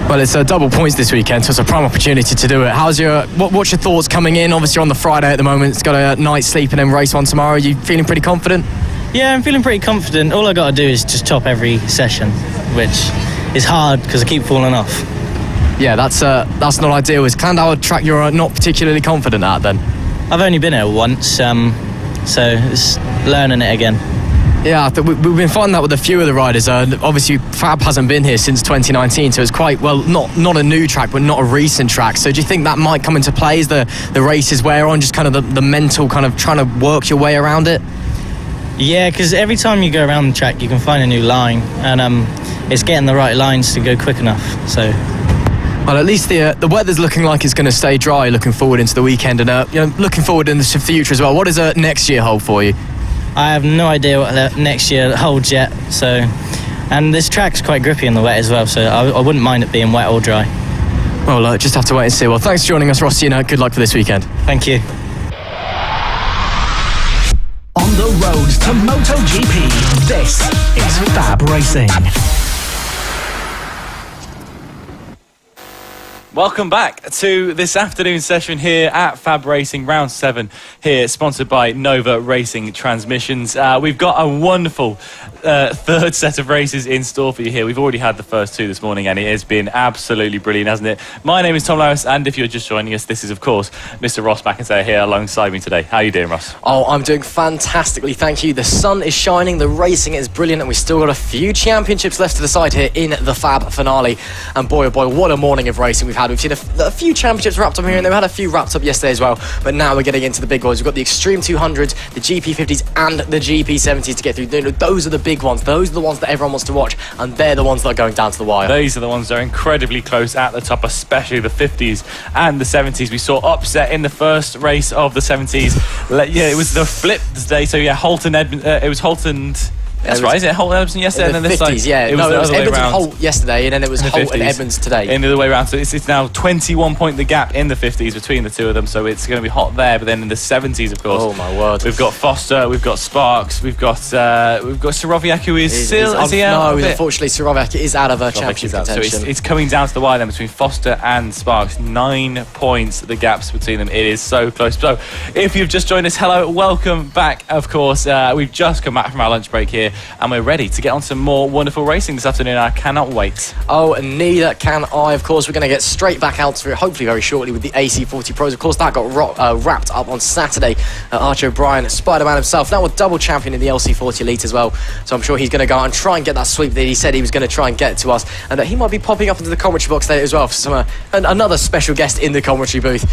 Well, it's double points this weekend, so it's a prime opportunity to do it. What's your thoughts coming in? Obviously, you're on the Friday at the moment. It's got a night's sleep and then race one tomorrow. Are you feeling pretty confident? Yeah, I'm feeling pretty confident. All I got to do is just top every session, which is hard because I keep falling off. Yeah, that's not ideal. Is Clandau a track you're not particularly confident at then? I've only been here once, so it's learning it again. Yeah, we've been finding that with a few of the riders. Obviously, Fab hasn't been here since 2019, so it's quite, not a new track, but not a recent track. So do you think that might come into play as the races wear on, just kind of the mental kind of trying to work your way around it? Yeah, because every time you go around the track, you can find a new line, and it's getting the right lines to go quick enough. So, well, at least the weather's looking like it's going to stay dry. Looking forward into the weekend, and looking forward into the future as well. What does next year hold for you? I have no idea what next year holds yet. So, and this track's quite grippy in the wet as well. So I wouldn't mind it being wet or dry. Well, just have to wait and see. Well, thanks for joining us, Rossi, and good luck for this weekend. Thank you. On the road to MotoGP, this is FAB-Racing. Welcome back to this afternoon session here at FAB-Racing, round 7 here, sponsored by Nova Racing Transmissions. We've got a wonderful third set of races in store for you here. We've already had the first 2 this morning, and it has been absolutely brilliant, hasn't it? My name is Tom Lewis, and if you're just joining us, this is, of course, Mr. Ross McIntyre here alongside me today. How are you doing, Ross? Oh, I'm doing fantastically, thank you. The sun is shining, the racing is brilliant, and we've still got a few championships left to decide here in the FAB finale. And boy, oh boy, what a morning of racing we've had. We've seen a few championships wrapped up here, and then we had a few wrapped up yesterday as well. But now we're getting into the big ones. We've got the Extreme 200s, the GP50s, and the GP70s to get through. Those are the big ones. Those are the ones that everyone wants to watch, and they're the ones that are going down to the wire. These are the ones that are incredibly close at the top, especially the 50s and the 70s. We saw upset in the first race of the 70s. Yeah, it was the flip today. So yeah, Holton Edmund. It was Holton. That's right, is it Holt and Edmonds yesterday? In and the then 50s, yeah. It was Edmonds and Holt yesterday, and then it was Holt and Edmonds today. In the other way around. So it's now 21 point the gap in the 50s between the two of them, so it's going to be hot there. But then in the 70s, of course. Oh, my word. We've got Foster, we've got Sparks, we've got Soroviak, who is still... Is he out? No, unfortunately, Soroviak is out of a championship contention. So it's coming down to the wire then between Foster and Sparks. 9 points, the gaps between them. It is so close. So if you've just joined us, hello, welcome back, of course. We've just come back from our lunch break here, and we're ready to get on some more wonderful racing this afternoon. I cannot wait. Oh, and neither can I, of course. We're going to get straight back out to it, hopefully very shortly, with the AC40 Pros. Of course, that got wrapped up on Saturday. Archie O'Brien, Spider-Man himself, now a double champion in the LC40 Elite as well. So I'm sure he's going to go out and try and get that sweep that he said he was going to try and get to us. And he might be popping up into the commentary box there as well for some another special guest in the commentary booth.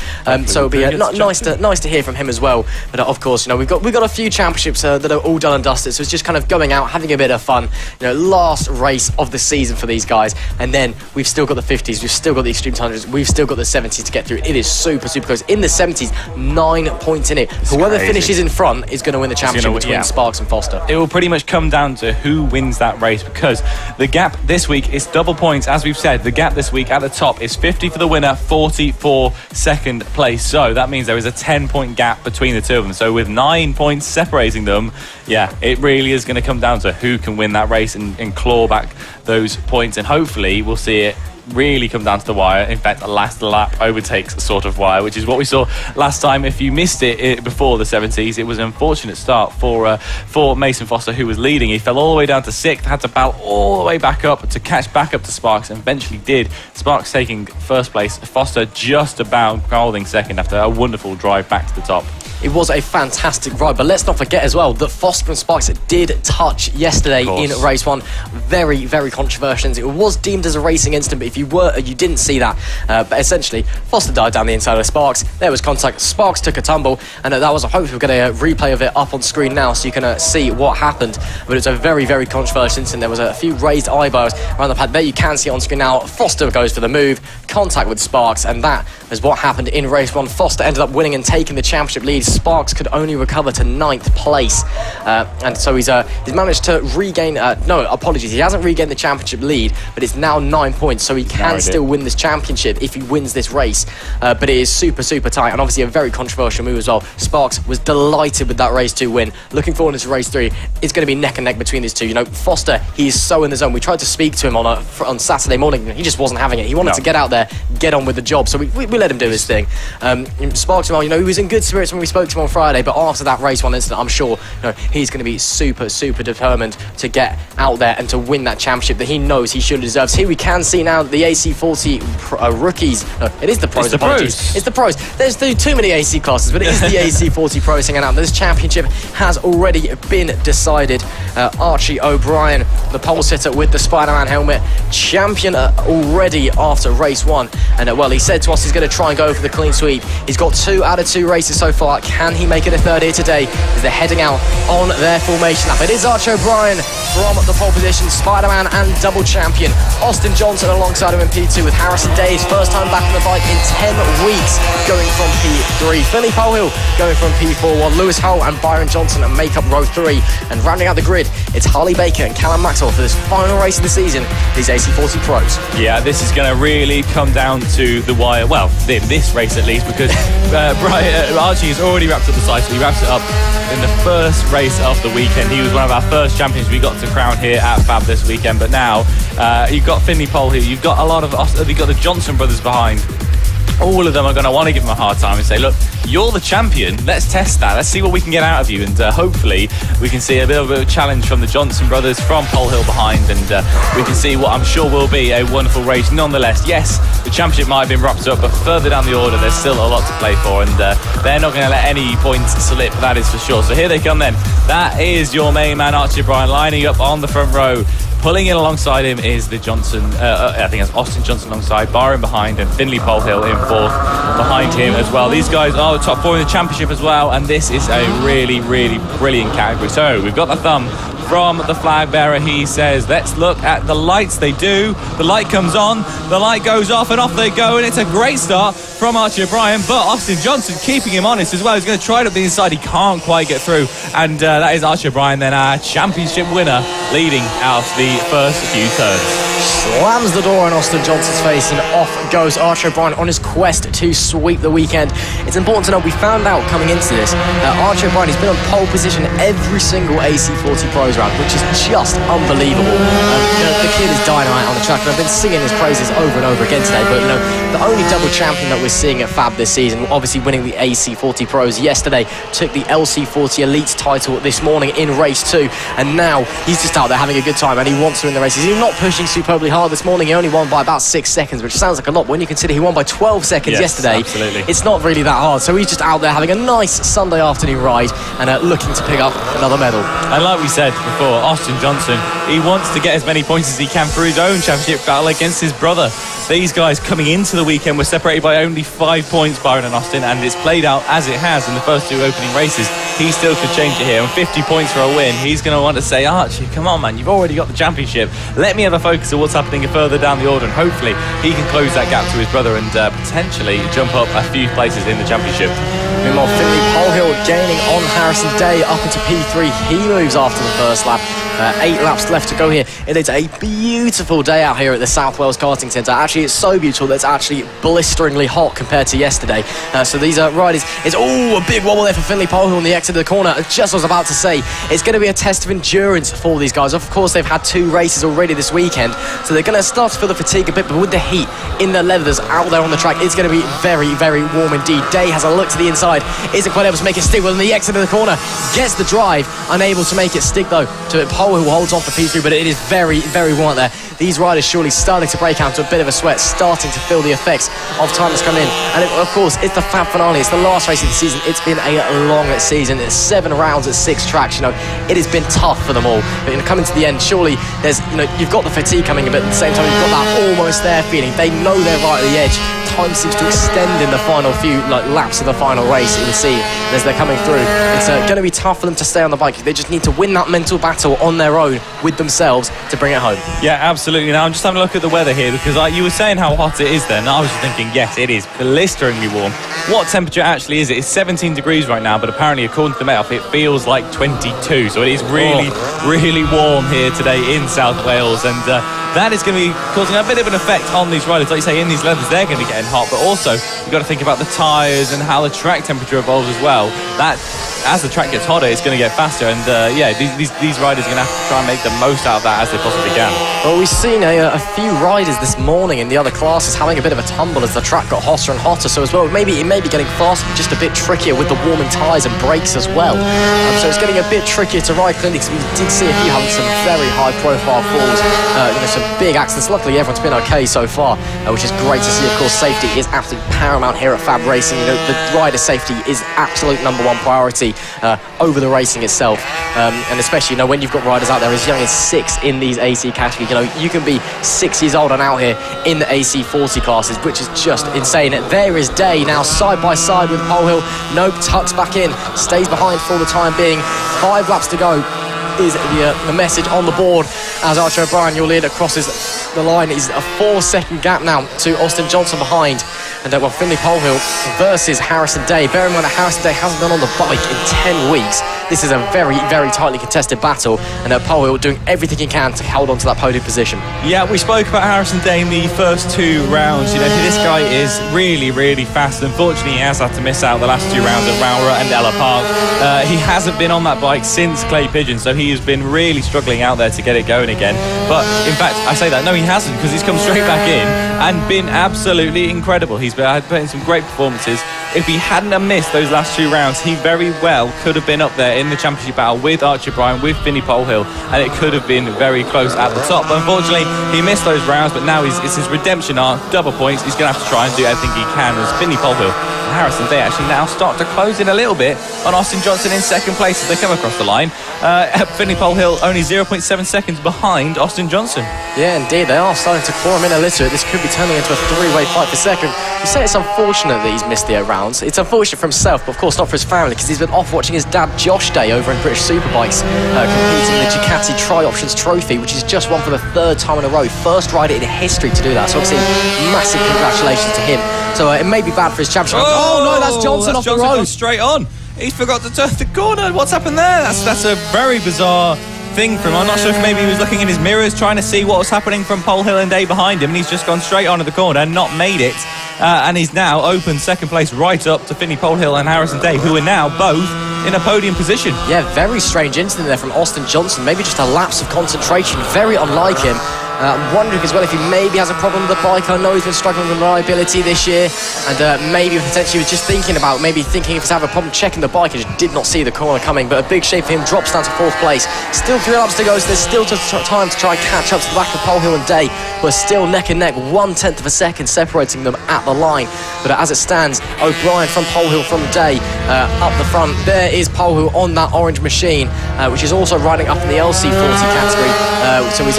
So it'll be nice to hear from him as well. But of course, we've got a few championships that are all done and dusted. So it's just kind of going out, having a bit of fun. Last race of the season for these guys, and then we've still got the 50s, we've still got the Extreme 200s, we've still got the 70s to get through. It is super close. In the 70s, 9 points in it. Whoever finishes in front is going to win the championship between Sparks and Foster. It will pretty much come down to who wins that race, because the gap this week is double points. As we've said, the gap this week at the top is 50 for the winner, 40 for second place. So that means there is a 10-point gap between the two of them. So with 9 points separating them, yeah, it really is going to come down to who can win that race and claw back those points, and hopefully we'll see it really come down to the wire. In fact, a last lap overtakes sort of wire, which is what we saw last time. If you missed it before the 70s, it was an unfortunate start for Mason Foster, who was leading. He fell all the way down to 6th, had to battle all the way back up to catch back up to Sparks, and eventually did. Sparks taking first place, Foster just about holding second after a wonderful drive back to the top. It was a fantastic ride, but let's not forget as well that Foster and Sparks did touch yesterday in race 1. Very controversial. It was deemed as a racing incident, but if you didn't see that. But essentially, Foster died down the inside of Sparks. There was contact. Sparks took a tumble, and that was. Hopefully, we'll get a replay of it up on screen now, so you can see what happened. But it's a very controversial incident. There was a few raised eyebrows around the pad. There you can see it on screen now. Foster goes for the move, contact with Sparks, and that is what happened in race 1. Foster ended up winning and taking the championship lead. Sparks could only recover to 9th place, and so he's managed to regain. No, apologies, he hasn't regained the championship lead, but it's now 9 points, so he can still win this championship if he wins this race. But it is super tight, and obviously a very controversial move as well. Sparks was delighted with that race 2 win. Looking forward to race 3. It's going to be neck and neck between these two. Foster, he is so in the zone. We tried to speak to him on Saturday morning. He just wasn't having it. He wanted to get out there, get on with the job. So we let him do his thing. Sparks, he was in good spirits when we spoke to him on Friday, but after that race 1 incident, I'm sure he's going to be super determined to get out there and to win that championship that he knows he should deserve. Here we can see now the AC40 rookies. No, it is the pros. It's the pros. There's too many AC classes, but it is the AC40 pros hanging out. This championship has already been decided. Archie O'Brien, the pole sitter with the Spider-Man helmet, champion already after race 1. And he said to us he's going to try and go for the clean sweep. He's got 2 out of 2 races so far Can he make it a third here today as they're heading out on their formation lap? It is Archie O'Brien from the pole position, Spider-Man and double champion. Austin Johnson alongside him in P2 with Harrison Day, his first time back on the bike in 10 weeks, going from P3. Finley Polehill going from P4, while Lewis Hull and Byron Johnson make up row 3. And rounding out the grid, it's Harley Baker and Callum Maxwell for this final race of the season, these AC40 Pros. Yeah, this is going to really come down to the wire. Well, in this race at least, because Archie has already wrapped up the cycle. He wraps it up in the first race of the weekend. He was one of our first champions we got to crown here at FAB this weekend. But now you've got Finley Pole here. You've got a lot of you've got the Johnson brothers behind. All of them are going to want to give him a hard time and say, look, you're the champion. Let's test that. Let's see what we can get out of you. And hopefully we can see a bit of a challenge from the Johnson brothers, from Pole Hill behind. And we can see what I'm sure will be a wonderful race. Nonetheless, yes, the championship might have been wrapped up, but further down the order, there's still a lot to play for. And they're not going to let any points slip, that is for sure. So here they come then. That is your main man, Archie O'Brien, lining up on the front row. Pulling in alongside him is the Johnson, I think it's Austin Johnson alongside, Byron behind, and Finley Polehill in fourth behind him as well. These guys are top 4 in the championship as well, and this is a really, really brilliant category. So we've got the thumb from the flag bearer. He says, let's look at the lights. They do. The light comes on, the light goes off, and off they go, and it's a great start from Archie O'Brien, but Austin Johnson keeping him honest as well. He's going to try it up the inside. He can't quite get through, and that is Archie O'Brien then, our championship winner, leading out the first few turns. Slams the door in Austin Johnson's face, and off goes Archie O'Brien on his quest to sweep the weekend. It's important to know, we found out coming into this, Archie O'Brien, he's been on pole position every single AC40 Pros round, which is just unbelievable. The kid is dynamite on the track, and I've been singing his praises over and over again today, but the only double champion that we're seeing at FAB this season, obviously winning the AC40 Pros yesterday, took the LC40 Elite title this morning in race 2, and now he's just out there having a good time, and he wants to win the races. He's not pushing superbly hard this morning. He only won by about 6 seconds, which sounds like a lot, but when you consider he won by 12 seconds yesterday, absolutely. It's not really that hard. So he's just out there having a nice Sunday afternoon ride and looking to pick up another medal. And like we said before, Austin Johnson, he wants to get as many points as he can for his own championship battle against his brother. These guys coming into the weekend were separated by only 5 points, Byron and Austin, and it's played out as it has in the first 2 opening races. He still could change it here, and 50 points for a win. He's going to want to say, Archie, come on, man, you've already got the championship. Let me have a focus on what's happening further down the order, and hopefully he can close that gap to his brother and potentially jump up a few places in the championship. Meanwhile, Finley Polehill gaining on Harrison Day up into P3. He moves after the first lap. 8 laps left to go here. It is a beautiful day out here at the South Wales Karting Centre. Actually, it's so beautiful that it's actually blisteringly hot compared to yesterday. So these riders, it's a big wobble there for Finley Polehill on the exit of the corner. Just as I was about to say, it's going to be a test of endurance for these guys. Of course, they've had 2 races already this weekend, so they're going to start to feel the fatigue a bit, but with the heat in their leathers out there on the track, it's going to be very, very warm indeed. Day has a look to the inside, isn't quite able to make it stick. Well, on the exit of the corner, gets the drive, unable to make it stick though to Pole, who holds on for P3, but it is very, very warm out there. These riders surely starting to break out into a bit of a sweat, starting to feel the effects of time that's come in. And of course, it's the FAB finale. It's the last race of the season. It's been a long season. It's 7 rounds at 6 tracks. It has been tough for them all. But coming to the end, surely there's, you've got the fatigue coming a bit. At the same time, you've got that almost there feeling. They know they're right at the edge. Time seems to extend in the final few laps of the final race. You can see as they're coming through. It's going to be tough for them to stay on the bike. They just need to win that mental battle on their own with themselves to bring it home. Yeah, absolutely. Now I'm just having a look at the weather here, because you were saying how hot it is there, and I was just thinking, yes, it is blisteringly warm. What temperature actually is it? It's 17 degrees right now, but apparently according to the Met, it feels like 22. So it is really, really warm here today in South Wales, and that is going to be causing a bit of an effect on these riders. Like you say, in these leathers, they're going to be getting hot, but also you've got to think about the tyres and how the track temperature evolves as well. That, as the track gets hotter, it's going to get faster, and these riders are going to have to try and make the most out of that as they possibly can. Well, we've seen a few riders this morning in the other classes having a bit of a tumble as the track got hotter and hotter, so as well, it may be getting faster, just a bit trickier with the warming tyres and brakes as well. So it's getting a bit trickier to ride cleanly, because we did see a few having some very high profile falls, some big accidents. Luckily, everyone's been okay so far, which is great to see. Of course, safety is absolutely paramount here at FAB-Racing. You know, the rider safety is absolute #1 priority over the racing itself. And especially, you know, when you've got riders out there as young as 6 in these AC categories, you know, you can be 6 years old and out here in the AC40 classes, which is just insane. There is Day now side by side with Polhill. Nope, tucks back in, stays behind for the time being. 5 laps to go is the message on the board as Archie O'Brien, your leader, crosses the line. Is a 4-second gap now to Austin Johnson behind. And well, Finley Polhill versus Harrison Day. Bear in mind that Harrison Day hasn't been on the bike in 10 weeks. This is a very, very tightly contested battle, and Polhill doing everything he can to hold on to that podium position. Yeah, we spoke about Harrison Day in the first 2 rounds. You know, this guy is really, really fast. Unfortunately, he has had to miss out the last 2 rounds at Rowra and Ella Park. He hasn't been on that bike since Clay Pigeon, so he has been really struggling out there to get it going again. But in fact, I say that, no, he hasn't, because he's come straight back in and been absolutely incredible. He's put in some great performances. If he hadn't have missed those last 2 rounds, he very well could have been up there in the championship battle with Archie O'Brien, with Finley Polhill, and it could have been very close at the top. But unfortunately, he missed those rounds, but now it's his redemption arc, double points. He's going to have to try and do everything he can as Finley Polhill and Harrison Day actually now start to close in a little bit on Austin Johnson in second place as they come across the line. Finley Polhill only 0.7 seconds behind Austin Johnson. Yeah, indeed, they are starting to claw him in a little. This could be turning into a 3-way fight for second. You say it's unfortunate that he's missed the 8 rounds. It's unfortunate for himself, but of course not for his family, because he's been off watching his dad Josh Day over in British Superbikes, competing in the Ducati Tri-Options Trophy, which he's just won for the 3rd time in a row. First rider in history to do that. So obviously, massive congratulations to him. So it may be bad for his championship. Oh no, that's Johnson off the road. Straight on. He forgot to turn the corner. What's happened there? That's a very bizarre thing from him. I'm not sure if maybe he was looking in his mirrors trying to see what was happening from Polhill and Day behind him, and he's just gone straight onto the corner and not made it. And he's now opened second place right up to Finley Polhill and Harrison Day, who are now both in a podium position. Yeah, very strange incident there from Austin Johnson. Maybe just a lapse of concentration, very unlike him. I'm wondering as well if he maybe has a problem with the bike. I know he's been struggling with reliability this year, and maybe potentially was just thinking if he's having a problem checking the bike and just did not see the corner coming. But a big shame for him, drops down to 4th place. Still 3 laps to go, so there's still time to try and catch up to the back of Polhill and Day, who are still neck and neck, 1/10 of a second separating them at the line. But as it stands, O'Brien from Polhill from Day up the front. There is Polhill on that orange machine, which is also riding up in the LC40 category. So he's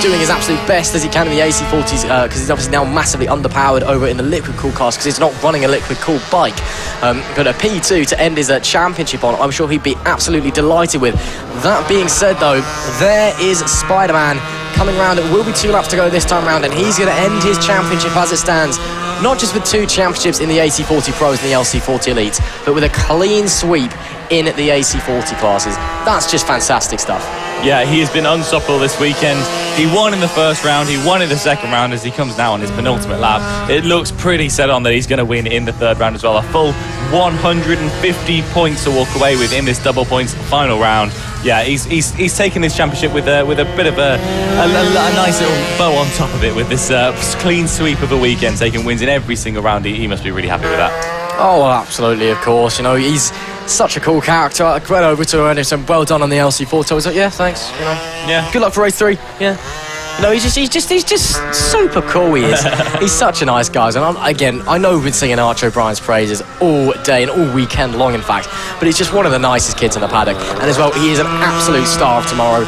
doing his absolute best as he can in the AC40s, because he's obviously now massively underpowered over in the liquid cool class because he's not running a liquid cool bike. But a P2 to end his championship on, I'm sure he'd be absolutely delighted with. That being said though, there is Spider-Man coming round. It will be 2 laps to go this time round, and he's going to end his championship as it stands, not just with 2 championships in the AC40 Pros and the LC40 Elites, but with a clean sweep in the AC40 classes. That's just fantastic stuff. Yeah, he has been unstoppable this weekend. He won in the first round, he won in the second round as he comes now on his penultimate lap. It looks pretty set on that he's going to win in the 3rd round as well. A full 150 points to walk away with in this double points final round. Yeah, he's taken this championship with a bit of a nice little bow on top of it with this clean sweep of a weekend, taking wins in every single round. He must be really happy with that. Oh, absolutely, of course. You know, he's such a cool character. I went over to her and said, well done on the LC4. I was like, yeah, thanks. You know, yeah. Good luck for race 3. Yeah. You know, he's just super cool. He is. He's such a nice guy. And I know we've been singing Archie O'Brien's praises all day and all weekend long, in fact. But he's just one of the nicest kids in the paddock. And as well, he is an absolute star of tomorrow.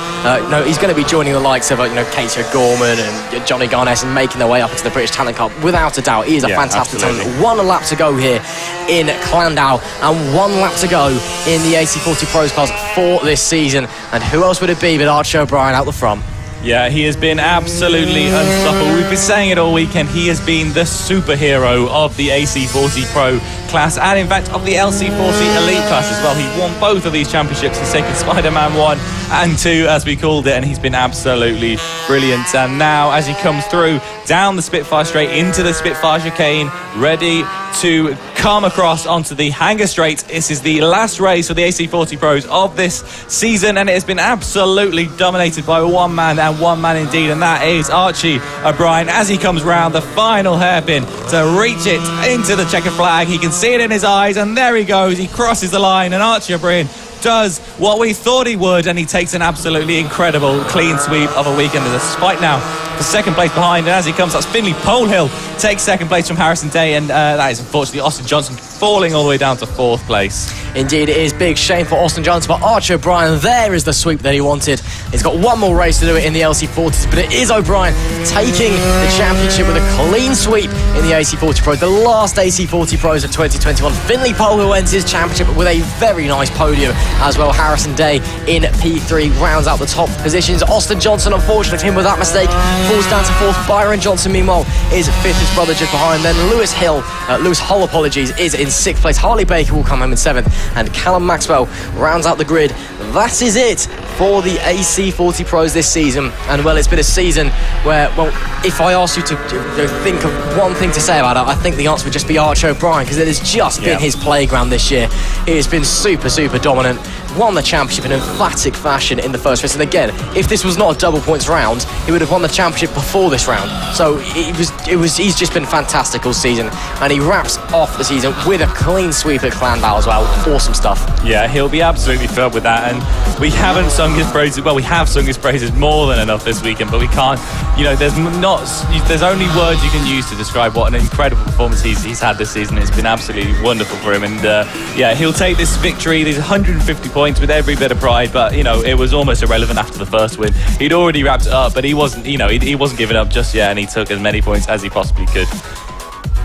He's going to be joining the likes of Casey Gorman and Johnny Garnett and making their way up into the British Talent Cup without a doubt. He is a fantastic talent. 1 lap to go here in Clandau and 1 lap to go in the AC40 Pros class for this season. And who else would it be but Archie O'Brien out the front? Yeah, he has been absolutely unstoppable. We've been saying it all weekend. He has been the superhero of the AC40 Pro class and, in fact, of the LC40 Elite class as well. He won both of these championships. He's taken Spider-Man 1 and 2, as we called it, and he's been absolutely brilliant. And now, as he comes through down the Spitfire straight into the Spitfire chicane, ready to come across onto the Hanger Straight. This is the last race for the AC40 Pros of this season, and it has been absolutely dominated by one man, and one man indeed, and that is Archie O'Brien as he comes round the final hairpin to reach it into the checkered flag. He can see it in his eyes, and there he goes. He crosses the line, and Archie O'Brien does what we thought he would, and he takes an absolutely incredible clean sweep of a weekend. Despite now for second place behind, and as he comes, that's Finley Polehill takes second place from Harrison Day, and that is unfortunately Austin Johnson falling all the way down to fourth place. Indeed, it is big shame for Austin Johnson, but Archie O'Brien, there is the sweep that he wanted. He's got one more race to do it in the LC40s, but it is O'Brien taking the championship with a clean sweep in the AC40 Pro, the last AC40 Pros of 2021. Finley Polehill wins his championship with a very nice podium as well. Harrison Day in P3 rounds out the top positions. Austin Johnson, unfortunately for him with that mistake, falls down to fourth. Byron Johnson, meanwhile, is fifth, his brother just behind. Then Lewis Hull, is in sixth place. Harley Baker will come home in seventh, and Callum Maxwell rounds out the grid. That is it for the AC40 Pros this season. And well, it's been a season where, well, if I asked you to think of one thing to say about it, I think the answer would just be Archie O'Brien, because it has just been his playground this year. He has been super dominant, won the championship in emphatic fashion in the first race. And again, if this was not a double points round, he would have won the championship before this round. So he's just been fantastic all season, and he wraps off the season with a clean sweep at Clanbow as well. Awesome stuff. Yeah, he'll be absolutely thrilled with that, and we haven't sung his praises. Well, we have sung his praises more than enough this weekend, but we can't. There's only words you can use to describe what an incredible performance he's had this season. It's been absolutely wonderful for him, and he'll take this victory, these 150 points, with every bit of pride. But it was almost irrelevant after the first win. He'd already wrapped it up, but he wasn't. He wasn't giving up just yet, and he took as many points as he possibly could.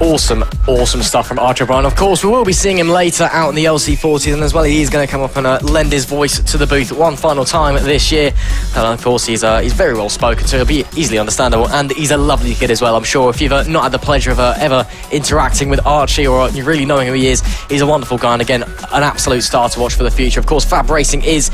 Awesome stuff from Archie O'Brien. Of course, we will be seeing him later out in the LC40s, and as well, he is going to come up and lend his voice to the booth one final time this year. And of course, he's very well spoken, so he'll be easily understandable, and he's a lovely kid as well. I'm sure if you've not had the pleasure of ever interacting with Archie, or you really knowing who he is, he's a wonderful guy, and again, an absolute star to watch for the future. Of course, FAB-Racing is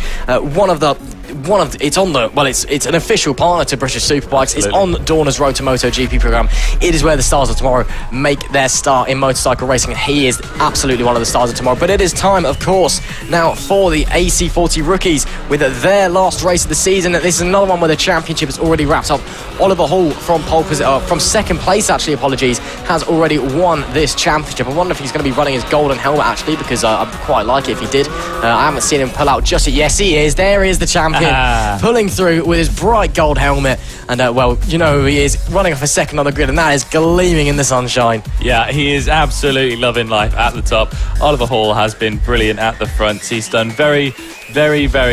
it's an official partner to British Superbikes. It's on Dorna's Road to MotoGP program. It is where the stars of tomorrow make their start in motorcycle racing, and he is absolutely one of the stars of tomorrow. But it is time, of course, now for the AC40 rookies with their last race of the season. This is another one where the championship is already wrapped up. Oliver Hall from second place, has already won this championship. I wonder if he's going to be running his golden helmet, actually, because I'd quite like it if he did. I haven't seen him pull out just yet. Yes, he is. There is the champion. Pulling through with his bright gold helmet, and you know who he is, running off a second on the grid, and that is gleaming in the sunshine. Yeah, he is absolutely loving life at the top. Oliver Hall has been brilliant at the front. He's done very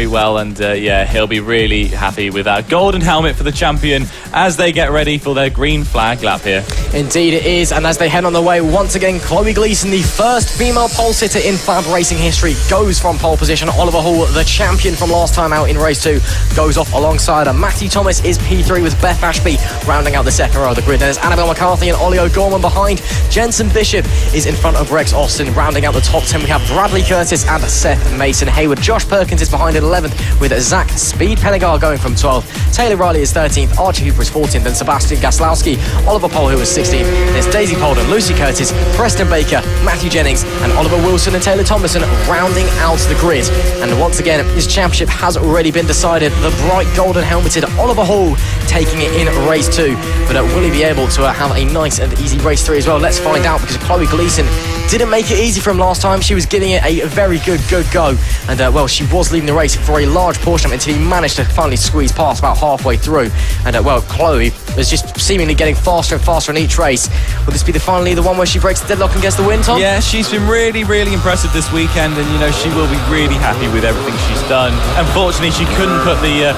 well, and he'll be really happy with that golden helmet for the champion as they get ready for their green flag lap here. Indeed it is, and as they head on the way, once again, Chloe Gleason, the first female pole sitter in FAB-Racing history, goes from pole position. Oliver Hall, the champion from last time out in race 2, goes off alongside her. Matthew Thomas is P3 with Beth Ashby rounding out the second row of the grid. There's Annabelle McCarthy and Ollie O'Gorman behind. Jensen Bishop is in front of Rex Austin. Rounding out the top 10, we have Bradley Curtis and Seth Mason Hayward. Josh Perkins is behind at 11th, with Zach Speed Pennegar going from 12th. Taylor Riley is 13th, Archie Hooper is 14th, and Sebastian Gaslowski, Oliver Pole, who is 16th. There's Daisy Polden, Lucy Curtis, Preston Baker, Matthew Jennings, and Oliver Wilson and Taylor Thomason rounding out the grid. And once again, his championship has already been decided. The bright golden helmeted Oliver Hall taking it in race 2. But will he be able to have a nice and easy race 3 as well? Let's find out, because Chloe Gleason didn't make it easy for him last time. She was giving it a very good go, and she was leading the race for a large portion until he managed to finally squeeze past about halfway through. And Chloe was just seemingly getting faster and faster in each race. Will this be finally the one where she breaks the deadlock and gets the win, Tom? Yeah, she's been really impressive this weekend, and she will be really happy with everything she's done. Unfortunately, she couldn't put the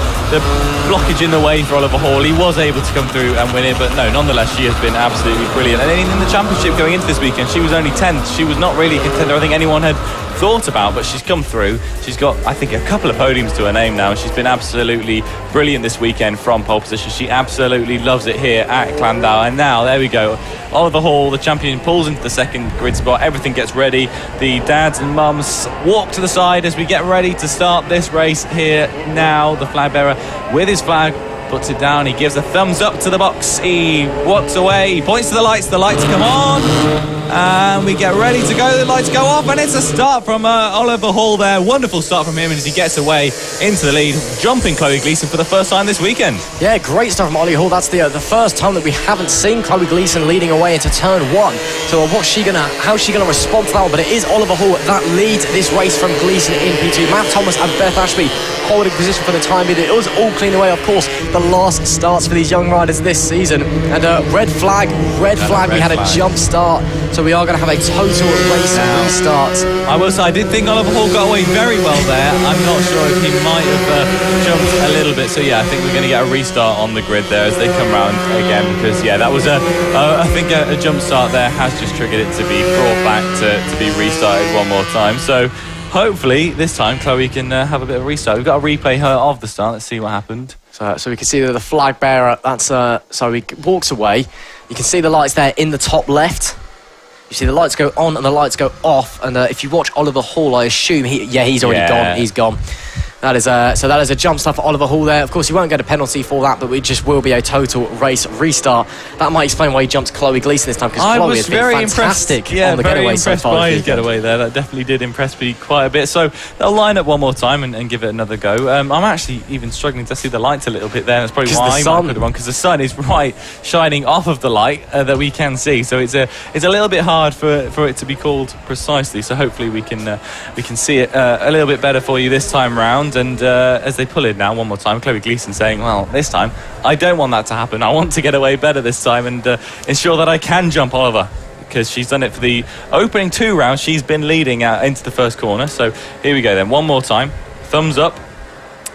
blockage in the way for Oliver Hall. He was able to come through and win it, but no, nonetheless, she has been absolutely brilliant. And in the championship going into this weekend, she was only 10th. She was not really a contender I think anyone had thought about, but she's come through. She's got, I think, a couple of podiums to her name now. She's been absolutely brilliant this weekend from pole position. She absolutely loves it here at Clandow. And now, there we go. Oliver Hall, the champion, pulls into the second grid spot. Everything gets ready. The dads and mums walk to the side as we get ready to start this race here now. The flag bearer with his flag puts it down. He gives a thumbs up to the box. He walks away. He points to the lights. The lights come on. And we get ready to go. The lights go off, and it's a start from Oliver Hall there. Wonderful start from him as he gets away into the lead, jumping Chloe Gleason for the first time this weekend. Yeah, great start from Ollie Hall. That's the first time that we haven't seen Chloe Gleason leading away into turn 1. So how's she gonna respond to that one? But it is Oliver Hall that leads this race from Gleason in P2. Matt Thomas and Beth Ashby holding position for the time being. It was all clean away, of course. The last starts for these young riders this season. And red flag. We had a jump start. So we are going to have a total race restart. I will say, I did think Oliver Hall got away very well there. I'm not sure if he might have jumped a little bit. So yeah, I think we're going to get a restart on the grid there as they come round again, because yeah, that was I think a jump start there has just triggered it to be brought back to be restarted one more time. So hopefully this time Chloe can have a bit of a restart. We've got a replay of the start. Let's see what happened. So we can see that the flag bearer, so he walks away. You can see the lights there in the top left. You see the lights go on and the lights go off. And if you watch Oliver Hall, I assume he's already gone. He's gone. That is a jump start for Oliver Hall there. Of course, he won't get a penalty for that, but it just will be a total race restart. That might explain why he jumped Chloe Gleason this time, because Chloe has been fantastic on the getaway so far. By his getaway there. That definitely did impress me quite a bit. So they'll line up one more time and give it another go. I'm actually even struggling to see the lights a little bit there. That's probably why I could have won, because the sun is right shining off of the light that we can see. So it's a little bit hard for it to be called precisely. So hopefully we can see it a little bit better for you this time round. And as they pull in now one more time, Chloe Gleason saying, well, this time I don't want that to happen. I want to get away better this time and ensure that I can jump Oliver, because she's done it for the opening 2 rounds. She's been leading out into the first corner. So here we go then, one more time, thumbs up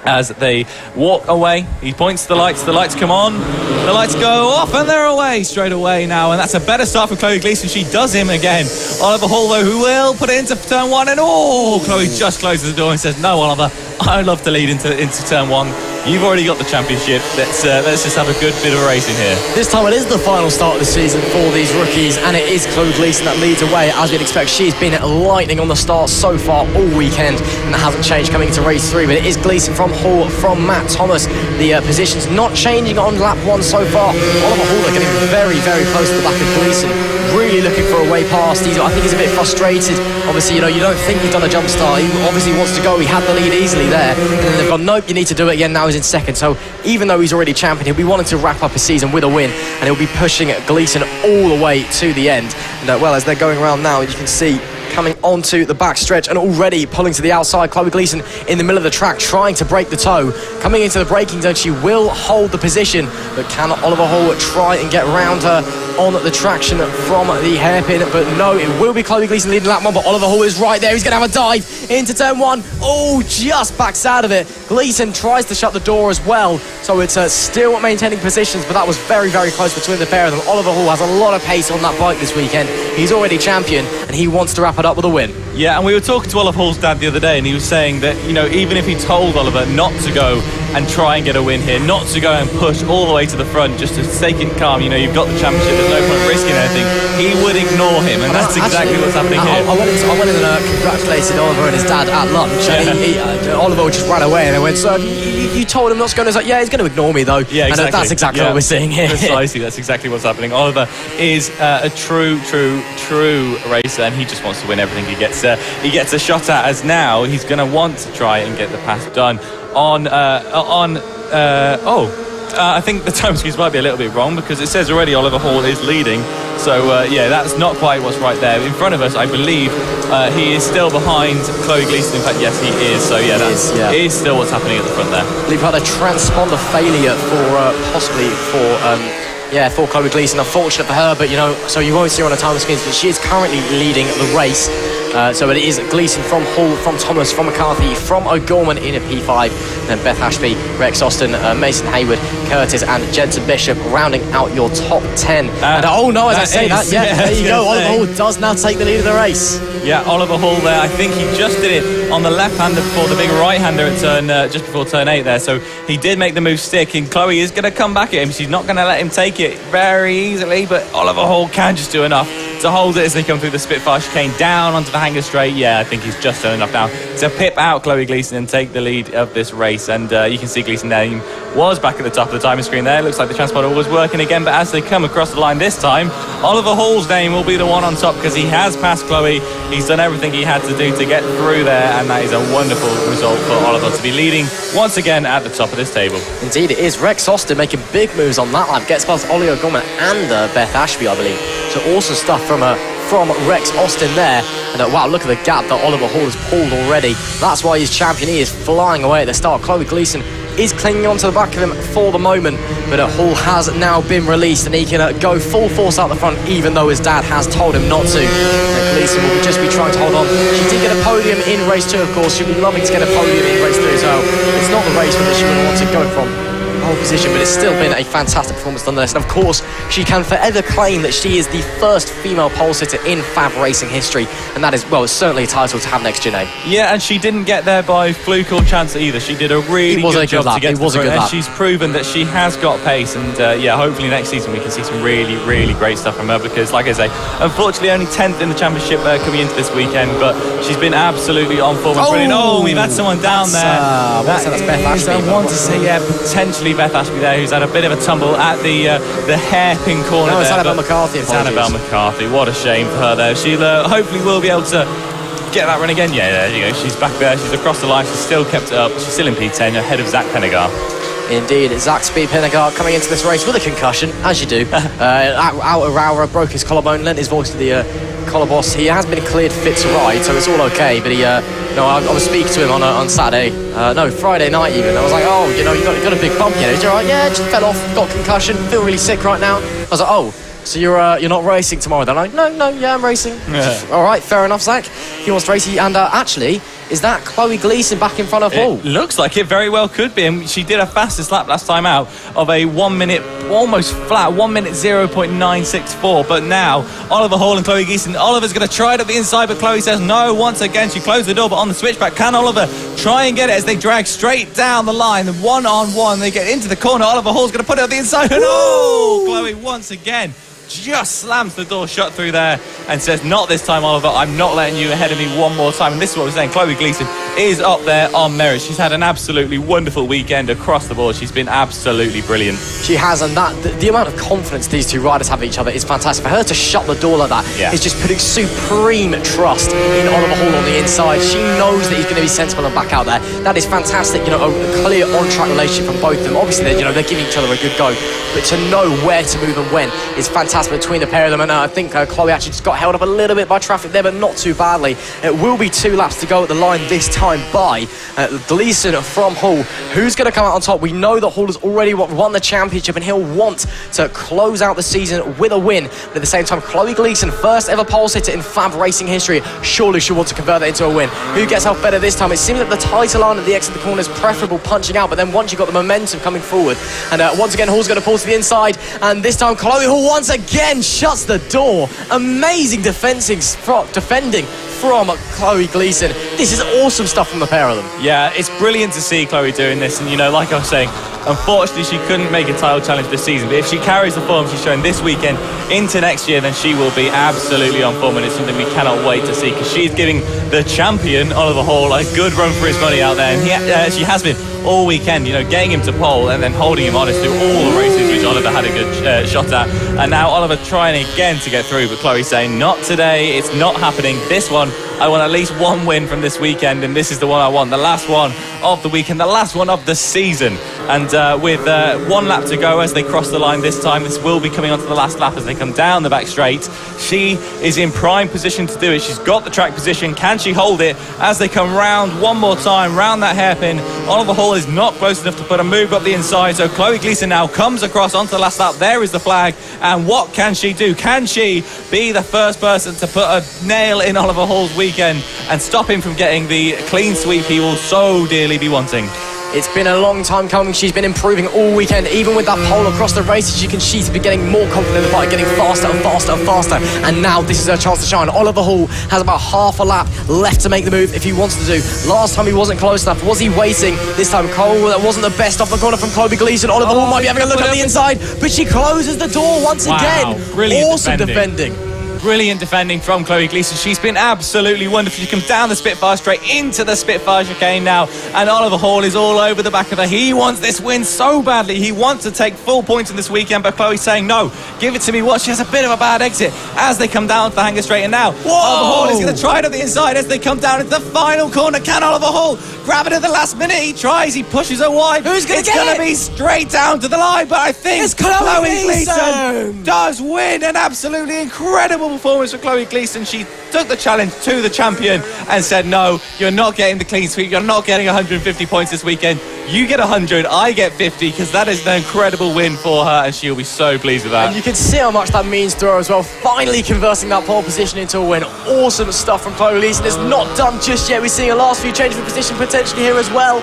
as they walk away. He points to the lights come on, the lights go off, and they're away straight away now. And that's a better start for Chloe Gleason. She does him again. Oliver Hall, though, who will put it into turn 1, and Chloe just closes the door and says, no, Oliver, I'd love to lead into turn 1. You've already got the championship. Let's just have a good bit of racing here. This time it is the final start of the season for these rookies, and it is Chloe Gleason that leads away. As we'd expect, she's been lightning on the start so far all weekend, and that hasn't changed coming into race 3. But it is Gleason from Hall, from Matt Thomas. The positions not changing on lap 1 so far. Oliver Hall getting very, very close to the back of Gleason. Really looking for a way past. I think he's a bit frustrated. Obviously, you don't think he's done a jump start. He obviously wants to go. He had the lead easily there. And then they've gone, nope, you need to do it again. Now he's in second. So even though he's already champion, he'll be wanting to wrap up his season with a win. And he'll be pushing Gleason all the way to the end. And as they're going around now, you can see coming onto the back stretch and already pulling to the outside. Chloe Gleason in the middle of the track trying to break the toe. Coming into the braking zone, she will hold the position, but can Oliver Hall try and get round her on the traction from the hairpin? But no, it will be Chloe Gleason leading lap 1, but Oliver Hall is right there. He's going to have a dive into turn 1. Just backs out of it. Gleason tries to shut the door as well, so it's still maintaining positions, but that was very, very close between the pair of them. Oliver Hall has a lot of pace on that bike this weekend. He's already champion, and he wants to wrap it up with a win. Yeah, and we were talking to Oliver Hall's dad the other day, and he was saying that, even if he told Oliver not to go and try and get a win here, not to go and push all the way to the front, just to take it calm, you've got the championship, there's no point risking anything, he would ignore him, and that's exactly what's happening here. I went in and congratulated Oliver and his dad at lunch, and Oliver just ran away, and they went, so you told him not to go, and he's like, yeah, he's going to ignore me though. Yeah, exactly. And that's exactly what we're seeing here. Precisely, that's exactly what's happening. Oliver is a true racer, and he just wants to win everything he gets a shot at, as now he's going to want to try and get the pass done I think the time squeeze might be a little bit wrong, because it says already Oliver Hall is leading. So that's not quite what's right there. In front of us, I believe he is still behind Chloe Gleason. In fact, yes, he is. So that is still what's happening at the front there. We've had a transponder failure for Chloe Gleason. Unfortunate for her, but so you won't see her on the time screens, but she is currently leading the race. So it is Gleason from Hall, from Thomas, from McCarthy, from O'Gorman in a P5, and then Beth Ashby, Rex Austin, Mason Hayward, Curtis, and Jensen Bishop rounding out your top 10. There you go. Oliver Hall does now take the lead of the race. Yeah, Oliver Hall there. I think he just did it on the left-hander before the big right-hander at turn just before turn 8 there. So he did make the move stick, and Chloe is going to come back at him. She's not going to let him take it very easily, but Oliver Hall can just do enough to hold it as they come through the Spitfire chicane down onto the hanger straight. Yeah, I think he's just done enough now to pip out Chloe Gleeson and take the lead of this race. And you can see Gleeson's name was back at the top of the timing screen there. Looks like the transponder was working again, but as they come across the line this time, Oliver Hall's name will be the one on top because he has passed Chloe. He's done everything he had to do to get through there, and that is a wonderful result for Oliver to be leading once again at the top of this table. Indeed it is. Rex Austin making big moves on that lap, gets past Ollie O'Gorman and Beth Ashby, I believe. So awesome stuff from Rex Austin there. And wow, look at the gap that Oliver Hall has pulled already. That's why he's champion. He is flying away at the start. Chloe Gleeson is clinging onto the back of him for the moment, but Hall has now been released and he can go full force out the front, even though his dad has told him not to. And Gleeson will just be trying to hold on. She did get a podium in race 2, of course. She'll be loving to get a podium in race 3 as well. It's not the race that she would want to go from pole position, but it's still been a fantastic performance nonetheless. And of course, she can forever claim that she is the first female pole sitter in FAB Racing history, and that is, well, it's certainly a title to have next to your name. Yeah, and she didn't get there by fluke or chance either. She did a really good job to get to the front, and she's proven that she has got pace. And yeah, hopefully next season we can see some really, really great stuff from her, because, like I say, unfortunately only 10th in the championship coming into this weekend, but she's been absolutely on form and brilliant. Oh, we've had someone down there. That's Beth Ashby. I want to say, yeah, potentially Beth Ashby there, who's had a bit of a tumble at the hairpin corner. No, it's there, Annabelle McCarthy. It's Annabelle McCarthy. What a shame for her there. She hopefully will be able to get that run again. Yeah, there you go. She's back there. She's across the line. She's still kept it up. She's still in P10 ahead of Zach Pennegar. Indeed, Zach Speed Pennegar coming into this race with a concussion, as you do. Aura broke his collarbone, lent his voice to the collar boss. He has been cleared fit to ride, so it's all okay. But I was speaking to him on Saturday, Friday night even. I was like, oh, you got a big bump, He's all right, yeah, just fell off, got concussion, feel really sick right now. I was like, oh, so you're not racing tomorrow? They're like, no, yeah, I'm racing. Yeah. All right, fair enough, Zach. He wants to race. And actually, is that Chloe Gleeson back in front of Hall? It looks like it very well could be. And she did her fastest lap last time out of a 1 minute, almost flat, 1 minute 0.964. But now, Oliver Hall and Chloe Gleeson. Oliver's going to try it at the inside, but Chloe says no. Once again, she closed the door, but on the switchback, can Oliver try and get it as they drag straight down the line? And 1-on-1, they get into the corner. Oliver Hall's going to put it at the inside. And Chloe once again just slams the door shut through there and says, not this time, Oliver, I'm not letting you ahead of me one more time. And this is what we're saying, Chloe Gleeson is up there on merit. She's had an absolutely wonderful weekend across the board. She's been absolutely brilliant. She has, and the amount of confidence these two riders have in each other is fantastic. For her to shut the door like that is just putting supreme trust in Oliver Hall on the inside. She knows that he's going to be sensible and back out there. That is fantastic, a clear on-track relationship from both of them. Obviously, they're giving each other a good go, but to know where to move and when is fantastic between the pair of them. And I think Chloe actually just got held up a little bit by traffic there, but not too badly. It will be 2 laps to go at the line this time by Gleeson from Hall. Who's going to come out on top? We know that Hall has already won the championship and he'll want to close out the season with a win. But at the same time, Chloe Gleeson, first ever pole sitter in FAB Racing history, surely she'll want to convert that into a win. Who gets out better this time? It seems that the tighter line at the exit of the corner is preferable punching out, but then once you've got the momentum coming forward, and once again Hall's going to pull to the inside, and this time Chloe Hall once again shuts the door. Amazing defending from Chloe Gleeson. This is awesome stuff from the pair of them. Yeah, it's brilliant to see Chloe doing this, and like I was saying, unfortunately she couldn't make a title challenge this season, but if she carries the form she's shown this weekend into next year, then she will be absolutely on form, and it's something we cannot wait to see, because she's giving the champion Oliver Hall a good run for his money out there, and she has been all weekend, getting him to pole and then holding him honest through all the races, which Oliver had a good shot at. And now Oliver trying again to get through, but Chloe's saying, not today, it's not happening. This one, I want at least one win from this weekend, and this is the one I want, the last one of the weekend, the last one of the season. And with 1 lap to go as they cross the line this time, this will be coming onto the last lap as they come down the back straight. She is in prime position to do it. She's got the track position. Can she hold it as they come round one more time, round that hairpin? Oliver Hall is not close enough to put a move up the inside, so Chloe Gleeson now comes across onto the last lap. There is the flag, and what can she do? Can she be the first person to put a nail in Oliver Hall's weekend and stop him from getting the clean sweep he will so dearly be wanting? It's been a long time coming. She's been improving all weekend, even with that pole across the races. You can see she's been getting more confident in the fight, getting faster and faster and faster. And now this is her chance to shine. Oliver Hall has about half a lap left to make the move if he wants to do. Last time he wasn't close enough. Was he waiting? This time Cole, that wasn't the best off the corner from Chloe Gleeson. Oliver Hall might be having a look at the inside, but she closes the door once again. Brilliant awesome defending. brilliant defending from Chloe Gleeson. She's been absolutely wonderful. She comes down the Spitfire straight into the Spitfire chicane now, and Oliver Hall is all over the back of her. He wants this win so badly. He wants to take full points in this weekend, but Chloe's saying, no, give it to me. What? She has a bit of a bad exit as they come down to the hanger straight, and now Oliver Hall is going to try it on the inside as they come down into the final corner. Can Oliver Hall grab it at the last minute? He tries, he pushes her wide. Who's going to get it? It's going to be straight down to the line, but I think It's Chloe Gleeson does win. An absolutely incredible performance for Chloe Gleeson. She took the challenge to the champion and said, no, you're not getting the clean sweep, you're not getting 150 points this weekend, you get 100, I get 50, because that is an incredible win for her, and she'll be so pleased with that. And you can see how much that means to her as well, finally converting that pole position into a win. Awesome stuff from Chloe Gleeson. It's not done just yet. We're seeing a last few changes of position potentially here as well.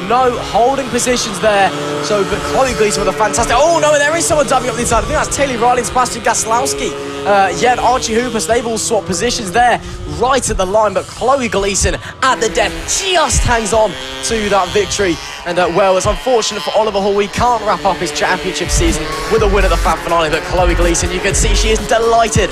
No holding positions there. So, but Chloe Gleeson with a fantastic... Oh, no, there is someone dubbing up the inside. I think that's Taylor Riley and Sebastian Gaslowski. And Archie Hooper, so they've all swapped positions there right at the line, but Chloe Gleeson at the death just hangs on to that victory. And well, it's unfortunate for Oliver Hall. We can't wrap up his championship season with a win at the Fab finale, but Chloe Gleeson, you can see she is delighted.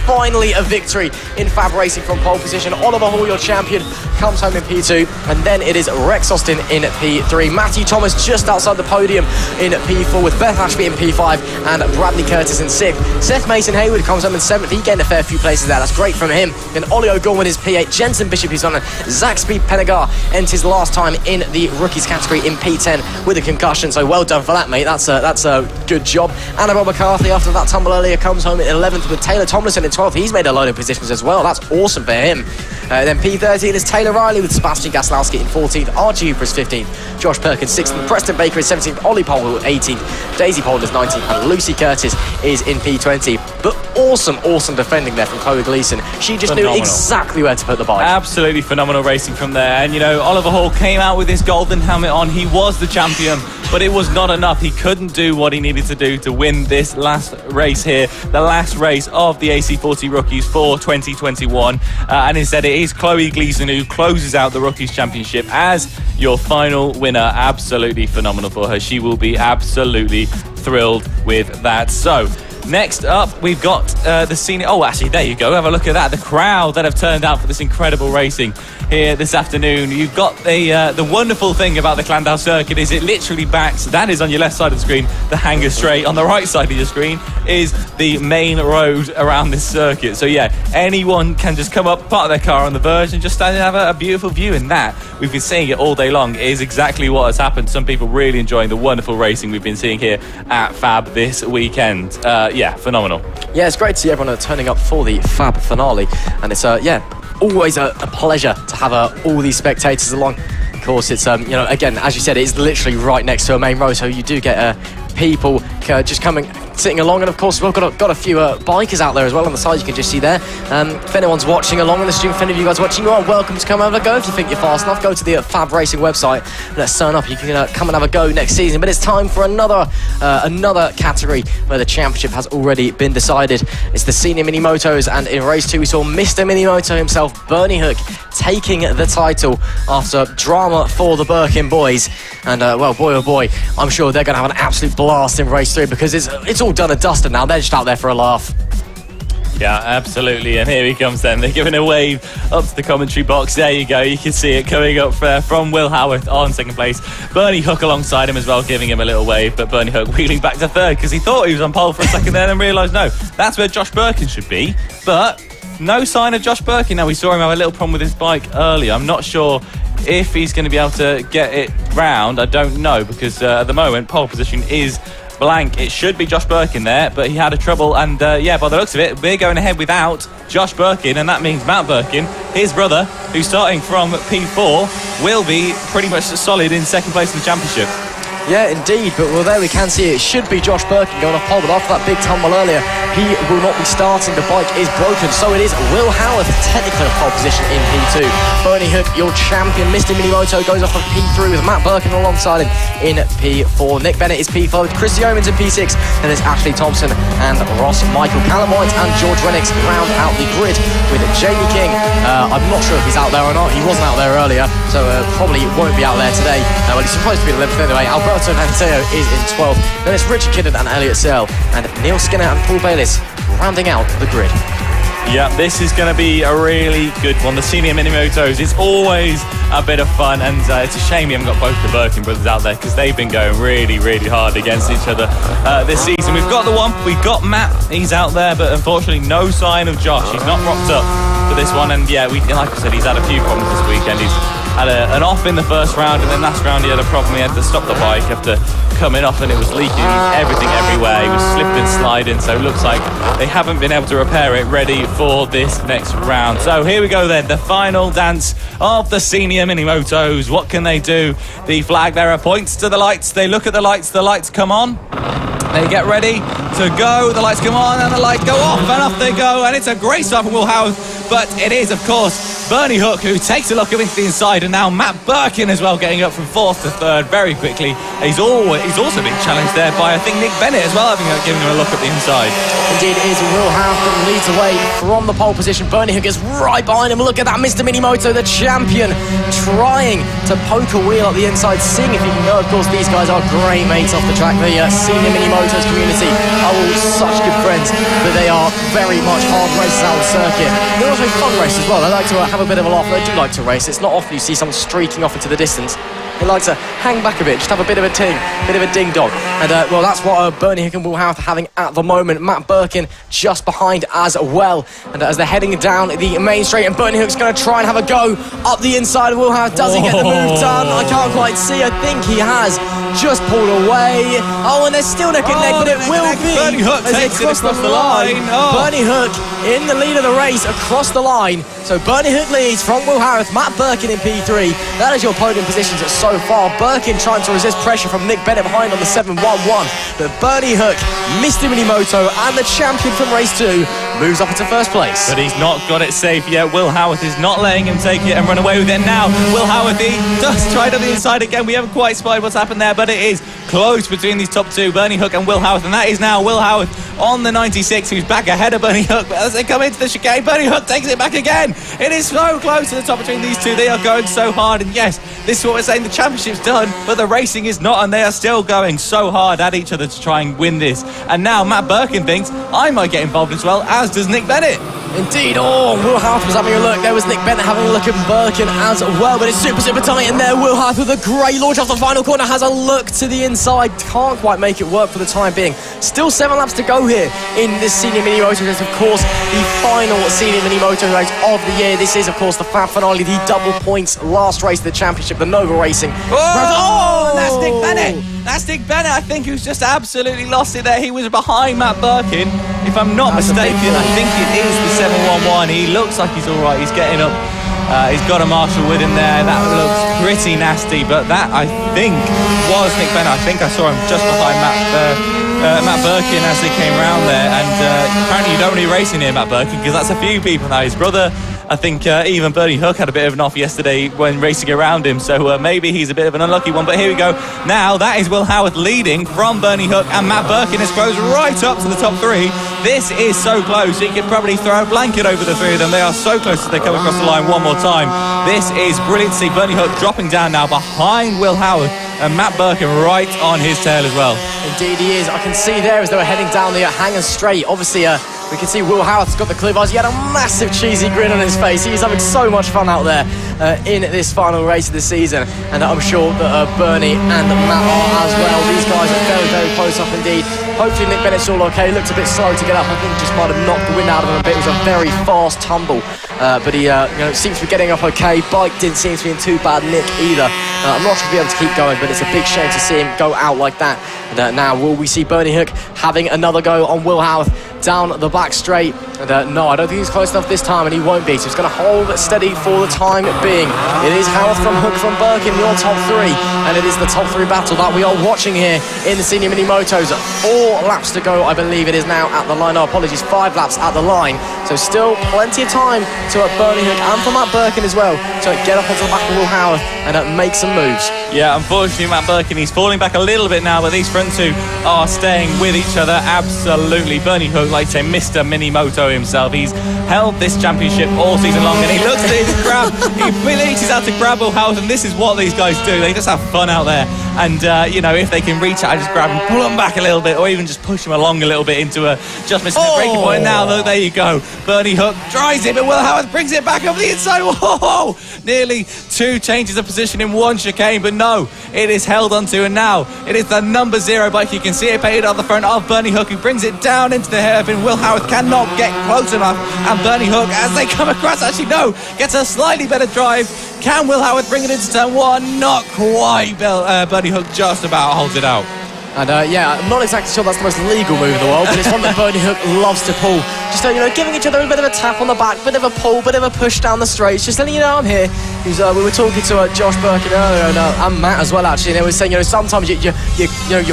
Finally a victory in Fab Racing from pole position. Oliver Hall, your champion, comes home in P2, and then it is Rex Austin in P3. Matthew Thomas just outside the podium in P4, with Beth Ashby in P5 and Bradley Curtis in 6th. Seth Mason Hayward comes home in 7th. He gained a fair few places there. That's great from him. Then Ollie O'Gorman is P8. Jensen Bishop is on, and Zach Speed Penagar ends his last time in the rookies category in P10 with a concussion. So well done for that, mate. That's a good job. Annabelle McCarthy, after that tumble earlier, comes home in 11th with Taylor Tomlinson in 12th. He's made a load of positions as well. That's awesome for him. Then P13 is Taylor Riley with Sebastian Gaslowski in 14th. Archie Hooper is 15th. Josh Perkins 16th. Preston Baker is 17th. Ollie Powell 18th. Daisy Powell is 19th. And Lucy Curtis is in P20. But awesome defending there from Chloe Gleeson. She just knew exactly where to put the bike. Absolutely phenomenal racing from there. And, you know, Oliver Hall came out with his golden helmet on. He was the champion, but it was not enough. He couldn't do what he needed to do to win this last race here, the last race of the AC40 Rookies for 2021. And instead it is Chloe Gleeson who closes out the Rookies Championship as your final winner. Absolutely phenomenal for her. She will be absolutely thrilled with that. So, next up, we've got the scene. Oh, actually, there you go. Have a look at that. The crowd that have turned out for this incredible racing here this afternoon. You've got the wonderful thing about the Clandau circuit is it literally backs. That is on your left side of the screen, the hanger straight. On the right side of your screen is the main road around this circuit. So yeah, anyone can just come up, park their car on the verge, and just stand and have a beautiful view. And that, we've been seeing it all day long, is exactly what has happened. Some people really enjoying the wonderful racing we've been seeing here at Fab this weekend. Yeah, phenomenal. Yeah, it's great to see everyone turning up for the Fab finale, and it's always a pleasure to have all these spectators along. Of course, it's again, as you said, it's literally right next to a main road, so you do get people just sitting along, and of course we've got a few bikers out there as well on the side. You can just see there. If anyone's watching along in the stream, if any of you guys watching, you are welcome to come over, go if you think you're fast enough. Go to the Fab Racing website, let's sign up. You can come and have a go next season. But it's time for another category where the championship has already been decided. It's the senior mini motos, and in race 2 we saw Mr. Mini Moto himself, Bernie Hook, taking the title after drama for the Birkin boys. And well, boy oh boy, I'm sure they're going to have an absolute blast in race 3, because it's all done and dusted now. They're just out there for a laugh. Yeah, absolutely. And here he comes then. They're giving a wave up to the commentary box. There you go. You can see it coming up from Will Howarth on second place. Bernie Hook alongside him as well, giving him a little wave. But Bernie Hook wheeling back to third because he thought he was on pole for a second there and realised, no, that's where Josh Birkin should be. But no sign of Josh Birkin. Now, we saw him have a little problem with his bike earlier. I'm not sure if he's going to be able to get it round. I don't know, because at the moment, pole position is blank. It should be Josh Birkin there, but he had a trouble, and yeah, by the looks of it, we're going ahead without Josh Birkin, and that means Matt Birkin, his brother, who's starting from P4, will be pretty much solid in second place in the championship. Yeah, indeed, but well, there we can see it should be Josh Birkin going off pole, but after that big tumble earlier, he will not be starting. The bike is broken, so it is Will Howarth technically on pole position in P2. Bernie Hook, your champion, Mr. Minimoto, goes off of P3 with Matt Birkin alongside him in P4. Nick Bennett is P5 with Chris Yeomans in P6, and there's Ashley Thompson and Ross Michael. Callum White and George Rennick round out the grid with Jamie King. I'm not sure if he's out there or not. He wasn't out there earlier, so probably won't be out there today. Well, he's supposed to be in 11th anyway. Alberto Nanteo is in 12th. Then it's Richard Kidden and Elliot Searle, and Neil Skinner and Paul Bayliss rounding out the grid. Yeah, this is going to be a really good one. The senior mini-motos is always a bit of fun, and it's a shame we haven't got both the Birkin brothers out there because they've been going really, really hard against each other this season. We've got the one, we've got Matt, he's out there, but unfortunately no sign of Josh. He's not rocked up for this one, and yeah, like I said, he's had a few problems this weekend. He's had an off in the first round, and then last round he had a problem. He had to stop the bike after coming off, and it was leaking everything everywhere. He was slipping and sliding, so it looks like they haven't been able to repair it, ready for this next round. So here we go then, the final dance of the senior mini-motos. What can they do? The flag bearer points to the lights. They look at the lights come on. They get ready to go, the lights come on and the lights go off, and off they go, and it's a great start for Will Howard, but it is, of course, Bernie Hook who takes a look at the inside, and now Matt Birkin as well, getting up from 4th to 3rd very quickly. He's also being challenged there by, I think, Nick Bennett as well, giving him a look at the inside. Indeed, it is Will Howard that leads away from the pole position. Bernie Hook is right behind him. Look at that, Mr. Minimoto, the champion, trying to poke a wheel at the inside, seeing if he can go. Of course, these guys are great mates off the track. The senior Minimotos community are all such good friends, but they are very much hard races out on the circuit. They're also fun races as well. They like to have a bit of a laugh. They do like to race. It's not often you see someone streaking off into the distance. They like to hang back a bit, just have a bit of a ting, bit of a ding-dong. And, well, that's what Bernie Hook and Will Howard are having at the moment. Matt Birkin just behind as well. And as they're heading down the main straight, and Bernie Hook's going to try and have a go up the inside of Will Howard. Does he get the move done? I can't quite see. I think he has just pulled away. Oh, and they're still neck and neck, but it will be. Bernie Hook takes it across the line. Bernie Hook in the lead of the race across the line. So Bernie Hook leads from Will Howard, Matt Birkin in P3. That is your podium positions so far. Birkin trying to resist pressure from Nick Bennett behind on the 711. But Bernie Hook, Mr. Minimoto, and the champion from race 2 moves up into first place. But he's not got it safe yet. Will Howarth is not letting him take it and run away with it now. Will Howarth, he does try it on the inside again. We haven't quite spotted what's happened there, but it is close between these top two, Bernie Hook and Will Howarth, and that is now Will Howarth on the 96, who's back ahead of Bernie Hook. But as they come into the chicane, Bernie Hook takes it back again. It is so close to the top between these two. They are going so hard, and yes, this is what we're saying, the championship's done, but the racing is not, and they are still going so hard at each other to try and win this. And now Matt Birkin thinks, I might get involved as well, as does Nick Bennett. Indeed, Will Howard was having a look. There was Nick Bennett having a look at Birkin as well, but it's super tight in there. Will Howard with a great launch off the final corner, has a look to the inside, can't quite make it work for the time being. Still 7 laps to go here in this senior mini moto race, of course, the final senior mini moto race of the year. This is, of course, the FAB finale, the double points last race of the championship, the Nova Racing. Oh, that's Nick Bennett. That's Nick Bennett, I think, who's just absolutely lost it there. He was behind Matt Birkin, if I'm not mistaken. I think it is the 711. He looks like he's all right. He's getting up. He's got a marshal with him there. That looks pretty nasty, but that, I think, was Nick Bennett. I think I saw him just behind Matt Birkin as they came round there. And apparently you don't really race near Matt Birkin, because that's a few people now. His brother, I think even Bernie Hook had a bit of an off yesterday when racing around him, so maybe he's a bit of an unlucky one. But here we go. Now that is Will Howard leading from Bernie Hook, and Matt Birkin is close right up to the top 3. This is so close. He could probably throw a blanket over the 3 of them. They are so close as they come across the line one more time. This is brilliant to see. Bernie Hook dropping down now behind Will Howard, and Matt Birkin right on his tail as well. Indeed he is. I can see there as they were heading down the hanging straight. Obviously, we can see Will Howard's got the clear bars. He had a massive cheesy grin on his face. He's having so much fun out there in this final race of the season. And I'm sure that Bernie and Matt are as well. These guys are very close up indeed. Hopefully Nick Bennett's all okay. He looked a bit slow to get up. I think just might have knocked the wind out of him a bit. It was a very fast tumble. But he seems to be getting up okay. Bike didn't seem to be in too bad nick either. I'm not sure if he'll be able to keep going, but it's a big shame to see him go out like that. And now will we see Bernie Hook having another go on Will Howard down the back straight? And no, I don't think he's close enough this time, and he won't be. So he's going to hold steady for the time being. It is Howard from Hook from Birkin, your top 3, and it is the top 3 battle that we are watching here in the senior mini motos. 4 laps to go, I believe it is now at the line. No, apologies, 5 laps at the line. So still plenty of time to Bernie Hook and for Matt Birkin as well to get up onto the back of Will Howard and make some moves. Yeah, unfortunately Matt Birkin, he's falling back a little bit now, but these front two are staying with each other absolutely. Bernie Hook like I say, Mr. Minimoto himself. He's held this championship all season long, and he looks to grab, he believes he's out to grab Will Howard, and this is what these guys do. They just have fun out there, and if they can reach out, just grab him, pull him back a little bit, or even just push him along a little bit into a just missing the breaking point. Now, though, there you go. Bernie Hook tries it, but Will Howard brings it back over the inside. Whoa! Nearly 2 changes of position in one chicane, but no, it is held onto, and now it is the number 0 bike. You can see it painted on the front of Bernie Hook, who brings it down into the hairpin. Will Howard cannot get close enough, and Bernie Hook, as they come across, actually no, gets a slightly better drive. Can Will Howard bring it into turn 1? Not quite. Bernie Hook just about holds it out. And I'm not exactly sure that's the most legal move in the world, but it's one that Bernie Hook loves to pull. Just giving each other a bit of a tap on the back, bit of a pull, bit of a push down the straights, just letting you know I'm here. We were talking to Josh Birkin earlier, and Matt as well, actually, and they were saying, sometimes you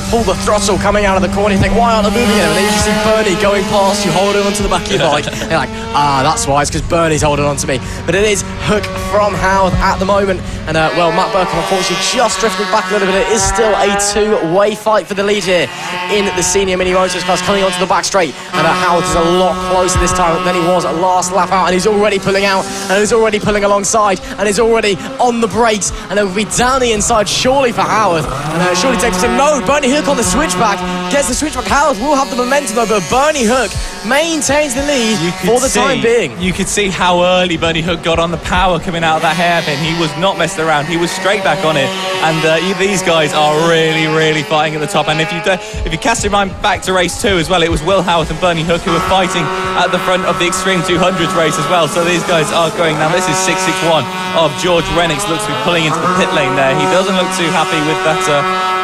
pull the throttle coming out of the corner, you think, why aren't they moving it? And then you just see Bernie going past you, holding onto the back of your bike. And you're like, that's why, it's because Bernie's holding on to me. But it is Hook from Howard at the moment, and Matt Birkin unfortunately just drifted back a little bit. It is still a 2-way fight for the lead here in the senior mini motors class, coming onto the back straight, and Howard is a lot closer this time than he was at last lap out, and he's already pulling out, and he's already pulling alongside, and he's already on the brakes, and it will be down the inside surely for Howard, and surely takes him. No, Bernie Hook on the switchback, gets the switchback. Howard will have the momentum though, but Bernie Hook maintains the lead for the time being. You could see how early Bernie Hook got on the power coming out of that hairpin. He was not messing around, he was straight back on it, and these guys are really fighting at the top. And if you cast your mind back to race 2 as well, it was Will Howard and Bernie Hook who were fighting at the front of the Extreme 200s race as well. So these guys are going now. This is 661 of George Rennick, looks to be pulling into the pit lane there. He doesn't look too happy with that,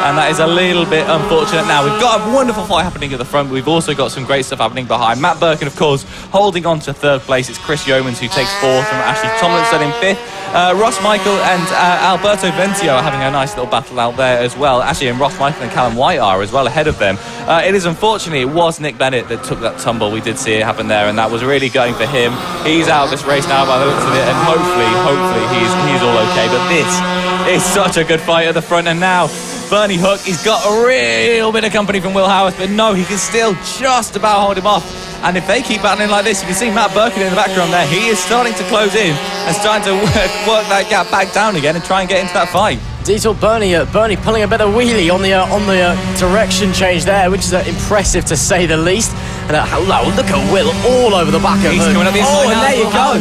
and that is a little bit unfortunate. Now we've got a wonderful fight happening at the front, but we've also got some great stuff happening behind. Matt Birkin, of course, holding on to 3rd place. It's Chris Yeomans who takes 4th from Ashley Tomlinson in 5th. Ross Michael and Alberto Ventio are having a nice little battle out there as well. Actually, and Ross Michael and Callum White are as well ahead of them. It is unfortunately, it was Nick Bennett that took that tumble. We did see it happen there, and that was really going for him. He's out of this race now by the looks of it, and hopefully he's all okay. But this is such a good fight at the front, and now Bernie Hook, he's got a real bit of company from Will Howard, but no, he can still just about hold him off. And if they keep battling like this, you can see Matt Birkin in the background there. He is starting to close in and starting to work that gap back down again and try and get into that fight. Detour Bernie pulling a bit of wheelie on the direction change there, which is impressive to say the least. And look at Will all over the back of him. He's coming up the inside and there you go.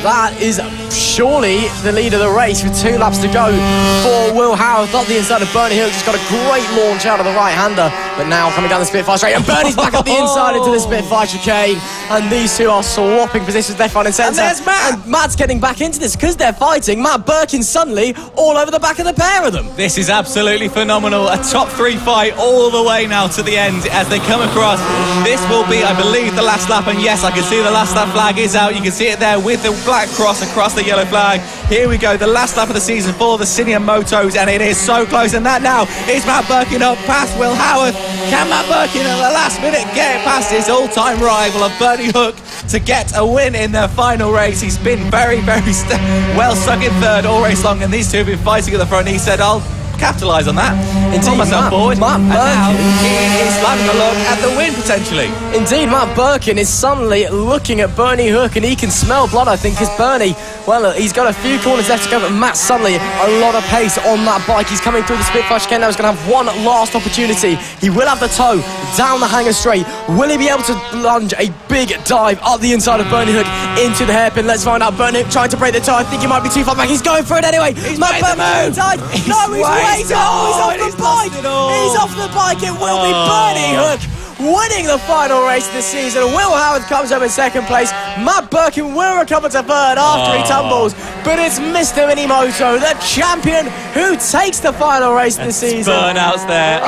That is surely the lead of the race with 2 laps to go for Will Howard. Not the inside of Bernie Hook, just got a great launch out of the right-hander, but now coming down the Spitfire straight, and Bernie's back up the inside into the Spitfire chicane, and these two are swapping positions left, right and centre. And there's Matt! And Matt's getting back into this because they're fighting. Matt Birkin suddenly all over the back of the pair of them. This is absolutely phenomenal. A top 3 fight all the way now to the end as they come across. This will be, I believe, the last lap, and yes, I can see the last lap flag is out. You can see it there with the black cross across the yellow flag. Here we go, the last lap of the season for the senior motos, and it is so close, and that now is Matt Birkin up past Will Howard. Can Matt Birkin at the last minute get past his all-time rival of Bernie Hook to get a win in their final race? He's been very well stuck in 3rd all race long, and these two have been fighting at the front. He said, I'll capitalise on that. Pull myself forward. Matt Birkin is having a look at the win potentially. Indeed, Matt Birkin is suddenly looking at Bernie Hook, and he can smell blood, I think, because Bernie, well, he's got a few corners left to go, but Matt suddenly a lot of pace on that bike. He's coming through the Spitfire chicane now. He's going to have one last opportunity. He will have the toe down the hanger straight. Will he be able to lunge a big dive up the inside of Bernie Hook into the hairpin? Let's find out. Bernie Hook trying to break the toe. I think he might be too far back. He's going for it anyway. Matt Birkin inside. No, he's he's off the bike. He's off the bike. It will be Bernie Hook winning the final race of the season. Will Howard comes home in 2nd place. Matt Birkin will recover to 3rd after he tumbles, but it's Mr. Minimoto, the champion, who takes the final race of the season. Burnouts there.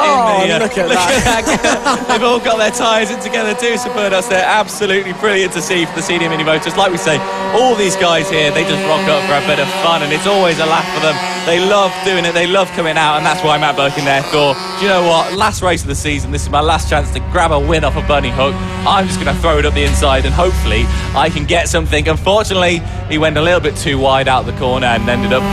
Look at that. They've all got their tyres in together too, so burnouts there. Absolutely brilliant to see for the senior mini motors. Like we say, all these guys here, they just rock up for a bit of fun, and it's always a laugh for them. They love doing it, they love coming out, and that's why Matt Birkin there thought, do you know what, last race of the season, this is my last chance to grab a win off of Bernie Hook. I'm just going to throw it up the inside, and hopefully I can get something. Unfortunately, he went a little bit too wide out the corner and ended up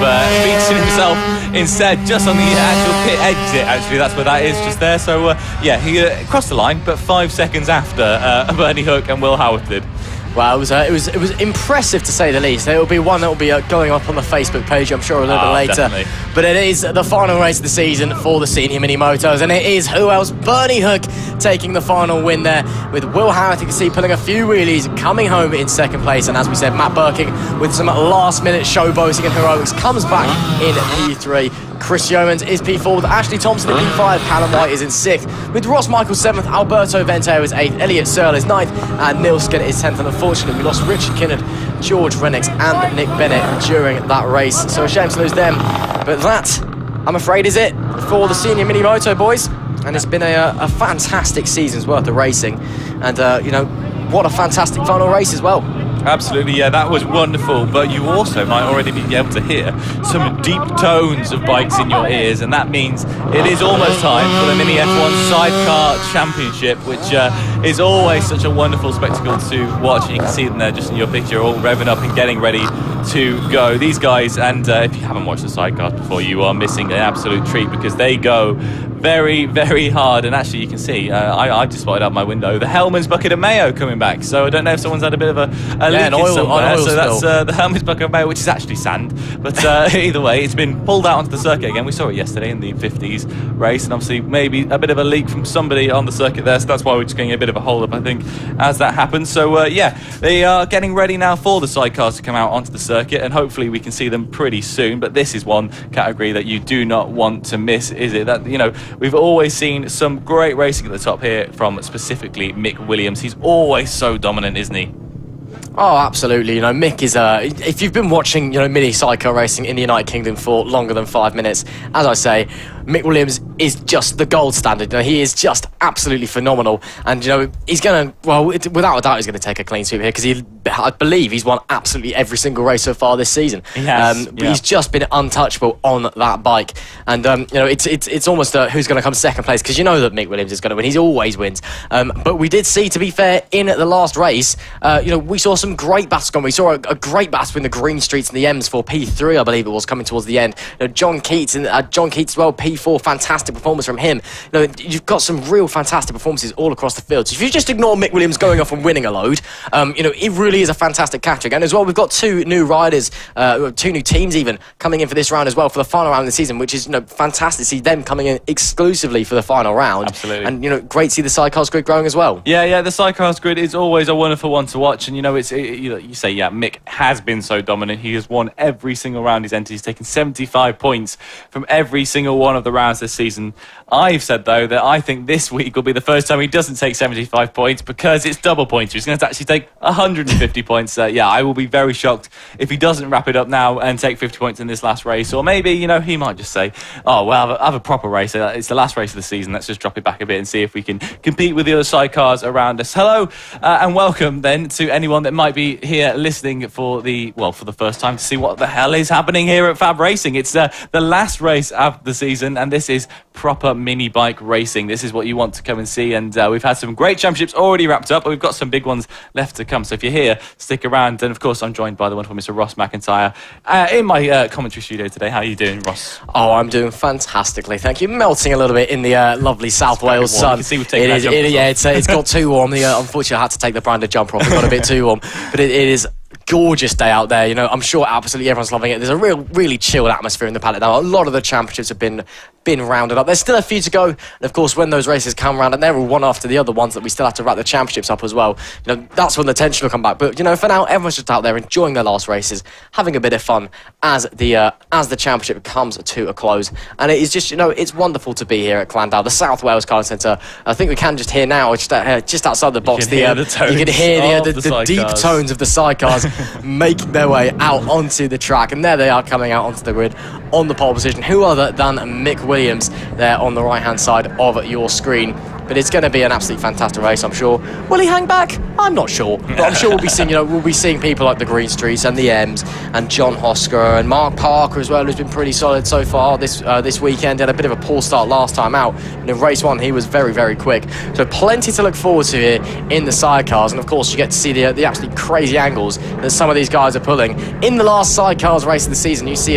beating himself instead just on the actual pit exit. Actually, that's where that is, just there. So he crossed the line, but 5 seconds after Bernie Hook and Will Howard did. Well, it was impressive to say the least. It will be one that will be going up on the Facebook page, I'm sure, a little bit later. Definitely. But it is the final race of the season for the senior mini motos, and it is who else? Bernie Hook taking the final win there, with Will Howard, you can see, pulling a few wheelies, coming home in second place. And as we said, Matt Birking with some last-minute showboating and heroics comes back in P3. Chris Yeomans is P4 with Ashley Thompson in P5. Callum White is in 6th with Ross Michaels 7th. Alberto Venteo is 8th. Elliot Searle is 9th. And Neil Skinner is 10th. And unfortunately, we lost Richard Kinnard, George Renix and Nick Bennett during that race. So a shame to lose them. But that, I'm afraid, is it for the senior mini moto boys. And it's been a fantastic season's worth of racing. And, what a fantastic final race as well. Absolutely, yeah, that was wonderful. But you also might already be able to hear some deep tones of bikes in your ears, and that means it is almost time for the Mini F1 Sidecar Championship, which is always such a wonderful spectacle to watch. And you can see them there just in your picture, all revving up and getting ready to go. These guys, and if you haven't watched the sidecars before, you are missing an absolute treat, because they go very, very hard. And actually, you can see, I just spotted out my window, the Hellman's Bucket of Mayo coming back. So I don't know if someone's had a bit of a leak an oil somewhere. So spill. that's the Hellman's Bucket of Mayo, which is actually sand. But either way, it's been pulled out onto the circuit again. We saw it yesterday in the 50s race, and obviously maybe a bit of a leak from somebody on the circuit there. So that's why we're just getting a bit of a hold up, I think, as that happens. So they are getting ready now for the sidecars to come out onto the circuit, and hopefully we can see them pretty soon. But this is one category that you do not want to miss, is it? That, we've always seen some great racing at the top here from specifically Mick Williams. He's always so dominant, isn't he? Oh, absolutely. Mick is, if you've been watching, mini sidecar racing in the United Kingdom for longer than 5 minutes, as I say, Mick Williams is just the gold standard. He is just absolutely phenomenal. And, he's going to, without a doubt, he's going to take a clean sweep here, because I believe he's won absolutely every single race so far this seaon. He has, But he's just been untouchable on that bike. And, it's almost who's going to come second place, because that Mick Williams is going to win. He always wins. But we did see, to be fair, in the last race, we saw some great battles going. We saw a great battle in the Green Streets and the M's for P3, I believe it was, coming towards the end. John Keats as well, P4, fantastic performance from him. You've got some real fantastic performances all across the field. So if you just ignore Mick Williams going off and winning a load, it really is a fantastic category. And as well, we've got 2 new riders, 2 new teams even, coming in for this round as well for the final round of the season, which is fantastic to see them coming in exclusively for the final round. Absolutely. And great to see the sidecars grid growing as well. Yeah, the sidecars grid is always a wonderful one to watch. And you say, Mick has been so dominant. He has won every single round he's entered. He's taken 75 points from every single one of the rounds this season. I've said, though, that I think this week will be the first time he doesn't take 75 points, because it's double points. He's going to actually take 150 points. I will be very shocked if he doesn't wrap it up now and take 50 points in this last race. Or maybe, he might just say, oh, well, have a proper race. It's the last race of the season. Let's just drop it back a bit and see if we can compete with the other sidecars around us. Hello, and welcome then to anyone that might be here listening for the first time to see what the hell is happening here at FAB-Racing. It's the last race of the season, and this is proper mini bike racing. This is what you want to come and see, and we've had some great championships already wrapped up, but we've got some big ones left to come. So if you're here, stick around. And of course, I'm joined by the wonderful Mr. Ross McIntyre in my commentary studio today. How are you doing, Ross? Oh, I'm doing fantastically, thank you. Melting a little bit in the lovely South Wales sun. You can see we've taken that jumper off. It's got too warm. Unfortunately, I had to take the branded jumper off. It got a bit too warm, but it is gorgeous day out there. I'm sure absolutely everyone's loving it. There's a really chilled atmosphere in the paddock now. A lot of the championships have been rounded up. There's still a few to go, and of course when those races come round, and they're all one after the other ones that we still have to wrap the championships up as well, that's when the tension will come back. But for now, everyone's just out there enjoying their last races, having a bit of fun as the championship comes to a close. And it is just it's wonderful to be here at Clandau, the South Wales Car Centre. I think we can just hear now, just outside the box, you can hear the deep tones of the sidecars making their way out onto the track, and there they are coming out onto the grid on the pole position. Who other than Mick Williams there on the right hand side of your screen. but it's going to be an absolutely fantastic race, I'm sure. Will he hang back? I'm not sure, but I'm sure we'll be seeing people like the Green Streets and the M's and John Hosker and Mark Parker as well, who's been pretty solid so far this weekend. He had a bit of a poor start last time out, and in race 1 he was very, very quick. So plenty to look forward to here in the sidecars, and of course you get to see the absolutely crazy angles that some of these guys are pulling. In the last sidecars race of the season, you see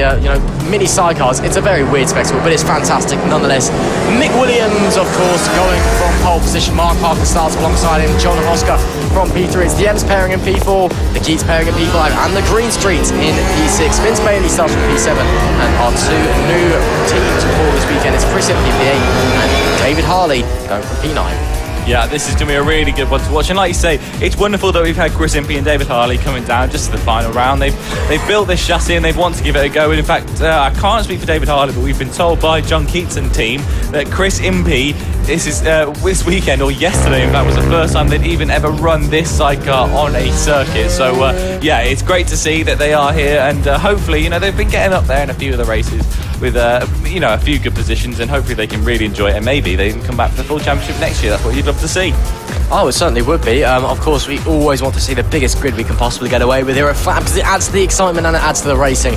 mini sidecars. It's a very weird spectacle, but it's fantastic nonetheless. Mick Williams, of course, going from pole position. Mark Parker starts alongside him. John Hosker from P3. It's the M's pairing in P4, the Keats pairing in P5, and the Green Streets in P6. Vince Bailey starts from P7, and our 2 new teams for this weekend is Chris Impey P8 and David Harley going from P9. Yeah, this is going to be a really good one to watch. And like you say, it's wonderful that we've had Chris Impey and David Harley coming down just to the final round. They've built this chassis and they want to give it a go. And in fact, I can't speak for David Harley, but we've been told by John Keats and team that Chris Impey, this weekend, or yesterday in fact, was the first time they'd even ever run this sidecar on a circuit. So yeah, it's great to see that they are here, and hopefully, they've been getting up there in a few of the races with a few good positions, and hopefully they can really enjoy it, and maybe they can come back for the full championship next year. That's what you'd love to see. Oh, it certainly would be. Of course, we always want to see the biggest grid we can possibly get away with here at FAB, because it adds to the excitement and it adds to the racing.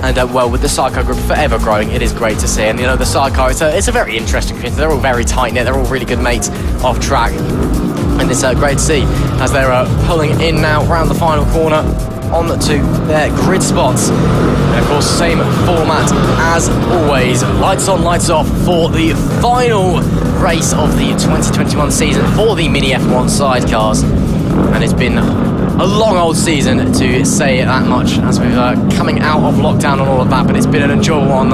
And with the sidecar group forever growing, it is great to see. And the sidecar, it's a very interesting group. They're all very tight knit. They're all really good mates off track, and it's great to see as they're pulling in now round the final corner on to their grid spots. And of course, same format as always. Lights on, lights off for the final race of the 2021 season for the Mini F1 sidecars. And it's been a long old season, to say that much, as we're coming out of lockdown and all of that, but it's been an enjoyable one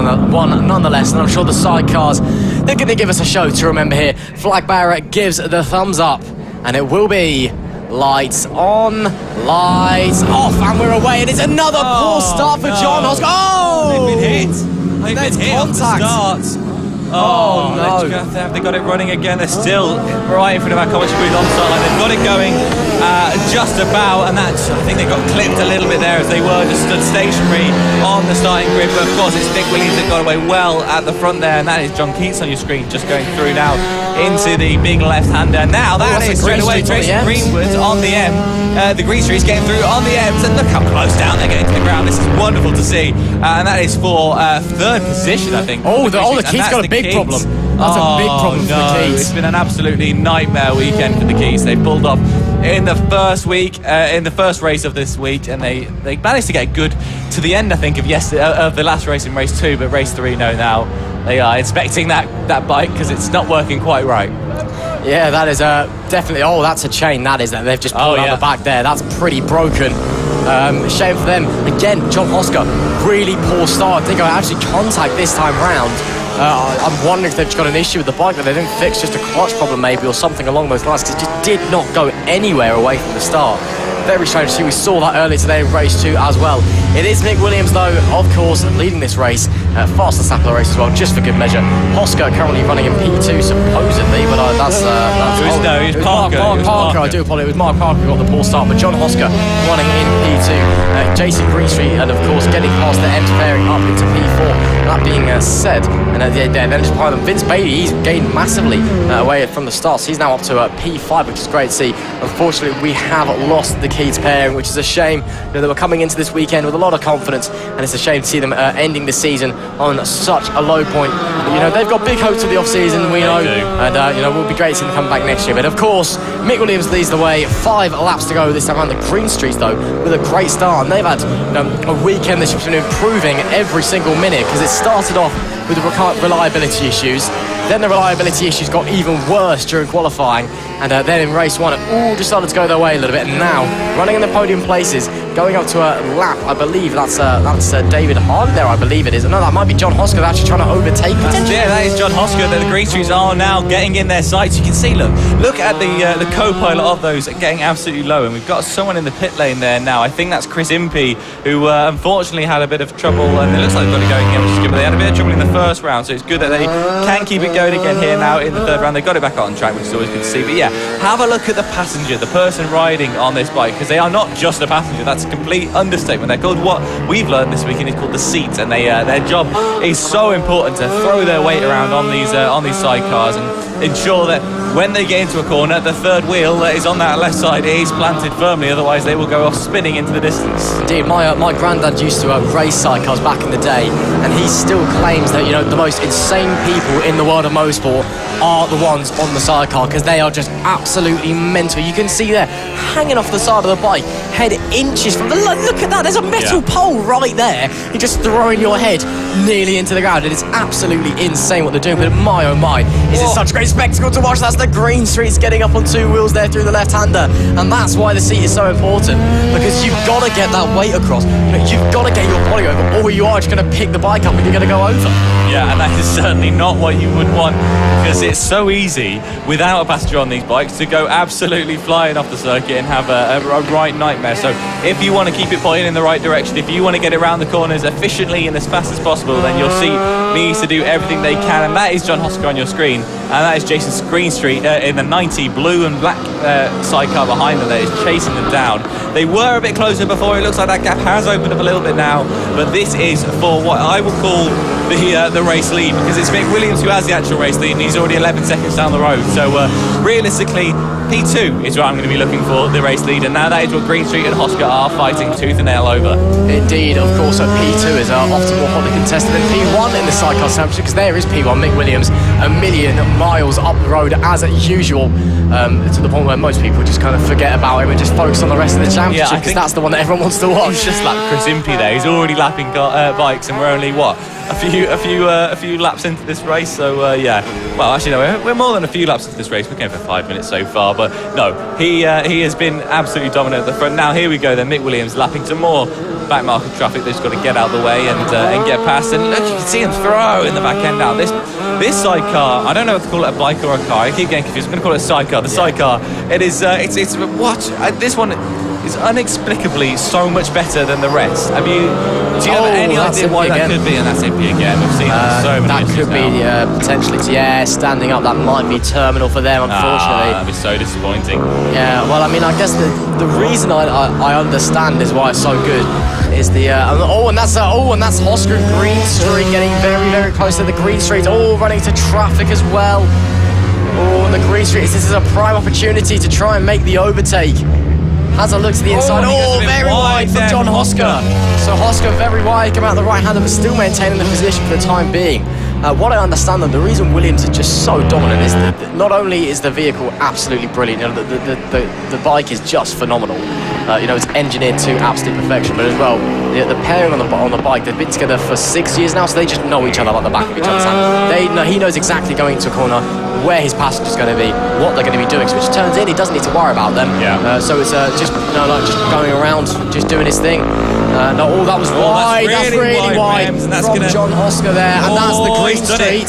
nonetheless, and I'm sure the sidecars, they're going to give us a show to remember here. Flag bearer gives the thumbs up, and it will be lights on, lights off, and we're away. And it's another poor start for John Hosker. Oh! They've been hit. They've been hit on the start. Oh no! Have they got it running again? They're still right in front of our commentary booth on the start line. They've got it going just about, and that's, I think they got clipped a little bit there as they were just stood stationary on the starting grid. But of course, it's Nick Williams that got away well at the front there, and that is John Keats on your screen, just going through now into the big left-hander. Now that is straight away Jason Greenwood on the M. The Green Street's getting through on the M's, and look how close down they're getting to the ground. This is wonderful to see, and that is for 3rd position, I think. The Keats got a big problem. That's a big problem for the Keats. It's been an absolutely nightmare weekend for the Keats. They pulled up in the first week, in the first race of this week, and they managed to get good to the end, I think, of the last race in race 2, but race 3, no, now they are inspecting that bike because it's not working quite right. Yeah, that is definitely. Oh, that's a chain. That is that they've just pulled out the back there. That's pretty broken. Shame for them. Again, John Hosker, really poor start. They got actually contact this time round. I'm wondering if they've got an issue with the bike that they didn't fix, just a clutch problem maybe, or something along those lines, because it just did not go anywhere away from the start. Very strange to see. We saw that earlier today in race 2 as well. It is Mick Williams, though, of course, leading this race. Fastest lap of the race as well, just for good measure. Hosker currently running in P2, supposedly, but that's it was Parker. Mark Parker. I do apologise. It was Mark Parker who got the poor start, but John Hosker running in P2. Jason Greenstreet, and of course, getting past the M's pairing up into P4. That being said, and then just behind them, Vince Bailey, he's gained massively away from the start. So he's now up to P5, which is great to see. Unfortunately, we have lost the Keats pairing, which is a shame. They were coming into this weekend with a lot of confidence, and it's a shame to see them ending the season on such a low point. But, they've got big hopes for the off-season, we know, and we'll be great to see them come back next year. But of course, Mick Williams leads the way. 5 laps to go this time around the Green Streets, though, with a great start. And they've had a weekend that's been improving every single minute, because it started off with the reliability issues. Then the reliability issues got even worse during qualifying, and then in race 1 it all just started to go their way a little bit. And now running in the podium places, going up to a lap, I believe that's David Harley there, I believe it is. No, that might be John Hosker actually trying to overtake potentially. Yeah, that is John Hosker. The Green Streets are now getting in their sights. You can see, look at the co-pilot of those getting absolutely low, and we've got someone in the pit lane there now. I think that's Chris Impey, who unfortunately had a bit of trouble, and it looks like they've got it going again, which is good, but they had a bit of trouble in the first round, so it's good that they can keep it going again here now in the 3rd round. They got it back on track, which is always good to see. But yeah, have a look at the passenger, the person riding on this bike, because they are not just a passenger. That's a complete understatement. They're called, what we've learned this weekend is called the seats, and their job is so important to throw their weight around on these sidecars and ensure that when they get into a corner, the third wheel that is on that left side is planted firmly, otherwise they will go off spinning into the distance. Indeed, my granddad used to race sidecars back in the day, and he still claims that, you know, the most insane people in the world of motorsport are the ones on the sidecar, because they are just absolutely mental. You can see there hanging off the side of the bike, head inches from the look at that, there's a metal pole right there. You're just throwing your head nearly into the ground, and it's absolutely insane what they're doing. But my oh my, is it such a great spectacle to watch. That's the green streets getting up on two wheels there through the left-hander, and that's why the seat is so important, because you've got to get that weight across. You know, you've got to get your body over, or you are just going to pick the bike up and you're going to go over. Yeah, and that is certainly not what you would want, because it's so easy without a passenger on these bikes to go absolutely flying off the circuit and have a right nightmare. So if you want to keep it pointing in the right direction, if you want to get around the corners efficiently and as fast as possible, then your seat needs to do everything they can, and that is John Hosker on your screen, and that is Jason Greenstreet in the 90 blue and black sidecar behind them that is chasing them down. They were a bit closer before. It looks like that gap has opened up a little bit now, but this is for what I would call the race lead, because it's Mick Williams who has the actual race lead, and he's already 11 seconds down the road. So realistically, P2 is where I'm going to be looking for the race lead, and now that is what Greenstreet and Hosker are fighting tooth and nail over. Indeed, of course, P2 is often more hotly contested than P1 in the sidecar championship, because there is P1, Mick Williams, a million miles up the road as usual, to the point where most people just kind of forget about him and just focus on the rest of the championship, because that's the one that everyone wants to watch. He's just like Chris Impey there. He's already lapping bikes, and we're only a few laps into this race. So yeah, well, actually no, we're more than a few laps into this race. We're going for 5 minutes so far, but no, he has been absolutely dominant at the front. Now here we go then, Mick Williams lapping some more back market traffic. They've just got to get out of the way and get past, and look, you can see him throw in the back end now. This sidecar, I don't know if to call it a bike or a car. I keep getting confused. I'm going to call it a sidecar. The sidecar, it is it's what this one is inexplicably so much better than the rest. Do you have any idea why that could be? And that's Impey again. We've seen so many. That could be potentially, standing up. That might be terminal for them, unfortunately. That'd be so disappointing. Yeah, well, I mean, I guess the reason I understand is why it's so good is the and that's Hosker and Greenstreet getting very, very close to the Greenstreet, running to traffic as well. And the Greenstreet, this is a prime opportunity to try and make the overtake. Has a look to the inside. Very wide from John Hosker. So Hosker very wide, come out the right hander, but still maintaining the position for the time being. What I understand, though, the reason Williams is just so dominant is that not only is the vehicle absolutely brilliant, you know, the bike is just phenomenal. It's engineered to absolute perfection, but as well, the pairing on the bike, they've been together for 6 years now, so they just know each other like the back of each other's hand. He knows exactly going into a corner where his passenger's going to be, what they're going to be doing. So which turns in, he doesn't need to worry about them. So it's just going around, just doing his thing. That was wide. That's really wide from John Hosker there, and that's the Greenstreet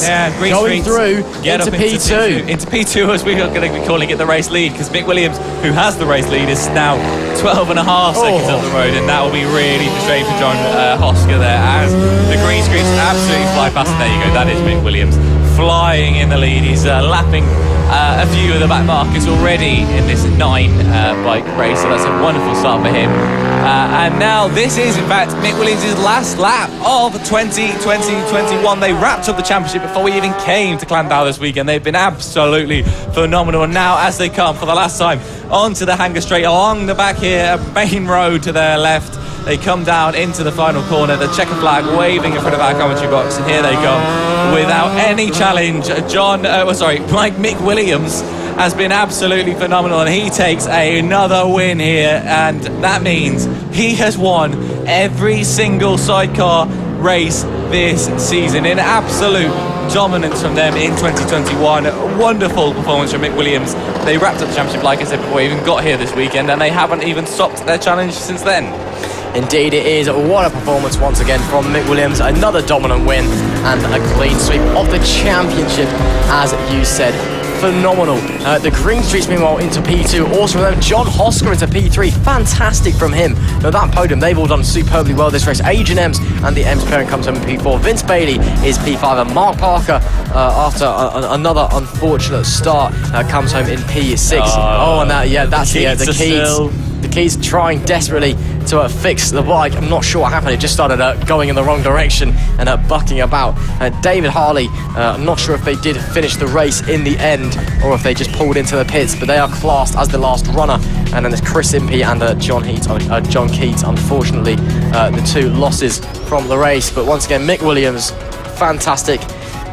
going through into P2. Into P2, as we are going to be calling it, the race lead, because Mick Williams, who has the race lead, is now 12 and a half seconds on the road, and that will be really frustrating for John Hosker there, as the Greenstreets absolutely fly past. There you go, that is Mick Williams flying in the lead. He's lapping a few of the back markers already in this 9 bike race, so that's a wonderful start for him. And now this is, in fact, Mick Williams' last lap of 2021. They wrapped up the championship before we even came to Clandau this weekend. They've been absolutely phenomenal. And now, as they come for the last time onto the hanger straight along the back here, main road to their left, they come down into the final corner, the checker flag waving in front of our commentary box, and here they go without any challenge. Mick Williams has been absolutely phenomenal, and he takes another win here, and that means he has won every single sidecar race this season in absolute dominance from them in 2021. Wonderful performance from Mick Williams. They wrapped up the championship, like I said before, even got here this weekend, and they haven't even stopped their challenge since then. Indeed it is. What a performance once again from Mick Williams. Another dominant win and a clean sweep of the championship, as you said. Phenomenal. The Greenstreets, meanwhile, into P2. Also from them, John Hosker into P3. Fantastic from him. Now that podium, they've all done superbly well this race. Adrian Ems and the Ems parent comes home in P4. Vince Bailey is P5, and Mark Parker, after another unfortunate start, comes home in P6. That's the Keys. The Keys trying desperately to fix the bike. I'm not sure what happened. It just started going in the wrong direction and bucking about. David Harley, I'm not sure if they did finish the race in the end or if they just pulled into the pits, but they are classed as the last runner. And then there's Chris Impey and John Keats. Unfortunately, the two losses from the race. But once again, Mick Williams, fantastic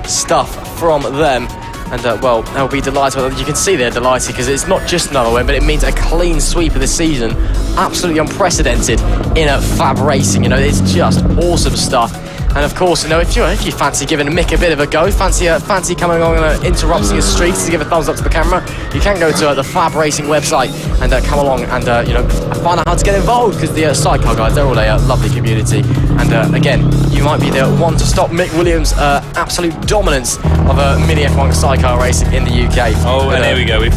stuff from them. And, well, they'll be delighted. You can see they're delighted because it's not just another win, but it means a clean sweep of the season. Absolutely unprecedented in a Fab Racing. You know, it's just awesome stuff. And of course, you know, if you fancy giving Mick a bit of a go, fancy coming along and interrupting his streaks to give a thumbs up to the camera, you can go to the Fab Racing website and come along and you know, find out how to get involved, because the sidecar guys, they're all a lovely community. And again, you might be the one to stop Mick Williams' absolute dominance of mini F1 sidecar racing in the UK. Oh, and here we go. We've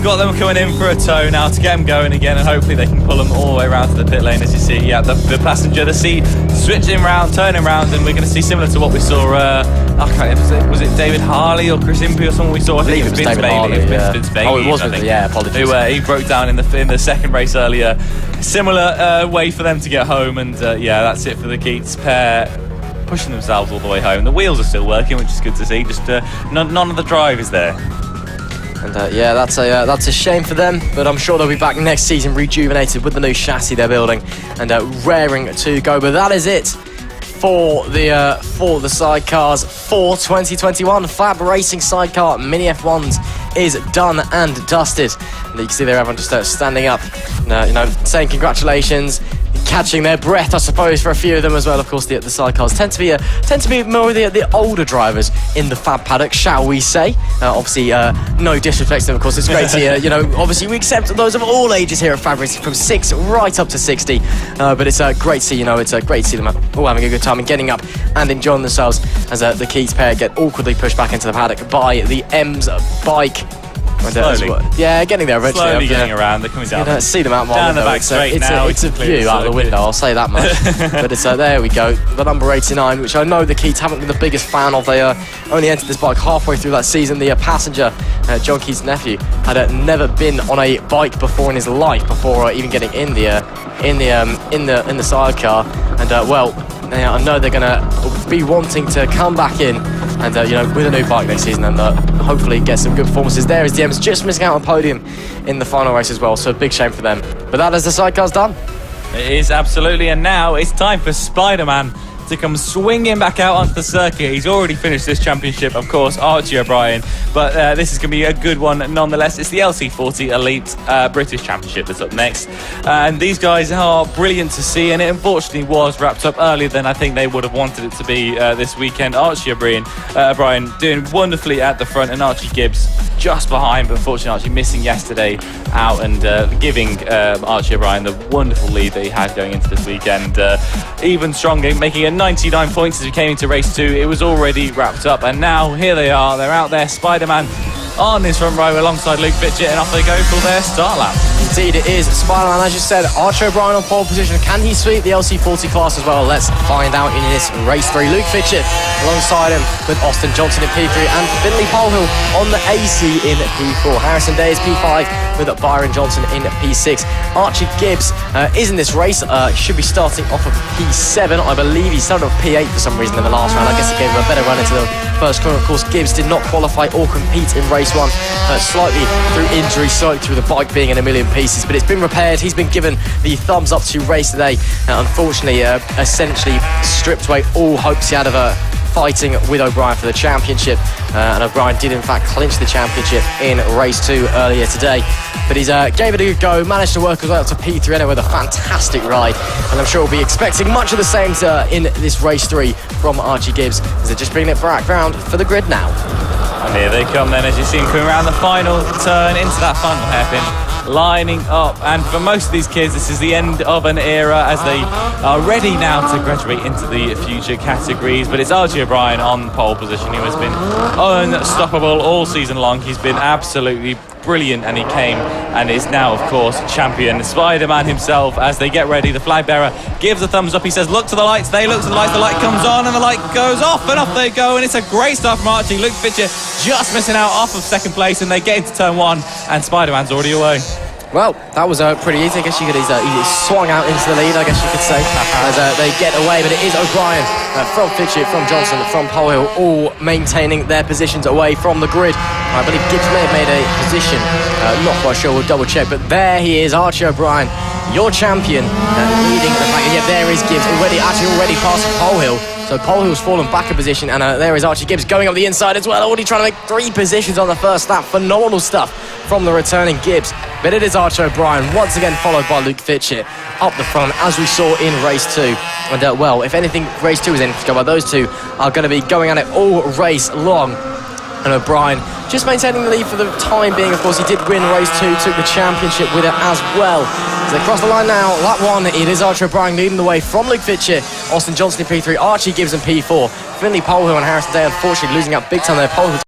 got them coming in for a tow now to get them going again, and hopefully they can pull them all the way around to the pit lane. As you see, yeah, the passenger, the seat switching round, turning round, and we're going to see similar to what we saw. Was it David Harley or Chris Impey or someone we saw? I think it was Vince Bailey. Vince Bailey. Oh, it was Vince. Yeah, apologies. Who he broke down in the second race earlier. Similar way for them to get home, and yeah, that's it for the Keats pair, pushing themselves all the way home. The wheels are still working, which is good to see. Just none of the drive is there. And yeah, that's a shame for them, but I'm sure they'll be back next season rejuvenated with the new chassis they're building and raring to go. But that is it for the sidecars for 2021. Fab Racing sidecar mini F1s is done and dusted. And you can see there everyone just standing up, and, you know, saying congratulations, catching their breath, I suppose, for a few of them as well. Of course, the sidecars tend to be more the older drivers in the Fab paddock, shall we say? Obviously, no disrespect to them. Of course, it's great to hear. You know, obviously we accept those of all ages here at Fab Racing, from 6 right up to 60. But it's great to see. You know, it's great to see them all having a good time and getting up and enjoying themselves as the Keats pair get awkwardly pushed back into the paddock by the M's bike. Slowly. Yeah, getting there eventually. Slowly getting around. They're coming down. You know, see them out down the back straight now. It's a view out the window, I'll say that much. But it's there we go. The number 89, which I know the Keats haven't been the biggest fan of. They only entered this bike halfway through that season. The passenger, John Keats' nephew, had never been on a bike before in his life, before even getting in the sidecar. And well, I know they're going to be wanting to come back in and you know, with a new bike next season, and hopefully get some good performances. There is the M's just missing out on podium in the final race as well, so a big shame for them. But that is the sidecars done. It is, absolutely, and now it's time for Spider-Man to come swinging back out onto the circuit. He's already finished this championship, of course, Archie O'Brien, but this is going to be a good one nonetheless. It's the LC40 Elite British Championship that's up next, and these guys are brilliant to see, and it unfortunately was wrapped up earlier than I think they would have wanted it to be this weekend. Archie O'Brien doing wonderfully at the front, and Archie Gibbs just behind, but unfortunately Archie missing yesterday out, and giving Archie O'Brien the wonderful lead that he had going into this weekend. Even stronger, making it 99 points as we came into race 2. It was already wrapped up, and now here they are. They're out there, Spider-Man on his front row alongside Luke Fitchett, and off they go for their start lap. Indeed it is. Spider-Man, as you said, Archie O'Brien on pole position. Can he sweep the LC40 class as well? Let's find out in this race 3. Luke Fitchett alongside him with Austin Johnson in P3 and Finlay Polhill on the AC in P4. Harrison Day is P5 with Byron Johnson in P6. Archie Gibbs is in this race. Should be starting off of P7. I believe he started off P8 for some reason in the last round. I guess it gave him a better run into the first corner. Of course, Gibbs did not qualify or compete in race 1, slightly through injury, slightly through the bike being in a million pieces, but it's been repaired. He's been given the thumbs up to race today. Unfortunately, essentially stripped away all hopes he had of fighting with O'Brien for the championship, and O'Brien did in fact clinch the championship in race 2 earlier today. But he's gave it a good go, managed to work his way up to P3 anyway with a fantastic ride, and I'm sure we'll be expecting much of the same in this race 3 from Archie Gibbs, as they're just bringing it back round for the grid now. And here they come then, as you see him coming around the final turn into that final hairpin, lining up. And for most of these kids, this is the end of an era, as they are ready now to graduate into the future categories. But it's Archie O'Brien on pole position, who has been unstoppable all season long. He's been absolutely brilliant, and he came and is now, of course, champion. Spider-Man himself, as they get ready, the flag bearer gives a thumbs up. He says, look to the lights. They look to the lights. The light comes on and the light goes off, and off they go. And it's a great start from Archie. Luke Fitchett just missing out off of second place, and they get into turn 1, and Spider-Man's already away. Well, that was pretty easy. I guess you could. He swung out into the lead, I guess you could say, as they get away. But it is O'Brien from Fitchett, from Johnson, from Polhill, all maintaining their positions away from the grid. I believe Gibbs may have made a position. Not quite sure. We'll double check. But there he is, Archie O'Brien, your champion, leading the pack. And yeah, there is Gibbs already past Polhill. So Polhill's fallen back a position, and there is Archie Gibbs going up the inside as well, already trying to make 3 positions on the first lap. Phenomenal stuff from the returning Gibbs. But it is Archie O'Brien, once again followed by Luke Fitchett, up the front, as we saw in race 2. And well, if anything, race 2 is anything to go by, those two are going to be going at it all race long. And O'Brien just maintaining the lead for the time being. Of course, he did win race 2, took the championship with it as well. As they cross the line now, lap 1, it is Archie O'Brien leading the way from Luke Fitchett, Austin Johnson in P3, Archie Gibbs in P4, Finley Polhill and Harrison Day unfortunately losing out big time there. Polhill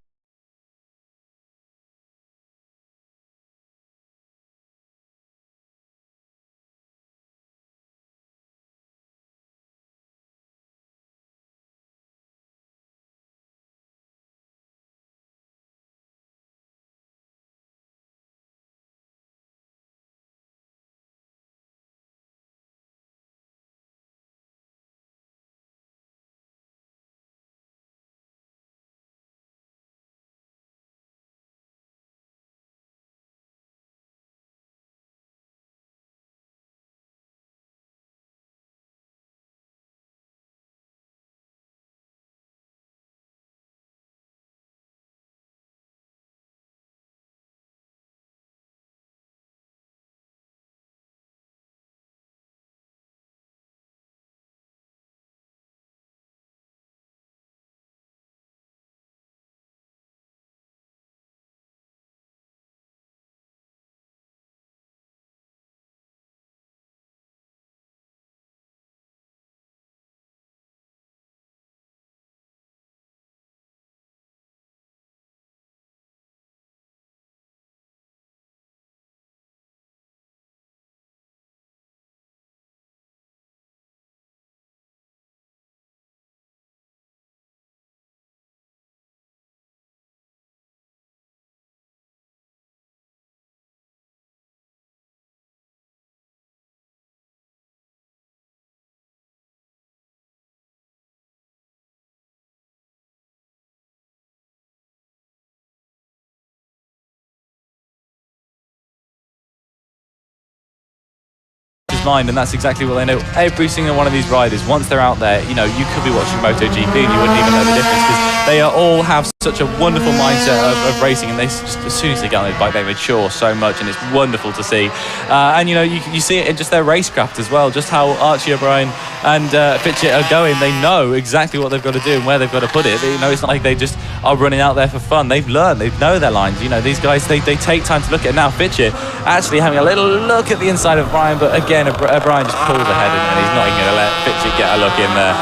mind, and that's exactly what they know. Every single one of these riders, once they're out there, you know, you could be watching MotoGP and you wouldn't even know the difference, because they all have such a wonderful mindset of racing, and they just, as soon as they get on their bike, they mature so much, and it's wonderful to see. And you know, you see it in just their racecraft as well, just how Archie O'Brien and Fitchett are going. They know exactly what they've got to do and where they've got to put it. You know, it's not like they just are running out there for fun. They've learned, they know their lines. You know, these guys, they take time to look at it. Now Fitchett actually having a little look at the inside of Brian, but again, Brian just pulls ahead, and he's not even going to let Fitchett get a look in there.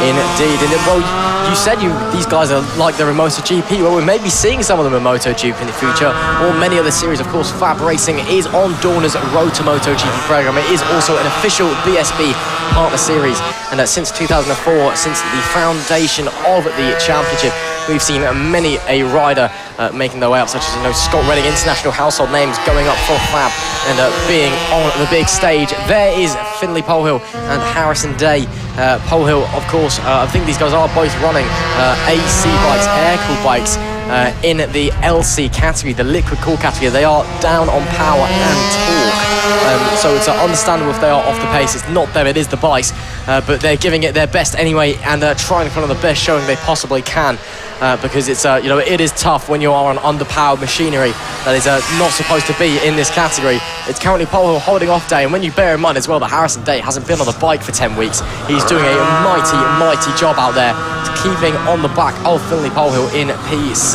Indeed, and well, you said these guys are like they're in MotoGP. Well, we may be seeing some of them in MotoGP in the future, or many other series. Of course, FAB-Racing is on Dorna's Road to MotoGP program. It is also an official BSB partner series, and since 2004, since the foundation of the championship, we've seen many a rider making their way up, such as Scott Redding, international household names, going up for FAB and being on the big stage. There is Finley Polhill and Harrison Day. Polhill, of course, I think these guys are both running AC bikes, air-cooled bikes, in the LC category, the liquid cool category. They are down on power and torque, so it's understandable if they are off the pace. It's not them, it is the bikes, but they're giving it their best anyway, and trying to put on the best showing they possibly can. Because it's it is tough when you are on underpowered machinery that is not supposed to be in this category. It's currently Polhill holding off Day, and when you bear in mind as well that Harrison Day hasn't been on the bike for 10 weeks, he's doing a mighty job out there, keeping on the back of Finley Polhill in P6.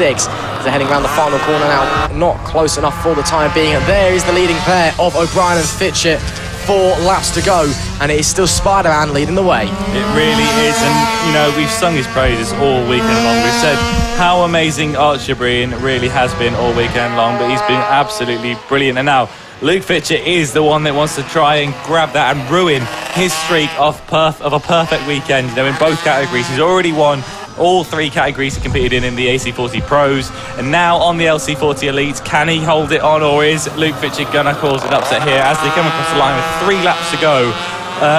They're heading around the final corner now, not close enough for the time being. There is the leading pair of O'Brien and Fitchett. 4 laps to go, and it is still Spider-Man leading the way. It really is, and we've sung his praises all weekend long. We've said how amazing Archie O'Brien really has been all weekend long, but he's been absolutely brilliant. And now Luke Fitchett is the one that wants to try and grab that and ruin his streak of a perfect weekend. In both categories, he's already won all 3 categories he competed in the AC40 Pros, and now on the LC40 Elite. Can he hold it on, or is Luke Fitchett going to cause an upset here as they come across the line with 3 laps to go?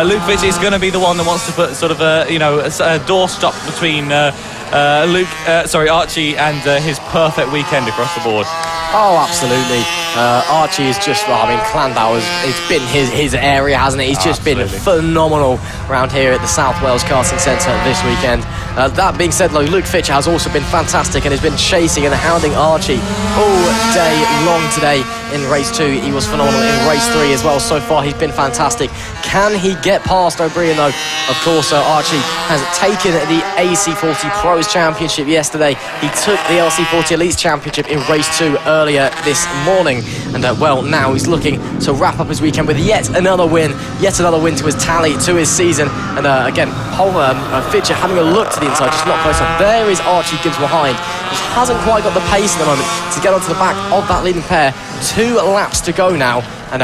Luke Fitchett is going to be the one that wants to put sort of a doorstop between Archie and his perfect weekend across the board. Oh, absolutely. Archie is just, Clandau it's been his area, hasn't it? He's just been phenomenal around here at the South Wales Karting Centre this weekend. That being said, though, Luke Fitchett has also been fantastic and has been chasing and hounding Archie all day long today in race 2. He was phenomenal in race 3 as well. So far, he's been fantastic. Can he get past O'Brien, though? Of course, Archie has taken the AC40 Pros Championship yesterday. He took the LC40 Elites Championship in race 2 earlier this morning. And, now he's looking to wrap up his weekend with yet another win to his tally, to his season. And, again, Fitchett having a look to the inside, just not close enough. There is Archie Gibbs behind. Just hasn't quite got the pace at the moment to get onto the back of that leading pair. 2 laps to go now. And,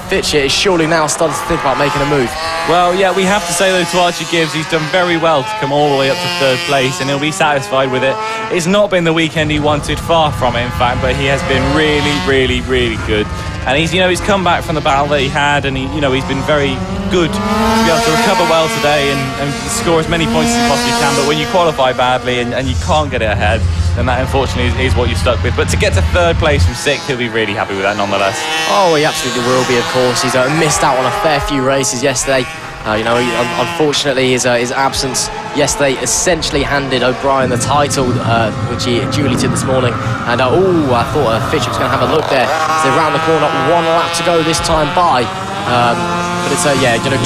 Fitchett is surely now starting to think about making a move. Well, yeah, we have to say, though, to Archie Gibbs, he's done very well to come all the way up to 3rd place, and he'll be satisfied with it. It's not been the weekend he wanted, far from it, in fact, but he has been really, really, really good. And he's come back from the battle that he had, and he's been very good to be able to recover well today and score as many points as he possibly can. But when you qualify badly and you can't get it ahead, then that unfortunately is what you're stuck with. But to get to 3rd place from 6th, he'll be really happy with that nonetheless. Oh, he absolutely will be, of course. He's missed out on a fair few races yesterday. Unfortunately, his absence yesterday essentially handed O'Brien the title, which he duly took this morning. And I thought Fitchett was going to have a look there as they round the corner. 1 lap to go this time by. But it's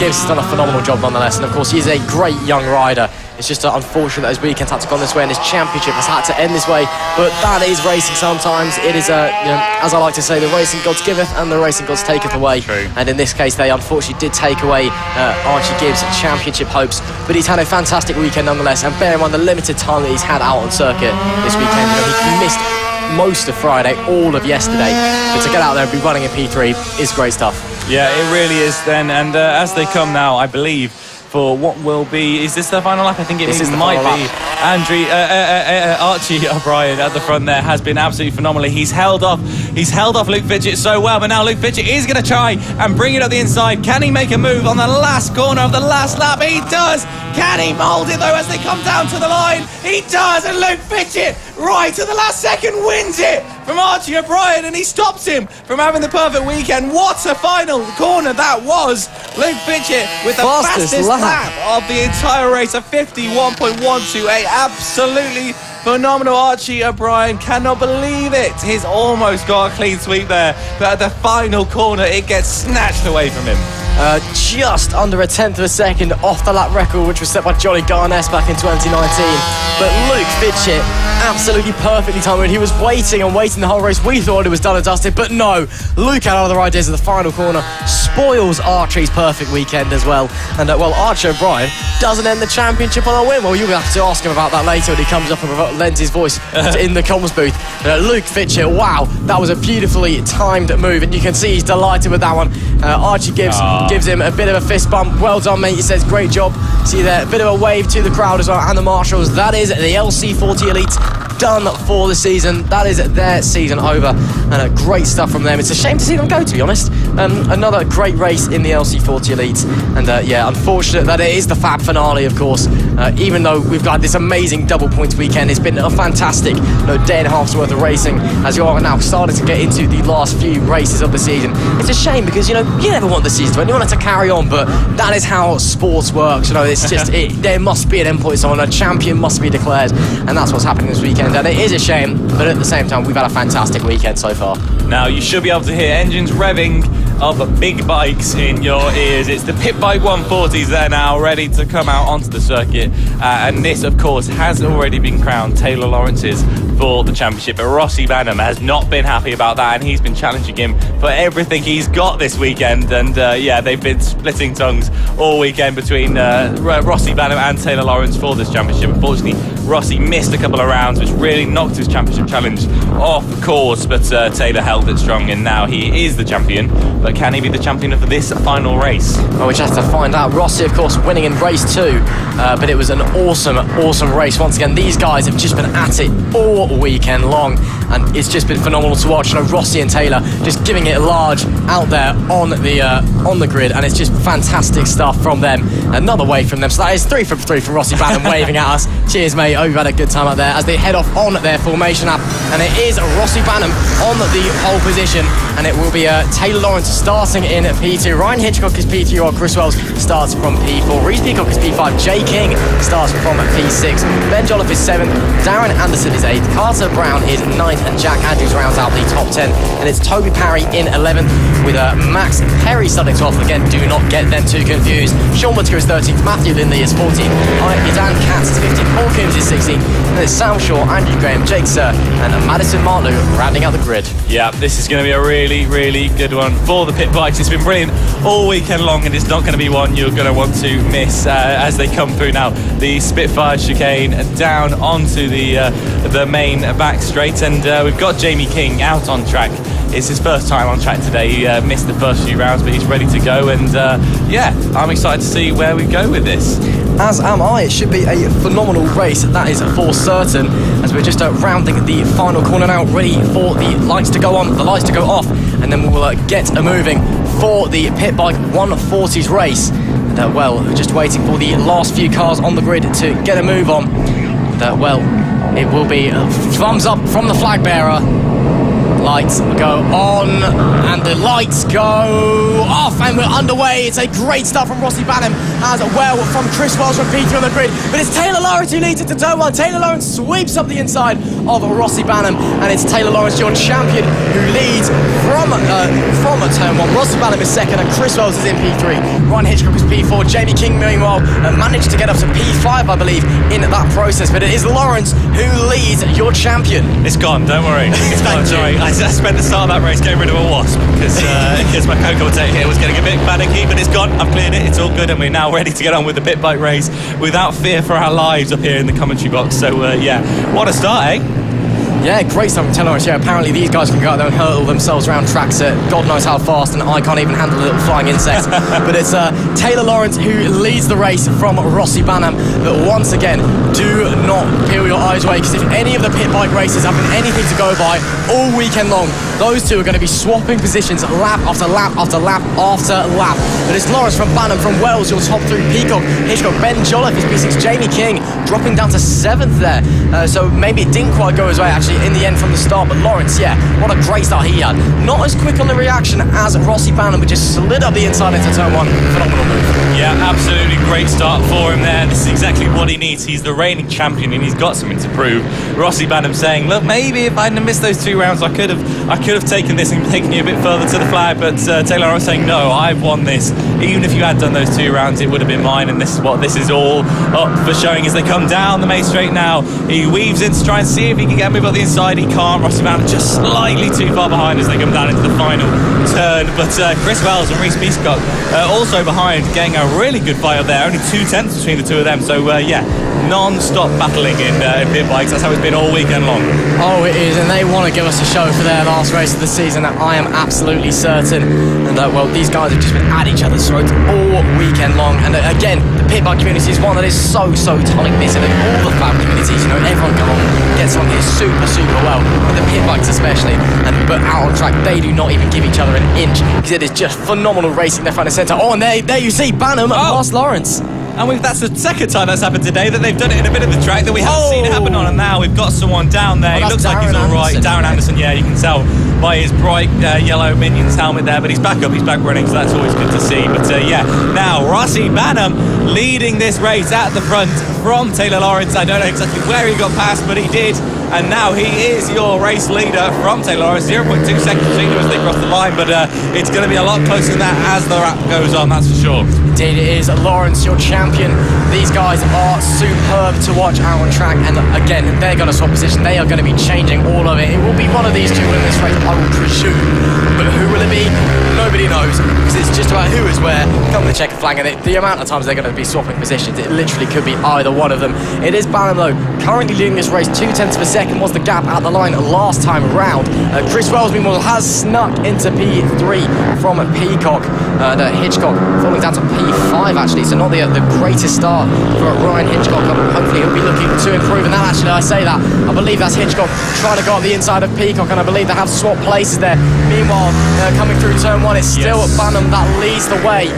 Gibbs has done a phenomenal job nonetheless. And of course, he's a great young rider. It's just unfortunate that his weekend's had to go this way and his championship has had to end this way. But that is racing sometimes. It is, as I like to say, the racing gods giveth and the racing gods taketh away. True. And in this case, they unfortunately did take away Archie Gibbs' championship hopes. But he's had a fantastic weekend nonetheless. And bear in mind the limited time that he's had out on circuit this weekend. He missed most of Friday, all of yesterday. But to get out there and be running in P3 is great stuff. Yeah, it really is then. And as they come now, I believe, for what will be, is this the final lap? I think it might be. Archie O'Brien at the front there has been absolutely phenomenal. He's held off Luke Fitchett so well, but now Luke Fitchett is going to try and bring it up the inside. Can he make a move on the last corner of the last lap? He does. Can he mould it though as they come down to the line? He does, and Luke Fitchett right at the last second wins it from Archie O'Brien, and he stops him from having the perfect weekend. What a final corner that was. Luke Fitchett with the fastest lap of the entire race, a 51.128. Absolutely phenomenal. Archie O'Brien cannot believe it. He's almost got a clean sweep there, but at the final corner it gets snatched away from him. Just under a 1/10 of a second off the lap record, which was set by Johnny Garness back in 2019. But Luke Fitchett absolutely perfectly timed. He was waiting the whole race. We thought it was done and dusted, but no. Luke had other ideas at the final corner, spoils Archie's perfect weekend as well. And Archie O'Brien doesn't end the championship on a win. Well, you'll have to ask him about that later when he comes up and lends his voice in the comms booth. Luke Fitchett, wow, that was a beautifully timed move, and you can see he's delighted with that one. Archie gives him a bit of a fist bump. Well done, mate. He says, great job. See there, a bit of a wave to the crowd as well, and the marshals. That is the LC40 Elite done for the season. That is their season over, and great stuff from them. It's a shame to see them go, to be honest. Another great race in the LC40 Elite, and unfortunate that it is the FAB finale, of course. Even though we've got this amazing double points weekend, it's been a fantastic day and a half's worth of racing as you are now starting to get into the last few races of the season. It's a shame because you never want the season to end. You want it to carry on, but that is how sports works. It's just there must be an endpoint. So a champion must be declared, and that's what's happening this weekend. And it is a shame, but at the same time, we've had a fantastic weekend so far. Now you should be able to hear engines revving of big bikes in your ears. It's the Pit Bike 140s there now, ready to come out onto the circuit. And this, of course, has already been crowned Taylor Lawrence's for the championship. But Rossi Banham has not been happy about that, and he's been challenging him for everything he's got this weekend. And they've been splitting tongues all weekend between Rossi Banham and Taylor Lawrence for this championship. Unfortunately, Rossi missed a couple of rounds, which really knocked his championship challenge off course, but Taylor held it strong, and now he is the champion. But but can he be the champion of this final race? Well, we just have to find out. Rossi, of course, winning in race 2, but it was an awesome race. Once again, these guys have just been at it all weekend long, and it's just been phenomenal to watch. You know, Rossi and Taylor just giving it large out there on the grid, and it's just fantastic stuff from them. Another wave from them. So that is 3 from 3 from Rossi Banham waving at us. Cheers, mate. Hope you've had a good time out there as they head off on their formation lap. And it is Rossi Banham on the pole position, and it will be Taylor Lawrence starting in P2. Ryan Hitchcock is P3, while Chris Wells starts from P4. Reese Peacock is P5. Jay King starts from P6. Ben Jolliffe is 7th. Darren Anderson is 8th. Carter Brown is 9th, and Jack Andrews rounds out the top 10. And it's Toby Parry in 11th, with Max Perry starting 12th. Again, do not get them too confused. Sean Whittaker is 13th. Matthew Lindley is 14th. Dan Katz is 15th. Paul Coombs is 16th. And it's Sam Shaw, Andrew Graham, Jake Sir, and Madison Marlowe rounding out the grid. Yeah, this is going to be a really good one for the pit bikes. It's been brilliant all weekend long, and it's not going to be one you're going to want to miss as they come through now. The Spitfire chicane down onto the main back straight, and we've got Jamie King out on track. It's his first time on track today. He missed the first few rounds, but he's ready to go, and yeah, I'm excited to see where we go with this. As am I. It should be a phenomenal race, that is for certain, as we're just rounding the final corner now, ready for the lights to go on, the lights to go off, and then we'll get moving for the Pit Bike 140s race. And well, just waiting for the last few cars on the grid to get a move on. And well, it will be thumbs up from the flag bearer. Lights go on, and the lights go off, and we're underway. It's a great start from Rossi Banham, as well from Chris Wells from P3 on the grid, but it's Taylor Lawrence who leads into turn 1. Taylor Lawrence sweeps up the inside of Rossi Banham, and it's Taylor Lawrence, your champion, who leads from turn 1. Rossi Banham is 2nd, and Chris Wells is in P3. Ryan Hitchcock is P4. Jamie King, meanwhile, managed to get up to P5, I believe, in that process, but it is Lawrence who leads, your champion. It's gone, don't worry. It's gone, sorry. I spent the start of that race getting rid of a wasp because my co-commentator here was getting a bit panicky, but it's gone. I've cleared it. It's all good, and we're now ready to get on with the pit bike race without fear for our lives up here in the commentary box. So yeah, what a start, eh? Yeah, great stuff from Taylor Lawrence. Yeah, apparently these guys can go out there and hurtle themselves around tracks at God knows how fast, and I can't even handle a little flying insect. But it's Taylor Lawrence who leads the race from Rossi Banham. But once again, do not peel your eyes away, because if any of the pit bike races have been anything to go by all weekend long, those two are going to be swapping positions lap after lap after lap after lap. But it's Lawrence from Banham, from Wells, your top 3, Peacock, Hitchcock, Ben Jolliffe is P6, Jamie King dropping down to 7th there. So maybe it didn't quite go his way actually in the end from the start, but Lawrence, yeah, what a great start he had. Not as quick on the reaction as Rossi Banham, but just slid up the inside into turn 1. Phenomenal move. Yeah, absolutely great start for him there. This is exactly what he needs. He's the reigning champion, and he's got something to prove. Rossi Banham saying, look, maybe if I hadn't missed those 2 rounds, I could have taken this and taken you a bit further to the flag, but Taylor Lawrence saying, no, I've won this. Even if you had done those 2 rounds, it would have been mine, and this is what this is all up for showing as they come down the main straight now. He weaves in to try and see if he can get a move up the inside. He can't. Rossi Banham just slightly too far behind as they come down into the final turn, but Chris Wells and Reese Peacock also behind, getting a really good fight up there. Only 2/10 between the two of them, so yeah, non-stop battling in pit bikes. That's how it's been all weekend long. Oh, it is, and they want to give us a show for their last race of the season, I am absolutely certain. And well, these guys have just been at each other's throats all weekend long, and again, the pit bike community is one that is so tight-knit, and all the fan communities, you know, everyone come on, gets on here super well, and the pit bikes especially, but out on track, they do not even give each other an inch, because it is just phenomenal racing left, right and centre. Oh, and there you see Banham past Lawrence. And that's the second time that's happened today, that they've done it in a bit of the track that we haven't seen it happen on, and now we've got someone down there. He looks like he's all right. Darren Anderson, yeah, you can tell by his bright yellow Minions helmet there, but he's back up, he's back running, so that's always good to see. But yeah, now Rossi Banham leading this race at the front from Taylor Lawrence. I don't know exactly where he got past, but he did, and now he is your race leader from Taylor Lawrence. 0.2 seconds between them as they cross the line, but it's going to be a lot closer than that as the lap goes on, that's for sure. Indeed it is. Lawrence, your champion. These guys are superb to watch out on track, and again, they're going to swap position. They are going to be changing all of it. It will be one of these two in this race, I will presume. But who will it be? Nobody knows, because it's just about who is where. Come the checker flag, and the amount of times they're going to be swapping positions, it literally could be either one of them. It is Banham, though, currently leading this race. 0.2 of a second was the gap at the line last time round. Chris Wells, meanwhile, has snuck into P3 from Peacock. Hitchcock falling down to P5, actually, so not the greatest start for Ryan Hitchcock. Hopefully he'll be looking to improve, and that actually, I say that, I believe that's Hitchcock trying to go up the inside of Peacock, and I believe they have swapped places there. Meanwhile, coming through turn 1, it's still Banham that leads the way.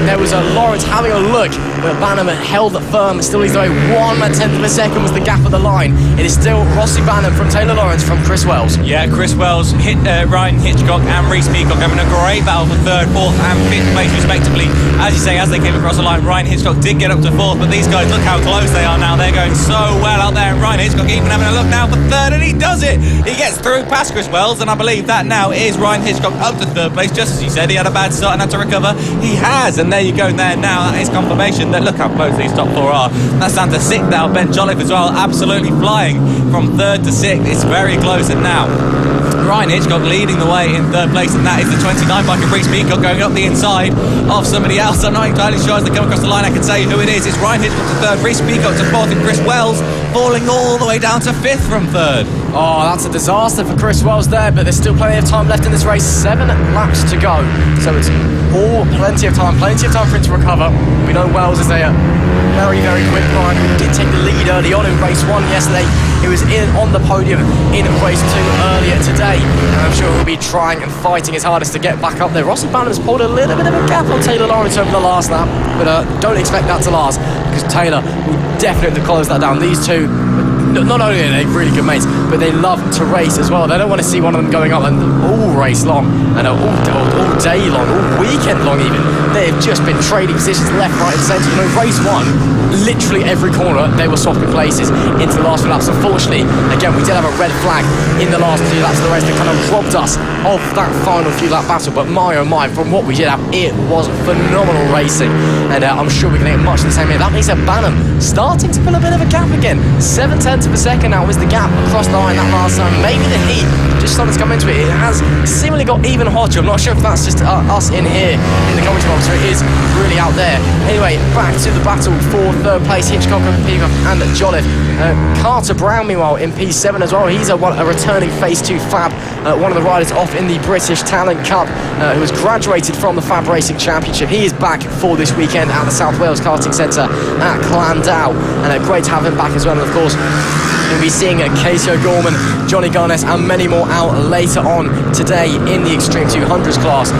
There was a Lawrence having a look, but Banham held it firm, still leads the way. 1/10 of a second was the gap of the line. It is still Rossi Banham from Taylor Lawrence from Chris Wells. Yeah, Chris Wells, Ryan Hitchcock and Reece Peacock having a great battle for 3rd, 4th and 5th place respectively. As you say, as they came across the line, Ryan Hitchcock did get up to 4th, but these guys, look how close they are now. They're going so well out there, and Ryan Hitchcock even having a look now for 3rd, and he does it. He gets through past Chris Wells, and I believe that now is Ryan Hitchcock up to 3rd place. Just as you said, he had a bad start and had to recover. He has, and there you go there now. That is confirmation that look how close these top 4 are. That's down to 6th now. Ben Jolliffe as well, absolutely flying from 3rd to 6th. It's very close, and now Ryan Hitchcock leading the way in 3rd place, and that is the 29 bike of Reece Peacock going up the inside of somebody else. I'm not entirely sure as they come across the line. I can tell you who it is. It's Ryan Hitchcock to 3rd, Reece Peacock to 4th, and Chris Wells falling all the way down to 5th from 3rd. Oh, that's a disaster for Chris Wells there, but there's still plenty of time left in this race. 7 laps to go, so it's all plenty of time for him to recover. We know Wells is a very, very quick climber. He did take the lead early on in race 1 yesterday. He was on the podium in race 2 earlier today, and I'm sure he'll be trying and fighting his hardest to get back up there. Rossi Banham's pulled a little bit of a gap on Taylor Lawrence over the last lap, but don't expect that to last, because Taylor will definitely close that down. These two, not only are they really good mates, but they love to race as well. They don't want to see one of them going up and all race long, and all day long, all weekend long even. They've just been trading positions left, right and centre. You know, race 1, literally every corner they were swapping places into the last few laps. Unfortunately, again, we did have a red flag in the last few laps of the race that kind of robbed us of that final few lap battle, but my oh my, from what we did have, it was phenomenal racing, and I'm sure we're going to get much the same here. That means that Banham starting to fill a bit of a gap again. 0.7 of a second now was the gap across the line that last time. Maybe the heat just started to come into it. It has seemingly got even hotter. I'm not sure if that's just us in here in the commentary box, or it is really out there. Anyway, back to the battle for 3rd place. Hitchcock and Peacock and Jolliffe. Carter Brown, meanwhile, in P7 as well. He's a returning Phase 2 Fab, one of the riders off in the British Talent Cup, who has graduated from the FAB-Racing Championship. He is back for this weekend at the South Wales Karting Centre at Clandow, and great to have him back as well. And of course, you'll be seeing Casey O'Gorman, Johnny Garnett and many more out later on today in the Extreme 200s class.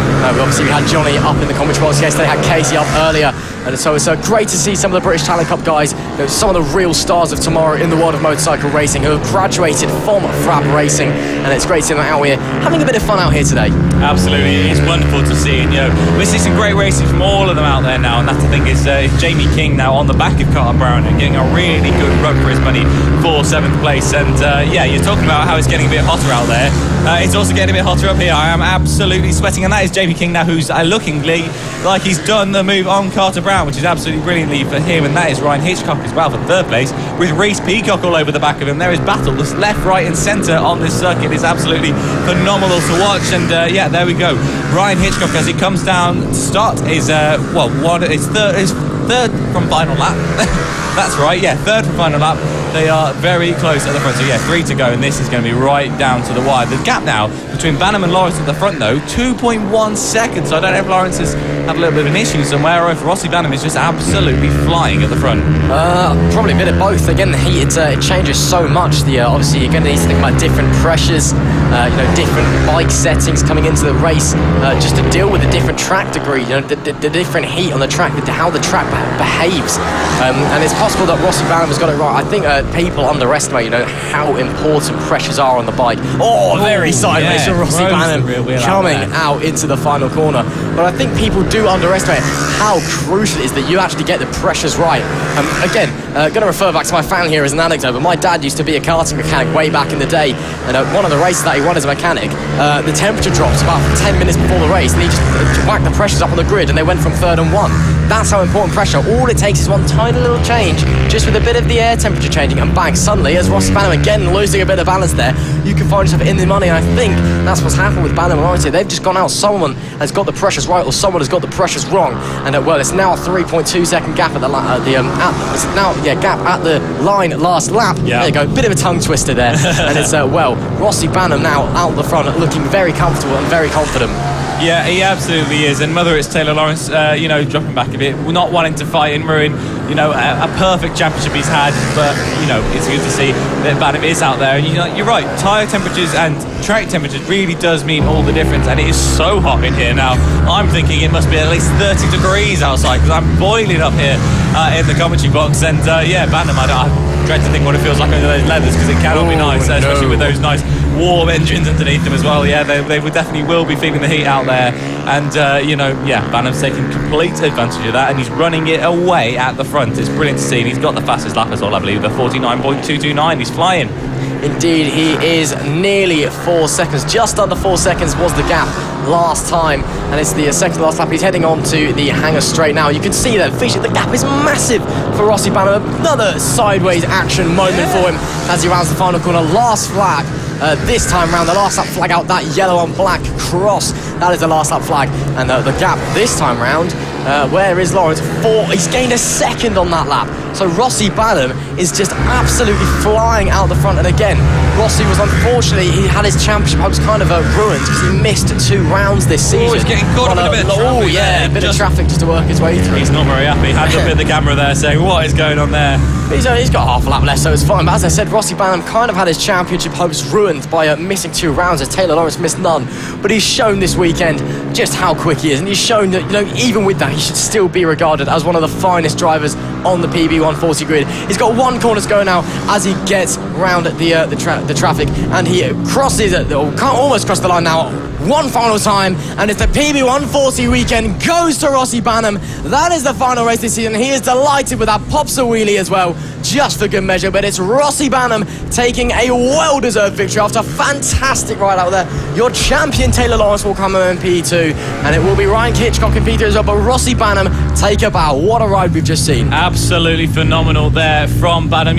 We had Johnny up in the commentary box yesterday, had Casey up earlier, and so it's great to see some of the British Talent Cup guys, some of the real stars of tomorrow in the world of motorcycle racing, who have graduated from FAB-Racing, and it's great to see them out here having a bit of fun out here today. Absolutely, it's wonderful to see, and we see some great racing from all of them out there now, and that's the thing is Jamie King now on the back of Carter Brown and getting a really good run for his money for 7th place, and you're talking about how it's getting a bit hotter out there. It's also getting a bit hotter up here. I am absolutely sweating, and that is Jamie King now, who's looking like he's done the move on Carter Brown, which is absolutely brilliantly for him, and that is Ryan Hitchcock as well for 3rd place, with Reece Peacock all over the back of him. There is battle left, right and centre on this circuit. It's absolutely phenomenal to watch, and there we go. Ryan Hitchcock, as he comes down to start, is third from final lap. That's right, 3rd from final lap. They are very close at the front, so 3 to go, and this is going to be right down to the wire. The gap now between Banham and Lawrence at the front, though, 2.1 seconds. So I don't know if Lawrence has had a little bit of an issue somewhere, or if Rossi Banham is just absolutely flying at the front. Probably a bit of both. Again, the heat, it changes so much. Obviously, you're going to need to think about different pressures, different bike settings coming into the race, just to deal with the different track degree, the different heat on the track, how the track behaves. And it's possible that Rossi Banham has got it right. I think people underestimate, how important pressures are on the bike. Very sideways for Rossi Banham coming out into the final corner. But I think people do underestimate how crucial it is that you actually get the pressures right. Again, going to refer back to my family here as an anecdote, but my dad used to be a karting mechanic way back in the day, and one of the races that he won as a mechanic, the temperature drops about 10 minutes before the race, and he just whacked the pressures up on the grid, and they went from 3rd and 1. That's how important pressure. All it takes is one tiny little change, just with a bit of the air temperature changing, and bang, suddenly, as Rossi Banham again losing a bit of balance there, you can find yourself in the money. And I think that's what's happened with Banham and Lawrence here. They've just gone out. Someone has got the pressures right, or someone has got the pressures wrong. And well, it's now a 3.2 second gap at the gap at the line last lap. Yeah. There you go. Bit of a tongue twister there. And it's Rossi Banham now out the front, looking very comfortable and very confident. Yeah, he absolutely is. And whether it's Taylor Lawrence, dropping back a bit, not wanting to fight and ruin, a perfect championship he's had. But, it's good to see that Banham is out there. And you're right, tyre temperatures and track temperatures really does mean all the difference. And it is so hot in here now. I'm thinking it must be at least 30 degrees outside because I'm boiling up here in the commentary box. And, Banham, I dread to think what it feels like under those leathers because it cannot be nice, especially with those nice warm engines underneath them as well. Yeah, they would definitely will be feeling the heat out there. And, Banham's taking complete advantage of that and he's running it away at the front. It's brilliant to see. And he's got the fastest lap as well, I believe, the 49.229. He's flying. Indeed, he is nearly 4 seconds. Just under 4 seconds was the gap last time, and it's the second last lap. He's heading on to the hangar straight now. You can see that visually the gap is massive for Rossi Banham. Another sideways action moment for him as he rounds the final corner. Last flag. This time round, the last lap flag out, that yellow and black cross. That is the last lap flag. And the gap this time round, where is Lawrence? 4. He's gained a second on that lap. So Rossi Banham is just absolutely flying out the front. And again, Rossi was unfortunately, he had his championship hopes kind of ruined because he missed 2 rounds this season. Oh, he's getting caught up in a bit of traffic. Oh, yeah, a bit of traffic just to work his way through. He's not very happy. Had a bit of the camera there saying, what is going on there? He's got half a lap left, so it's fine. But as I said, Rossi Banham kind of had his championship hopes ruined by missing 2 rounds, as Taylor Lawrence missed none. But he's shown this weekend just how quick he is, and he's shown that even with that, he should still be regarded as one of the finest drivers on the PB140 grid. He's got 1 corner to go now as he gets round the traffic, and he crosses can't almost cross the line now. 1 final time, and it's the PB140 weekend goes to Rossi Banham. That is the final race this season. He is delighted with that, pops a wheelie as well, just for good measure. But it's Rossi Banham taking a well-deserved victory after a fantastic ride out there. Your champion Taylor Lawrence will come in P2, and it will be Ryan Hitchcock in P3 as well. But Rossi Banham take a bow. What a ride we've just seen. Absolutely phenomenal there from Banham.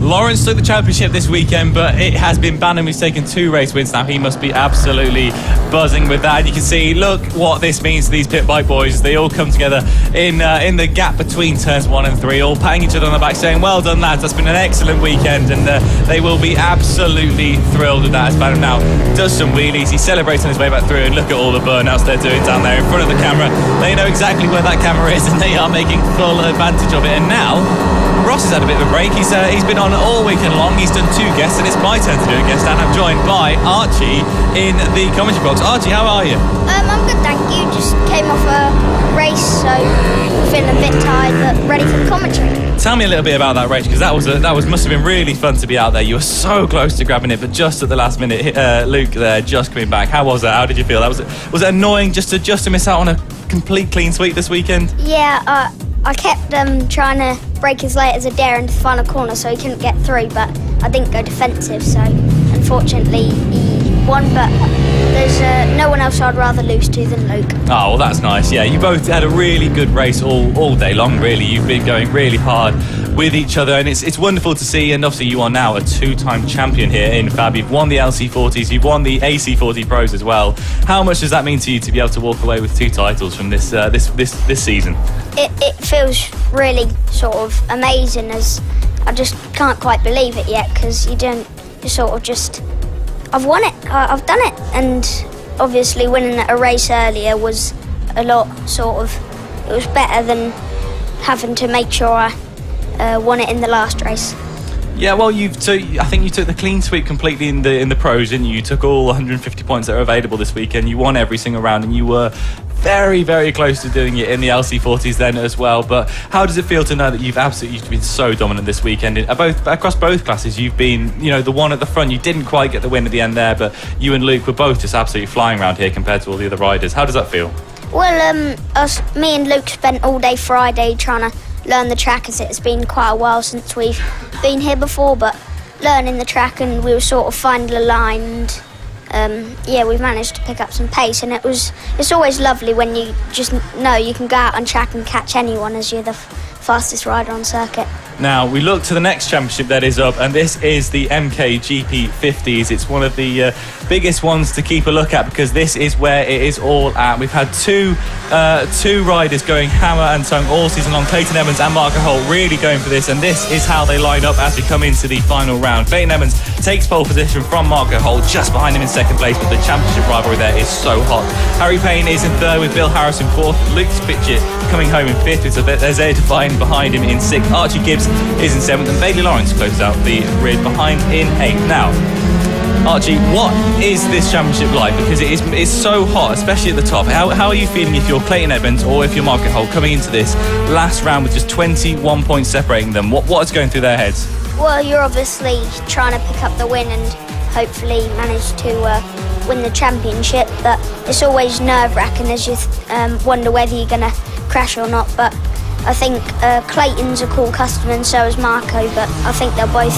Lawrence took the championship this weekend, but it has been Banham who's taken 2 race wins now. He must be absolutely buzzing with that. And you can see, look what this means to these pit bike boys. They all come together in the gap between turns 1 and 3, all patting each other on the back, saying, well done lads, that's been an excellent weekend. And they will be absolutely thrilled with that as Banham now does some wheelies. He's celebrating his way back through, and look at all the burnouts they're doing down there in front of the camera. They know exactly where that camera is and they are making full advantage of it. And now Ross has had a bit of a break. He's been on all weekend long. He's done 2 guests, and it's my turn to do a guest, and I'm joined by Archie in the commentary box. Archie, how are you? I'm good, thank you. Just came off a race, so feeling a bit tired, but ready for the commentary. Tell me a little bit about that race, because that must have been really fun to be out there. You were so close to grabbing it, but just at the last minute, Luke there just coming back. How was that? How did you feel? Was it annoying just to miss out on a complete clean sweep this weekend? Yeah, I kept trying to break his late as a dare into the final corner so he couldn't get through, but I didn't go defensive, so unfortunately he won, but there's no one else I'd rather lose to than Luke. Oh, well, that's nice. Yeah, you both had a really good race all day long, really. You've been going really hard with each other, and it's wonderful to see. And obviously you are now a 2-time champion here in FAB. You've won the LC40s, you've won the AC40 Pros as well. How much does that mean to you to be able to walk away with 2 titles from this season? It feels really sort of amazing, as I just can't quite believe it yet, because I've won it, I've done it, and obviously winning a race earlier was a lot it was better than having to make sure I won it in the last race. Yeah, well, I think you took the clean sweep completely in the pros, didn't you? You took all 150 points that are available this weekend. You won every single round, and you were very, very close to doing it in the LC40s then as well. But how does it feel to know that you've been so dominant this weekend across both classes? You've been, the one at the front. You didn't quite get the win at the end there, but you and Luke were both just absolutely flying around here compared to all the other riders. How does that feel? Well, me and Luke spent all day Friday trying to learn the track, as it's been quite a while since we've been here before, but learning the track, and we were sort of finding a line, and we've managed to pick up some pace, and it's always lovely when you just know you can go out on track and catch anyone as you're the fastest rider on circuit. Now, we look to the next championship that is up, and this is the MKGP 50s. It's one of the biggest ones to keep a look at because this is where it is all at. We've had two riders going hammer and tongue all season long, Clayton Evans and Marco Holt really going for this, and this is how they line up as we come into the final round. Clayton Evans takes pole position from Marco Holt, just behind him in second place, but the championship rivalry there is so hot. Harry Payne is in third with Bill Harris in fourth, Luke Fitchett coming home in fifth, with Zay Devine behind him in sixth, Archie Gibbs is in seventh, and Bailey Lawrence closes out the grid behind in eighth. Now, Archie, what is this championship like? Because it's so hot, especially at the top. How are you feeling if you're Clayton Evans or if you're Marco Holt coming into this last round with just 21 points separating them? What is going through their heads? Well, you're obviously trying to pick up the win and hopefully manage to win the championship, but it's always nerve-wracking as you wonder whether you're going to crash or not. But I think Clayton's a cool customer and so is Marco, but I think they'll both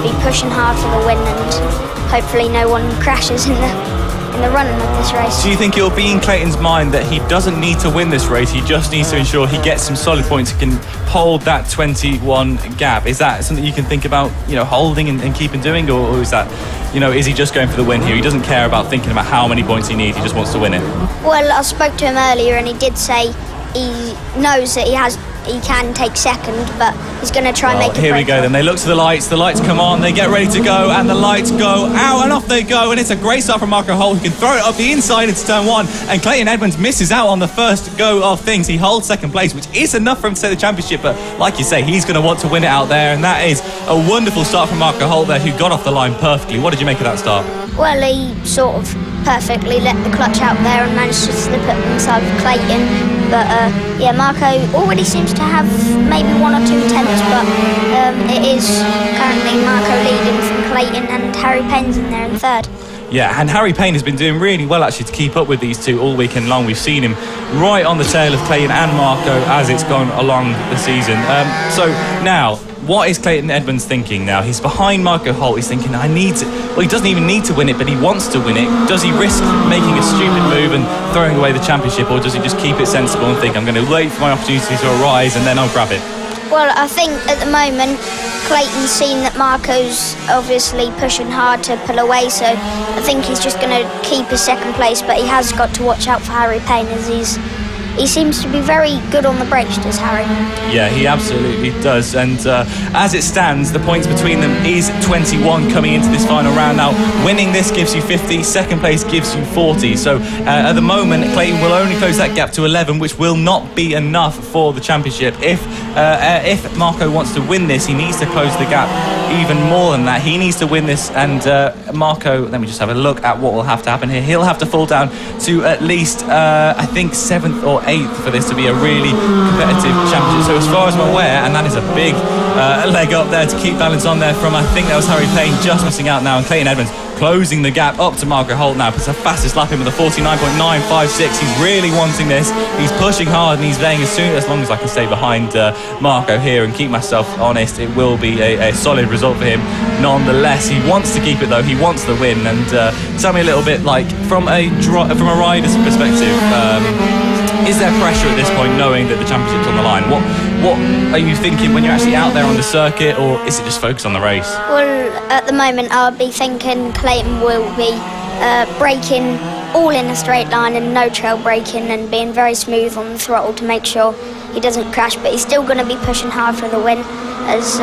be pushing hard for the win and hopefully no one crashes in the running of this race. Do you think it'll be in Clayton's mind that he doesn't need to win this race, he just needs to ensure he gets some solid points and can hold that 21 gap? Is that something you can think about, holding and keeping doing, or is that, is he just going for the win here? He doesn't care about thinking about how many points he needs, he just wants to win it. Well, I spoke to him earlier and he did say he knows that he can take second, but he's going to try and make it. Here we go then. They look to the lights come on, they get ready to go, and the lights go out, and off they go, and it's a great start from Marco Holt, who can throw it up the inside into turn one, and Clayton Edmonds misses out on the first go of things. He holds second place, which is enough for him to take the championship, but like you say, he's going to want to win it out there, and that is a wonderful start from Marco Holt there, who got off the line perfectly. What did you make of that start? Well, he sort of perfectly let the clutch out there and managed to slip it inside of Clayton. But Marco already seems to have maybe 1 or 2 attempts, but it is currently Marco leading from Clayton, and Harry Payne's in there in third. Yeah, and Harry Payne has been doing really well actually to keep up with these two all weekend long. We've seen him right on the tail of Clayton and Marco as it's gone along the season. So now, what is Clayton Edmonds thinking now? He's behind Marco Holt. He's thinking, he doesn't even need to win it, but he wants to win it. Does he risk making a stupid move and throwing away the championship, or does he just keep it sensible and think, I'm going to wait for my opportunity to arise and then I'll grab it? Well, I think at the moment, Clayton's seen that Marco's obviously pushing hard to pull away, so I think he's just going to keep his second place, but he has got to watch out for Harry Payne, as he seems to be very good on the brakes, does Harry? Yeah, he absolutely does. And as it stands, the points between them is 21 coming into this final round. Now, winning this gives you 50, second place gives you 40. So at the moment, Clayton will only close that gap to 11, which will not be enough for the championship. If Marco wants to win this, he needs to close the gap even more than that. He needs to win this, and Marco, let me just have a look at what will have to happen here. He'll have to fall down to at least, I think, 7th or 8th for this to be a really competitive championship. So as far as I'm aware, and that is a big leg up there to keep balance on there from, I think that was Harry Payne just missing out now, and Clayton Edmonds closing the gap up to Marco Holt now. It's the fastest lap in with a 49.956. He's really wanting this. He's pushing hard, and he's saying as long as I can stay behind Marco here and keep myself honest, it will be a solid result for him. Nonetheless, he wants to keep it though. He wants the win. And tell me a little bit, like from a rider's perspective, is there pressure at this point knowing that the championship's on the line? What are you thinking when you're actually out there on the circuit, or is it just focused on the race? Well, at the moment I'll be thinking Clayton will be braking all in a straight line and no trail braking and being very smooth on the throttle to make sure he doesn't crash, but he's still going to be pushing hard for the win, as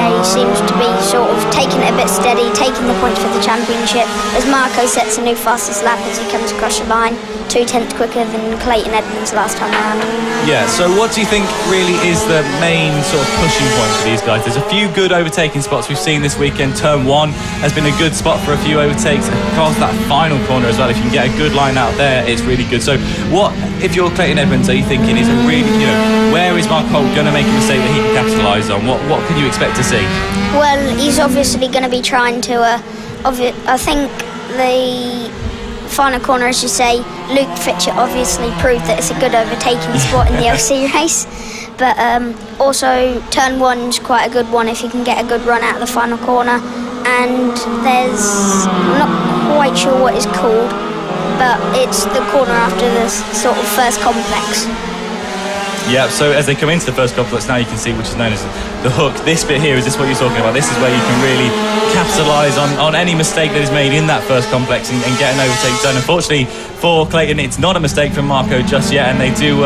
he seems to be sort of taking it a bit steady, taking the points for the championship, as Marco sets a new fastest lap as he comes across the line, 2/10 quicker than Clayton Edmonds last time around. Yeah, so what do you think really is the main sort of pushing point for these guys? There's a few good overtaking spots we've seen this weekend. Turn 1 has been a good spot for a few overtakes across that final corner as well. If you can get a good line out there, it's really good. So what, if you're Clayton Edmonds, are you thinking is a really, where is Marco Holt going to make a mistake that he can capitalise on? What can you expect to see? Well, he's obviously going to be trying to, I think the final corner, as you say, Luke Fitchett obviously proved that it's a good overtaking spot in the LC race, but also turn 1's quite a good one if you can get a good run out of the final corner, and I'm not quite sure what it's called, but it's the corner after the sort of first complex. Yeah, so as they come into the first complex now, you can see which is known as the hook. This bit here, is this what you're talking about? This is where you can really capitalise on any mistake that is made in that first complex and get an overtake done. Unfortunately for Clayton, it's not a mistake from Marco just yet, and they do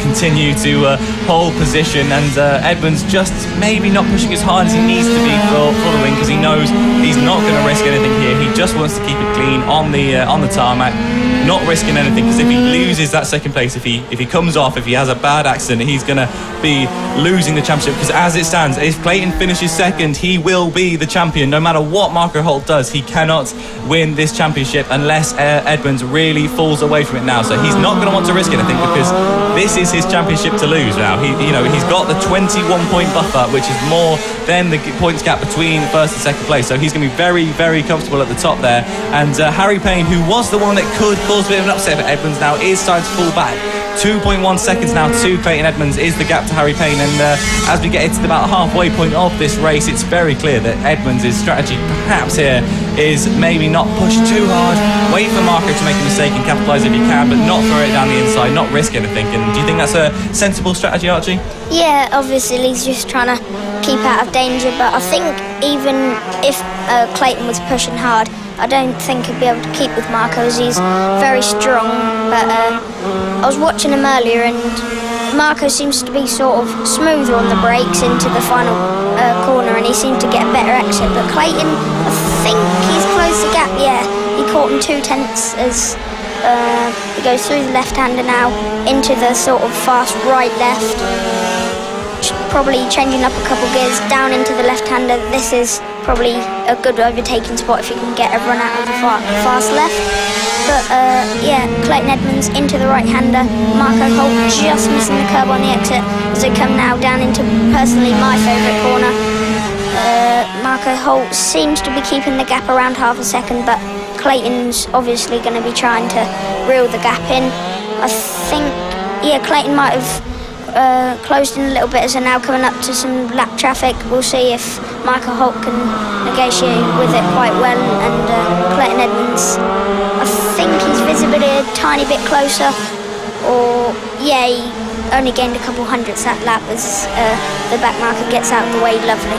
continue to hold position, and Edmonds just maybe not pushing as hard as he needs to be for the win, because he knows he's not going to risk anything here. He just wants to keep it clean on the tarmac, not risking anything, because if he loses that second place, if he comes off, if he has a bad accident, he's going to be losing the championship. Because as it stands, if Clayton finishes second, he will be the champion. No matter what Marco Holt does, he cannot win this championship unless Edmonds really falls away from it now. So he's not going to want to risk anything, because this is his championship to lose now. He's got the 21-point buffer, which is more than the points gap between first and second place. So he's going to be very, very comfortable at the top there. And Harry Payne, who was the one that could cause a bit of an upset for Edmonds, now is starting to fall back. 2.1 seconds now to Clayton Edmonds is the gap to Harry Payne, and as we get into about halfway point of this race, it's very clear that Edmonds' strategy perhaps here is maybe not push too hard, wait for Marco to make a mistake and capitalise if he can, but not throw it down the inside, not risk anything. And do you think that's a sensible strategy, Archie? Yeah, obviously he's just trying to keep out of danger, but I think even if Clayton was pushing hard, I don't think he'd be able to keep with Marco, as he's very strong. But I was watching him earlier, and Marco seems to be sort of smoother on the brakes into the final corner, and he seemed to get a better exit. But Clayton, I think he's closed the gap. Yeah, he caught him 2 tenths as he goes through the left-hander now into the sort of fast right-left. Probably changing up a couple gears down into the left-hander. This is probably a good overtaking spot if you can get everyone out of the fast left. But Clayton Edmonds into the right-hander. Marco Holt just missing the curb on the exit as they come now down into personally my favourite corner. Marco Holt seems to be keeping the gap around half a second, but Clayton's obviously going to be trying to reel the gap in. I think, Clayton might have closed in a little bit as they're now coming up to some lap traffic. We'll see if Michael Holt can negotiate with it quite well, and Clayton Edmonds, I think he's visibly a tiny bit closer, or he only gained a couple hundredths that lap as the back marker gets out of the way. Lovely.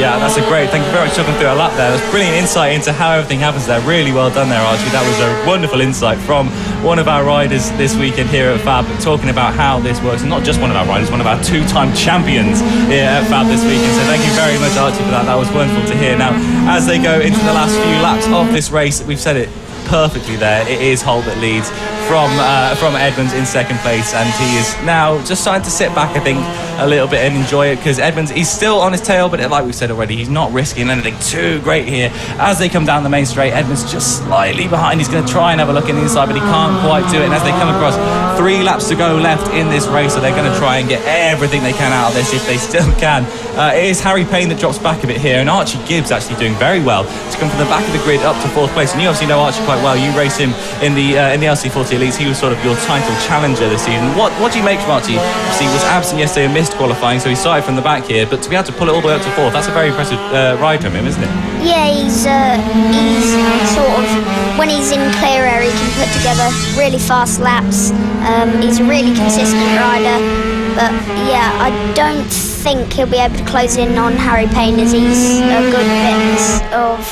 Yeah, that's a great. Thank you very much for talking through our lap there. That's brilliant insight into how everything happens there. Really well done there, Archie. That was a wonderful insight from one of our riders this weekend here at FAB, talking about how this works. And not just one of our riders, one of our 2-time champions here at FAB this weekend. So thank you very much, Archie, for that. That was wonderful to hear. Now, as they go into the last few laps of this race, we've said it perfectly there. It is Holt that leads from Edmonds in second place, and he is now just starting to sit back, I think, a little bit and enjoy it, because Edmonds, he's still on his tail, but like we've said already, he's not risking anything too great here. As they come down the main straight, Edmonds just slightly behind. He's going to try and have a look in the inside, but he can't quite do it. And as they come across 3 laps to go left in this race, so they're going to try and get everything they can out of this if they still can. It is Harry Payne that drops back a bit here, and Archie Gibbs actually doing very well to come from the back of the grid up to 4th place. And you obviously know Archie quite well. You race him in the LC40 Elites. He was sort of your title challenger this season. What do you make from Archie? Obviously, he was absent yesterday and missed qualifying, so he started from the back here. But to be able to pull it all the way up to 4th, that's a very impressive ride from him, isn't it? Yeah, he's sort of, when he's in clear air, he can put together really fast laps. He's a really consistent rider. But yeah, I don't think he'll be able to close in on Harry Payne, as he's a good bit of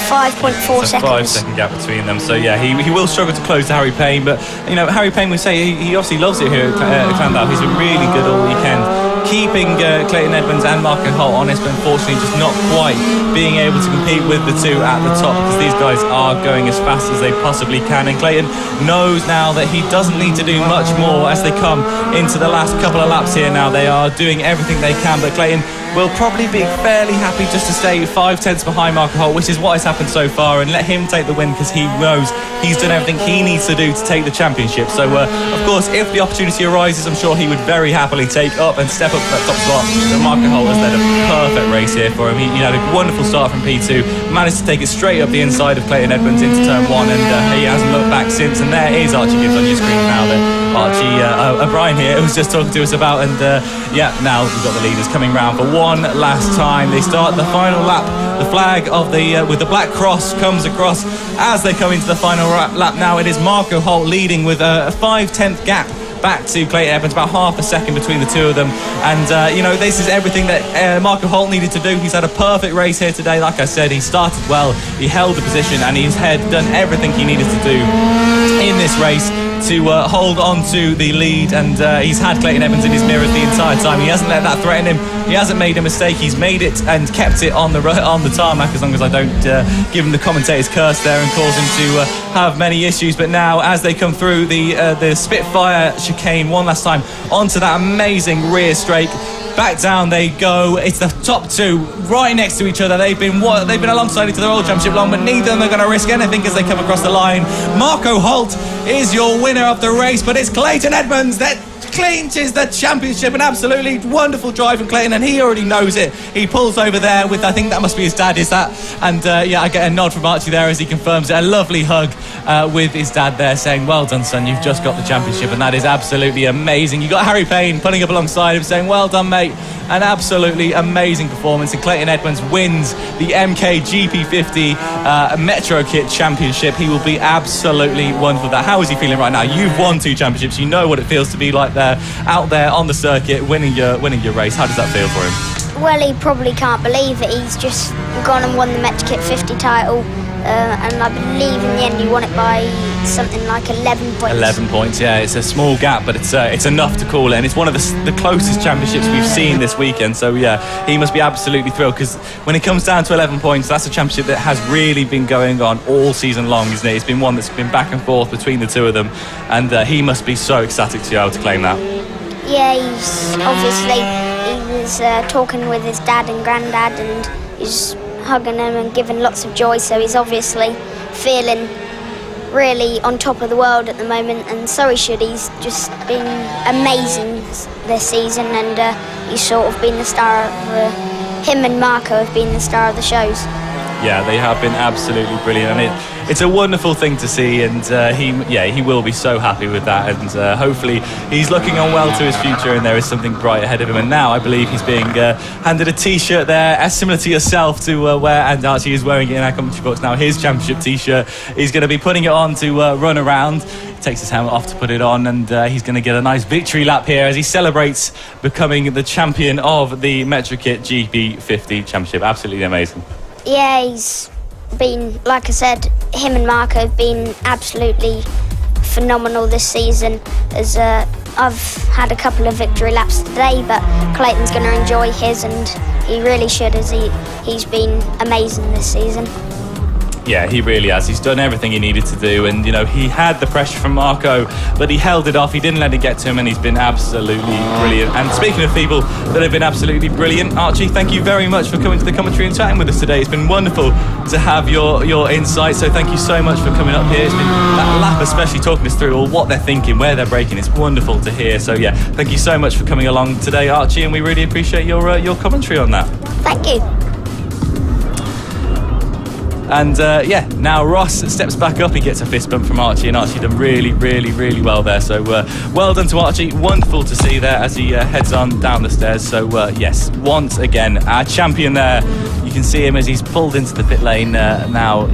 5.4 seconds. 5-second gap between them. So yeah, he will struggle to close to Harry Payne. But you know, Harry Payne, we say he obviously loves it here at Clandau. He's been really good all weekend, keeping Clayton Edmonds and Marco Holt honest, but unfortunately just not quite being able to compete with the two at the top, because these guys are going as fast as they possibly can. And Clayton knows now that he doesn't need to do much more as they come into the last couple of laps here. Now they are doing everything they can, but Clayton will probably be fairly happy just to stay 5 tenths behind Marco Holt, which is what has happened so far, and let him take the win, because he knows he's done everything he needs to do to take the championship. So of course, if the opportunity arises, I'm sure he would very happily take up and step up to that top spot. But Marco Holt has led a perfect race here for him. He had a wonderful start from P2, managed to take it straight up the inside of Clayton Edmonds into turn 1, and he hasn't looked back since. And there is Archie Gibbs on your screen now, that Archie O'Brien here, who was just talking to us about. And now we've got the leaders coming round for one last time. They start the final lap. The flag of the with the black cross comes across as they come into the final lap. Now it is Marco Holt leading with a 5/10 gap back to Clayton Edmonds, about half a second between the two of them. And this is everything that Marco Holt needed to do. He's had a perfect race here today. Like I said, he started well, he held the position, and he's done everything he needed to do in this race to hold on to the lead. And he's had Clayton Edmonds in his mirrors the entire time. He hasn't let that threaten him. He hasn't made a mistake. He's made it and kept it on the tarmac, as long as I don't give him the commentator's curse there and cause him to have many issues. But now, as they come through the Spitfire chicane one last time onto that amazing rear straight, back down they go. It's the top two right next to each other. They've been alongside each other all championship long, but neither of them are going to risk anything as they come across the line. Marco Holt is your winner of the race, but it's Clayton Edmonds that clinches the championship. An absolutely wonderful drive from Clayton, and he already knows it. He pulls over there with, I think that must be his dad, is that? And I get a nod from Archie there as he confirms it. A lovely hug with his dad there, saying, well done son, you've just got the championship. And that is absolutely amazing. You got Harry Payne pulling up alongside him saying, well done mate. An absolutely amazing performance, and Clayton Edmonds wins the MK GP50 Metro Kit Championship. He will be absolutely wonderful. How is he feeling right now? You've won 2 championships. You know what it feels to be like out there on the circuit, winning your race. How does that feel for him? Well, he probably can't believe it. He's just gone and won the Metro Kit 50 title, and I believe in the end he won it by something like 11 points. 11 points, yeah. It's a small gap, but it's enough to call it, and it's one of the closest championships we've seen this weekend. So yeah, he must be absolutely thrilled, because when it comes down to 11 points, that's a championship that has really been going on all season long, isn't it? It's been one that's been back and forth between the two of them, and he must be so ecstatic to be able to claim that. Yeah, he was talking with his dad and granddad, and he's hugging them and giving lots of joy, so he's obviously feeling really on top of the world at the moment, and so he should. He's just been amazing this season, and he's sort of been the star of him and Marco have been the star of the shows. Yeah, they have been absolutely brilliant, and it's a wonderful thing to see, and he will be so happy with that, and hopefully he's looking on well to his future, and there is something bright ahead of him. And now I believe he's being handed a t-shirt there, as similar to yourself, to wear, and Archie is wearing it in our commentary box now, his championship t-shirt. He's going to be putting it on to run around. He takes his helmet off to put it on, and he's going to get a nice victory lap here as he celebrates becoming the champion of the Metro Kit GP50 Championship. Absolutely amazing. Yeah, he's been, like I said, him and Marco have been absolutely phenomenal this season. As I've had a couple of victory laps today, but Clayton's going to enjoy his, and he really should, as he's been amazing this season. Yeah, he really has. He's done everything he needed to do, and he had the pressure from Marco, but he held it off. He didn't let it get to him, and he's been absolutely brilliant. And speaking of people that have been absolutely brilliant, Archie, thank you very much for coming to the commentary and chatting with us today. It's been wonderful to have your insight, so thank you so much for coming up here. It's been that lap, especially talking us through all what they're thinking, where they're braking. It's wonderful to hear. So yeah, thank you so much for coming along today, Archie, and we really appreciate your commentary on that. Thank you. And now Ross steps back up. He gets a fist bump from Archie, and Archie done really, really, really well there. So well done to Archie. Wonderful to see there as he heads on down the stairs. So yes, once again, our champion there. You can see him as he's pulled into the pit lane now.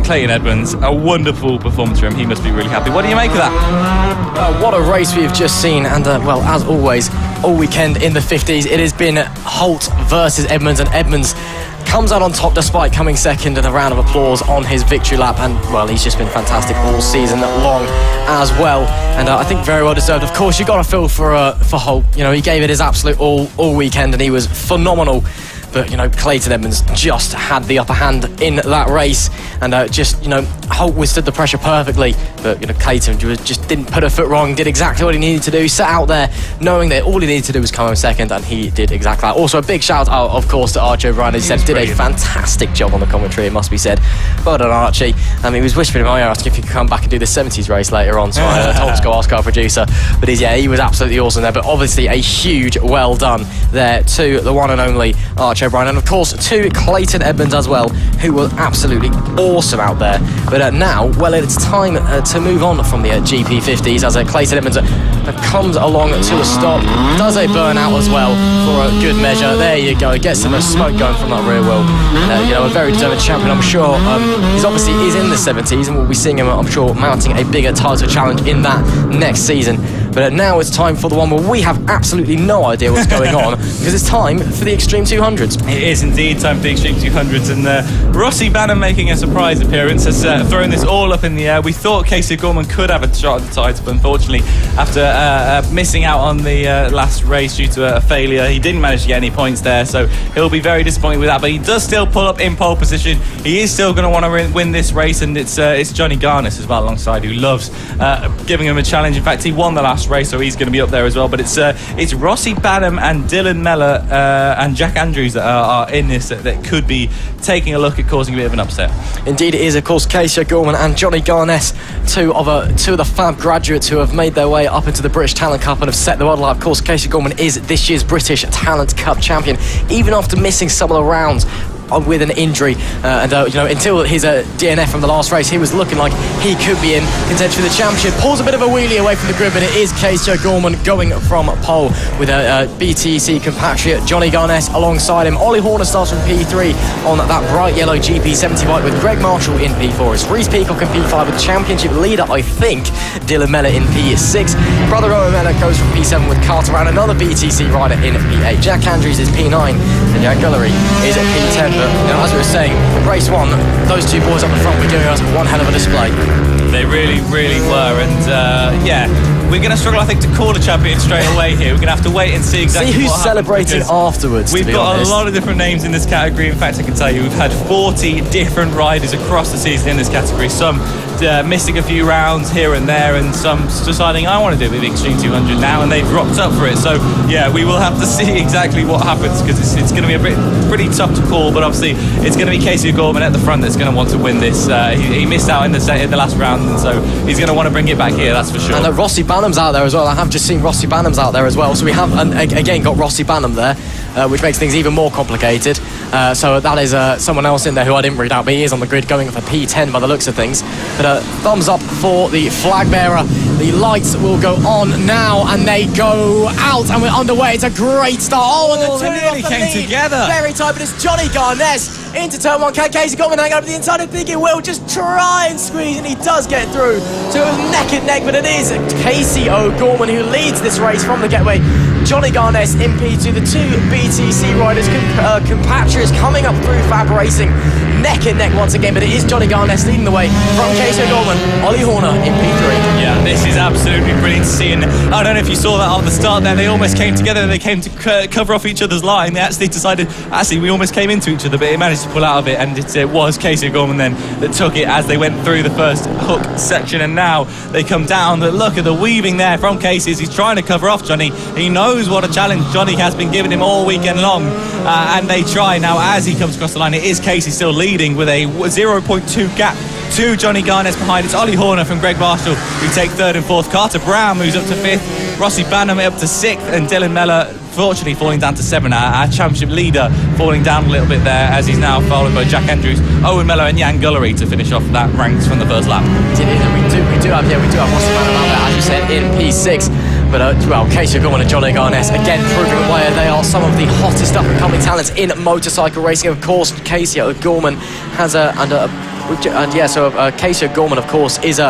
Clayton Edmonds, a wonderful performance from him. He must be really happy. What do you make of that? What a race we've just seen, and as always, all weekend in the 50s, it has been Holt versus Edmonds, and Edmonds comes out on top despite coming second, and a round of applause on his victory lap. And well, he's just been fantastic all season long as well, and I think very well deserved. Of course, you got to feel for Holt. He gave it his absolute all weekend, and he was phenomenal. But Clayton Edmonds just had the upper hand in that race, and Holt withstood the pressure perfectly. But Clayton just didn't put a foot wrong, did exactly what he needed to do, sat out there knowing that all he needed to do was come home second, and he did exactly that. Also, a big shout out, of course, to Archie O'Brien. He said did a fantastic job on the commentary, it must be said. Well done, Archie. He was whispering in my ear asking if he could come back and do the 70s race later on, so I told him to go ask our producer. But he was absolutely awesome there. But obviously a huge well done there to the one and only Archie Casey O'Brien, and of course to Clayton Edmonds as well, who was absolutely awesome out there. But now, well, it's time to move on from the GP50s as Clayton Edmonds comes along to a stop, does a burnout as well for a good measure. There you go, gets some smoke going from that rear wheel. A very deserved champion, I'm sure. He's obviously is in the 70s, and we'll be seeing him, I'm sure, mounting a bigger title challenge in that next season. But now it's time for the one where we have absolutely no idea what's going on, because it's time for the Extreme 200s. It is indeed time for the Extreme 200s, and Rossi Banham making a surprise appearance has thrown this all up in the air. We thought Casey Gorman could have a shot at the title, but unfortunately, after missing out on the last race due to a failure, he didn't manage to get any points there, so he'll be very disappointed with that. But he does still pull up in pole position. He is still going to want to win this race, and it's Johnny Garnes as well alongside, who loves giving him a challenge. In fact, he won the last race, so he's going to be up there as well. But it's Rossi Banham and Dylan Mellor and Jack Andrews that are in this that could be taking a look at causing a bit of an upset. Indeed it is, of course. Casey O'Gorman and Johnny Garnes, two of the FAB graduates who have made their way up into the British Talent Cup and have set the world alight. Of course, Casey O'Gorman is this year's British Talent Cup champion, even after missing some of the rounds with an injury, until his DNF from the last race, he was looking like he could be in contention for the championship. Pulls a bit of a wheelie away from the grid, but it is Casey O'Gorman going from pole with a BTC compatriot Johnny Garnes alongside him. Ollie Horner starts from P3 on that bright yellow GP70 bike with Greg Marshall in P4. It's Reece Peacock in P5 with championship leader, I think, Dylan Mellor in P6. Brother Owen Mellor goes from P7 with Carter Brown, another BTC rider in P8. Jack Andrews is P9 and Jan Gullery is at P10. But as we were saying, race one, those two boys up the front were giving us one hell of a display. They really, really were, and we're going to struggle, I think, to call a champion straight away here. We're going to have to wait and see exactly who's what celebrating afterwards. We've got a lot of different names in this category. In fact, I can tell you we've had 40 different riders across the season in this category. Some missing a few rounds here and there, and some deciding I want to do it with the Extreme 200 now, and they've dropped up for it. So yeah, we will have to see exactly what happens, because it's going to be pretty tough to call. But obviously, it's going to be Casey O'Gorman at the front that's going to want to win this. He missed out in the last round, and so he's going to want to bring it back here. That's for sure. And Rossi Banham's out there as well. I have just seen Rossi Banham's out there as well. So we have again got Rossi Banham there, which makes things even more complicated. So that is someone else in there who I didn't read out, but he is on the grid going for P10 by the looks of things. But thumbs up for the flag bearer. The lights will go on now, and they go out, and we're underway. It's a great start. Oh, and the two they nearly came together. Very tight, but it's Johnny Garnes into turn one. Casey Gorman hanging over the inside. I think he will just try and squeeze, and he does get through. So it was neck and neck, but it is Casey O'Gorman who leads this race from the getaway. Johnny Garnes in P2, the two BTC riders, compatriots coming up through FAB-Racing, neck and neck once again, but it is Johnny Garnes leading the way from Casey O'Gorman. Ollie Horner in P3. Yeah, this is absolutely brilliant to see, and I don't know if you saw that at the start there, they almost came together, they came to cover off each other's line. They actually decided, we almost came into each other, but he managed to pull out of it, and it was Casey O'Gorman then that took it as they went through the first hook section, and now they come down. Look at the weaving there from Casey as he's trying to cover off Johnny. He knows what a challenge Johnny has been giving him all weekend long, and they try now as he comes across the line. It is Casey still leading with a 0.2 gap to Johnny Garnes behind. It's Ollie Horner from Greg Marshall who take third and fourth. Carter Brown moves up to fifth. Rossi Banham up to sixth, and Dylan Mellor fortunately falling down to seventh. Our championship leader falling down a little bit there as he's now followed by Jack Andrews, Owen Mellor and Jan Gullery to finish off that ranks from the first lap. We do have Rossi Banham out there, as you said, in P6. But, Casey O'Gorman and Johnny Garnes again proving why they are some of the hottest up-and-coming talents in motorcycle racing. Of course, Casey O'Gorman has Casey O'Gorman, of course, is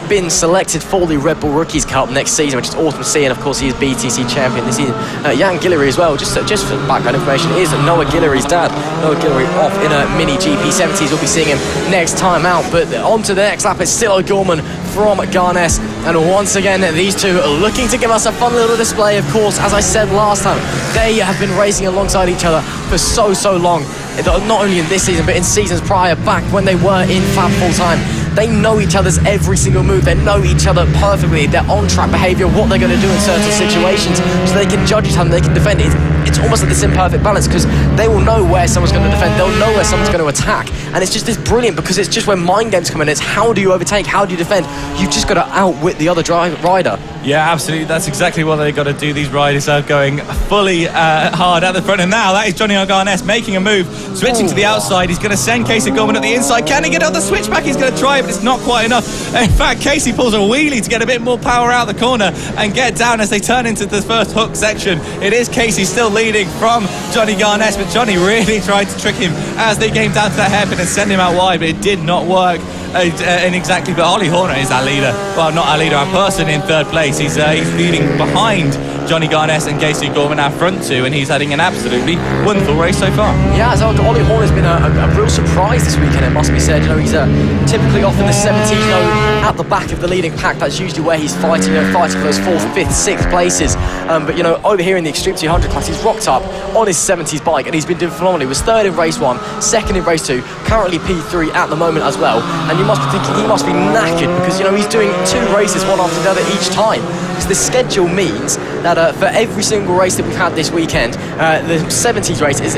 been selected for the Red Bull Rookies Cup next season, which is awesome to see, and of course he is BTC champion this season. Jan Gillery as well, just for background information, is Noah Gillery's dad. Noah Gillery off in a mini GP70s. We'll be seeing him next time out, but on to the next lap. It's still O'Gorman from Garnes, and once again these two are looking to give us a fun little display. Of course, as I said last time, they have been racing alongside each other for so long, not only in this season but in seasons prior, back when they were in FAB full-time. They know each other's every single move. They know each other perfectly, their on-track behaviour, what they're going to do in certain situations, so they can judge each other, they can defend it. it's almost like this imperfect balance, because they will know where someone's going to defend, they'll know where someone's going to attack, and it's just this brilliant, because it's just where mind games come in. It's how do you overtake, how do you defend? You've just got to outwit the other rider. Yeah, absolutely. That's exactly what they've got to do. These riders are going fully hard at the front, and now that is Johnny Garnes making a move, switching to the outside. He's going to send Casey Gorman at the inside. Can he get on the switchback? He's going to try, but it's not quite enough. In fact, Casey pulls a wheelie to get a bit more power out the corner and get down as they turn into the first hook section. It is Casey still leading from Johnny Garnes, but Johnny really tried to trick him as they came down to that hairpin and send him out wide, but it did not work. And exactly, but Ollie Horner is our leader. Well, not our leader, our person in third place. He's leading behind Johnny Garnes and Casey Gorman, our front two, and he's having an absolutely wonderful race so far. Yeah, so Ollie Horner's been a real surprise this weekend, it must be said. He's typically off in the 70s, at the back of the leading pack. That's usually where he's fighting, fighting for those 4th, 5th, 6th places. But over here in the Extreme 200 class, he's rocked up on his 70s bike, and he's been doing phenomenally. He was 3rd in race 1, 2nd in race 2, currently P3 at the moment as well. And you must be thinking he must be knackered, because he's doing 2 races one after the other each time. So the schedule means that for every single race that we've had this weekend, the 70s race is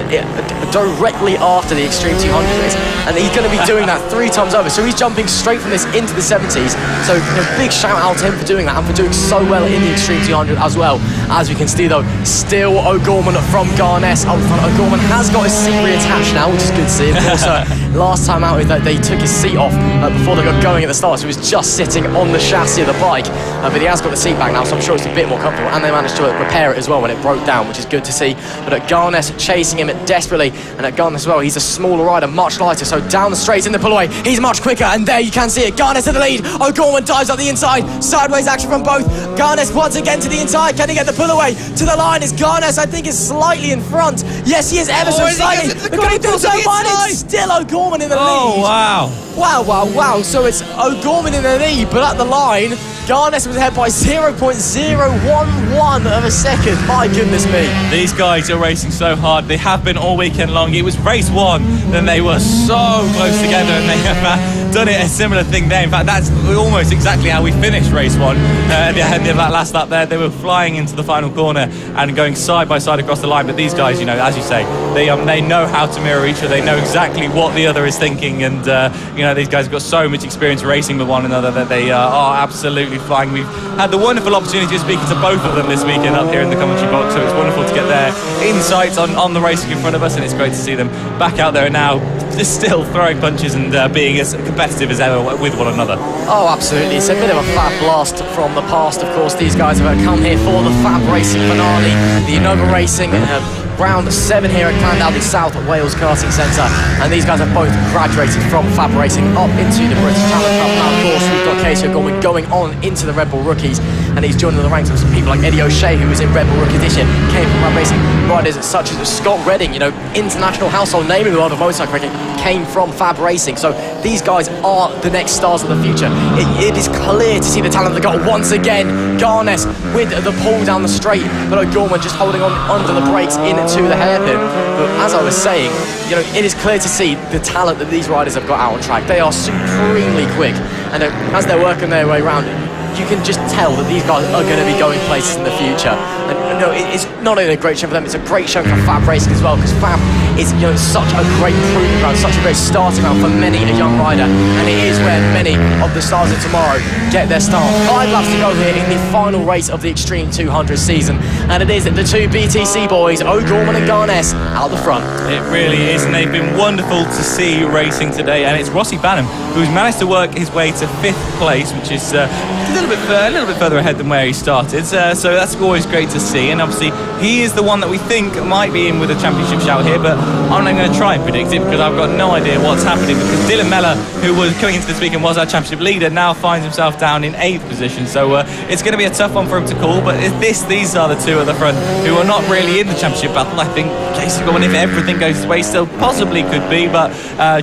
directly after the Extreme 200 race, and he's going to be doing that 3 times over. So he's jumping straight from this into the 70s. So big shout out to him for doing that, and for doing so well in the Extreme 200 as well. As we can see though, still O'Gorman from Garnes up front. O'Gorman has got his seat reattached now, which is good to see. Of course, last time out they took his seat off before they got going at the start, so he was just sitting on the chassis of the bike. But he has got the seat back now, so I'm sure it's a bit more comfortable, and they managed to repair it as well when it broke down, which is good to see. But at Garnes chasing him desperately, and at Garnes as well, he's a smaller rider, much lighter, so down the straights in the pull away, he's much quicker, and there you can see it. Garnes to the lead. O'Gorman dives up the inside, sideways action from both. Garnes once again to the inside. Can he get the pull away to the line? Is Garnes, I think, is slightly in front. Yes, he is ever so slightly. Can he do so much? It's still O'Gorman in the lead. Oh, wow. Wow. So it's O'Gorman in the lead, but at the line, Garnes was ahead by 0.011 of a second. My goodness me. These guys are racing so hard. They have been all weekend long. It was race 1, then they were so close together, and they have done it a similar thing there. In fact, that's almost exactly how we finished race 1. At the end of that last lap there, they were flying into the final corner and going side by side across the line. But these guys, as you say, they know how to mirror each other. They know exactly what the other is thinking, and these guys have got so much experience racing with one another that they are absolutely flying. We've had the wonderful opportunity of speaking to both of them this weekend up here in the commentary box, so it's wonderful to get their insights on the racing in front of us, and it's great to see them back out there and now just still throwing punches and being as competitive as ever with one another. Oh, absolutely. It's a bit of a fab blast from the past, of course. These guys have come here for the FAB-Racing finale, the inaugural racing round 7 here at Clandaldy South Wales Karting Centre, and these guys have both graduated from FAB-Racing up into the British Talent Cup. Now, of course, we've got Casey O'Gorman going on into the Red Bull Rookies, and he's joining the ranks of some people like Eddie O'Shea, who was in Red Bull Rookie this year, came from FAB-Racing. Riders such as Scott Redding, international household name in the world of motorcycle racing, came from FAB-Racing. So these guys are the next stars of the future. It is clear to see the talent they've got once again. Garnes with the pull down the straight, but O'Gorman just holding on under the brakes into the hairpin. But as I was saying, it is clear to see the talent that these riders have got out on track. They are supremely quick, and as they're working their way around, you can just tell that these guys are going to be going places in the future. And it's not only a great show for them, it's a great show for FAB-Racing as well, because FAB is such a great proving ground, such a great starting ground for many a young rider, and it is where many of the stars of tomorrow get their start. 5 laps to go here in the final race of the Extreme 200 season, and it is the 2 BTC boys, O'Gorman and Garnes, out the front. It really is, and they've been wonderful to see racing today, and it's Rossi Banham who's managed to work his way to 5th place, which is a little bit further ahead than where he started, so that's always great to see. And obviously he is the one that we think might be in with a championship shout here, but I'm not going to try and predict it because I've got no idea what's happening, because Dylan Mellor, who was coming into this weekend was our championship leader, now finds himself down in 8th position, so it's going to be a tough one for him to call. But these are the 2 at the front who are not really in the championship battle. I think Casey Gorman, if everything goes his way, still possibly could be, but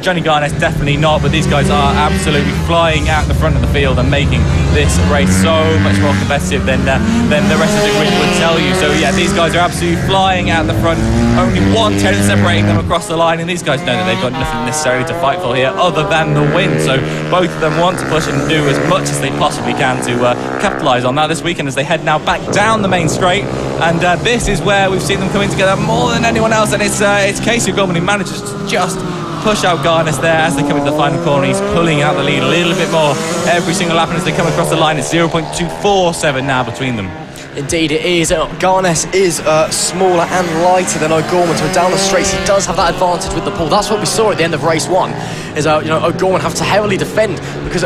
Johnny Garnes definitely not. But these guys are absolutely flying out the front of the field and making this race so much more competitive than the rest of the grid would tell you. So yeah, these guys are absolutely flying out the front. Only 1 tenth separating them across the line, and these guys know that they've got nothing necessarily to fight for here other than the win. So both of them want to push and do as much as they possibly can to capitalise on that this weekend as they head now back down the main straight. And this is where we've seen them coming together more than anyone else, and it's Casey Gorman who manages to just push out Garnes there as they come into the final corner. He's pulling out the lead a little bit more every single lap, and as they come across the line, it's 0.247 now between them. Indeed it is. Garnes is smaller and lighter than O'Gorman, so down the straights he does have that advantage with the pull. That's what we saw at the end of race 1, is O'Gorman have to heavily defend because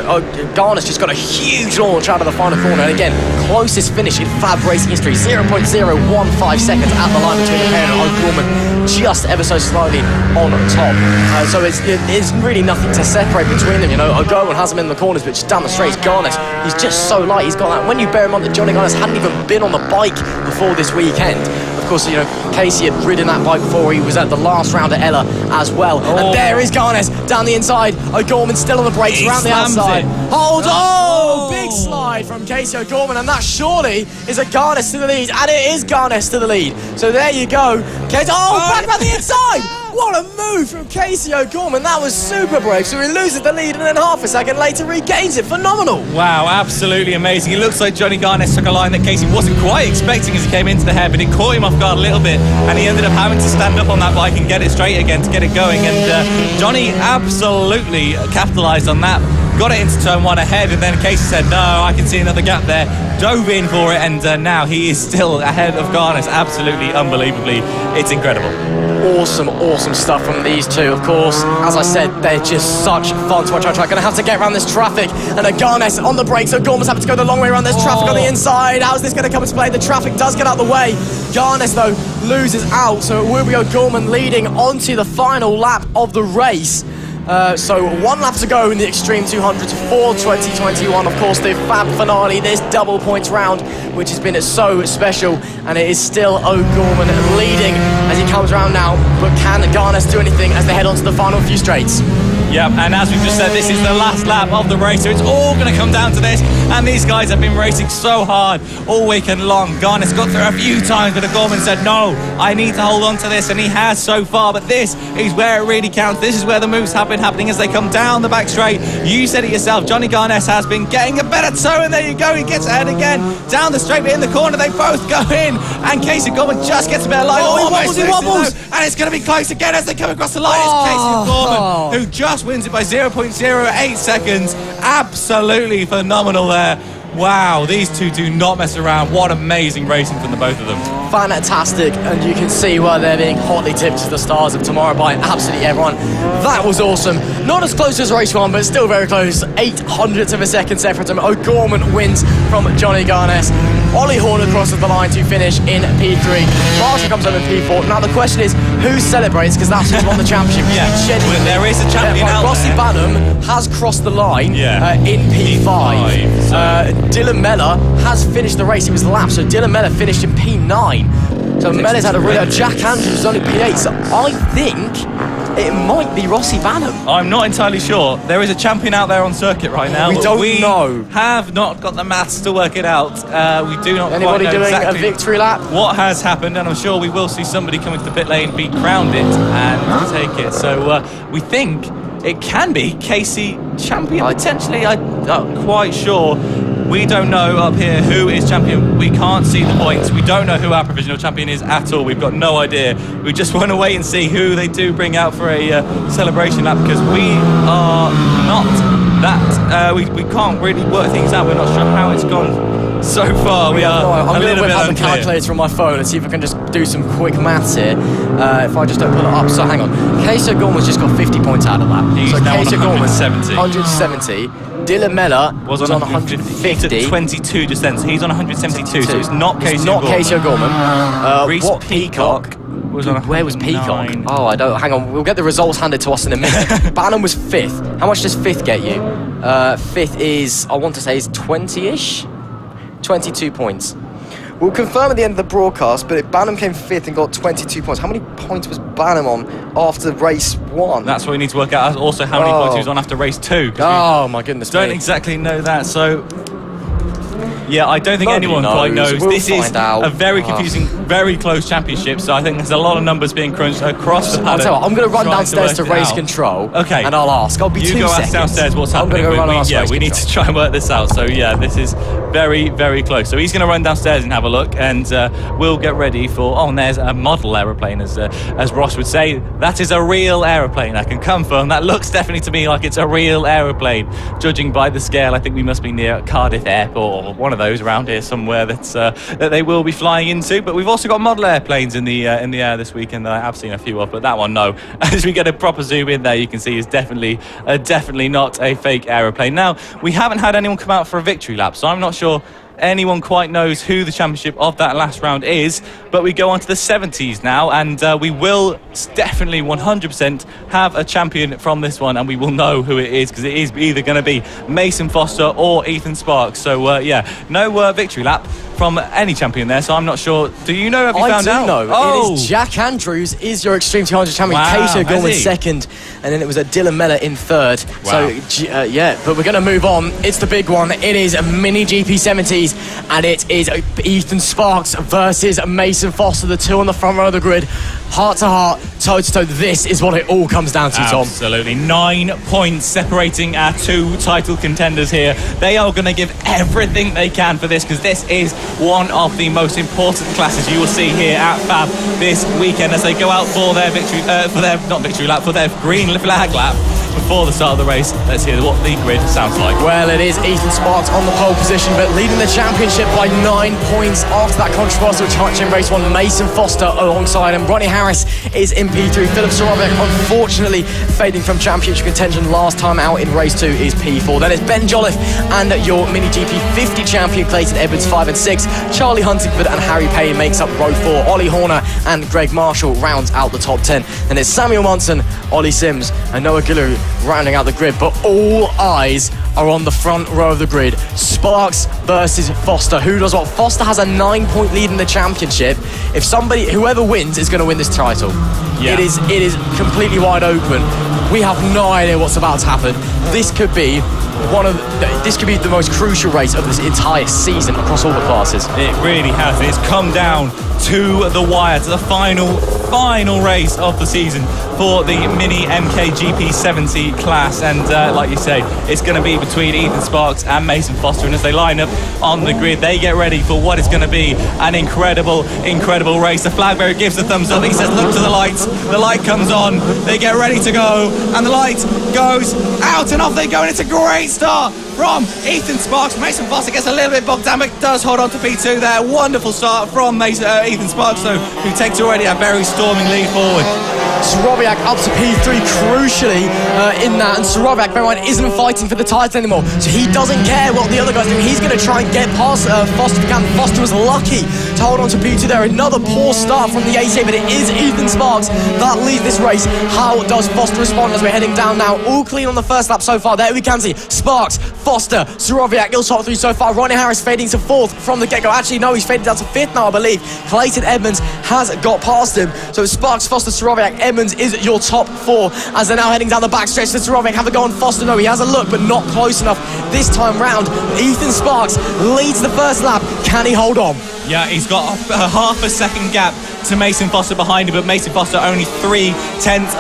Garnes just got a huge launch out of the final corner, and again, closest finish in FAB Racing history, 0.015 seconds at the line between the pair, and O'Gorman just ever so slightly on top. So it's really nothing to separate between them. O'Gorman has him in the corners, but just down the straights, Garnes, he's just so light. He's got that. When you bear in mind that Johnny Garnes hadn't even been on the bike before this weekend. Of course, Casey had ridden that bike before. He was at the last round at Ella as well. And there is Garnes down the inside. O'Gorman still on the brakes around the outside. Hold on! Big slide from Casey O'Gorman, and that surely is a Garnes to the lead, and it is Garnes to the lead. So there you go. Casey, back around the inside! What a move from Casey O'Gorman. That was super brave. So he loses the lead and then half a second later regains it. Phenomenal. Wow, absolutely amazing. It looks like Johnny Garnes took a line that Casey wasn't quite expecting as he came into the hair, but it caught him off guard a little bit, and he ended up having to stand up on that bike and get it straight again to get it going. And Johnny absolutely capitalised on that. Got it into turn 1 ahead, and then Casey said, no, I can see another gap there. Dove in for it, and now he is still ahead of Garnes. Absolutely, unbelievably. It's incredible. Awesome stuff from these two. Of course, as I said, they're just such fun to watch on track. Going to have to get around this traffic, and Garnes on the brakes, so Gorman's having to go the long way around this traffic on the inside. How's this going to come into play? The traffic does get out the way. Garnes, though, loses out, so it will be O'Gorman leading onto the final lap of the race. So 1 lap to go in the Extreme 200 for 2021. Of course, the FAB finale, this double points round, which has been so special, and it is still O'Gorman leading as he comes around now. But can Garnes do anything as they head on to the final few straights? Yep, and as we've just said, this is the last lap of the race, so it's all going to come down to this. And these guys have been racing so hard all weekend long. Garnes got through a few times, but O'Gorman said, no, I need to hold on to this, and he has so far. But this is where it really counts. This is where the moves have been happening as they come down the back straight. You said it yourself, Johnny Garnes has been getting a better toe, and there you go, he gets ahead again. Down the straight, but in the corner, they both go in, and Casey Gorman just gets a bit of line. He wobbles. And it's going to be close again as they come across the line. It's Casey Gorman who just wins it by 0.08 seconds. Absolutely phenomenal there. Wow, these two do not mess around. What amazing racing from the both of them. Fantastic, and you can see why they're being hotly tipped to the stars of tomorrow by absolutely everyone. That was awesome. Not as close as race 1, but still very close. 0.08 of a second separate them. O'Gorman wins from Johnny Garnes. Ollie Horner crosses the line to finish in P3. Marshall comes over in P4. Now the question is, who celebrates? Because that's who's won the championship. Well, there is a champion out Rossi there. Banham has crossed the line in P5. Dylan Mellor has finished the race. It was lapped, so Dylan Mellor finished in P9. So Mellor's had a really... Jack Andrews is only P8, so I think it might be Rossi Banham. I'm not entirely sure. There is a champion out there on circuit right now. We don't know. Have not got the maths to work it out. We do not Anybody quite know doing exactly a victory lap? What has happened, and I'm sure we will see somebody come into the pit lane, be crowned it, and take it. So we think it can be Casey champion. Potentially, I'm not quite sure. We don't know up here who is champion. We can't see the points. We don't know who our provisional champion is at all. We've got no idea. We just want to wait and see who they do bring out for a celebration lap, because we are not that... we can't really work things out. We're not sure how it's gone so far. We are I'm a little bit have the unclear. calculator on my phone and see if I can just do some quick maths here. If I just don't pull it up. So hang on. Casey Gorman's just got 50 points out of that. He's so now Casey on 170. 170. Dylan Mellor was on 150. He took 22 just then, so he's on 172. So it's not Casey Not O'Gorman. Casey O'Gorman. Reece What Peacock was on Where was Peacock? 109. Oh, I don't. Hang on. We'll get the results handed to us in a minute. Banham was 5th. How much does 5th get you? 5th is, I want to say, is 20-ish. 22 points. We'll confirm at the end of the broadcast, but Banham came 5th and got 22 points. How many points was Banham on after race 1? That's what we need to work out. Also, how many points he was on after race 2. Oh, my goodness. Don't exactly know that. So Yeah, I don't think Nobody anyone quite knows. We'll This is find out. a very confusing, very close championship, so I think there's a lot of numbers being crunched across the I'll paddock. tell you what, I'm going to run trying downstairs to work it race out. control. Okay. And I'll ask. I'll be You 2 go seconds. ask downstairs what's I'm happening. going to go run and ask We need to try and work this out. So yeah, this is very, very close. So he's going to run downstairs and have a look, and we'll get ready for. Oh, and there's a model aeroplane, as Ross would say. That is a real aeroplane. I can confirm. That looks definitely to me like it's a real aeroplane. Judging by the scale, I think we must be near Cardiff Airport or one of those around here somewhere that they will be flying into. But we've also got model airplanes in the air this weekend that I have seen a few of. But that one, no. As we get a proper zoom in there, you can see is definitely not a fake aeroplane. Now, we haven't had anyone come out for a victory lap, so I'm not sure anyone quite knows who the championship of that last round is, but we go on to the 70s now, and we will definitely 100% have a champion from this one, and we will know who it is, because it is either going to be Mason Foster or Ethan Sparks. So no victory lap from any champion there, so I'm not sure. Do you know? Have you found out? I do know. Oh. It is Jack Andrews is your Extreme 200 champion. Wow, Cato has going he? second, and then it was a Dylan Mellor in third. Wow. So but we're going to move on. It's the big one. It is a mini GP70s, and it is Ethan Sparks versus Mason Foster, the two on the front row of the grid. Heart to heart, toe to toe. This is what it all comes down to, Tom. Absolutely. 9 points separating our two title contenders here. They are going to give everything they can for this, because this is one of the most important classes you will see here at FAB this weekend as they go out for their victory, for their green flag lap before the start of the race. Let's hear what the grid sounds like. Well, it is Ethan Sparks on the pole position, but leading the championship by 9 points after that controversial championship race one. Mason Foster alongside him. Ronnie Harris is in P3. Philip Sorovic, unfortunately, fading from championship contention last time out in race 2 is P4. Then it's Ben Jolliffe and your Mini GP 50 champion Clayton Edwards 5 and 6. Charlie Huntingford and Harry Payne makes up row 4. Ollie Horner and Greg Marshall rounds out the top 10. Then it's Samuel Munson, Ollie Sims and Noah Gillu rounding out the grid, but all eyes are on the front row of the grid. Sparks versus Foster. Who does what? Foster has a 9-point lead in the championship. Whoever wins is going to win this title. Yeah. It is completely wide open. We have no idea what's about to happen. This could be the most crucial race of this entire season across all the classes. It really has. It's come down to the wire, to the final race of the season for the Mini MKGP 70 class, and like you say, it's going to be between Ethan Sparks and Mason Foster, and as they line up on the grid, they get ready for what is going to be an incredible race. The flag bearer gives the thumbs up. He says look to the lights. The light comes on, they get ready to go, and the light goes out, and off they go, and it's a great start from Ethan Sparks. Mason Foster gets a little bit bogged down, but does hold on to P2 there. Wonderful start from Ethan Sparks, though, who takes already a very storming lead forward. Soroviak up to P3 crucially in that, and Soroviak, bear in mind, isn't fighting for the title anymore, so he doesn't care what the other guys do. He's going to try and get past Foster if he can. Foster was lucky to hold on to P2 there. Another poor start from the ATA, but it is Ethan Sparks that leads this race. How does Foster respond as we're heading down now? All clean on the first lap so far. There we can see Sparks, Foster, Soroviak, ill top 3 so far. Ronnie Harris fading to 4th from the get-go. Actually, no, he's faded down to 5th now, I believe. Clayton Edmonds has got past him. So Sparks, Foster, Soroviak, Edmonds is your top 4 as they're now heading down the backstretch. To Soroviak, have a go on Foster. No, he has a look, but not close enough this time round. Ethan Sparks leads the first lap. Can he hold on? Yeah, he's got a half a second gap to Mason Foster behind him, but Mason Foster only 0.3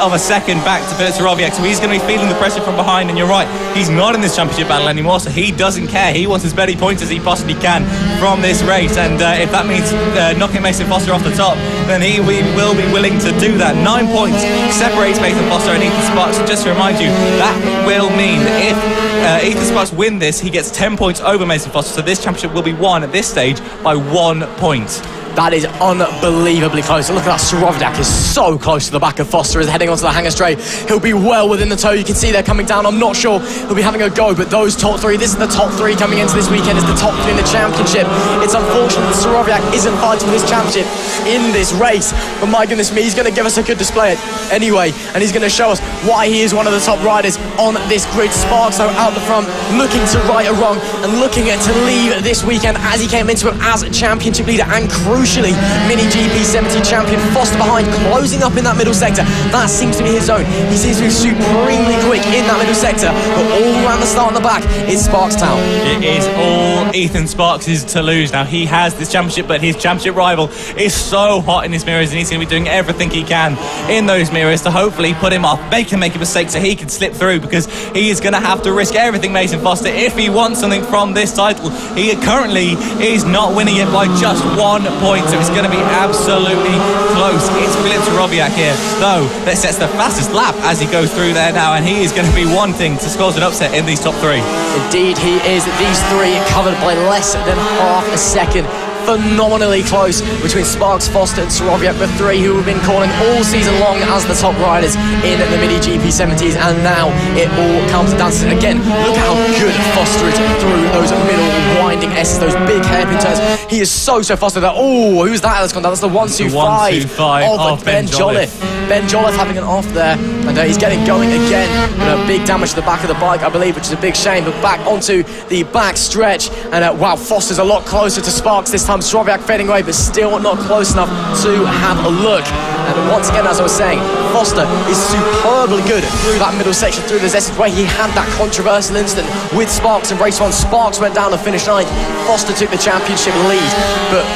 of a second back to Philip Soroviak, so he's going to be feeling the pressure from behind, and you're right, he's not in this championship battle anymore, so he doesn't care. He wants as many points as he possibly can from this race, and if that means knocking Mason Foster off the top, then he will be willing to do that. 9 points separates Mason Foster and Ethan Sparks, and just to remind you, that will mean that if Ethan Sparks win this, he gets 10 points over Mason Foster, so this championship will be won at this stage by 1 point. That is unbelievably close. Look at that, Soroviak is so close to the back of Foster as heading onto the hangar straight. He'll be well within the toe. You can see they're coming down. I'm not sure he'll be having a go, but those top 3, this is the top 3 coming into this weekend. It's the top 3 in the championship. It's unfortunate that Soroviak isn't fighting for this championship in this race, but my goodness me, he's going to give us a good display anyway, and he's going to show us why he is one of the top riders on this grid. Sparks though out the front, looking to right a wrong and looking to leave this weekend as he came into it as a championship leader and cruise crucially, Mini GP 70 champion Foster behind, closing up in that middle sector. That seems to be his zone. He seems to be supremely quick in that middle sector, but all around the start and the back is Sparks Town. It is all Ethan Sparks is to lose. Now, he has this championship, but his championship rival is so hot in his mirrors, and he's going to be doing everything he can in those mirrors to hopefully put him off, make him make a mistake so he can slip through, because he is going to have to risk everything, Mason Foster, if he wants something from this title. He currently is not winning it by just 1 point, so it's going to be absolutely close. It's Filip Soroviak here, though, that sets the fastest lap as he goes through there now, and he is going to be wanting to cause an upset in these top 3. Indeed, he is. These 3 covered by less than half a second. Phenomenally close between Sparks, Foster and Soroviak, the 3 who have been calling all season long as the top riders in the Mini GP 70s, and now it all comes down to again. Look how good Foster is through those middle winding S's, those big hairpin turns. He is so Foster that. Oh, who's that that's gone down? That's the 125 of Ben Jolliffe. Ben Jolliffe having an off there, and he's getting going again. Big damage to the back of the bike, I believe, which is a big shame. But back onto the back stretch, and wow, Foster's a lot closer to Sparks this time. Soroviak fading away, but still not close enough to have a look. And once again, as I was saying, Foster is superbly good through that middle section, through the Zested, where he had that controversial incident with Sparks in race 1. Sparks went down and finished 9th. Foster took the championship lead, but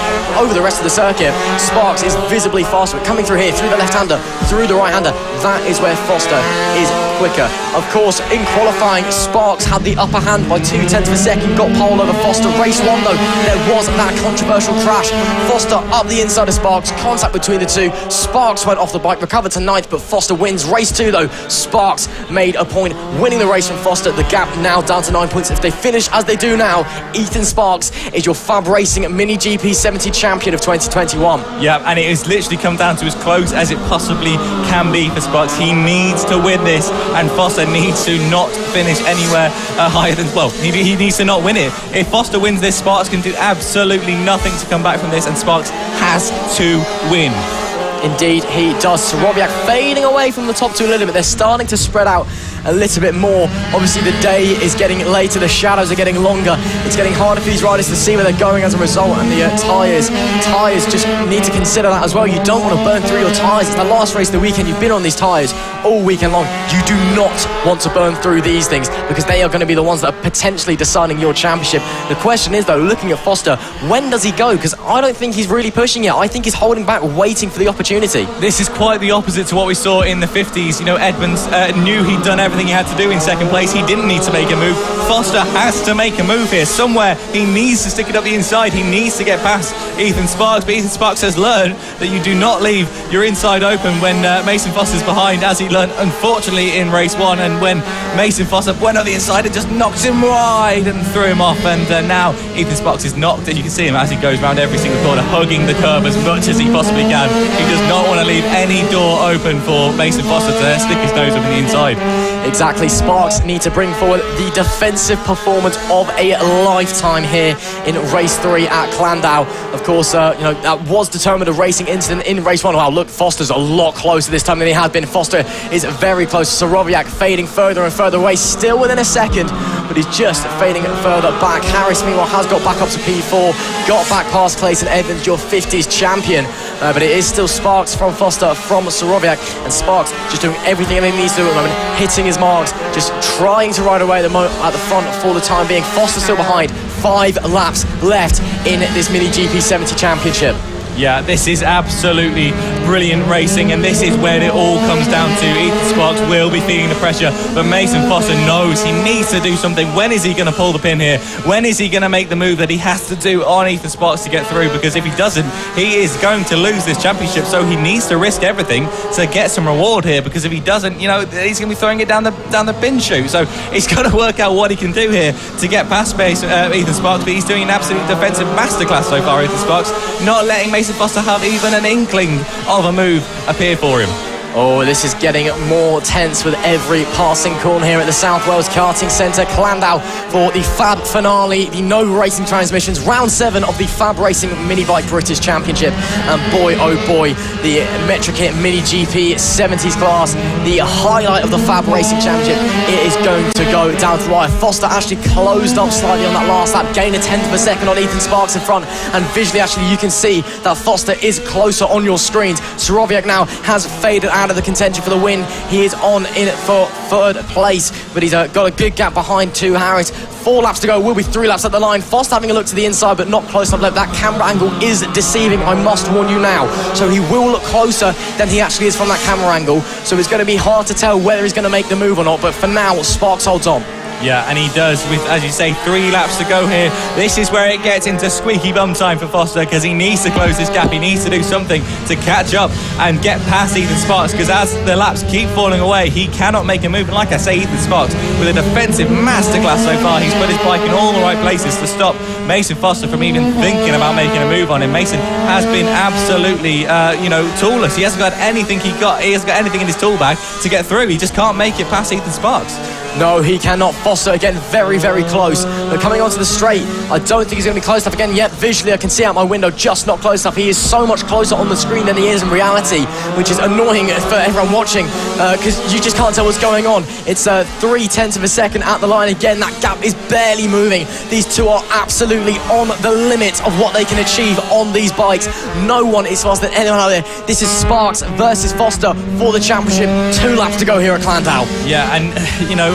over the rest of the circuit, Sparks is visibly faster. But coming through here, through the left-hander, through the right-hander, that is where Foster is quicker. Of course, in qualifying, Sparks had the upper hand by 0.2 of a second, got pole over Foster. Race 1, though, there was that controversial crash. Foster up the inside of Sparks, contact between the 2. Sparks went off the bike, recovered to 9th, but Foster wins. Race 2, though, Sparks made a point, winning the race from Foster. The gap now down to 9 points. If they finish as they do now, Ethan Sparks is your FAB-Racing Mini GP 70 champion of 2021. Yeah, and it has literally come down to as close as it possibly can be for Sparks. He needs to win this, and Foster needs to not finish anywhere higher than, well, he needs to not win it. If Foster wins this, Sparks can do absolutely nothing to come back from this, and Sparks has to win. Indeed, he does. Soroviak fading away from the top 2 a little bit. They're starting to spread out a little bit more. Obviously, the day is getting later. The shadows are getting longer. It's getting harder for these riders to see where they're going as a result. And the tyres just need to consider that as well. You don't want to burn through your tyres. It's the last race of the weekend. You've been on these tyres all weekend long. You do not want to burn through these things, because they are going to be the ones that are potentially deciding your championship. The question is, though, looking at Foster, when does he go? Because I don't think he's really pushing it. I think he's holding back, waiting for the opportunity. This is quite the opposite to what we saw in the 50s. You know, Edmonds knew he'd done everything he had to do in second place. He didn't need to make a move. Foster has to make a move here. Somewhere he needs to stick it up the inside. He needs to get past Ethan Sparks, but Ethan Sparks has learned that you do not leave your inside open when Mason Foster's behind, as he learned unfortunately in race 1, and when Mason Foster went on the inside and just knocked him wide and threw him off. And now Ethan Sparks is knocked, and you can see him as he goes around every single corner, hugging the curb as much as he possibly can. He does not want to leave any door open for Mason Foster to stick his nose up in the inside. Exactly. Sparks need to bring forward the defensive performance of a lifetime here in race 3 at Clandau. Of course, that was determined a racing incident in race 1. Wow, look, Foster's a lot closer this time than he had been. Foster is very close. Soroviak fading further and further away, still within a second, but he's just fading further back. Harris, meanwhile, has got back up to P4, got back past Clayton Edmonds, your 50s champion. But it is still Sparks from Foster, from Soroviak, and Sparks just doing everything he needs to do at the moment, hitting his marks, just trying to ride away at the front for the time being. Foster still behind, 5 laps left in this Mini GP 70 championship. Yeah, this is absolutely brilliant racing, and this is where it all comes down to. Ethan Sparks will be feeling the pressure, but Mason Foster knows he needs to do something. When is he going to pull the pin here? When is he going to make the move that he has to do on Ethan Sparks to get through? Because if he doesn't, he is going to lose this championship, so he needs to risk everything to get some reward here, because if he doesn't, he's going to be throwing it down the bin chute. So he's got to work out what he can do here to get past Ethan Sparks, but he's doing an absolute defensive masterclass so far, Ethan Sparks, not letting Mason Foster have even an inkling of a move appear for him. Oh, this is getting more tense with every passing corner here at the South Wales Karting Centre. Clandau for the FAB finale, the No Racing Transmissions, round 7 of the FAB-Racing Mini Bike British Championship. And boy, oh boy, the Metrokit Mini GP 70s class, the highlight of the FAB-Racing Championship. It is going to go down to the wire. Foster actually closed up slightly on that last lap, gained a 10th of a second on Ethan Sparks in front. And visually, actually, you can see that Foster is closer on your screens. Soroviak now has faded out of the contention for the win. He is on in for 3rd place, but he's got a good gap behind to Harris. 4 laps to go, will be 3 laps at the line. Foster having a look to the inside, but not close enough. That camera angle is deceiving, I must warn you now. So he will look closer than he actually is from that camera angle. So it's going to be hard to tell whether he's going to make the move or not, but for now, Sparks holds on. Yeah, and he does with, as you say, 3 laps to go here. This is where it gets into squeaky bum time for Foster, because he needs to close this gap. He needs to do something to catch up and get past Ethan Sparks, because as the laps keep falling away, he cannot make a move. And like I say, Ethan Sparks, with a defensive masterclass so far, he's put his bike in all the right places to stop Mason Foster from even thinking about making a move on him. Mason has been absolutely, toolless. He hasn't got anything he hasn't got anything in his tool bag to get through. He just can't make it past Ethan Sparks. No, he cannot. Foster again, very, very close. But coming onto the straight, I don't think he's going to be close enough again yet. Visually, I can see out my window, just not close enough. He is so much closer on the screen than he is in reality, which is annoying for everyone watching, because you just can't tell what's going on. It's 3/10 of a second at the line again. That gap is barely moving. These two are absolutely on the limit of what they can achieve on these bikes. No one is faster than anyone out there. This is Sparks versus Foster for the championship. 2 laps to go here at Clandau. Yeah, and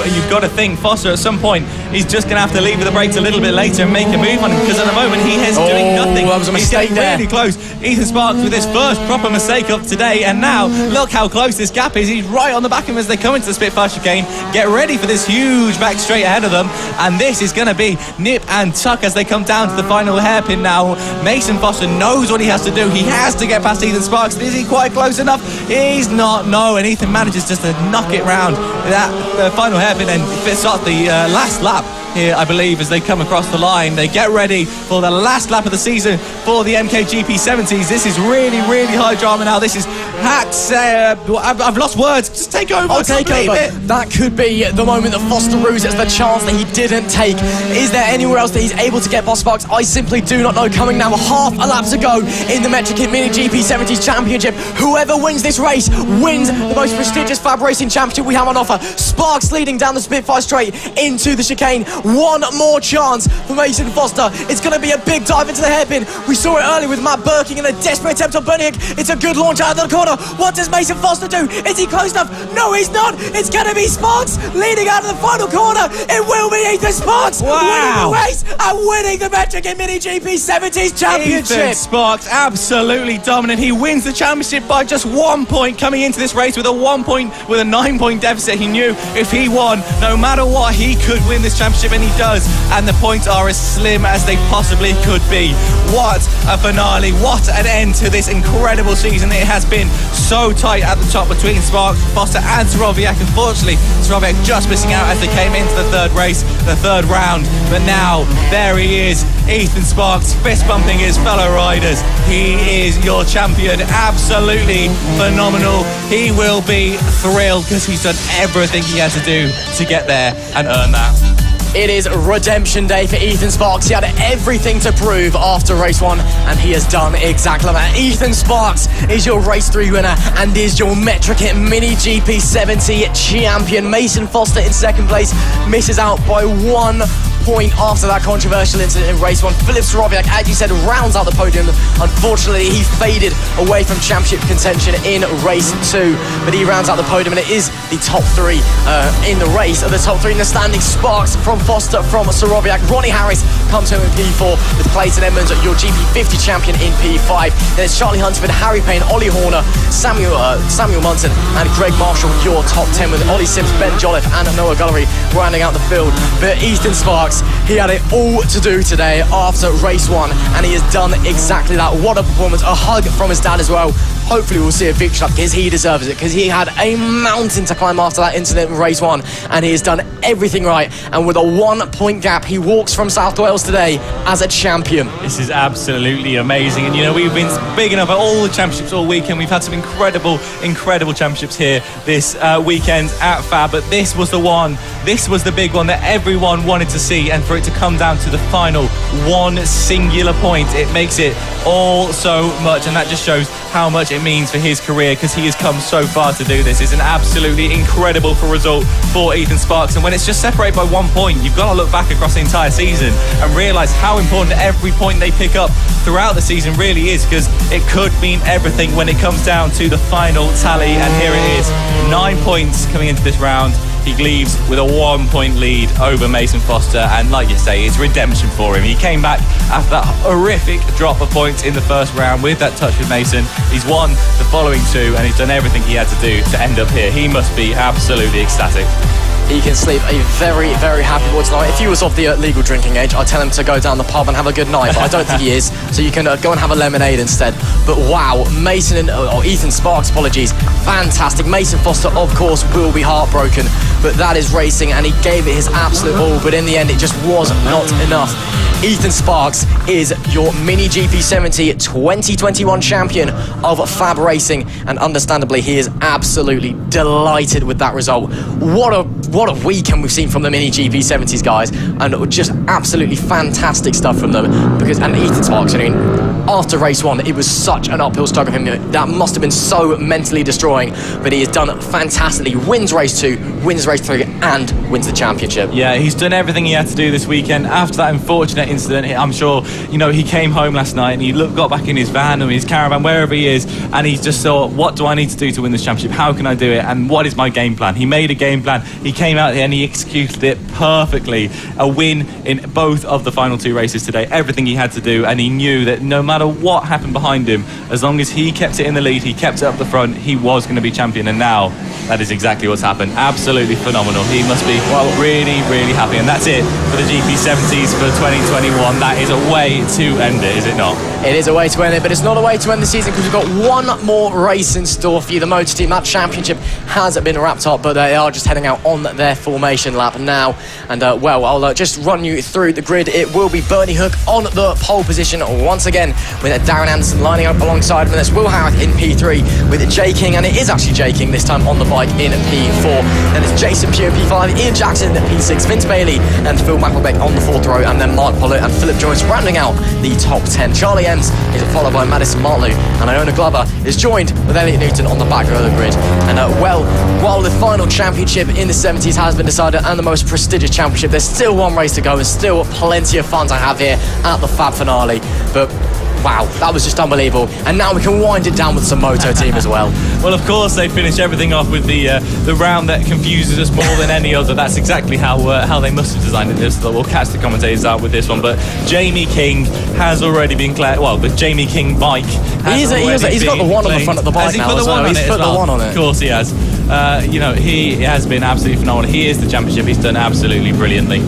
you've got to think Foster at some point he's just going to have to leave with the brakes a little bit later and make a move on him, because at the moment he is doing nothing. That was a mistake. He's getting really close. Ethan Sparks with his first proper mistake of today, and now look how close this gap is. He's right on the back of him as they come into the Spitfire chicane. Get ready for this huge back straight ahead of them, and this is going to be nip and tuck as they come down to the final hairpin now. Mason Foster knows what he has to do. He has to get past Ethan Sparks. Is he quite close enough? He's not. No, and Ethan manages just to knock it round that final hairpin and starts the last lap here, I believe, as they come across the line. They get ready for the last lap of the season for the MKGP 70s. This is really, really high drama now. This is I've lost words. Just take over. I'll take over. That could be the moment that Foster loses the chance that he didn't take. Is there anywhere else that he's able to get past Sparks? I simply do not know. Coming now, half a lap to go in the Metrokit Mini GP 70s Championship. Whoever wins this race wins the most prestigious FAB-Racing Championship we have on offer. Sparks leading down the Spitfire straight into the chicane. One more chance for Mason Foster. It's going to be a big dive into the hairpin. We saw it earlier with Matt Birking in a desperate attempt on Bernick. It's a good launch out of the corner. What does Mason Foster do? Is he close enough? No, he's not. It's going to be Sparks leading out of the final corner. It will be Ethan Sparks winning the race and winning the Metrokit Mini GP 70s Championship. Ethan Sparks absolutely dominant. He wins the championship by just 1 point coming into this race with a 9-point deficit. He knew if he won, no matter what, he could win this championship, and he does. And the points are as slim as they possibly could be. What a finale. What an end to this incredible season. It has been so tight at the top between Sparks, Foster and Soroviak. Unfortunately, Soroviak just missing out as they came into the third round. But now, there he is, Ethan Sparks, fist bumping his fellow riders. He is your champion. Absolutely phenomenal. He will be thrilled because he's done everything he had to do to get there and earn that. It is redemption day for Ethan Sparks. He had everything to prove after race 1, and he has done exactly that. Ethan Sparks is your race 3 winner and is your Metrokit Mini GP 70 champion. Mason Foster in second place misses out by 1 point after that controversial incident in race 1. Filip Soroviak, as you said, rounds out the podium. Unfortunately, he faded away from championship contention in race 2, but he rounds out the podium, and it is the top 3 in the race. The top 3 in the standing: Sparks from Foster, from Soroviak. Ronnie Harris comes home in P4 with Clayton Edmonds, your GP50 champion, in P5. Then it's Charlie Hunterford, Harry Payne, Ollie Horner, Samuel Munson, and Greg Marshall, your top 10, with Ollie Sims, Ben Jolliffe, and Noah Gullery rounding out the field. But Ethan Sparks, he had it all to do today after race 1, and he has done exactly that. What a performance. A hug from his dad as well. hopefully we'll see a victory lap because he deserves it, because he had a mountain to climb after that incident in race 1, and he has done everything right, and with a 1 point gap he walks from South Wales today as a champion. This is absolutely amazing, and you know, we've been big enough at all the championships all weekend. We've had some incredible championships here this weekend at FAB, but this was the one, this was the big one that everyone wanted to see, and for it to come down to the final one singular point, it makes it all so much, and that just shows how much it means for his career, because he has come so far to do this. It's an absolutely incredible result for Ethan Sparks, and when it's just separated by 1 point, you've got to look back across the entire season and realise how important every point they pick up throughout the season really is, because it could mean everything when it comes down to the final tally. And here it is, 9 points coming into this round. He leaves with a 1 point lead over Mason Foster, and like you say, it's redemption for him. He came back after that horrific drop of points in the first round with that touch with Mason. He's won the following 2, and he's done everything he had to do to end up here. He must be absolutely ecstatic. He can sleep a very, very happy boy tonight. If he was of the legal drinking age, I'd tell him to go down the pub and have a good night, but I don't think he is, so you can go and have a lemonade instead. But wow, Ethan Sparks, apologies, fantastic. Mason Foster, of course, will be heartbroken, but that is racing, and he gave it his absolute all, but in the end, it just was not enough. Ethan Sparks is your Mini GP70 2021 champion of Fab Racing, and understandably, he is absolutely delighted with that result. What a weekend we've seen from the Mini GP70s, guys, and just absolutely fantastic stuff from them. And Ethan Sparks, I mean, after race 1, it was such an uphill struggle for him. That must have been so mentally destroying, but he has done fantastically. Wins race 2, wins race 3, and wins the championship. Yeah, he's done everything he had to do this weekend. After that unfortunate incident, I'm sure, you know, he came home last night and he got back in his van or his caravan, wherever he is, and he just thought, what do I need to do to win this championship? How can I do it? And what is my game plan? He made a game plan. He came out here and he executed it perfectly. A win in both of the final 2 races today. Everything he had to do, and he knew that no matter what happened behind him, as long as he kept it in the lead, he kept it up the front, he was going to be champion. And now that is exactly what's happened. Absolutely phenomenal. He must be really, really happy. And that's it for the GP70s for 2021. That is a way to end it, is it not? It is a way to end it, but it's not a way to end the season, because we've got one more race in store for you. The motor team, that championship has been wrapped up, but they are just heading out on their formation lap now. And I'll just run you through the grid. It will be Bernie Hook on the pole position once again, with Darren Anderson lining up alongside him. And that's Will Howard in P3 with Jay King, and it is actually Jay King this time on the bike in P4. Then it's Jason Pugh in P5, Ian Jackson in P6, Vince Bailey and Phil McElbeck on the 4th row, and then Mark Pollard and Philip Joyce rounding out the top 10. Charlie Enns is followed by Madison Martlew, and Iona Glover is joined with Elliot Newton on the back row of the grid. And while the final championship in the 70s has been decided, and the most prestigious championship, there's still one race to go and still plenty of fun to have here at the Fab finale. But wow, that was just unbelievable. And now we can wind it down with some moto team as well. Well, of course, they finish everything off with the round that confuses us more than any other. That's exactly how they must have designed it. We'll catch the commentators out with this one. But Jamie King has already been cleared. Well, the Jamie King bike he's got the one on the front of the bike now as well. He's put the one on it. Of course he has. He has been absolutely phenomenal. He is the championship. He's done absolutely brilliantly.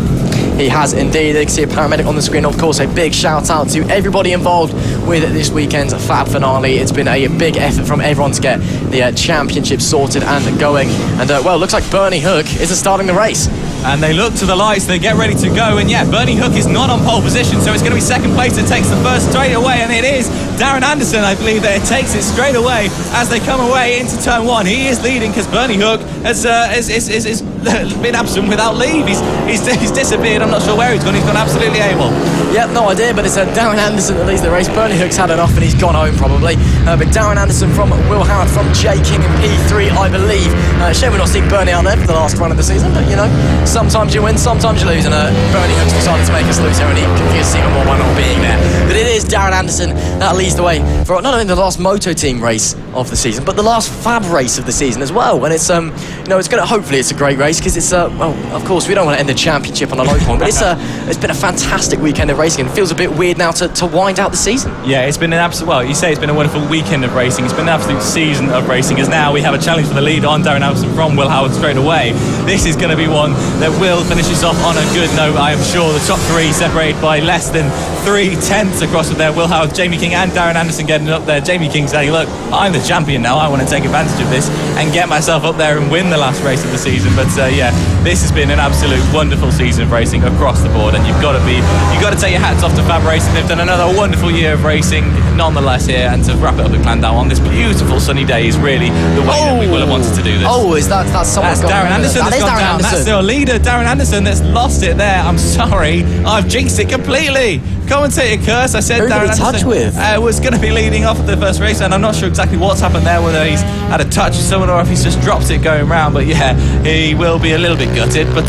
He has indeed. You can see a paramedic on the screen. Of course, a big shout out to everybody involved with this weekend's Fab finale. It's been a big effort from everyone to get the championship sorted and going. And looks like Bernie Hook is starting the race. And they look to the lights, they get ready to go, and yeah, Bernie Hook is not on pole position, so it's going to be second place that takes the first straight away, and it is Darren Anderson, I believe, that takes it straight away as they come away into turn 1. He is leading because Bernie Hook has been absent without leave. He's disappeared. I'm not sure where he's gone absolutely AWOL. Yep, no idea, but it's Darren Anderson that leads the race. Bernie Hook's had enough and he's gone home probably. But Darren Anderson from Will Howard from Jay King in P3, I believe. Shame we're not seeing Bernie out there for the last run of the season, but you know, sometimes you win, sometimes you lose, and Bernie Hook's decided to make us lose here, and he confuses even more by not being there. But it is Darren Anderson that leads the way for not only the last moto team race of the season, but the last Fab race of the season as well. And it's it's going to, hopefully it's a great race, because it's of course we don't want to end the championship on a low point, but it's been a fantastic weekend of racing, and it feels a bit weird now to wind out the season. Yeah, it's been an absolute, well, you say it's been a wonderful weekend of racing. It's been an absolute season of racing, as now we have a challenge for the lead on Darren Anderson from Will Howard straight away. This is going to be one that will finish us off on a good note, I am sure. The top three separated by less than 3/10 across with there. Will Howarth, Jamie King and Darren Anderson getting up there. Jamie King saying, look, I'm the champion now. I want to take advantage of this and get myself up there and win the last race of the season. But yeah, this has been an absolute wonderful season of racing across the board, and you've got to take your hats off to FAB-Racing. They've done another wonderful year of racing nonetheless here, and to wrap it up at Clandau on this beautiful sunny day is really the way that we will have wanted to do this. Oh, is that's someone? That's Darren Anderson that's gone down. That's their leader, Darren Anderson, that's lost it there. I'm sorry, I've jinxed it completely. Commentator curse. I said Darren Anderson was going to be leading off at the first race, and I'm not sure exactly what's happened there, whether he's had a touch with someone or if he's just dropped it going round. But yeah, he will be a little bit gutted. But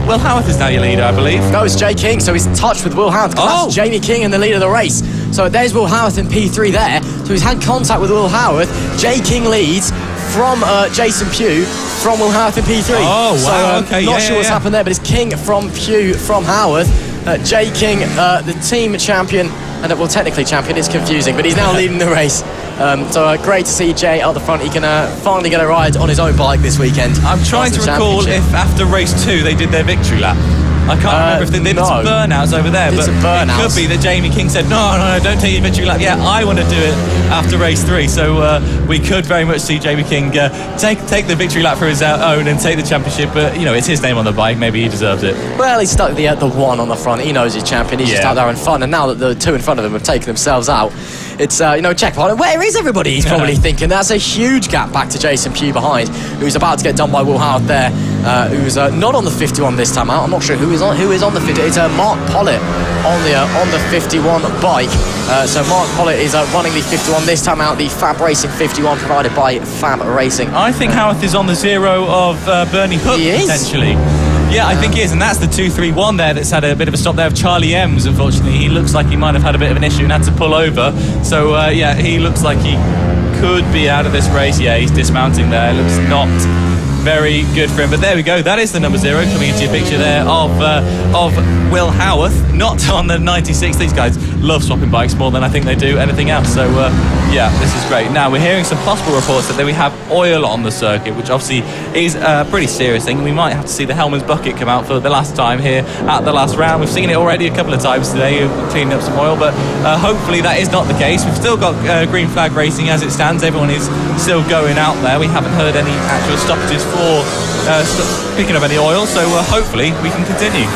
Will Howarth is now your leader, I believe. No, it's Jay King, so he's touched with Will Howarth. That's Jamie King in the lead of the race. So there's Will Howarth in P3 there. So he's had contact with Will Howarth. Jay King leads from Jason Pugh from Will Howarth in P3. Oh, wow, so, not sure what's happened there, but it's King from Pugh from Howarth. Jay King, the team champion, and well, technically champion, it's confusing, but he's now leading the race. So great to see Jay out the front. He can finally get a ride on his own bike this weekend. I'm trying to recall if after race 2 they did their victory lap. I can't remember if they did some burnouts over there, but it could be that Jamie King said, no, don't take your victory lap. Yeah, I want to do it after race 3. So we could very much see Jamie King take the victory lap for his own and take the championship. But, you know, it's his name on the bike. Maybe he deserves it. Well, he stuck the 1 on the front. He knows he's champion. He's just out there having fun. And now that the 2 in front of him have taken themselves out, it's, checkpoint. Where is everybody? He's probably thinking. That's a huge gap back to Jason Pugh behind, who's about to get done by Will Howarth there, who's not on the 51 this time out. I'm not sure who is on the 50. It's Mark Pollitt on the 51 bike. So Mark Pollitt is running the 51 this time out, the FAB-Racing 51 provided by FAB-Racing. I think Howarth is on the 0 of Bernie Hook, potentially. Yeah, I think he is, and that's the 231 there that's had a bit of a stop there of Charlie Ems, unfortunately. He looks like he might have had a bit of an issue and had to pull over. So, yeah, he looks like he could be out of this race. Yeah, he's dismounting there. Looks not very good for him. But there we go. That is the number 0 coming into your picture there of Will Howarth, not on the 96. These guys love swapping bikes more than I think they do anything else. So, yeah, this is great. Now, we're hearing some possible reports that we have oil on the circuit, which obviously is a pretty serious thing. We might have to see the Hellman's bucket come out for the last time here at the last round. We've seen it already a couple of times today, cleaning up some oil, but hopefully that is not the case. We've still got green flag racing as it stands. Everyone is still going out there. We haven't heard any actual stoppages for picking up any oil, so hopefully we can continue.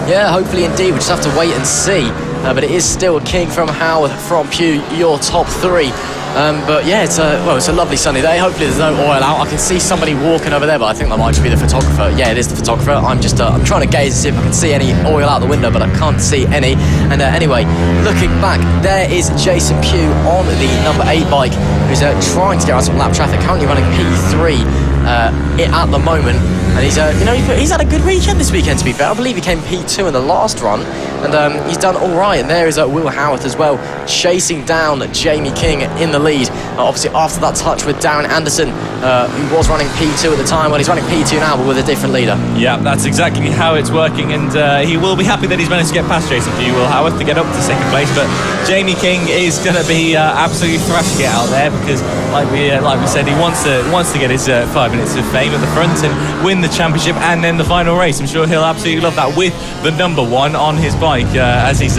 Yeah, hopefully indeed. We just have to wait and see. But it is still King from Howarth from Pugh, your top 3. But yeah, it's a lovely sunny day. Hopefully there's no oil out. I can see somebody walking over there, but I think that might just be the photographer. Yeah, it is the photographer. I'm trying to gaze to see if I can see any oil out the window, but I can't see any. And anyway, looking back, there is Jason Pugh on the number 8 bike, who's trying to get around some lap traffic, currently running P3 at the moment. And he's had a good weekend this weekend, to be fair. I believe he came P2 in the last run, and he's done all right. And there is Will Howarth as well, chasing down Jamie King in the lead. Obviously, after that touch with Darren Anderson, who was running P2 at the time. Well, he's running P2 now, but with a different leader. Yeah, that's exactly how it's working, and he will be happy that he's managed to get past Jason Pugh, Will Howarth, to get up to second place. But Jamie King is going to be absolutely thrashing it out there, because, like we said, he wants to get his 5 minutes of fame at the front and win the championship and then the final race. I'm sure he'll absolutely love that, with the number 1 on his bike, as he's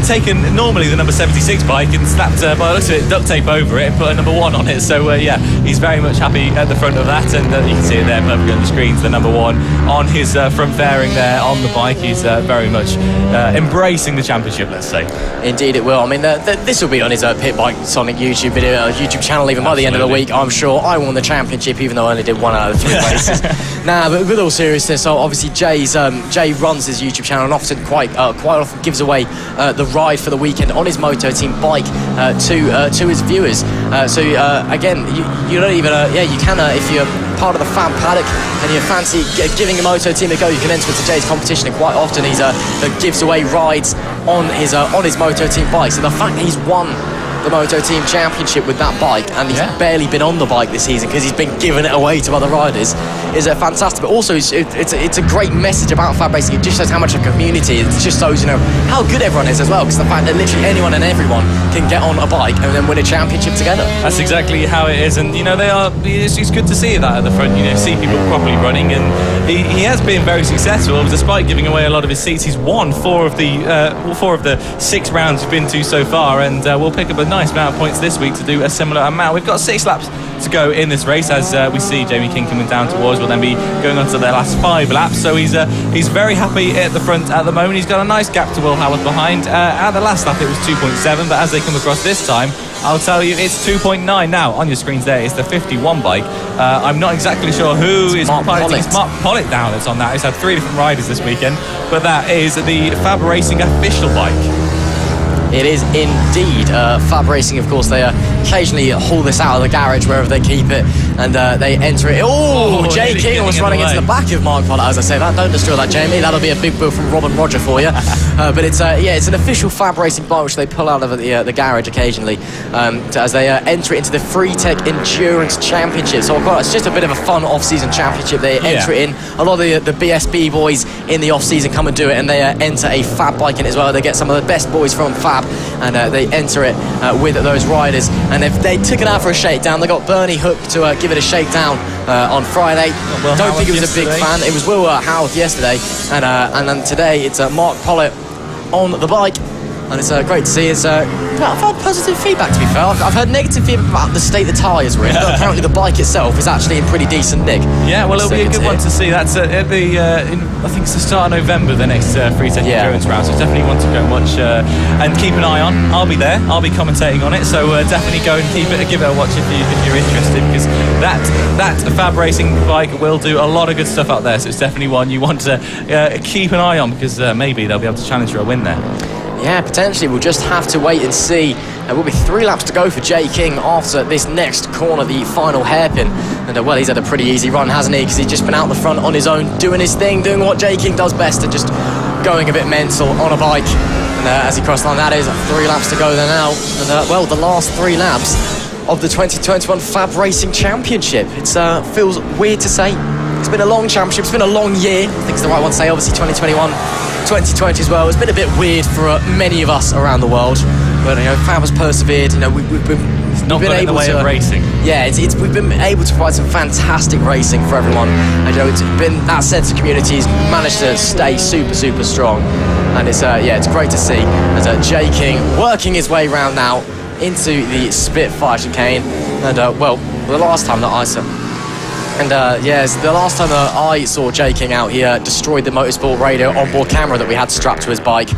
taken normally the number 76 bike and slapped, by the looks of it, duct tape over it and put a number 1 on it. So yeah, he's very much happy at the front of that, and you can see it there perfectly on the screens, the number 1 on his front fairing there on the bike. He's very much embracing the championship, let's say. Indeed it will. I mean, this will be on his Pit Bike Sonic YouTube video, YouTube channel, even by the end of the week. I'm sure I won the championship, even though I only did 1 out of 3 races. Nah, but with all seriousnness, so obviously Jay runs his YouTube channel and often quite often gives away the ride for the weekend on his Moto Team bike to his viewers. So again, you don't even you can if you're part of the fan paddock and you fancy giving a Moto Team a go, you can enter into Jay's competition, and quite often he gives away rides on his Moto Team bike. So the fact that he's won the Moto Team Championship with that bike, and he's barely been on the bike this season because he's been giving it away to other riders, is fantastic. But also, it's a great message about Fab Racing. It just shows how much a community. It just shows, you know, how good everyone is as well. Because the fact that literally anyone and everyone can get on a bike and then win a championship together. That's exactly how it is, and you know it's good to see that at the front. You know, see people properly running, and he has been very successful despite giving away a lot of his seats. He's won 4 of the 6 rounds we've been to so far, and we'll pick up a nice amount of points this week to do a similar amount. We've got 6 laps to go in this race as we see Jamie King coming down towards. We'll then be going on to their last 5 laps, so he's very happy at the front at the moment. He's got a nice gap to Will Howard behind. At the last lap it was 2.7, but as they come across this time, I'll tell you it's 2.9 now. On your screens there is the 51 bike. I'm not exactly sure who is piloting. It's Mark Pollitt now that's on that. He's had 3 different riders this weekend, but that is the FAB-Racing official bike. It is indeed. Fab Racing, of course, they occasionally haul this out of the garage wherever they keep it, and they enter it. Oh, Jay King was running into the back of Mark Pollitt. As I say, don't destroy that, Jamie. That'll be a big boo from Rob and Roger for you. But it's an official Fab Racing bike which they pull out of the garage occasionally as they enter it into the Free Tech Endurance Championship. So it's just a bit of a fun off-season championship. They enter it in. A lot of the BSB boys in the off-season come and do it, and they enter a Fab bike in it as well. They get some of the best boys from Fab, and they enter it with those riders, and they took it out for a shakedown. They got Bernie Hook to give it a shakedown on Friday. Don't think he was a big fan. It was Will Howard yesterday, and then today it's Mark Pollitt on the bike, and it's great to see. I've had positive feedback, to be fair. I've heard negative feedback about the state the tyres were in, but apparently the bike itself is actually in pretty decent nick. Yeah, well, it'll be a good one to see. That's at I think it's the start of November, the next Free Tech Endurance round, so definitely one to go and watch and keep an eye on. I'll be there. I'll be commentating on it, so definitely go and give it a watch if you're interested, because that Fab Racing bike will do a lot of good stuff out there, so it's definitely one you want to keep an eye on, because maybe they'll be able to challenge for a win there. Yeah, potentially. We'll just have to wait and see. There will be 3 laps to go for Jay King after this next corner, the final hairpin. And well, he's had a pretty easy run, hasn't he? Because he's just been out the front on his own, doing his thing, doing what Jay King does best, and just going a bit mental on a bike. And as he crossed the line, that is 3 laps to go there now. And well, the last 3 laps of the 2021 Fab Racing Championship. It feels weird to say. It's been a long championship. It's been a long year. I think it's the right one to say. Obviously, 2021. 2020 as well. It's been a bit weird for many of us around the world, but you know, Fab has persevered. You know, we've been able in the way of racing. Yeah, we've been able to provide some fantastic racing for everyone. And you know, it's been that sense of community has managed to stay super strong, and it's great to see as Jay King working his way round now into the Spitfire chicane. And well, the last time that I saw. And the last time that I saw Jay King out, he destroyed the Motorsport Radio onboard camera that we had strapped to his bike.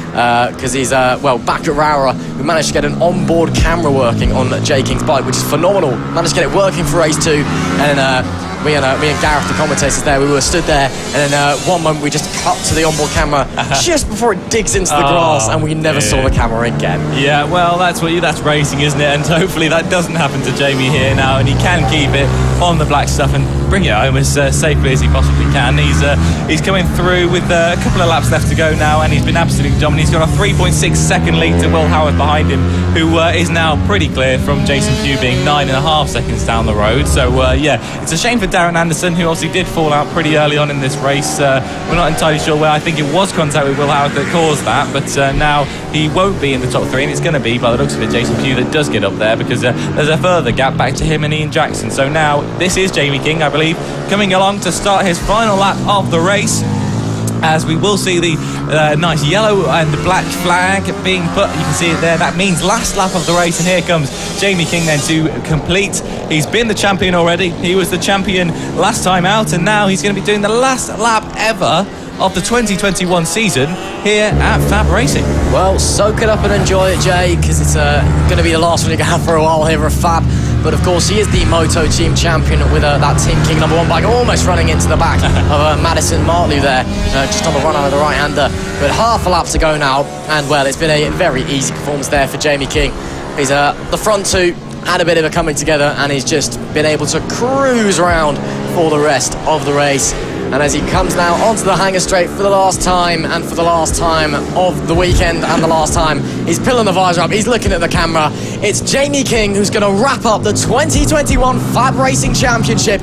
Because he's, back at Rowra, we managed to get an onboard camera working on Jay King's bike, which is phenomenal. Managed to get it working for race 2, and me and Gareth, the commentators there, we were stood there, and then one moment we just cut to the onboard camera just before it digs into the grass, and we never saw the camera again. Yeah, well, that's racing, isn't it? And hopefully that doesn't happen to Jamie here now, and he can keep it on the black stuff and bring it home as safely as he possibly can. He's coming through with a couple of laps left to go now, and he's been absolutely dominant. He's got a 3.6 second lead to Will Howard behind him, who is now pretty clear from Jason Pugh being 9.5 seconds down the road. So it's a shame for Darren Anderson, who obviously did fall out pretty early on in this race. We're not entirely sure where. I think it was contact with Will Howard that caused that, but now he won't be in the top 3, and it's going to be, by the looks of it, Jason Pugh that does get up there, because there's a further gap back to him and Ian Jackson. So now this is Jamie King, I believe, coming along to start his final lap of the race, as we will see the nice yellow and black flag being put. You can see it there. That means last lap of the race, and here comes Jamie King then to complete. He's been the champion already. He was the champion last time out, and now he's going to be doing the last lap ever of the 2021 season here at Fab Racing. Well, soak it up and enjoy it, Jay, because it's going to be the last one you're going to have for a while here at Fab. But of course, he is the Moto Team champion with that Team King #1 bike, almost running into the back of Madison Martlew there, just on the run out of the right-hander. But half a lap to go now, and well, it's been a very easy performance there for Jamie King. He's the front 2 had a bit of a coming together, and he's just been able to cruise around for the rest of the race. And as he comes now onto the hanger straight for the last time, and for the last time of the weekend, and the last time, he's pulling the visor up, he's looking at the camera. It's Jamie King who's going to wrap up the 2021 Fab Racing Championship,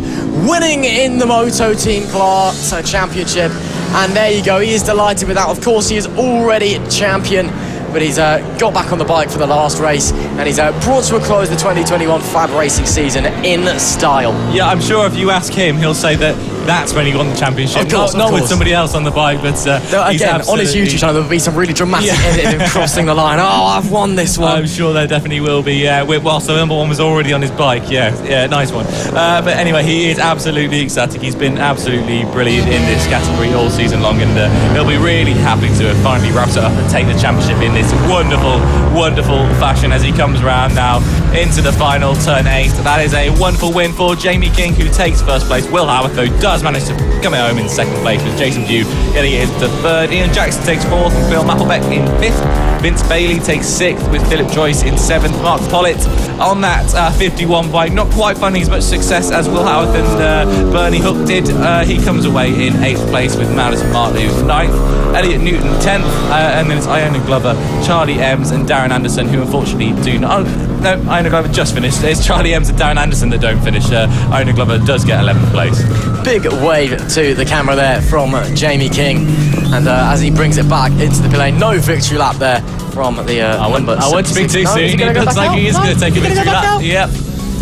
winning in the Moto Team Class Championship. And there you go, he is delighted with that. Of course, he is already champion, but he's got back on the bike for the last race, and he's brought to a close the 2021 Fab Racing season in style. Yeah, I'm sure if you ask him, he'll say that that's when he won the championship. Of course, not with somebody else on the bike, but again, on his YouTube channel, there'll be some really dramatic editing of crossing the line. Oh, I've won this one. I'm sure there definitely will be. Whilst the number one was already on his bike. Yeah, nice one. But anyway, he is absolutely ecstatic. He's been absolutely brilliant in this category all season long, and he'll be really happy to have finally wrapped it up and take the championship in this wonderful, wonderful fashion as he comes round now into the final turn 8. That is a wonderful win for Jamie King, who takes first place. Will Howarth, though, does manage to come home in second place, with Jason Dew getting it into third. Ian Jackson takes fourth, and Phil Mapplebeck in fifth. Vince Bailey takes sixth, with Philip Joyce in seventh. Mark Pollitt on that 51 bike, not quite finding as much success as Will Howarth and Bernie Hook did. He comes away in 8th place, with Madison Martley 9th, Elliot Newton 10th, and then it's Iona Glover, Charlie Ems and Darren Anderson, who unfortunately do not... No, Iona Glover just finished. It's Charlie Ems and Darren Anderson that don't finish. Iona Glover does get 11th place. Big wave to the camera there from Jamie King, and as he brings it back into the pit lane, no victory lap there from the I won't speak too soon. It looks like he is going to take a victory lap. Yep.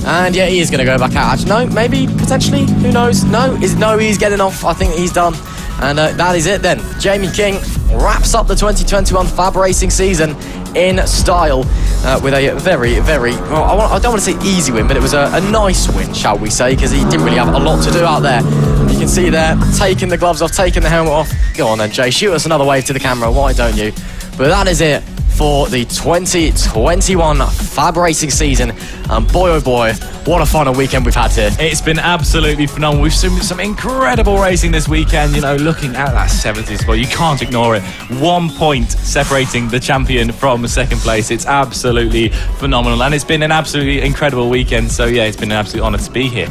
And yeah, he is going to go back out. Actually, no, maybe, potentially, who knows? No, he's getting off. I think he's done. And that is it then. Jamie King wraps up the 2021 Fab Racing season in style with a very, very, well, I don't want to say easy win, but it was a nice win, shall we say, because he didn't really have a lot to do out there. You can see there, taking the gloves off, taking the helmet off. Go on then, Jay, shoot us another wave to the camera, why don't you? But that is it for the 2021 Fab Racing season, and boy oh boy, what a final weekend we've had here. It's been absolutely phenomenal. We've seen some incredible racing this weekend. You know, looking at that 70th spot, you can't ignore it. 1 point separating the champion from second place. It's absolutely phenomenal, and it's been an absolutely incredible weekend. So yeah, it's been an absolute honour to be here.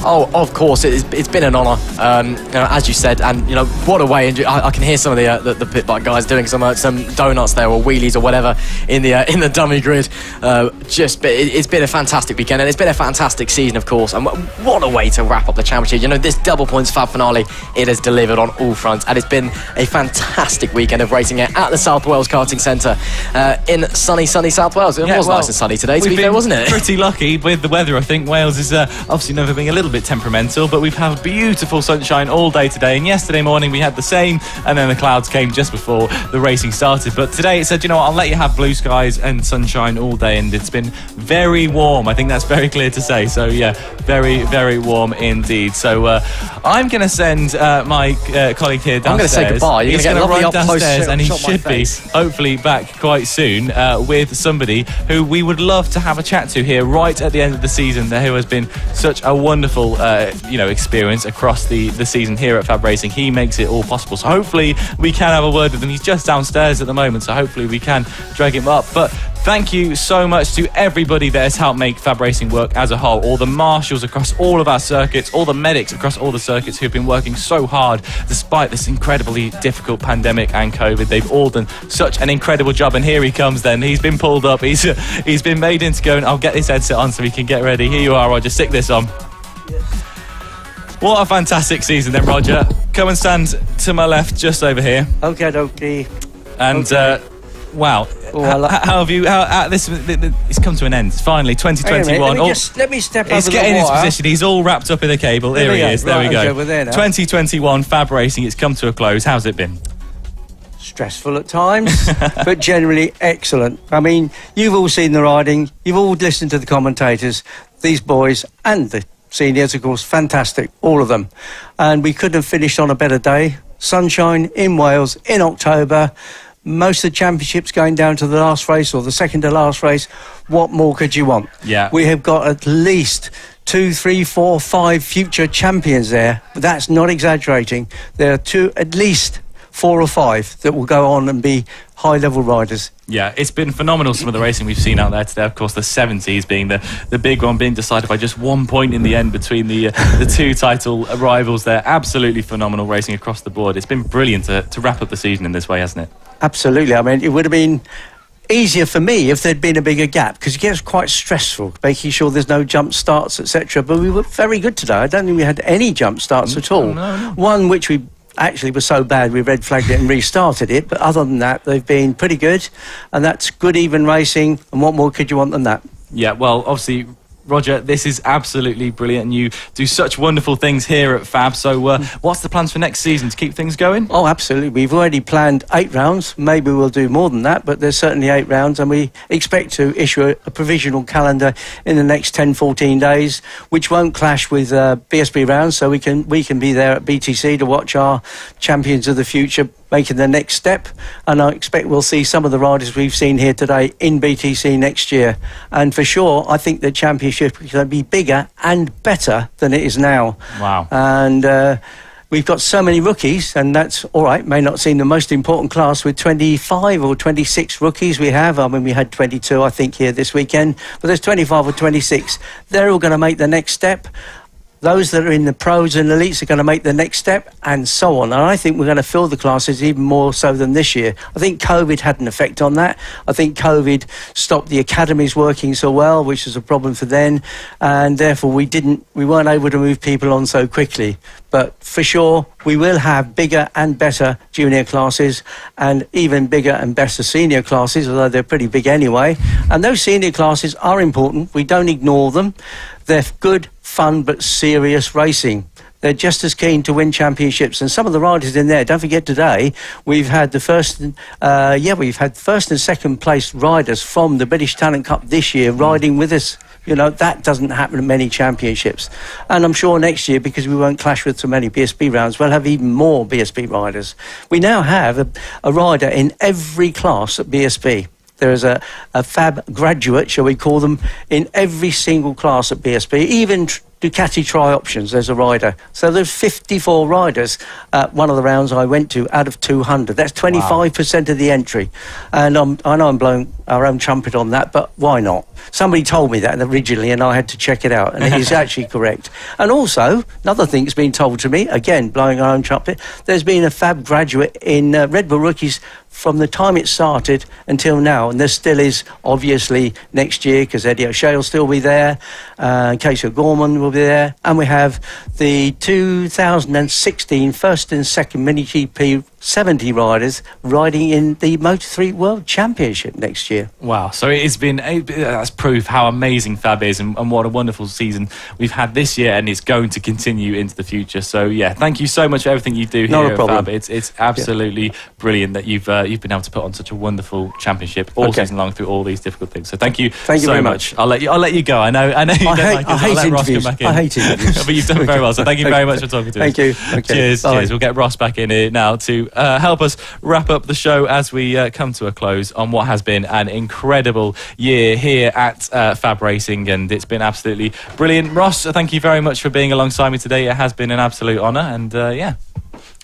Oh, of course, it's been an honour, as you said, and you know, what a way. And I can hear some of the pit bike guys doing some donuts there, or wheelies or whatever in the dummy grid. It's been a fantastic weekend, and it's been a fantastic season, of course. And what a way to wrap up the championship. You know, this double points Fab finale, it has delivered on all fronts, and it's been a fantastic weekend of racing here at the South Wales Karting Centre in sunny South Wales. It was nice and sunny today, to be fair, wasn't it? Pretty lucky with the weather. I think Wales is obviously never being a little bit temperamental, but we've had beautiful sunshine all day today, and yesterday morning we had the same, and then the clouds came just before the racing started. But today it said, you know what, I'll let you have blue skies and sunshine all day, and it's been very warm. I think that's very clear to say. So yeah, very, very warm indeed. So I'm going to send my colleague here downstairs. I'm going to say goodbye. You're going to run downstairs, and he should be hopefully back quite soon with somebody who we would love to have a chat to here right at the end of the season, who has been such a wonderful experience across the season here at Fab Racing. He makes it all possible. So hopefully we can have a word with him. He's just downstairs at the moment, so hopefully we can drag him up. But thank you so much to everybody that has helped make Fab Racing work as a whole. All the marshals across all of our circuits, all the medics across all the circuits who've been working so hard despite this incredibly difficult pandemic and COVID. They've all done such an incredible job. And here he comes then. He's been pulled up. He's been made in to go, and I'll get this headset on so we can get ready. Here you are, Roger. Stick this on. What a fantastic season then, Roger. Come and stand to my left, just over here. Okay. And wow, how have you? It's come to an end. Finally, 2021. Let me step over. He's getting his position. He's all wrapped up in a cable. Here he is. There we go. 2021 Fab Racing. It's come to a close. How's it been? Stressful at times, but generally excellent. I mean, you've all seen the riding. You've all listened to the commentators. These boys and the seniors, of course, fantastic, all of them. And we couldn't have finished on a better day. Sunshine in Wales in October. Most of the championships going down to the last race or the second to last race. What more could you want? Yeah. We have got at least 2, 3, 4, 5 future champions there. But that's not exaggerating. There are at least 4 or 5 that will go on and be high-level riders. Yeah, it's been phenomenal, some of the racing we've seen out there today. Of course, the 70s being the big one, being decided by just 1 point in the end between the two title rivals there. Absolutely phenomenal racing across the board. It's been brilliant to wrap up the season in this way, hasn't it? Absolutely. I mean, it would have been easier for me if there'd been a bigger gap, because it gets quite stressful making sure there's no jump starts, etc. But we were very good today. I don't think we had any jump starts at all. No. One which we actually was so bad we red flagged it and restarted it, but other than that they've been pretty good, and that's good even racing, and what more could you want than that? Yeah, well, obviously, Roger, this is absolutely brilliant, and you do such wonderful things here at Fab. So what's the plans for next season to keep things going? Oh, absolutely. We've already planned 8 rounds. Maybe we'll do more than that, but there's certainly 8 rounds, and we expect to issue a provisional calendar in the next 10-14 days, which won't clash with BSB rounds, so we can be there at BTC to watch our champions of the future making the next step, and I expect we'll see some of the riders we've seen here today in BTC next year. And for sure, I think the championship is going to be bigger and better than it is now. Wow. And we've got so many rookies, and that's all right. May not seem the most important class with 25 or 26 rookies we have. I mean, we had 22, I think, here this weekend, but there's 25 or 26. They're all going to make the next step. Those that are in the pros and elites are going to make the next step, and so on. And I think we're going to fill the classes even more so than this year. I think COVID had an effect on that. I think COVID stopped the academies working so well, which was a problem for them, and therefore we weren't able to move people on so quickly. But for sure, we will have bigger and better junior classes, and even bigger and better senior classes, although they're pretty big anyway. And those senior classes are important. We don't ignore them. They're good, fun, but serious racing. They're just as keen to win championships, and some of the riders in there. Don't forget today we've had first and second place riders from the British Talent Cup this year riding with us. You know, that doesn't happen at many championships. And I'm sure next year, because we won't clash with so many BSB rounds, we'll have even more BSB riders. We now have a rider in every class at BSB. There is a FAB graduate, shall we call them, in every single class at BSB. Even Ducati Tri-Options, there's a rider. So there's 54 riders at one of the rounds I went to out of 200. That's 25% of the entry. And I know I'm blowing our own trumpet on that, but why not? Somebody told me that originally, and I had to check it out, and it is actually correct. And also, another thing that's been told to me, again, blowing our own trumpet, there's been a FAB graduate in Red Bull Rookies from the time it started until now, and there still is, obviously, next year, because Eddie O'Shea will still be there, Casey O'Gorman will be there, and we have the 2016 first and second Mini GP 70 riders riding in the Moto3 World Championship next year. Wow, so it's been that's proof how amazing Fab is, and what a wonderful season we've had this year, and it's going to continue into the future. So yeah, thank you so much for everything you do here at Fab. It's absolutely brilliant that you've been able to put on such a wonderful championship all season long through all these difficult things. So thank you so very much. I'll let you go. I know you don't like it. I hate interviews. I hate interviews. But you've done very well, so thank you very much for talking to us. Thank you. Okay. Cheers. We'll get Ross back in here now to help us wrap up the show as we come to a close on what has been an incredible year here at FAB-Racing, and it's been absolutely brilliant. Ross, thank you very much for being alongside me today. It has been an absolute honour, and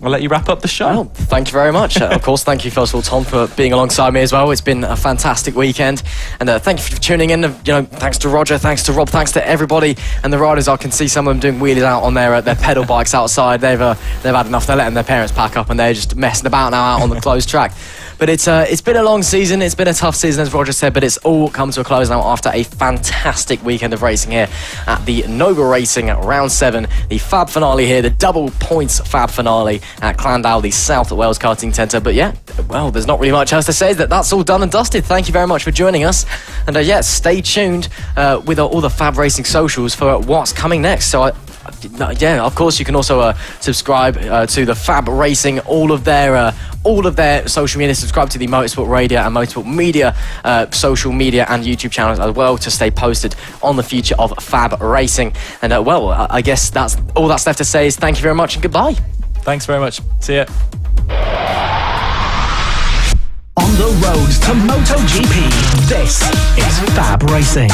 I'll let you wrap up the show. Well, thank you very much. Of course, thank you first of all, Tom, for being alongside me as well. It's been a fantastic weekend, and thank you for tuning in. Thanks to Roger, thanks to Rob, thanks to everybody and the riders. I can see some of them doing wheelies out on their pedal bikes outside. They've had enough. They're letting their parents pack up, and they're just messing about now out on the closed track. But it's been a long season. It's been a tough season, as Roger said, but it's all come to a close now after a fantastic weekend of racing here at the Nova Racing Round 7, the Fab finale here, the double points Fab finale at Clandale, the South Wales Karting Centre. But yeah, well, there's not really much else to say. That's all done and dusted. Thank you very much for joining us. And stay tuned with all the Fab Racing socials for what's coming next. So of course, you can also subscribe to the Fab Racing, all of their social media. Subscribe to the Motorsport Radio and Motorsport Media social media and YouTube channels as well to stay posted on the future of Fab Racing. And I guess that's all that's left to say is thank you very much and goodbye. Thanks very much. See ya. On the road to MotoGP, this is Fab Racing.